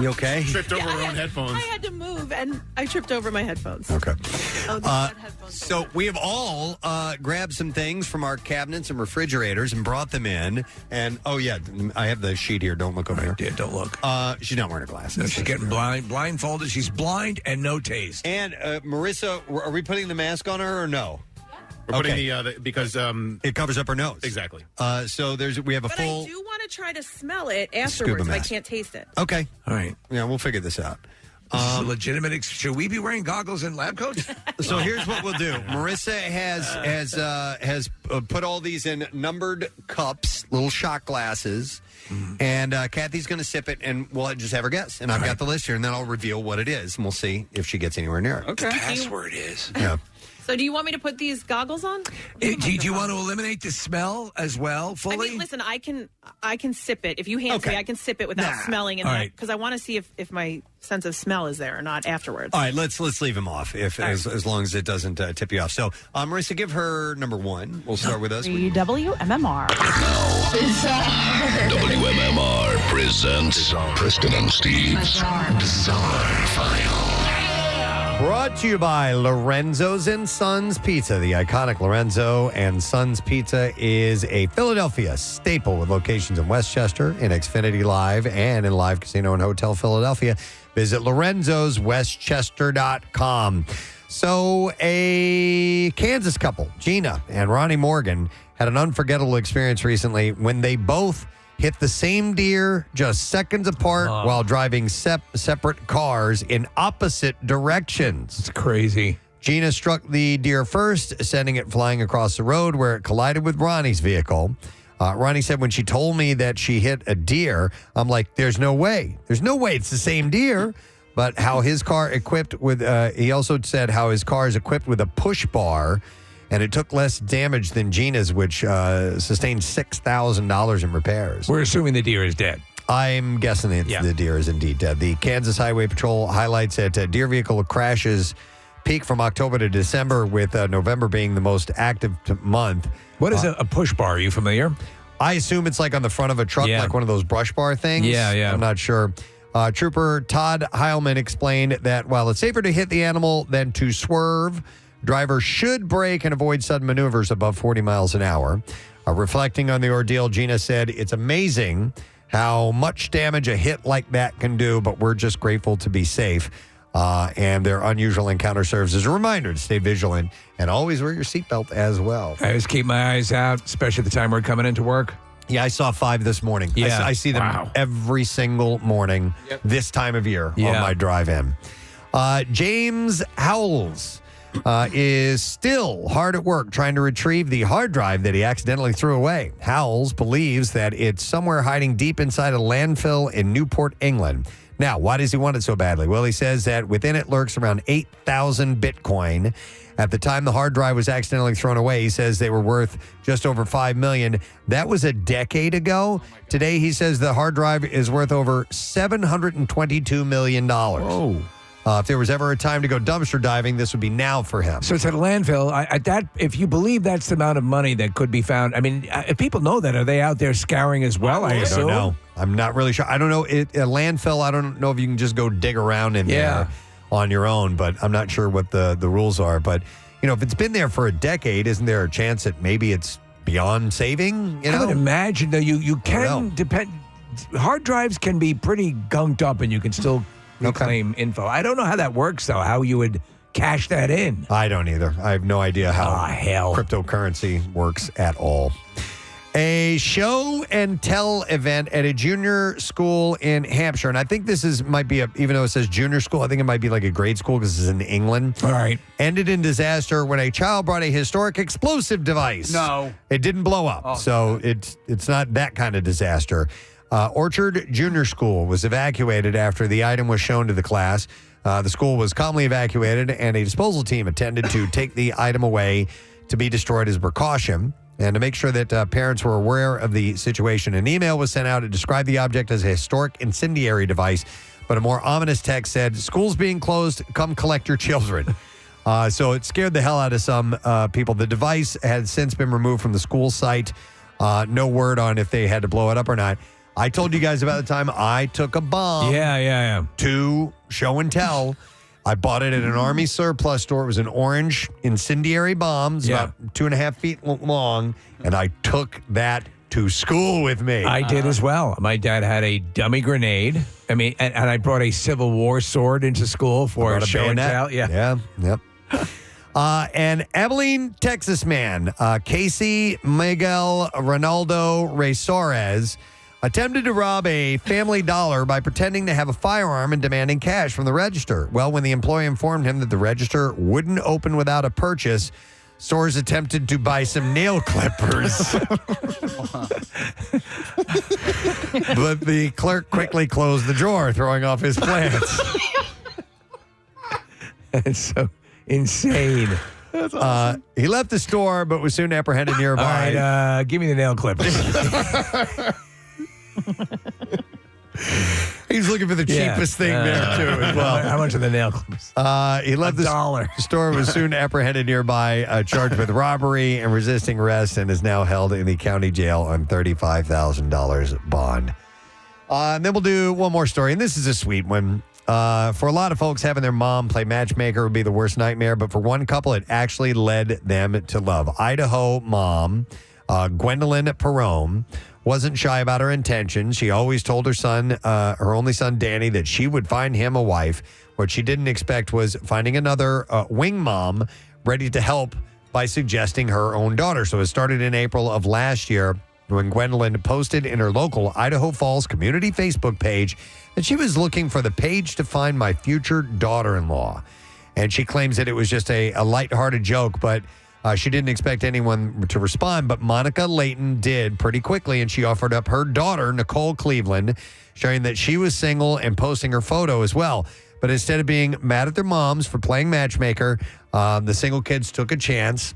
You okay? Tripped over her own headphones. I had to move, and I tripped over my headphones. Okay. Oh, these bad headphones. So we have all grabbed some things from our cabinets and refrigerators and brought them in. And oh yeah, I have the sheet here. Don't look over here. Yeah, don't look. She's not wearing her glasses. No, she's getting blindfolded. She's blind and no taste. And Marissa, are we putting the mask on her or no? We're putting Okay. the because It covers up her nose. exactly. So we have a But full. I do want to try to smell it Scuba afterwards if I mask. can't taste it. Okay. All right. Yeah, we'll figure this out. This is a legitimate. Should we be wearing goggles and lab coats? So here's what we'll do. Marissa has put all these in numbered cups, little shot glasses, and Kathy's going to sip it, and we'll just have her guess. And I've got the list here, and then I'll reveal what it is, and we'll see if she gets anywhere near it. Okay. Password is. Yeah. So do you want me to put these goggles on? Do you want to eliminate the smell as well I fully? mean, listen, I can sip it. If you hand me, I can sip it without smelling it. All right. Because I want to see if my sense of smell is there or not afterwards. All right, let's leave him off as long as it doesn't tip you off. So, Marissa, give her number one. We'll start with us. WMMR. WMMR presents Preston and Steve's Bizarre File. Brought to you by Lorenzo's and Sons Pizza. The iconic Lorenzo and Sons Pizza is a Philadelphia staple with locations in Westchester, in Xfinity Live, and in Live Casino and Hotel Philadelphia. Visit lorenzoswestchester.com. So a Kansas couple, Gina and Ronnie Morgan, had an unforgettable experience recently when they both hit the same deer just seconds apart while driving separate cars in opposite directions. It's crazy. Gina struck the deer first, sending it flying across the road where it collided with Ronnie's vehicle. Ronnie said when she told me that she hit a deer, I'm like, there's no way. There's no way it's the same deer. But how his car equipped with, he also said how his car is equipped with a push bar, and it took less damage than Gina's, which sustained $6,000 in repairs. We're assuming the deer is dead. I'm guessing the deer is indeed dead. The Kansas Highway Patrol highlights that deer vehicle crashes peak from October to December, with November being the most active month. What is a push bar? Are you familiar? I assume it's like on the front of a truck, like one of those brush bar things. Yeah. I'm not sure. Trooper Todd Heilman explained that while it's safer to hit the animal than to swerve, drivers should brake and avoid sudden maneuvers above 40 miles an hour. Reflecting on the ordeal, Gina said, it's amazing how much damage a hit like that can do, but we're just grateful to be safe. And their unusual encounter serves as a reminder to stay vigilant and always wear your seatbelt as well. I just keep my eyes out, especially at the time we're coming into work. Yeah, I saw 5 this morning. Yeah. I see them every single morning this time of year on my drive in. James Howells is still hard at work trying to retrieve the hard drive that he accidentally threw away. Howells believes that it's somewhere hiding deep inside a landfill in Newport, England. Now, why does he want it so badly? Well, he says that within it lurks around 8,000 Bitcoin. At the time the hard drive was accidentally thrown away, he says they were worth just over $5 million. That was a decade ago. Today, he says the hard drive is worth over $722 million. Oh. If there was ever a time to go dumpster diving, this would be now for him. So it's at a landfill. At that, if you believe that's the amount of money that could be found, I mean, if people know that, are they out there scouring as well? I assume. don't know. I'm not really sure. I don't know. A landfill, I don't know if you can just go dig around in there on your own, but I'm not sure what the rules are. But, if it's been there for a decade, isn't there a chance that maybe it's beyond saving? I would imagine, though, you can depend. Hard drives can be pretty gunked up and you can still reclaim info. I don't know how that works, though, how you would cash that in. I don't either. I have no idea how cryptocurrency works at all. A show and tell event at a junior school in Hampshire. And I think this might be, even though it says junior school, I think it might be like a grade school because this is in England. All right. Ended in disaster when a child brought a historic explosive device. No. It didn't blow up. So it's not that kind of disaster. Orchard Junior School was evacuated after the item was shown to the class. The school was calmly evacuated, and a disposal team attended to take the item away to be destroyed as a precaution. And to make sure that parents were aware of the situation, an email was sent out to describe the object as a historic incendiary device. But a more ominous text said, "School's being closed. Come collect your children." So it scared the hell out of some people. The device had since been removed from the school site. No word on if they had to blow it up or not. I told you guys about the time I took a bomb to show and tell. I bought it at an Army surplus store. It was an orange incendiary bomb. It's about 2.5 feet long. And I took that to school with me. I did as well. My dad had a dummy grenade. I mean, and I brought a Civil War sword into school for a show and tell. Yep. An Abilene, Texas man, Casey Miguel Ronaldo Reyes, attempted to rob a Family Dollar by pretending to have a firearm and demanding cash from the register. Well, when the employee informed him that the register wouldn't open without a purchase, stores attempted to buy some nail clippers. But the clerk quickly closed the drawer, throwing off his plans. It's so insane. That's awesome. He left the store, but was soon apprehended nearby. All right, give me the nail clippers. He's looking for the cheapest thing there, too, as well. How much are the nail clips? He left the store, was soon apprehended nearby, charged with robbery and resisting arrest, and is now held in the county jail on $35,000 bond. And then we'll do one more story, and this is a sweet one. For a lot of folks, having their mom play matchmaker would be the worst nightmare, but for one couple, it actually led them to love. Idaho mom, Gwendolyn Perone, wasn't shy about her intentions. She always told her son, her only son, Danny, that she would find him a wife. What she didn't expect was finding another wing mom ready to help by suggesting her own daughter. So it started in April of last year when Gwendolyn posted in her local Idaho Falls community Facebook page that she was looking for the page to find my future daughter-in-law. And she claims that it was just a lighthearted joke, but she didn't expect anyone to respond, but Monica Layton did pretty quickly, and she offered up her daughter, Nicole Cleveland, sharing that she was single and posting her photo as well. But instead of being mad at their moms for playing matchmaker, the single kids took a chance.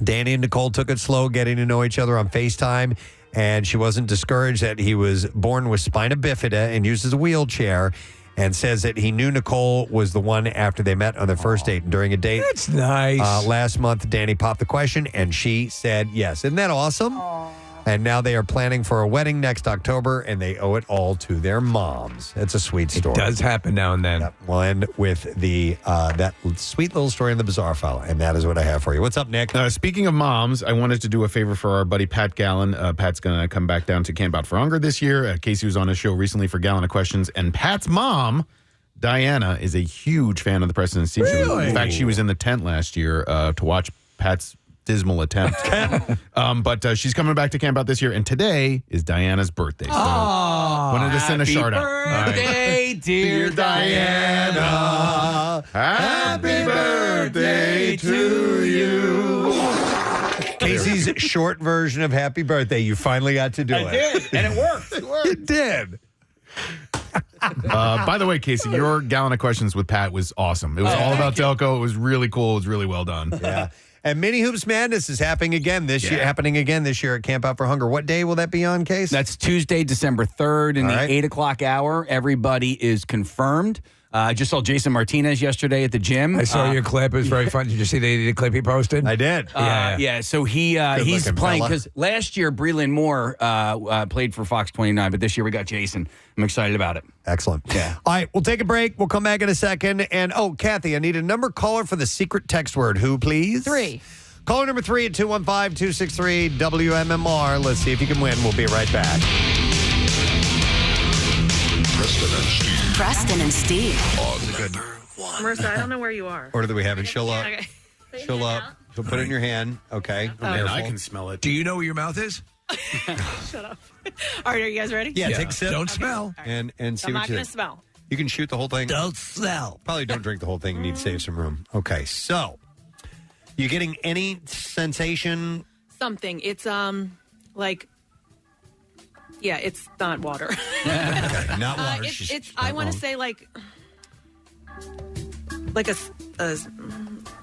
Danny and Nicole took it slow, getting to know each other on FaceTime, and she wasn't discouraged that he was born with spina bifida and uses a wheelchair, and says that he knew Nicole was the one after they met on their first date. And during a date That's nice. Last month, Danny popped the question, and she said yes. Isn't that awesome? Aww. And now they are planning for a wedding next October, and they owe it all to their moms. It's a sweet story. It does happen now and then. Yep. We'll end with that sweet little story in the Bizarre File, and that is what I have for you. What's up, Nick? Speaking of moms, I wanted to do a favor for our buddy Pat Gallen. Pat's going to come back down to Camp Out for Hunger this year. Casey was on his show recently for Gallon of Questions, and Pat's mom, Diana, is a huge fan of the Preston and Steve show. In fact, she was in the tent last year to watch Pat's dismal attempt. But she's coming back to Camp Out this year, and today is Diana's birthday. So wanted to send a shout out. Happy birthday, dear Diana. Happy birthday to you. Casey's short version of happy birthday. You finally got to do it. I did, and it worked. It did. By the way, Casey, your Gallon of Questions with Pat was awesome. It was all about Delco. It was really cool. It was really well done. Yeah. And Mini Hoops Madness is happening again this year at Camp Out for Hunger. What day will that be on, Case? That's Tuesday, December 3rd in the 8 o'clock hour. Everybody is confirmed. I just saw Jason Martinez yesterday at the gym. I saw your clip. It was very fun. Did you see the clip he posted? I did. Yeah. So he's Good-looking playing fella. because last year Breland Moore played for Fox 29, but this year we got Jason. I'm excited about it. Excellent. Yeah. All right, we'll take a break. We'll come back in a second. And, Kathy, I need a number caller for the secret text word. Who, please? 3. Caller number 3 at 215-263-WMMR. Let's see if you can win. We'll be right back. Preston and Steve. Marissa, I don't know where you are. Order that we have it. She'll up. Okay. She'll up. She'll put it in your hand. Okay. Man, I can smell it. Do you know where your mouth is? Shut up. All right, are you guys ready? Yeah, take a sip. Don't smell. And see I'm what not you going think. to smell. You can shoot the whole thing. Don't smell. Probably don't drink the whole thing. You need to save some room. Okay, so you getting any sensation? Something. It's like, yeah, it's not water. Okay, not water. It's I want to say like a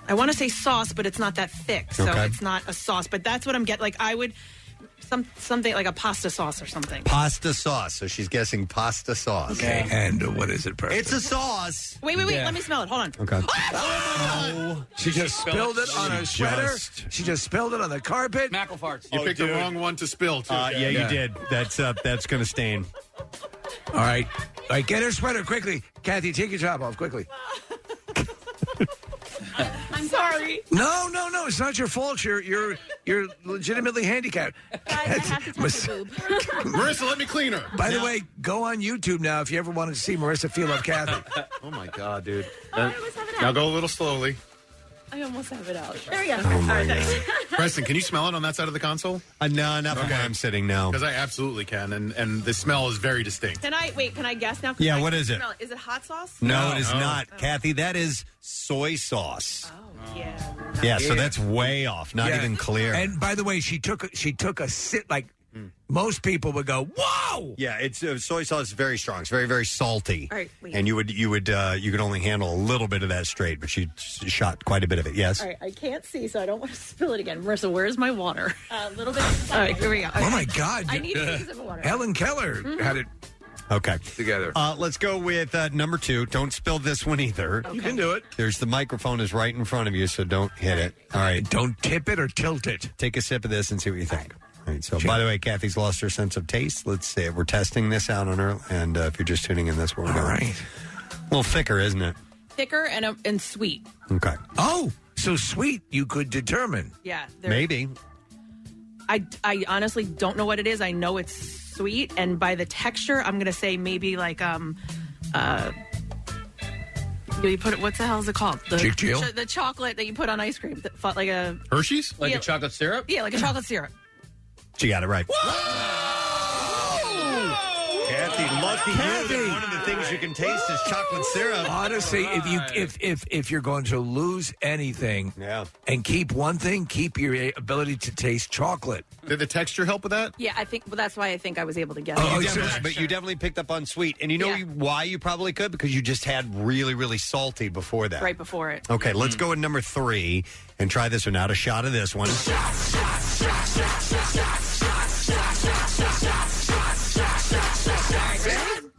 I want to say sauce, but it's not that thick, so Okay. it's not a sauce. But that's what I'm getting. Like I would something like a pasta sauce or something. Pasta sauce. So she's guessing pasta sauce. Okay. And what is it, Preston? It's a sauce. Wait. Let me smell it. Hold on. Okay. She just spilled it on her sweater. She just spilled it on the carpet. Mackle farts. You picked the wrong one to spill, too. Yeah, you did. That's going to stain. All right, get her sweater quickly. Kathy, take your top off quickly. I'm sorry. No. It's not your fault. You're legitimately handicapped. I have to touch the boob. Marissa, let me clean her. By the way, go on YouTube now if you ever wanted to see Marissa feel like Kathy. Oh, my God, dude. Now go a little slowly. I almost have it out. There we go. Oh, my God. Preston, can you smell it on that side of the console? No, not from where I'm sitting now. Because I absolutely can, and the smell is very distinct. Can I guess now? Yeah, I what can is it? smell Is it hot sauce? No, it is not. Kathy, that is soy sauce. Oh, yeah. Yeah, so that's way off. Not Yeah. even clear. And by the way, she took a sip. Like most people would go, "Whoa!" Yeah, it's soy sauce is very strong. It's very, very salty. All right, wait. And you could only handle a little bit of that straight, but she shot quite a bit of it. Yes. All right, I can't see, so I don't want to spill it again. Marissa, where's my water? A little bit. All right, here we go. Oh my God! I need a sip of water. Helen Keller had it Okay. together. Let's go with number 2. Don't spill this one either. You can do it. There's the microphone is right in front of you, so don't hit it. All right. Don't tip it or tilt it. Take a sip of this and see what you think. All right. So, by the way, Kathy's lost her sense of taste. Let's see. We're testing this out on her, and if you're just tuning in, that's where we're going. All right. A little thicker, isn't it? Thicker and sweet. Okay. Oh, so sweet you could determine. Yeah. Maybe. I honestly don't know what it is. I know it's sweet, and by the texture, I'm gonna say maybe like you put it. What the hell is it called? The chocolate that you put on ice cream, like a Hershey's, like a chocolate syrup. Yeah, like a chocolate syrup. She got it right. Kathy, lucky you. One of the things you can taste is chocolate syrup. Honestly, if you're going to lose anything, and keep one thing, keep your ability to taste chocolate. Did the texture help with that? Yeah, I think that's why I think I was able to get it. But you definitely picked up on sweet. And you know why you probably could? Because you just had really, really salty before that. right before it. Okay, let's go with number 3 and try this one out. A shot of this one.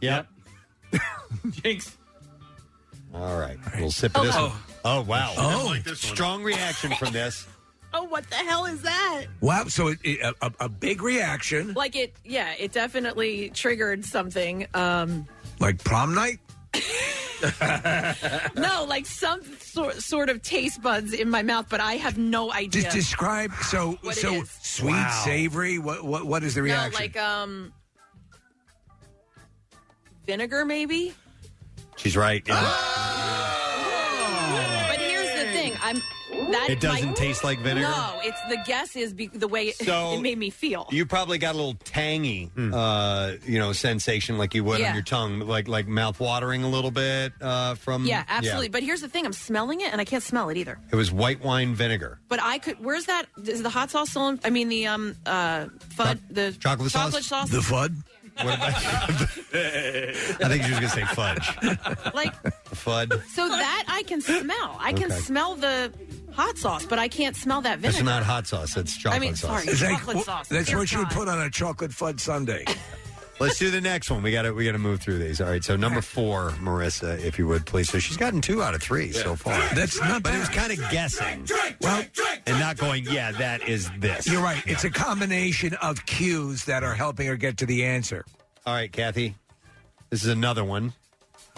Yep. Jinx. All right. We'll sip of this one. Oh, wow. I didn't like this one. Strong reaction from this. Oh, what the hell is that? Wow, so a big reaction. Like it definitely triggered something. Like prom night? No, like some sort of taste buds in my mouth, but I have no idea. Just describe what it is. Sweet, savory. What is the reaction? No, like vinegar, maybe. She's right. Yeah. But here's the thing, It doesn't taste like vinegar? No, it's the guess is the way So, it made me feel. You probably got a little tangy, sensation like you would on your tongue, like mouth watering a little bit from. Yeah, absolutely. But here's the thing: I'm smelling it, and I can't smell it either. It was white wine vinegar. But I could. Where's that? Is the hot sauce still? I mean, the FUD, the chocolate sauce. The FUD. What about, I think she was going to say fudge. Like FUD. So that I can smell. I can smell the hot sauce, but I can't smell that vinegar. That's not hot sauce. That's chocolate sauce. Sorry, chocolate sauce. That's what you would put on a chocolate FUD sundae. Let's do the next one. We got to move through these. All right. So number 4, Marissa, if you would please. So she's gotten 2 out of 3 so far. That's not But bad. it was kind of guessing. And not going, yeah, that is this. You're right. It's a combination of cues that are helping her get to the answer. All right, Kathy. This is another one.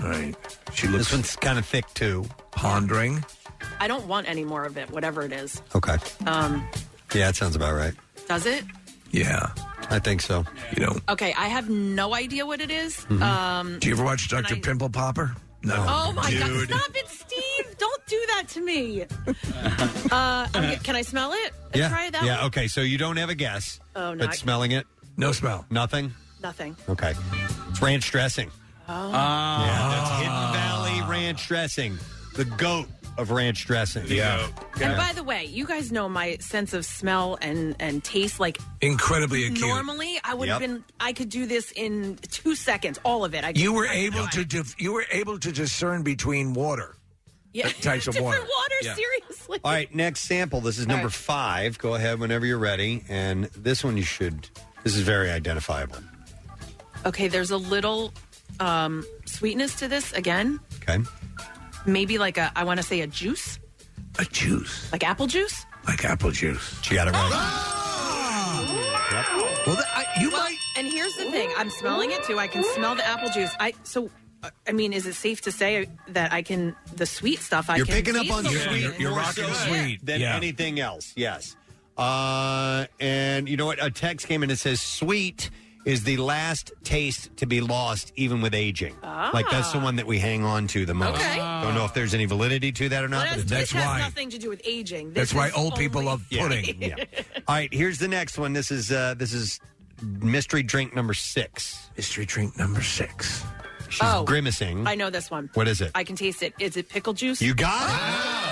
All right. This one's kind of thick too. Pondering. I don't want any more of it, whatever it is. Okay. Yeah, that sounds about right. Does it? Yeah. I think so. You know. Okay, I have no idea what it is. Mm-hmm. Do you ever watch Dr. Pimple Popper? No. Oh my God! Dude. Stop it, Steve! Don't do that to me. Can I smell it? Yeah. Try it that yeah. way? Okay. So you don't have a guess. Oh, no, But I- smelling it? No smell. Nothing? Nothing. Okay. It's ranch dressing. Oh. Yeah, that's Hidden Valley ranch dressing. The goat of ranch dressing. Yeah. And by the way, you guys know my sense of smell and taste. Like Incredibly acute. normally, I would have Yep. been. I could do this in 2 seconds. All of it. You were able to discern between water. Yeah. Types of water. Different water. Yeah. Seriously. All right, next sample. This is number 5. Go ahead whenever you're ready. And this one this is very identifiable. Okay, there's a little sweetness to this again. Okay. Maybe like I want to say a juice. A juice. Like apple juice? Like apple juice. She got it right. Well, you might. And here's the thing: I'm smelling it too. I can smell the apple juice. I mean, is it safe to say that I can the sweet stuff? You're can picking up taste on a little sweet. bit. You're rocking Yeah. sweet than anything else. Yes. And you know what? A text came in and says sweet is the last taste to be lost, even with aging. Like that's the one that we hang on to the most. Okay. Don't know if there's any validity to that or not. Well, but this has nothing to do with aging. This That's why is old people only- love pudding. Yeah. All right, here's the next one. This is mystery drink number 6. Mystery drink number 6. She's grimacing. I know this one. What is it? I can taste it. Is it pickle juice? You got it.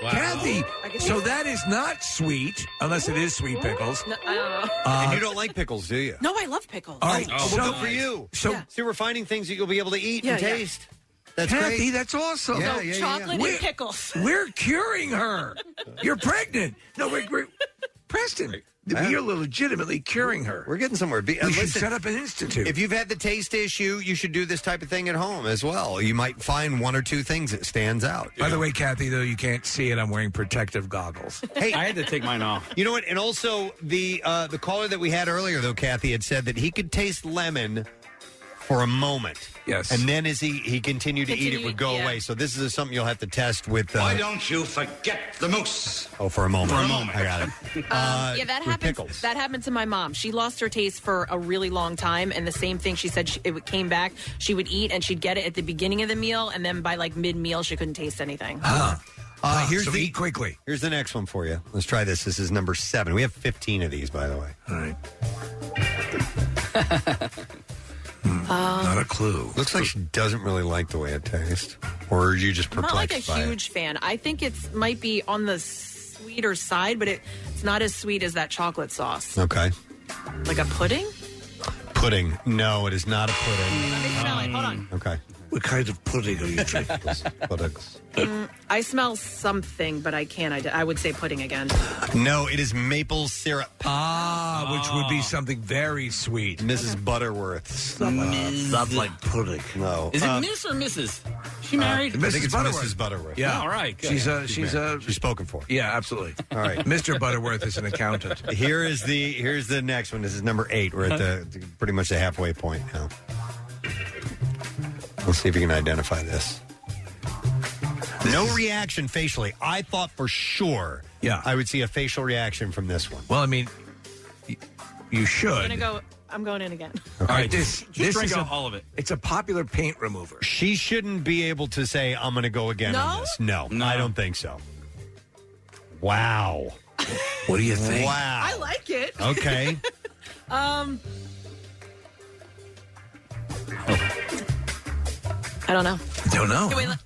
Kathy, so that is not sweet, unless it is sweet pickles. No, I don't know. And you don't like pickles, do you? No, I love pickles. All right, well, good for you. So, See, we're finding things that you'll be able to eat and Yeah, yeah. taste. That's Kathy, great. that's awesome. Yeah, So yeah, yeah, chocolate yeah. and pickles. We're curing her. You're pregnant. No, we're Preston, you're legitimately curing her. We're getting somewhere. We should Listen, set up an institute. If you've had the taste issue, you should do this type of thing at home as well. You might find 1 or 2 things that stands out. By the way, Kathy, though you can't see it, I'm wearing protective goggles. Hey, I had to take mine off. You know what? And also the caller that we had earlier, though, Kathy had said that he could taste lemon for a moment. Yes. And then as he continued to eat, it would go yeah. away. So this is something you'll have to test with. Why don't you forget the moose? Oh, for a moment. For a moment. I got it. Yeah, that with happened. pickles. That happened to my mom. She lost her taste for a really long time, and the same thing. She said it came back. She would eat, and she'd get it at the beginning of the meal, and then by like mid-meal, she couldn't taste anything. Here's so the eat quickly. Here's the next one for you. Let's try this. This is number 7. We have 15 of these, by the way. All right. Not a clue. Looks like she doesn't really like the way it tastes. Or are you just I'm not like a perplexed by it? huge fan. I think it might be on the sweeter side, but it's not as sweet as that chocolate sauce. Okay. Like a pudding? Pudding. No, it is not a pudding. Let me smell it. Hold on. Okay. What kind of pudding are you drinking? Puddings. I smell something, but I can't. I would say pudding again. No, it is maple syrup. Which would be something very sweet. Mrs. Butterworth. Not like pudding. No. Is it Miss or Mrs.? She married? I think it's Butterworth. Mrs. Butterworth. Yeah. All right. Good. She's spoken for. Yeah, absolutely. All right. Mr. Butterworth is an accountant. Here's the next one. This is number 8. We're at the pretty much the halfway point now. Let's see if you can identify this. No reaction facially. I thought for sure I would see a facial reaction from this one. Well, I mean, you should. I'm going in again. All right, this drink is all of it. It's a popular paint remover. She shouldn't be able to say, I'm going to go again on this. No, I don't think so. Wow. What do you think? Wow. I like it. Okay. I don't know. Don't know. Wait, look.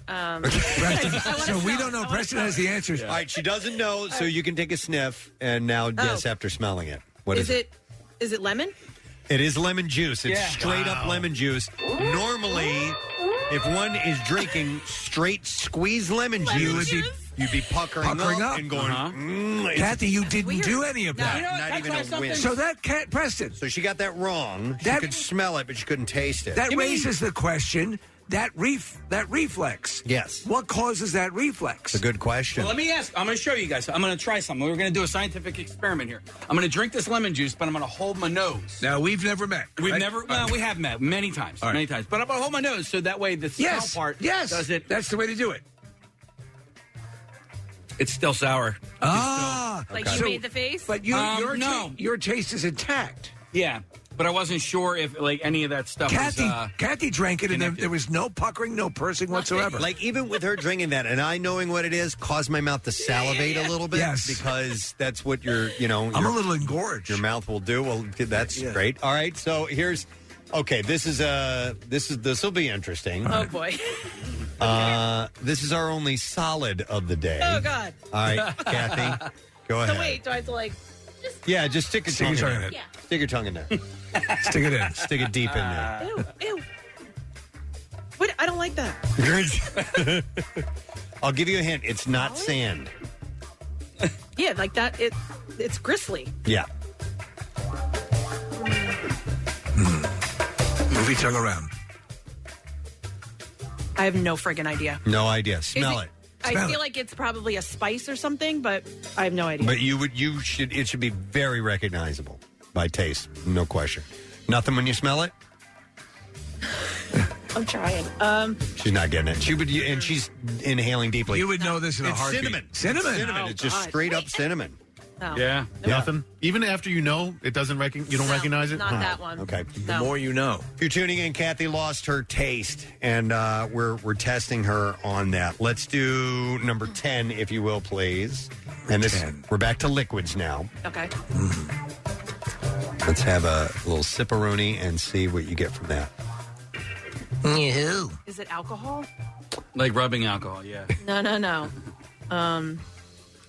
Preston, so we don't know. Preston has the answers. All right, she doesn't know, so you can take a sniff and now guess after smelling it. What Is it lemon? It is lemon juice. It's Yeah. straight up lemon juice. Normally, If one is drinking straight squeezed lemon juice, you'd be puckering up and going, Kathy, you didn't do any of that. Not even a win. So that Preston. So she got that wrong. She could smell it, but she couldn't taste it. That raises the question. That reflex. Yes. What causes that reflex? It's a good question. Well, let me ask. I'm going to show you guys. I'm going to try something. We're going to do a scientific experiment here. I'm going to drink this lemon juice, but I'm going to hold my nose. Now, we've never met. We've right? never. Well, we have met many times. All right. Many times. But I'm going to hold my nose so that way the smell part does it. That's the way to do it. It's still sour. Like you made the face? But your taste is intact. Yeah. But I wasn't sure if like any of that stuff was... Kathy drank it, and there was no puckering, no pursing whatsoever. Like, even with her drinking that, and I knowing what it is, caused my mouth to salivate a little bit. Yes. Because that's what I'm a little engorged. Your mouth will do. Well, that's great. All right, so here's... Okay, this will be interesting. Oh, boy. This is our only solid of the day. Oh, God. All right, Kathy, go ahead. So wait, do I have to like... Yeah, just stick your tongue in there. Yeah. Stick your tongue in there. Stick it in. Stick it deep in there. Ew. What? I don't like that. I'll give you a hint. It's not sand. Yeah, like that. It's gristly. Yeah. Move your tongue around. I have no friggin' idea. No idea. Smell it. I feel like it's probably a spice or something, but I have no idea. But it should be very recognizable by taste, no question. Nothing when you smell it? I'm trying. She's not getting it. And she's inhaling deeply. You would know this in a heartbeat. Cinnamon. Cinnamon. It's just straight up cinnamon. No. Yeah. Nothing. Even after you know, you don't recognize it. Not that one. Okay. The more you know. If you're tuning in, Kathy lost her taste, and we're testing her on that. Let's do number 10, if you will, please. And we're back to liquids now. Okay. Let's have a little sipperoni and see what you get from that. Is it alcohol? Like rubbing alcohol, yeah. No.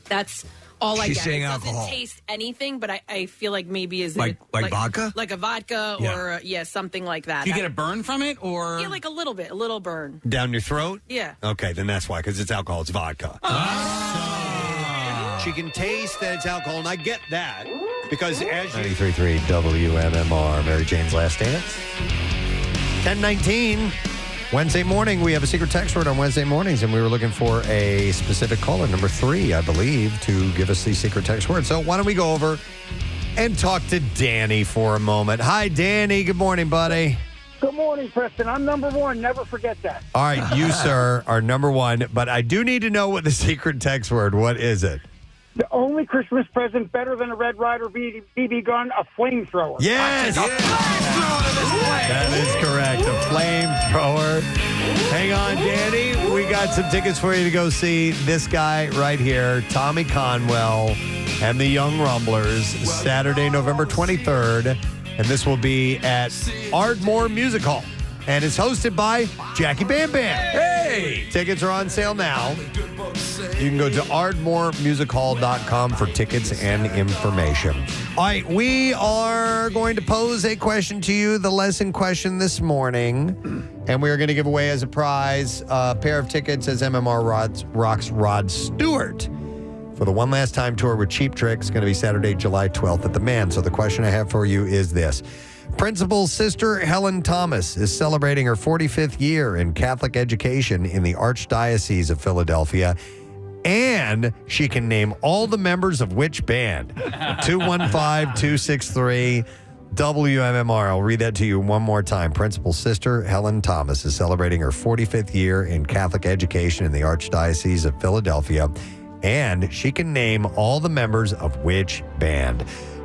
That's all I She's get. saying It alcohol. doesn't taste anything, but I feel like maybe is like it vodka? Like a vodka or something like that. Do you get a burn from it, or Yeah, like a little burn. Down your throat? Yeah. Okay, then that's why, because it's alcohol. It's vodka. She can taste that it's alcohol, and I get that. Because as you... 93.3 WMMR, Mary Jane's Last Dance. 10:19. Wednesday morning, we have a secret text word on Wednesday mornings, and we were looking for a specific caller, number 3, I believe, to give us the secret text word. So why don't we go over and talk to Danny for a moment. Hi, Danny. Good morning, buddy. Good morning, Preston. I'm number 1. Never forget that. All right, you, sir, are number 1, but I do need to know what the secret text word, what is it? The only Christmas present better than a Red Ryder BB gun, a flamethrower. Yes! That is correct. A flamethrower. Hang on, Danny. We got some tickets for you to go see this guy right here, Tommy Conwell and the Young Rumblers, Saturday, November 23rd. And this will be at Ardmore Music Hall. And it's hosted by Jackie Bam Bam. Hey! Tickets are on sale now. You can go to ardmoremusichall.com for tickets and information. All right, we are going to pose a question to you, the lesson question this morning. And we are going to give away as a prize a pair of tickets as MMR rocks Rod Stewart for the One Last Time tour with Cheap Trick. It's going to be Saturday, July 12th at the Man. So the question I have for you is this. Principal's sister, Helen Thomas, is celebrating her 45th year in Catholic education in the Archdiocese of Philadelphia, and she can name all the members of which band? 215-263-WMMR. I'll read that to you one more time. Principal's sister, Helen Thomas, is celebrating her 45th year in Catholic education in the Archdiocese of Philadelphia, and she can name all the members of which band?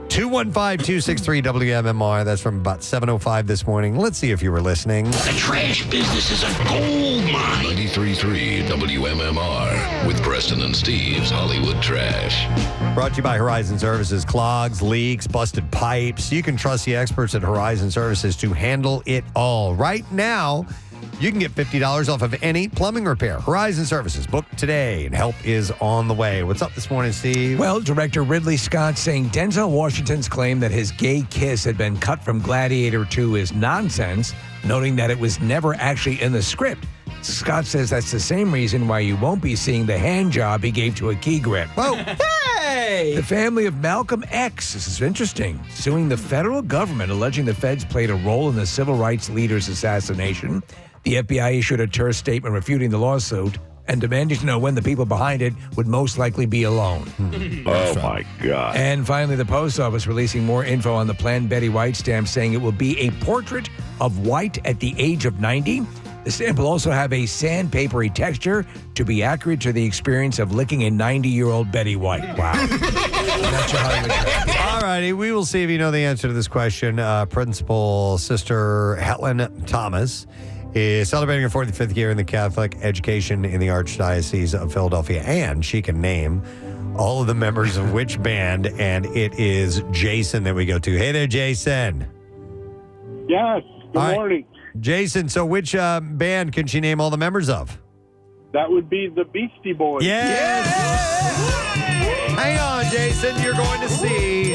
215-263-WMMR. That's from about 7:05 this morning. Let's see if you were listening. The trash business is a gold mine. 93.3 WMMR with Preston and Steve's Hollywood Trash. Brought to you by Horizon Services. Clogs, leaks, busted pipes. You can trust the experts at Horizon Services to handle it all. Right now, you can get $50 off of any plumbing repair. Horizon Services. Book today, and help is on the way. What's up this morning, Steve? Well, director Ridley Scott saying Denzel Washington's claim that his gay kiss had been cut from Gladiator 2 is nonsense. noting that it was never actually in the script. Scott says that's the same reason why you won't be seeing the hand job he gave to a key grip. Whoa. Hey! The family of Malcolm X, this is interesting, suing the federal government, alleging the feds played a role in the civil rights leader's assassination. The FBI issued a terse statement refuting the lawsuit and demanding to know when the people behind it would most likely be alone. Oh, my God. And finally, the post office releasing more info on the planned Betty White stamp, saying it will be a portrait of White at the age of 90. The stamp will also have a sandpapery texture to be accurate to the experience of licking a 90-year-old Betty White. Wow. That's your Hollywood Trash. All righty, we will see if you know the answer to this question. Principal Sister Helen Thomas is celebrating her 45th year in the Catholic education in the Archdiocese of Philadelphia, and she can name all of the members of which band, and it is Jason that we go to. Hey there, Jason. Yes. Good morning. Jason, so which band can she name all the members of? That would be the Beastie Boys. Yes. Hang on, Jason. You're going to see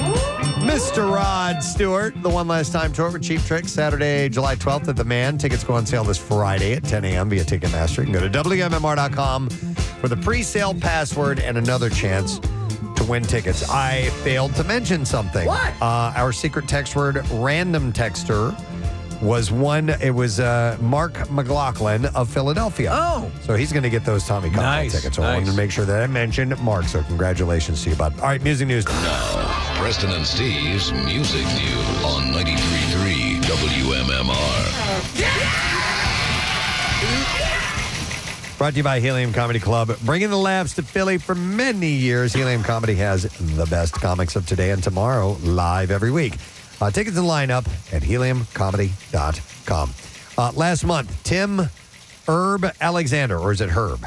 Mr. Rod Stewart, the One Last Time tour with Cheap Trick, Saturday, July 12th at the Man. Tickets go on sale this Friday at 10 a.m. via Ticketmaster. You can go to WMMR.com for the pre-sale password and another chance to win tickets. I failed to mention something. What? Our secret text word, random texter, was Mark McLaughlin of Philadelphia. Oh. So he's going to get those Tommy Cocktail Nice, tickets. So I wanted to make sure that I mentioned Mark. So congratulations to you, bud. All right, music news. Now, Preston and Steve's Music News on 93.3 WMMR. Brought to you by Helium Comedy Club. Bringing the laughs to Philly for many years. Helium Comedy has the best comics of today and tomorrow, live every week. Tickets and lineup at heliumcomedy.com. Last month, Tim Herb Alexander, or is it Herb?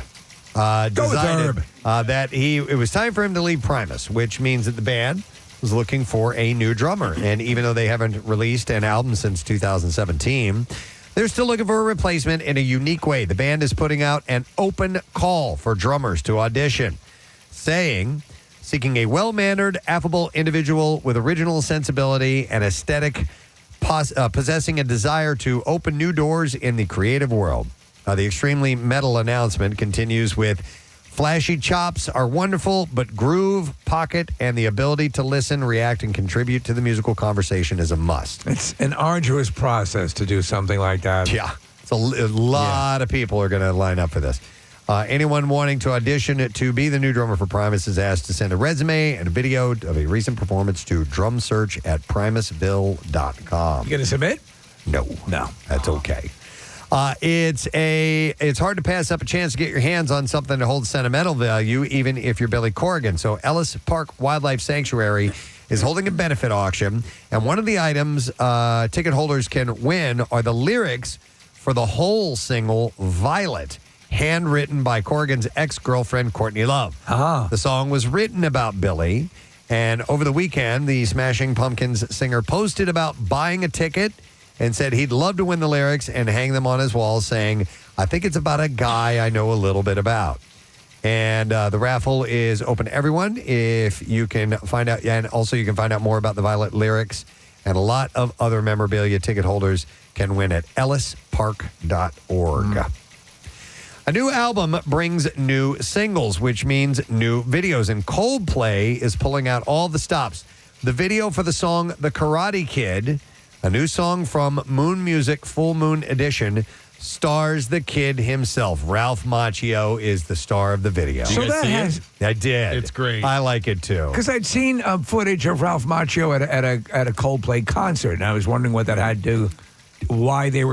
Decided that it was time for him to leave Primus, which means that the band was looking for a new drummer. And even though they haven't released an album since 2017, they're still looking for a replacement in a unique way. The band is putting out an open call for drummers to audition, seeking a well-mannered, affable individual with original sensibility and aesthetic, possessing a desire to open new doors in the creative world. The extremely metal announcement continues with, flashy chops are wonderful, but groove, pocket, and the ability to listen, react, and contribute to the musical conversation is a must. It's an arduous process to do something like that. Yeah. It's a lot of people are going to line up for this. Anyone wanting to audition to be the new drummer for Primus is asked to send a resume and a video of a recent performance to drumsearch@primusville.com. You going to submit? No. That's okay. It's hard to pass up a chance to get your hands on something that holds sentimental value, even if you're Billy Corrigan. So Ellis Park Wildlife Sanctuary is holding a benefit auction, and one of the items ticket holders can win are the lyrics for the whole single Violet, handwritten by Corrigan's ex-girlfriend, Courtney Love. The song was written about Billy, and over the weekend, the Smashing Pumpkins singer posted about buying a ticket and said he'd love to win the lyrics and hang them on his wall, saying, I think it's about a guy I know a little bit about. And the raffle is open to everyone. If you can find out, and also you can find out more about the Violet lyrics and a lot of other memorabilia. Ticket holders can win at ellispark.org. A new album brings new singles, which means new videos. And Coldplay is pulling out all the stops. The video for the song The Karate Kid, a new song from Moon Music Full Moon Edition, stars the kid himself. Ralph Macchio is the star of the video. So that has. I did. It's great. I like it too. Because I'd seen footage of Ralph Macchio at a Coldplay concert, and I was wondering what that had to do, why he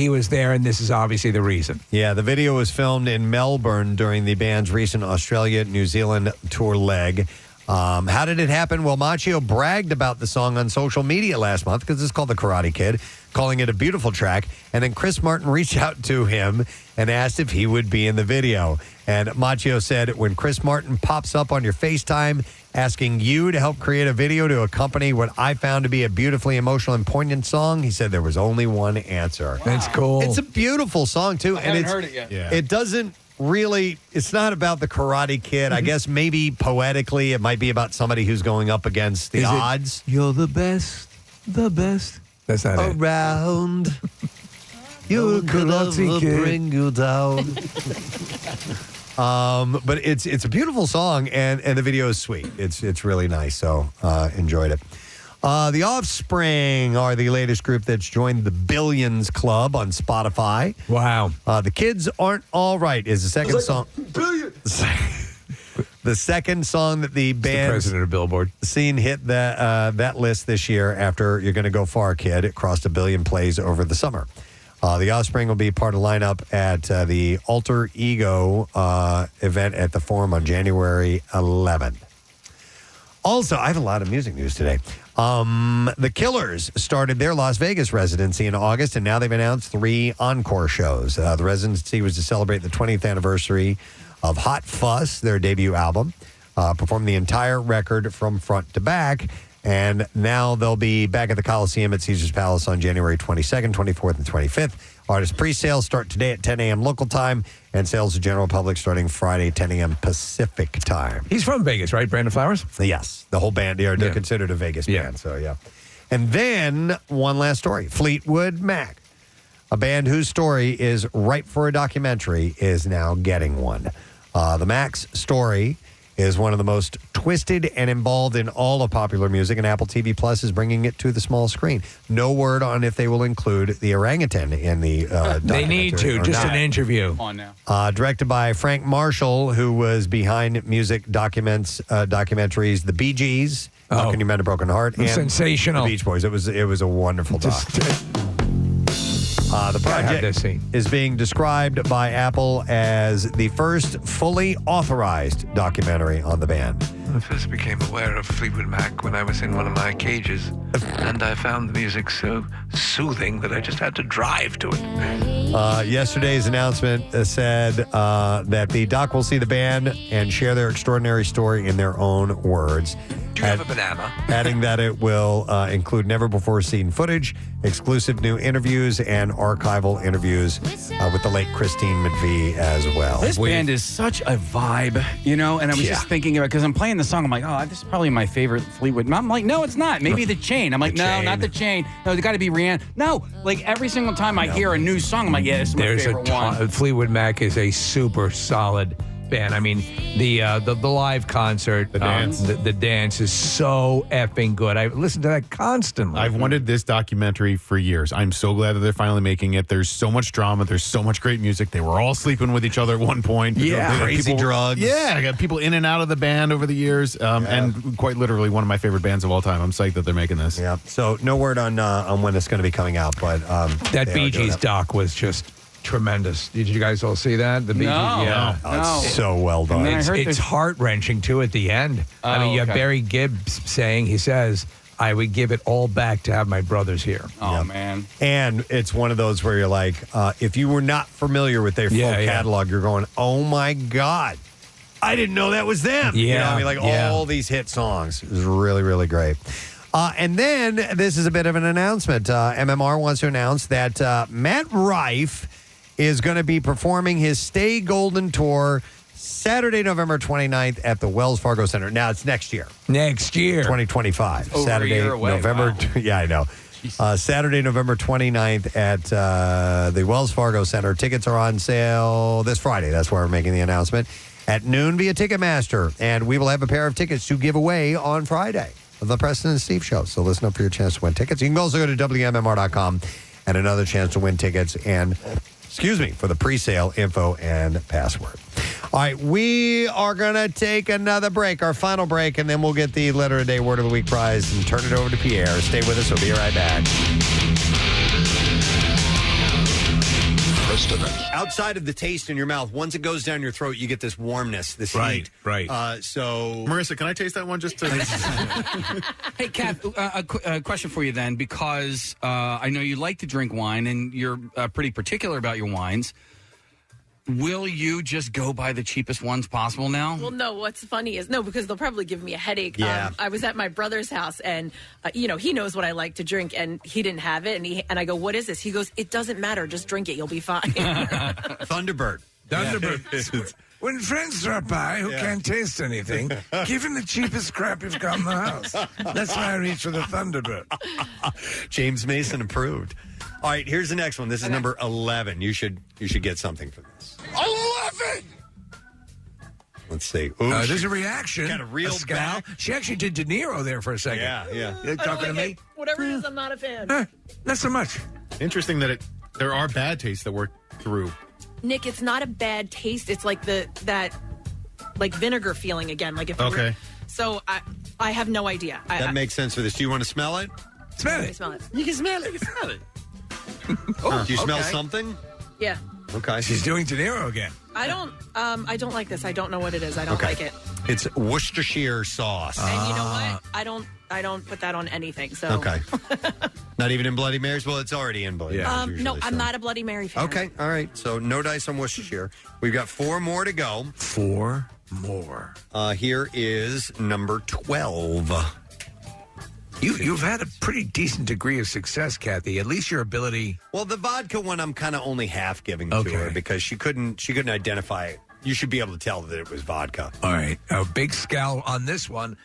was there, and this is obviously the reason. Yeah, the video was filmed in Melbourne during the band's recent Australia-New Zealand tour leg. How did it happen? Well, Macchio bragged about the song on social media last month because it's called The Karate Kid, calling it a beautiful track. And then Chris Martin reached out to him and asked if he would be in the video. And Macchio said, when Chris Martin pops up on your FaceTime asking you to help create a video to accompany what I found to be a beautifully emotional and poignant song, he said there was only one answer. Wow. That's cool. It's a beautiful song, too. I haven't heard it yet. Yeah. It doesn't really, it's not about the Karate Kid. I guess maybe poetically it might be about somebody who's going up against the odds. You're the best. That's not it. Around. You could never bring you down. But it's a beautiful song, and the video is sweet. It's really nice, so enjoyed it. The Offspring are the latest group that's joined the Billions Club on Spotify. Wow. The Kids Aren't All Right is the second song. The second song that the band president of Billboard seen hit that list this year after You're Gonna Go Far, Kid. It crossed 1 billion plays over the summer. The Offspring will be part of the lineup at the Alter Ego event at the Forum on January 11th. Also, I have a lot of music news today. The Killers started their Las Vegas residency in August, and now they've announced 3 encore shows. The residency was to celebrate the 20th anniversary of Hot Fuss, their debut album. Performed the entire record from front to back. And now they'll be back at the Coliseum at Caesars Palace on January 22nd, 24th, and 25th. Artist pre-sales start today at 10 a.m. local time, and sales to general public starting Friday, 10 a.m. Pacific time. He's from Vegas, right? Brandon Flowers? Yes. The whole band, they're considered a Vegas band, so yeah. And then one last story. Fleetwood Mac, a band whose story is ripe for a documentary, is now getting one. The Mac's story is one of the most twisted and involved in all of popular music, and Apple TV Plus is bringing it to the small screen. No word on if they will include the orangutan in the documentary. They need to, just an interview. On now. Directed by Frank Marshall, who was behind music documentaries, The Bee Gees, How Can You Mend a Broken Heart, and sensational. The Beach Boys. It was a wonderful doc. The project is being described by Apple as the first fully authorized documentary on the band. I first became aware of Fleetwood Mac when I was in one of my cages, and I found the music so soothing that I just had to drive to it. Yesterday's announcement said that the doc will see the band and share their extraordinary story in their own words. Do you have a banana? Adding that it will include never-before-seen footage, exclusive new interviews, and archival interviews with the late Christine McVie as well. This band is such a vibe, you know, and I was just thinking about, because I'm playing the song, I'm like, oh, this is probably my favorite Fleetwood. I'm like, no, it's not. Maybe The Chain. I'm like, no, not The Chain. No, it's got to be Rihanna. No, like every single time I hear a new song, I'm like, yeah, this is my favorite one. Fleetwood Mac is a super solid band. I mean, the live concert, the dance is so effing good. I listen to that constantly. I've wanted this documentary for years. I'm so glad that they're finally making it. There's so much drama. There's so much great music. They were all sleeping with each other at one point. Yeah, crazy drugs. Yeah, I got people in and out of the band over the years, and quite literally one of my favorite bands of all time. I'm psyched that they're making this. Yeah. So no word on when it's going to be coming out, but that Bee Gees doc was just tremendous. Did you guys all see that? The Bee Gees, No. It's so well done. It's heart-wrenching, too, at the end. I mean, you have Barry Gibbs saying, he says, I would give it all back to have my brothers here. Oh, man. And it's one of those where you're like, if you were not familiar with their full catalog, you're going, oh, my God. I didn't know that was them. You know what I mean? Like all these hit songs. It was really, really great. And then this is a bit of an announcement. MMR wants to announce that Matt Rife is going to be performing his Stay Golden Tour Saturday, November 29th at the Wells Fargo Center. Now, it's next year. Next year. 2025. Over Saturday, a year away. November. Wow. Yeah, I know. Saturday, November 29th at the Wells Fargo Center. Tickets are on sale this Friday. That's why we're making the announcement. At noon via Ticketmaster. And we will have a pair of tickets to give away on Friday of the Preston and Steve Show. So listen up for your chance to win tickets. You can also go to WMMR.com and another chance to win tickets and for the pre-sale info and password. All right, we are going to take another break, our final break, and then we'll get the Letter of the Day, Word of the Week prize and turn it over to Pierre. Stay with us. We'll be right back. Outside of the taste in your mouth, once it goes down your throat, you get this warmness, this heat. Right. So, Marissa, can I taste that one just to... Hey, Kath, a question for you then, because I know you like to drink wine and you're pretty particular about your wines. Will you just go buy the cheapest ones possible now? Well, no, what's funny is, because they'll probably give me a headache. Yeah. I was at my brother's house and, he knows what I like to drink and he didn't have it. And I go, what is this? He goes, it doesn't matter. Just drink it. You'll be fine. Thunderbird. Thunderbird. When friends drop by who can't taste anything, give him the cheapest crap you've got in the house. That's why I reach for the Thunderbird. James Mason approved. All right, here's the next one. This is number 11. You should get something for this. 11. Let's see. There's a reaction. Got a real scowl. She actually did De Niro there for a second. Yeah. You're talking to me? Whatever it is, I'm not a fan. Not so much. Interesting that there are bad tastes that work through. Nick, it's not a bad taste. It's like that vinegar feeling again. Like if Okay. So I have no idea. That makes sense for this. Do you want to smell it? Smell I smell it. You can smell it. You can smell it. Do you smell okay. something? Yeah. Okay. She's doing De Niro again. I don't like this. I don't know what it is. I don't like it. It's Worcestershire sauce. And you know what? I don't put that on anything. So Okay. Not even in Bloody Marys? Well, it's already in Bloody Marys. no, usually, I'm so. not a Bloody Mary fan. Okay, all right. So no dice on Worcestershire. We've got 4 more to go. 4 more. Here is number 12. You've had a pretty decent degree of success, Kathy. At least your ability. Well, the vodka one I'm kind of only half giving to her because she couldn't identify it. You should be able to tell that it was vodka. All right. A big scowl on this one.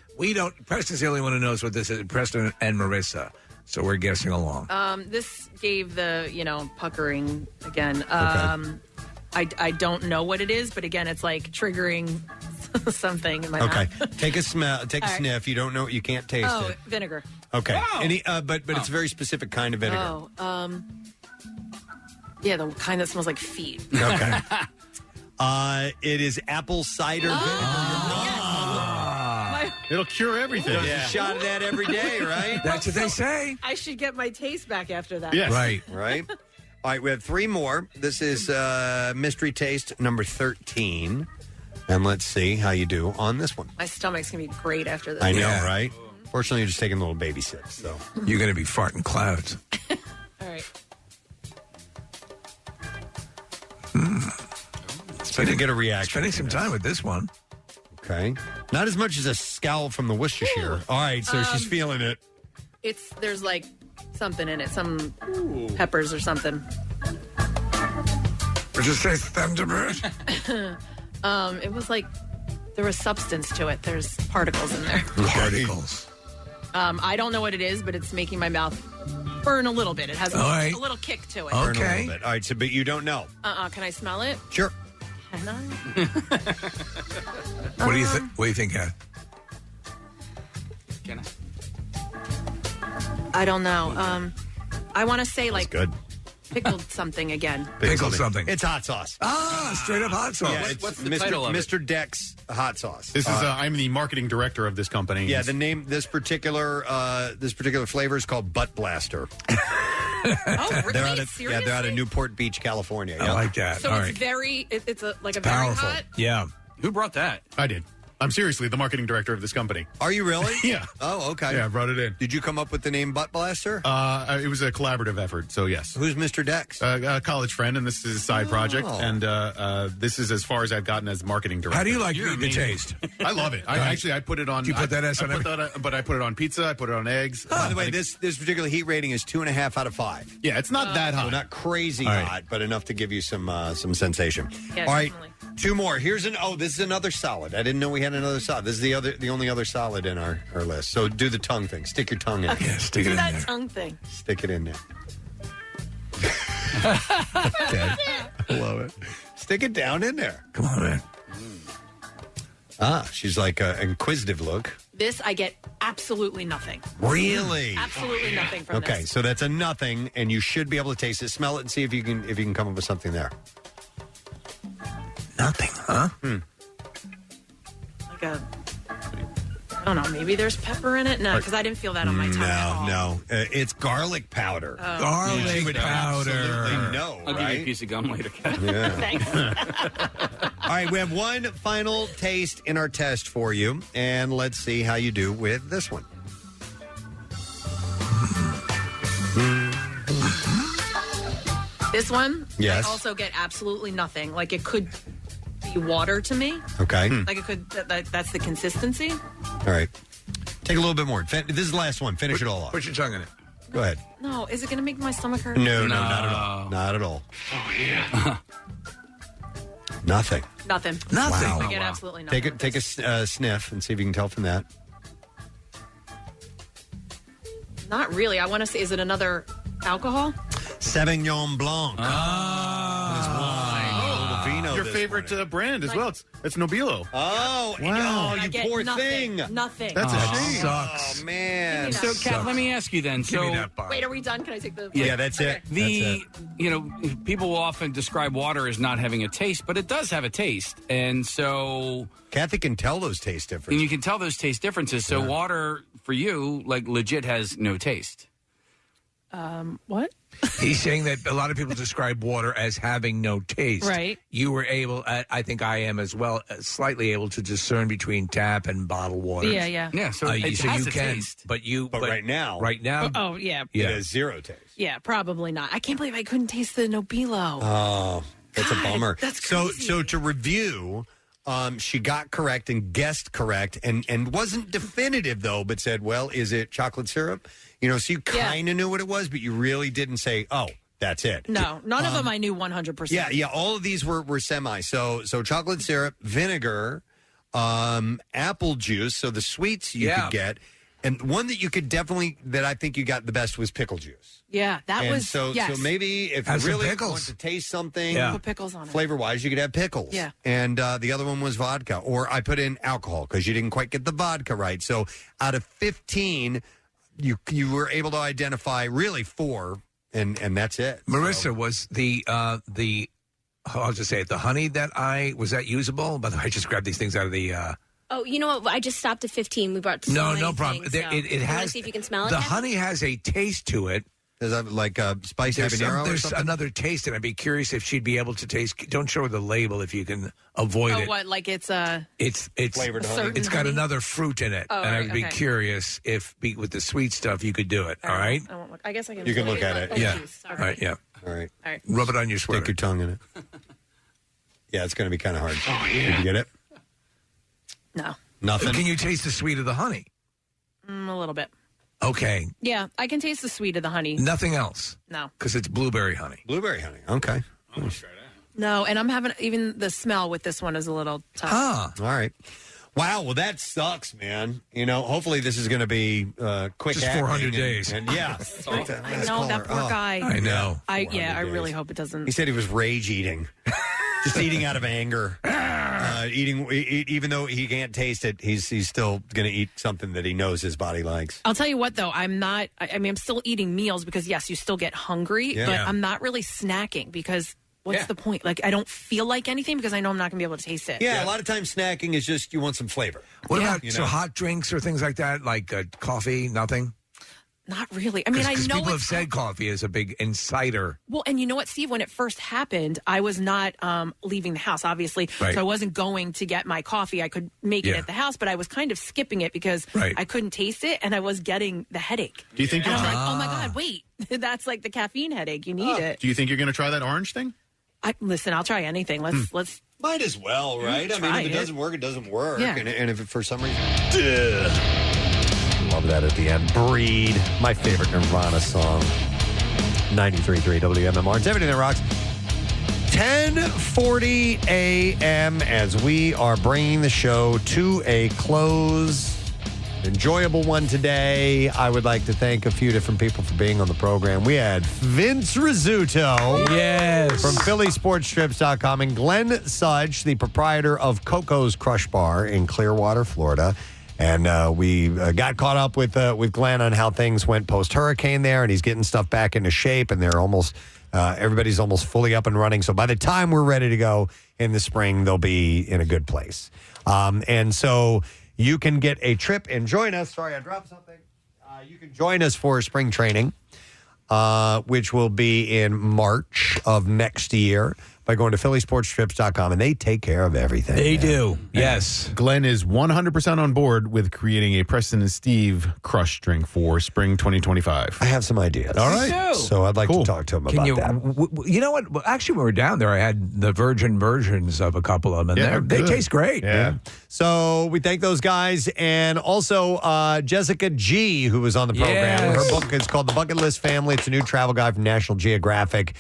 Preston's the only one who knows what this is. Preston and Marissa. So we're guessing along. This gave the puckering again. I don't know what it is, but again, it's like triggering something in my mouth. Take a smell. Take a All right. sniff. You don't know. You can't taste it. Vinegar. Okay. Wow. But it's a very specific kind of vinegar. Yeah, the kind that smells like feet. Okay. It is apple cider vinegar. It'll cure everything. There's a shot of that every day, right? That's what they say. I should get my taste back after that. Yes. Right. All right, we have 3 more. This is mystery taste number 13. And let's see how you do on this one. My stomach's going to be great after this. I know, right? Fortunately, you're just taking little baby sips, so. You're going to be farting clouds. All right. Spending, get a reaction. Spending some time with this one. Okay. Not as much as a scowl from the Worcestershire. All right, so she's feeling it. There's like something in it, some peppers or something. Would you say Thunderbird? It was like there was substance to it. There's particles in there. Particles. I don't know what it is, but it's making my mouth burn a little bit. It has a little kick to it. Burn a little bit. All right, so but you don't know. Can I smell it? Sure. Can I? What do you think? What do you think, Ed? Can I? I don't know. I want to say like good. Pickled something again. Pickled something. It's hot sauce. Straight up hot sauce. Yeah, it's What's the Mr. title of it? Mr. Deck's hot sauce. This is I'm the marketing director of this company. Yeah, the name this particular flavor is called Butt Blaster. Oh, really? They're out of, Seriously? they're out of Newport Beach, California. I like that. So All it's right. very, it's a like a Powerful. very hot. Yeah. Who brought that? I did. I'm seriously the marketing director of this company. Are you really? Yeah. Oh, okay. Yeah, I brought it in. Did you come up with the name Butt Blaster? It was a collaborative effort, so yes. Who's Mr. Dex? A college friend, and this is a side project. And this is as far as I've gotten as marketing director. How do you like the taste? I love it. I put it on. Do you put that as on but I put it on pizza. I put it on eggs. By the way, this particular heat rating is 2.5 out of 5. Yeah, it's not that hot. So not crazy All right. hot, but enough to give you some sensation. Yeah, All right, definitely. 2 more. This is another solid. I didn't know we had another solid. This is the only other solid in our list. So do the tongue thing. Stick your tongue in. Yeah, stick it Do in that there. tongue thing. Stick it in there. Love it. Stick it down in there. Come on, man. She's like an inquisitive look. This I get absolutely nothing. Really? Absolutely nothing from Okay, this. so that's a nothing, and you should be able to taste it, smell it, and see if you can come up with something there. Nothing, huh? Like a, I don't know. Maybe there's pepper in it. No, because I didn't feel that on my tongue at all. No. It's garlic powder. Garlic You would powder. absolutely know, I'll give you a right? piece of gum later. Yeah. Thanks. All right, we have one final taste in our test for you, and let's see how you do with this one. This one, Yes. I also get absolutely nothing. Like it could be water to me. Okay. Like it could. That's the consistency. All right. Take a little bit more. This is the last one. Finish it all off. Put your tongue in it. Go ahead. No, is it going to make my stomach hurt? No, not at all. Not at all. Oh, yeah. Nothing. Nothing. Nothing. I get absolutely nothing. Take a sniff and see if you can tell from that. Not really. I want to say, is it another alcohol? Sauvignon Blanc. Your favorite brand as well. It's Nobilo. Oh, wow. You poor thing. Nothing. That's a shame. Oh, man. So, Kath, let me ask you then. Give me that bar. Wait, are we done? Can I take the? Yeah, that's it. People will often describe water as not having a taste, but it does have a taste, and so Kathy can tell those taste differences. And you can tell those taste differences. So water for you, like legit, has no taste. What? He's saying that a lot of people describe water as having no taste. Right. You were able, I think I am as well, slightly able to discern between tap and bottled water. Yeah. Yeah, so it has a taste. But right now. Oh, yeah. It has zero taste. Yeah, probably not. I can't believe I couldn't taste the Nobilo. Oh, that's a bummer. That's crazy. So to review, she got correct and guessed correct and wasn't definitive, though, but said, well, is it chocolate syrup? So you kind of knew what it was, but you really didn't say, oh, that's it. No, none of them I knew 100%. Yeah, all of these were semi. So chocolate syrup, vinegar, apple juice, so the sweets you could get. And one that you could that I think you got the best was pickle juice. Yeah, that was, so maybe if Have you some really pickles. want to taste something put pickles on it. flavor-wise, you could have pickles. Yeah. And the other one was vodka. Or I put in alcohol because you didn't quite get the vodka right. So out of 15, you were able to identify really 4, and that's it. Marissa, was the I'll just say it, the honey was that usable? By the way, I just grabbed these things out of the... Oh, you know what? I just stopped at 15. We brought to No problem. So It has. Want to see if you can smell it? The Kathy? honey has a taste to it. Is that like a spice habanero? There's another taste, and I'd be curious if she'd be able to taste. Don't show her the label if you can avoid it. What? Like it's It's flavored honey. It's got another fruit in it, Oh, and I'd be okay. curious if with the sweet stuff you could do it. All right. I won't look. I guess I can. You can look at it. Yeah. Geez. All right. Yeah. All right. Rub it on your sweater. Stick your tongue in it. Yeah, it's going to be kind of hard. Oh, yeah. Did you get it? No. Nothing? Can you taste the sweet of the honey? A little bit. Okay. Yeah, I can taste the sweet of the honey. Nothing else? No. Because it's blueberry honey. Blueberry honey. Okay. No, and I'm having even the smell with this one is a little tough. All right. Wow. Well, that sucks, man. Hopefully this is going to be quick. Just acting 400 days. And yeah. I know that poor guy. I know. I really hope it doesn't. He said he was rage eating. Just eating out of anger. Even though he can't taste it, he's still going to eat something that he knows his body likes. I'll tell you what, though, I'm not. I mean, I'm still eating meals because yes, you still get hungry, Yeah. but Yeah. I'm not really snacking because what's the point? Like, I don't feel like anything because I know I'm not going to be able to taste it. Yeah, a lot of times snacking is just you want some flavor. What about You know? hot drinks or things like that, like coffee? Nothing. Not really. I mean, I know people have it's said coffee is a big inciter. well, and you know what, Steve? When it first happened, I was not leaving the house, obviously, Right. so I wasn't going to get my coffee. I could make it Yeah. at the house, but I was kind of skipping it because Right. I couldn't taste it, and I was getting the headache. Do you think And you'll I'm try? like, oh my god, wait, that's like the caffeine headache. You need it. Do you think you're going to try that orange thing? Listen, I'll try anything. Let's. Might as well, right? I mean, Try if it it. doesn't work, it doesn't work. Yeah. And if it, for some reason... Love that at the end. Breed, my favorite Nirvana song. 93.3 WMMR. It's everything that rocks. 10:40 a.m. as we are bringing the show to a close. Enjoyable one today. I would like to thank a few different people for being on the program. We had Vince Rizzuto. Yes. From PhillySportsTrips.com and Glenn Sudge, the proprietor of Coco's Crush Bar in Clearwater, Florida. And we got caught up with Glenn on how things went post-hurricane there, and he's getting stuff back into shape, and they're almost everybody's almost fully up and running. So by the time we're ready to go in the spring, they'll be in a good place. And so you can get a trip and join us. Sorry, I dropped something. You can join us for spring training, which will be in March of next year by going to PhillySportsTrips.com, and they take care of everything. They do. Yes. Glenn is 100% on board with creating a Preston and Steve crush drink for spring 2025. I have some ideas. All right. do. So I'd like to talk to him Can about you? that. You know what? Well, actually, when we were down there, I had the virgin versions of a couple of them, and Yeah, they good. taste great. Yeah. So we thank those guys, and also Jessica G, who was on the program. Yes. Her book is called The Bucket List Family. It's a new travel guide from National Geographic.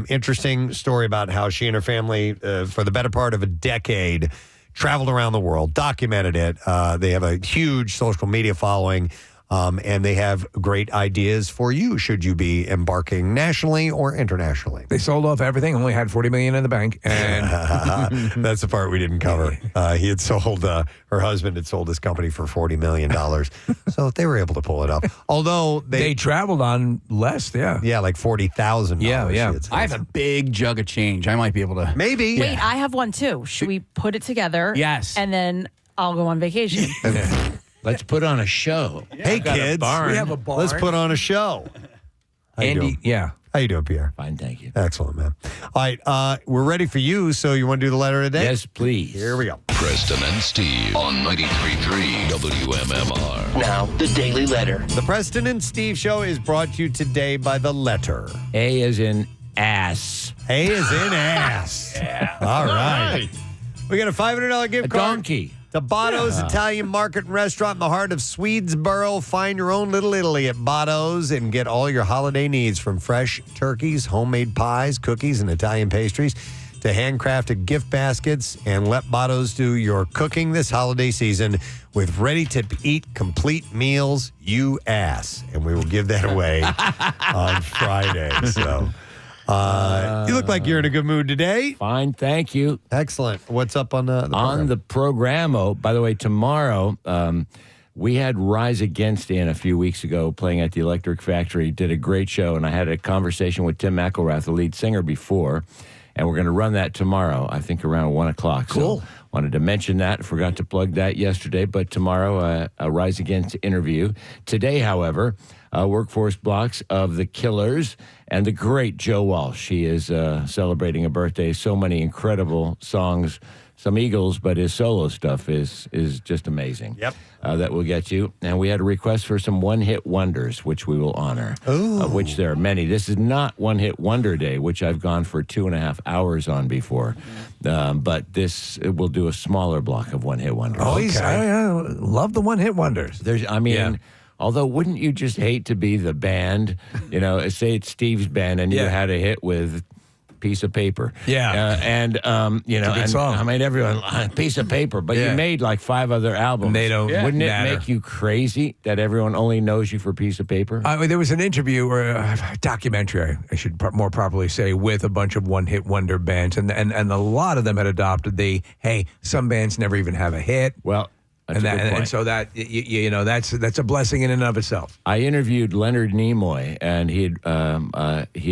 Interesting story about how she and her family, for the better part of a decade, traveled around the world, documented it. They have a huge social media following. And they have great ideas for you should you be embarking nationally or internationally. They sold off everything, only had $40 million in the bank. And that's the part we didn't cover. He had sold, her husband had sold his company for $40 million. So they were able to pull it up. Although they traveled on less, yeah. Yeah, like $40,000. Yeah. I have a big jug of change. I might be able to. Maybe. Wait, I have one too. Should we put it together? Yes. And then I'll go on vacation. Let's put on a show. Hey, kids. We have a barn. Let's put on a show. How you doing? Yeah. How you doing, Pierre? Fine, thank you. Excellent, man. All right, we're ready for you. So you want to do the letter of the day? Yes, please. Here we go. Preston and Steve on 93.3 WMMR. Now, the Daily Letter. The Preston and Steve Show is brought to you today by the letter. A as in ass. A is in ass. Yeah. All right. We got a $500 gift card. Donkey. To Botto's Italian Market and Restaurant in the heart of Swedesboro. Find your own little Italy at Botto's and get all your holiday needs from fresh turkeys, homemade pies, cookies, and Italian pastries to handcrafted gift baskets. And let Botto's do your cooking this holiday season with ready-to-eat complete meals, you ass. And we will give that away on Friday. So... you look like you're in a good mood today. Fine, thank you. Excellent. What's up on the program? On the program, by the way, tomorrow, we had Rise Against in a few weeks ago playing at the Electric Factory. Did a great show, and I had a conversation with Tim McElrath, the lead singer, before, and we're going to run that tomorrow, I think around 1 o'clock. Cool. So wanted to mention that. Forgot to plug that yesterday, but tomorrow, a Rise Against interview. Today, however, workforce blocks of The Killers and the great Joe Walsh. He is celebrating a birthday. So many incredible songs, some Eagles, but his solo stuff is just amazing. Yep. That will get you. And we had a request for some one-hit wonders, which we will honor, of which there are many. This is not One-Hit Wonder Day, which I've gone for 2.5 hours on before. But it will do a smaller block of one-hit wonders. Oh, I love the one-hit wonders. Although, wouldn't you just hate to be the band? Say it's Steve's band, and you had a hit with "Piece of Paper." Yeah, I made everyone "Piece of Paper," but you made like 5 other albums. They don't. Wouldn't matter. it make you crazy that everyone only knows you for "Piece of Paper"? There was an interview or a documentary, I should more properly say, with a bunch of one-hit wonder bands, and a lot of them had adopted some bands never even have a hit. Well. And so that that's a blessing in and of itself. I interviewed Leonard Nimoy, and he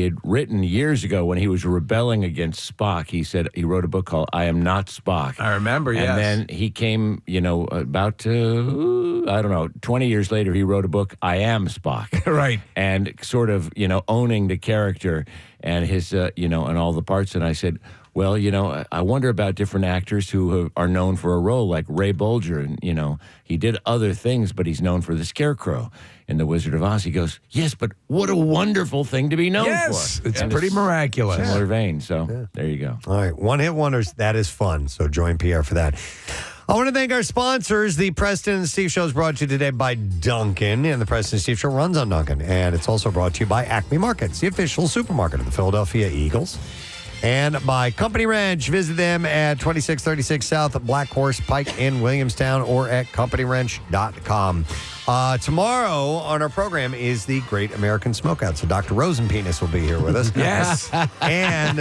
had written years ago when he was rebelling against Spock. He said he wrote a book called "I Am Not Spock." I remember, yes. And then he came, about 20 years later, he wrote a book, "I Am Spock." Right. And sort of, owning the character and his, and all the parts. And I said, well, I wonder about different actors who are known for a role, like Ray Bolger. And, he did other things, but he's known for the Scarecrow in The Wizard of Oz. He goes, yes, but what a wonderful thing to be known for. It's pretty miraculous. Similar vein. So there you go. All right. One-hit wonders. That is fun. So join Pierre for that. I want to thank our sponsors. The Preston and Steve Show is brought to you today by Dunkin', and the Preston and Steve Show runs on Dunkin'. And it's also brought to you by Acme Markets, the official supermarket of the Philadelphia Eagles. And by Company Wrench. Visit them at 2636 South Black Horse Pike in Williamstown or at CompanyWrench.com. Tomorrow on our program is the Great American Smokeout. So Dr. Rosenpenis will be here with us. Yes. And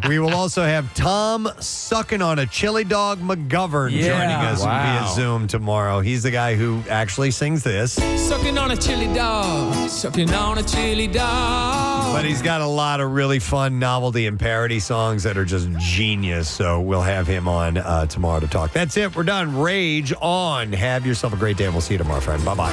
we will also have Tom Sucking on a Chili Dog McGovern joining us via Zoom tomorrow. He's the guy who actually sings this. Sucking on a chili dog. Sucking on a chili dog. But he's got a lot of really fun novelty and parody songs that are just genius. So we'll have him on tomorrow to talk. That's it. We're done. Rage on. Have yourself a great day. We'll see you tomorrow, friend. Bye-bye.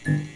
Mm-hmm.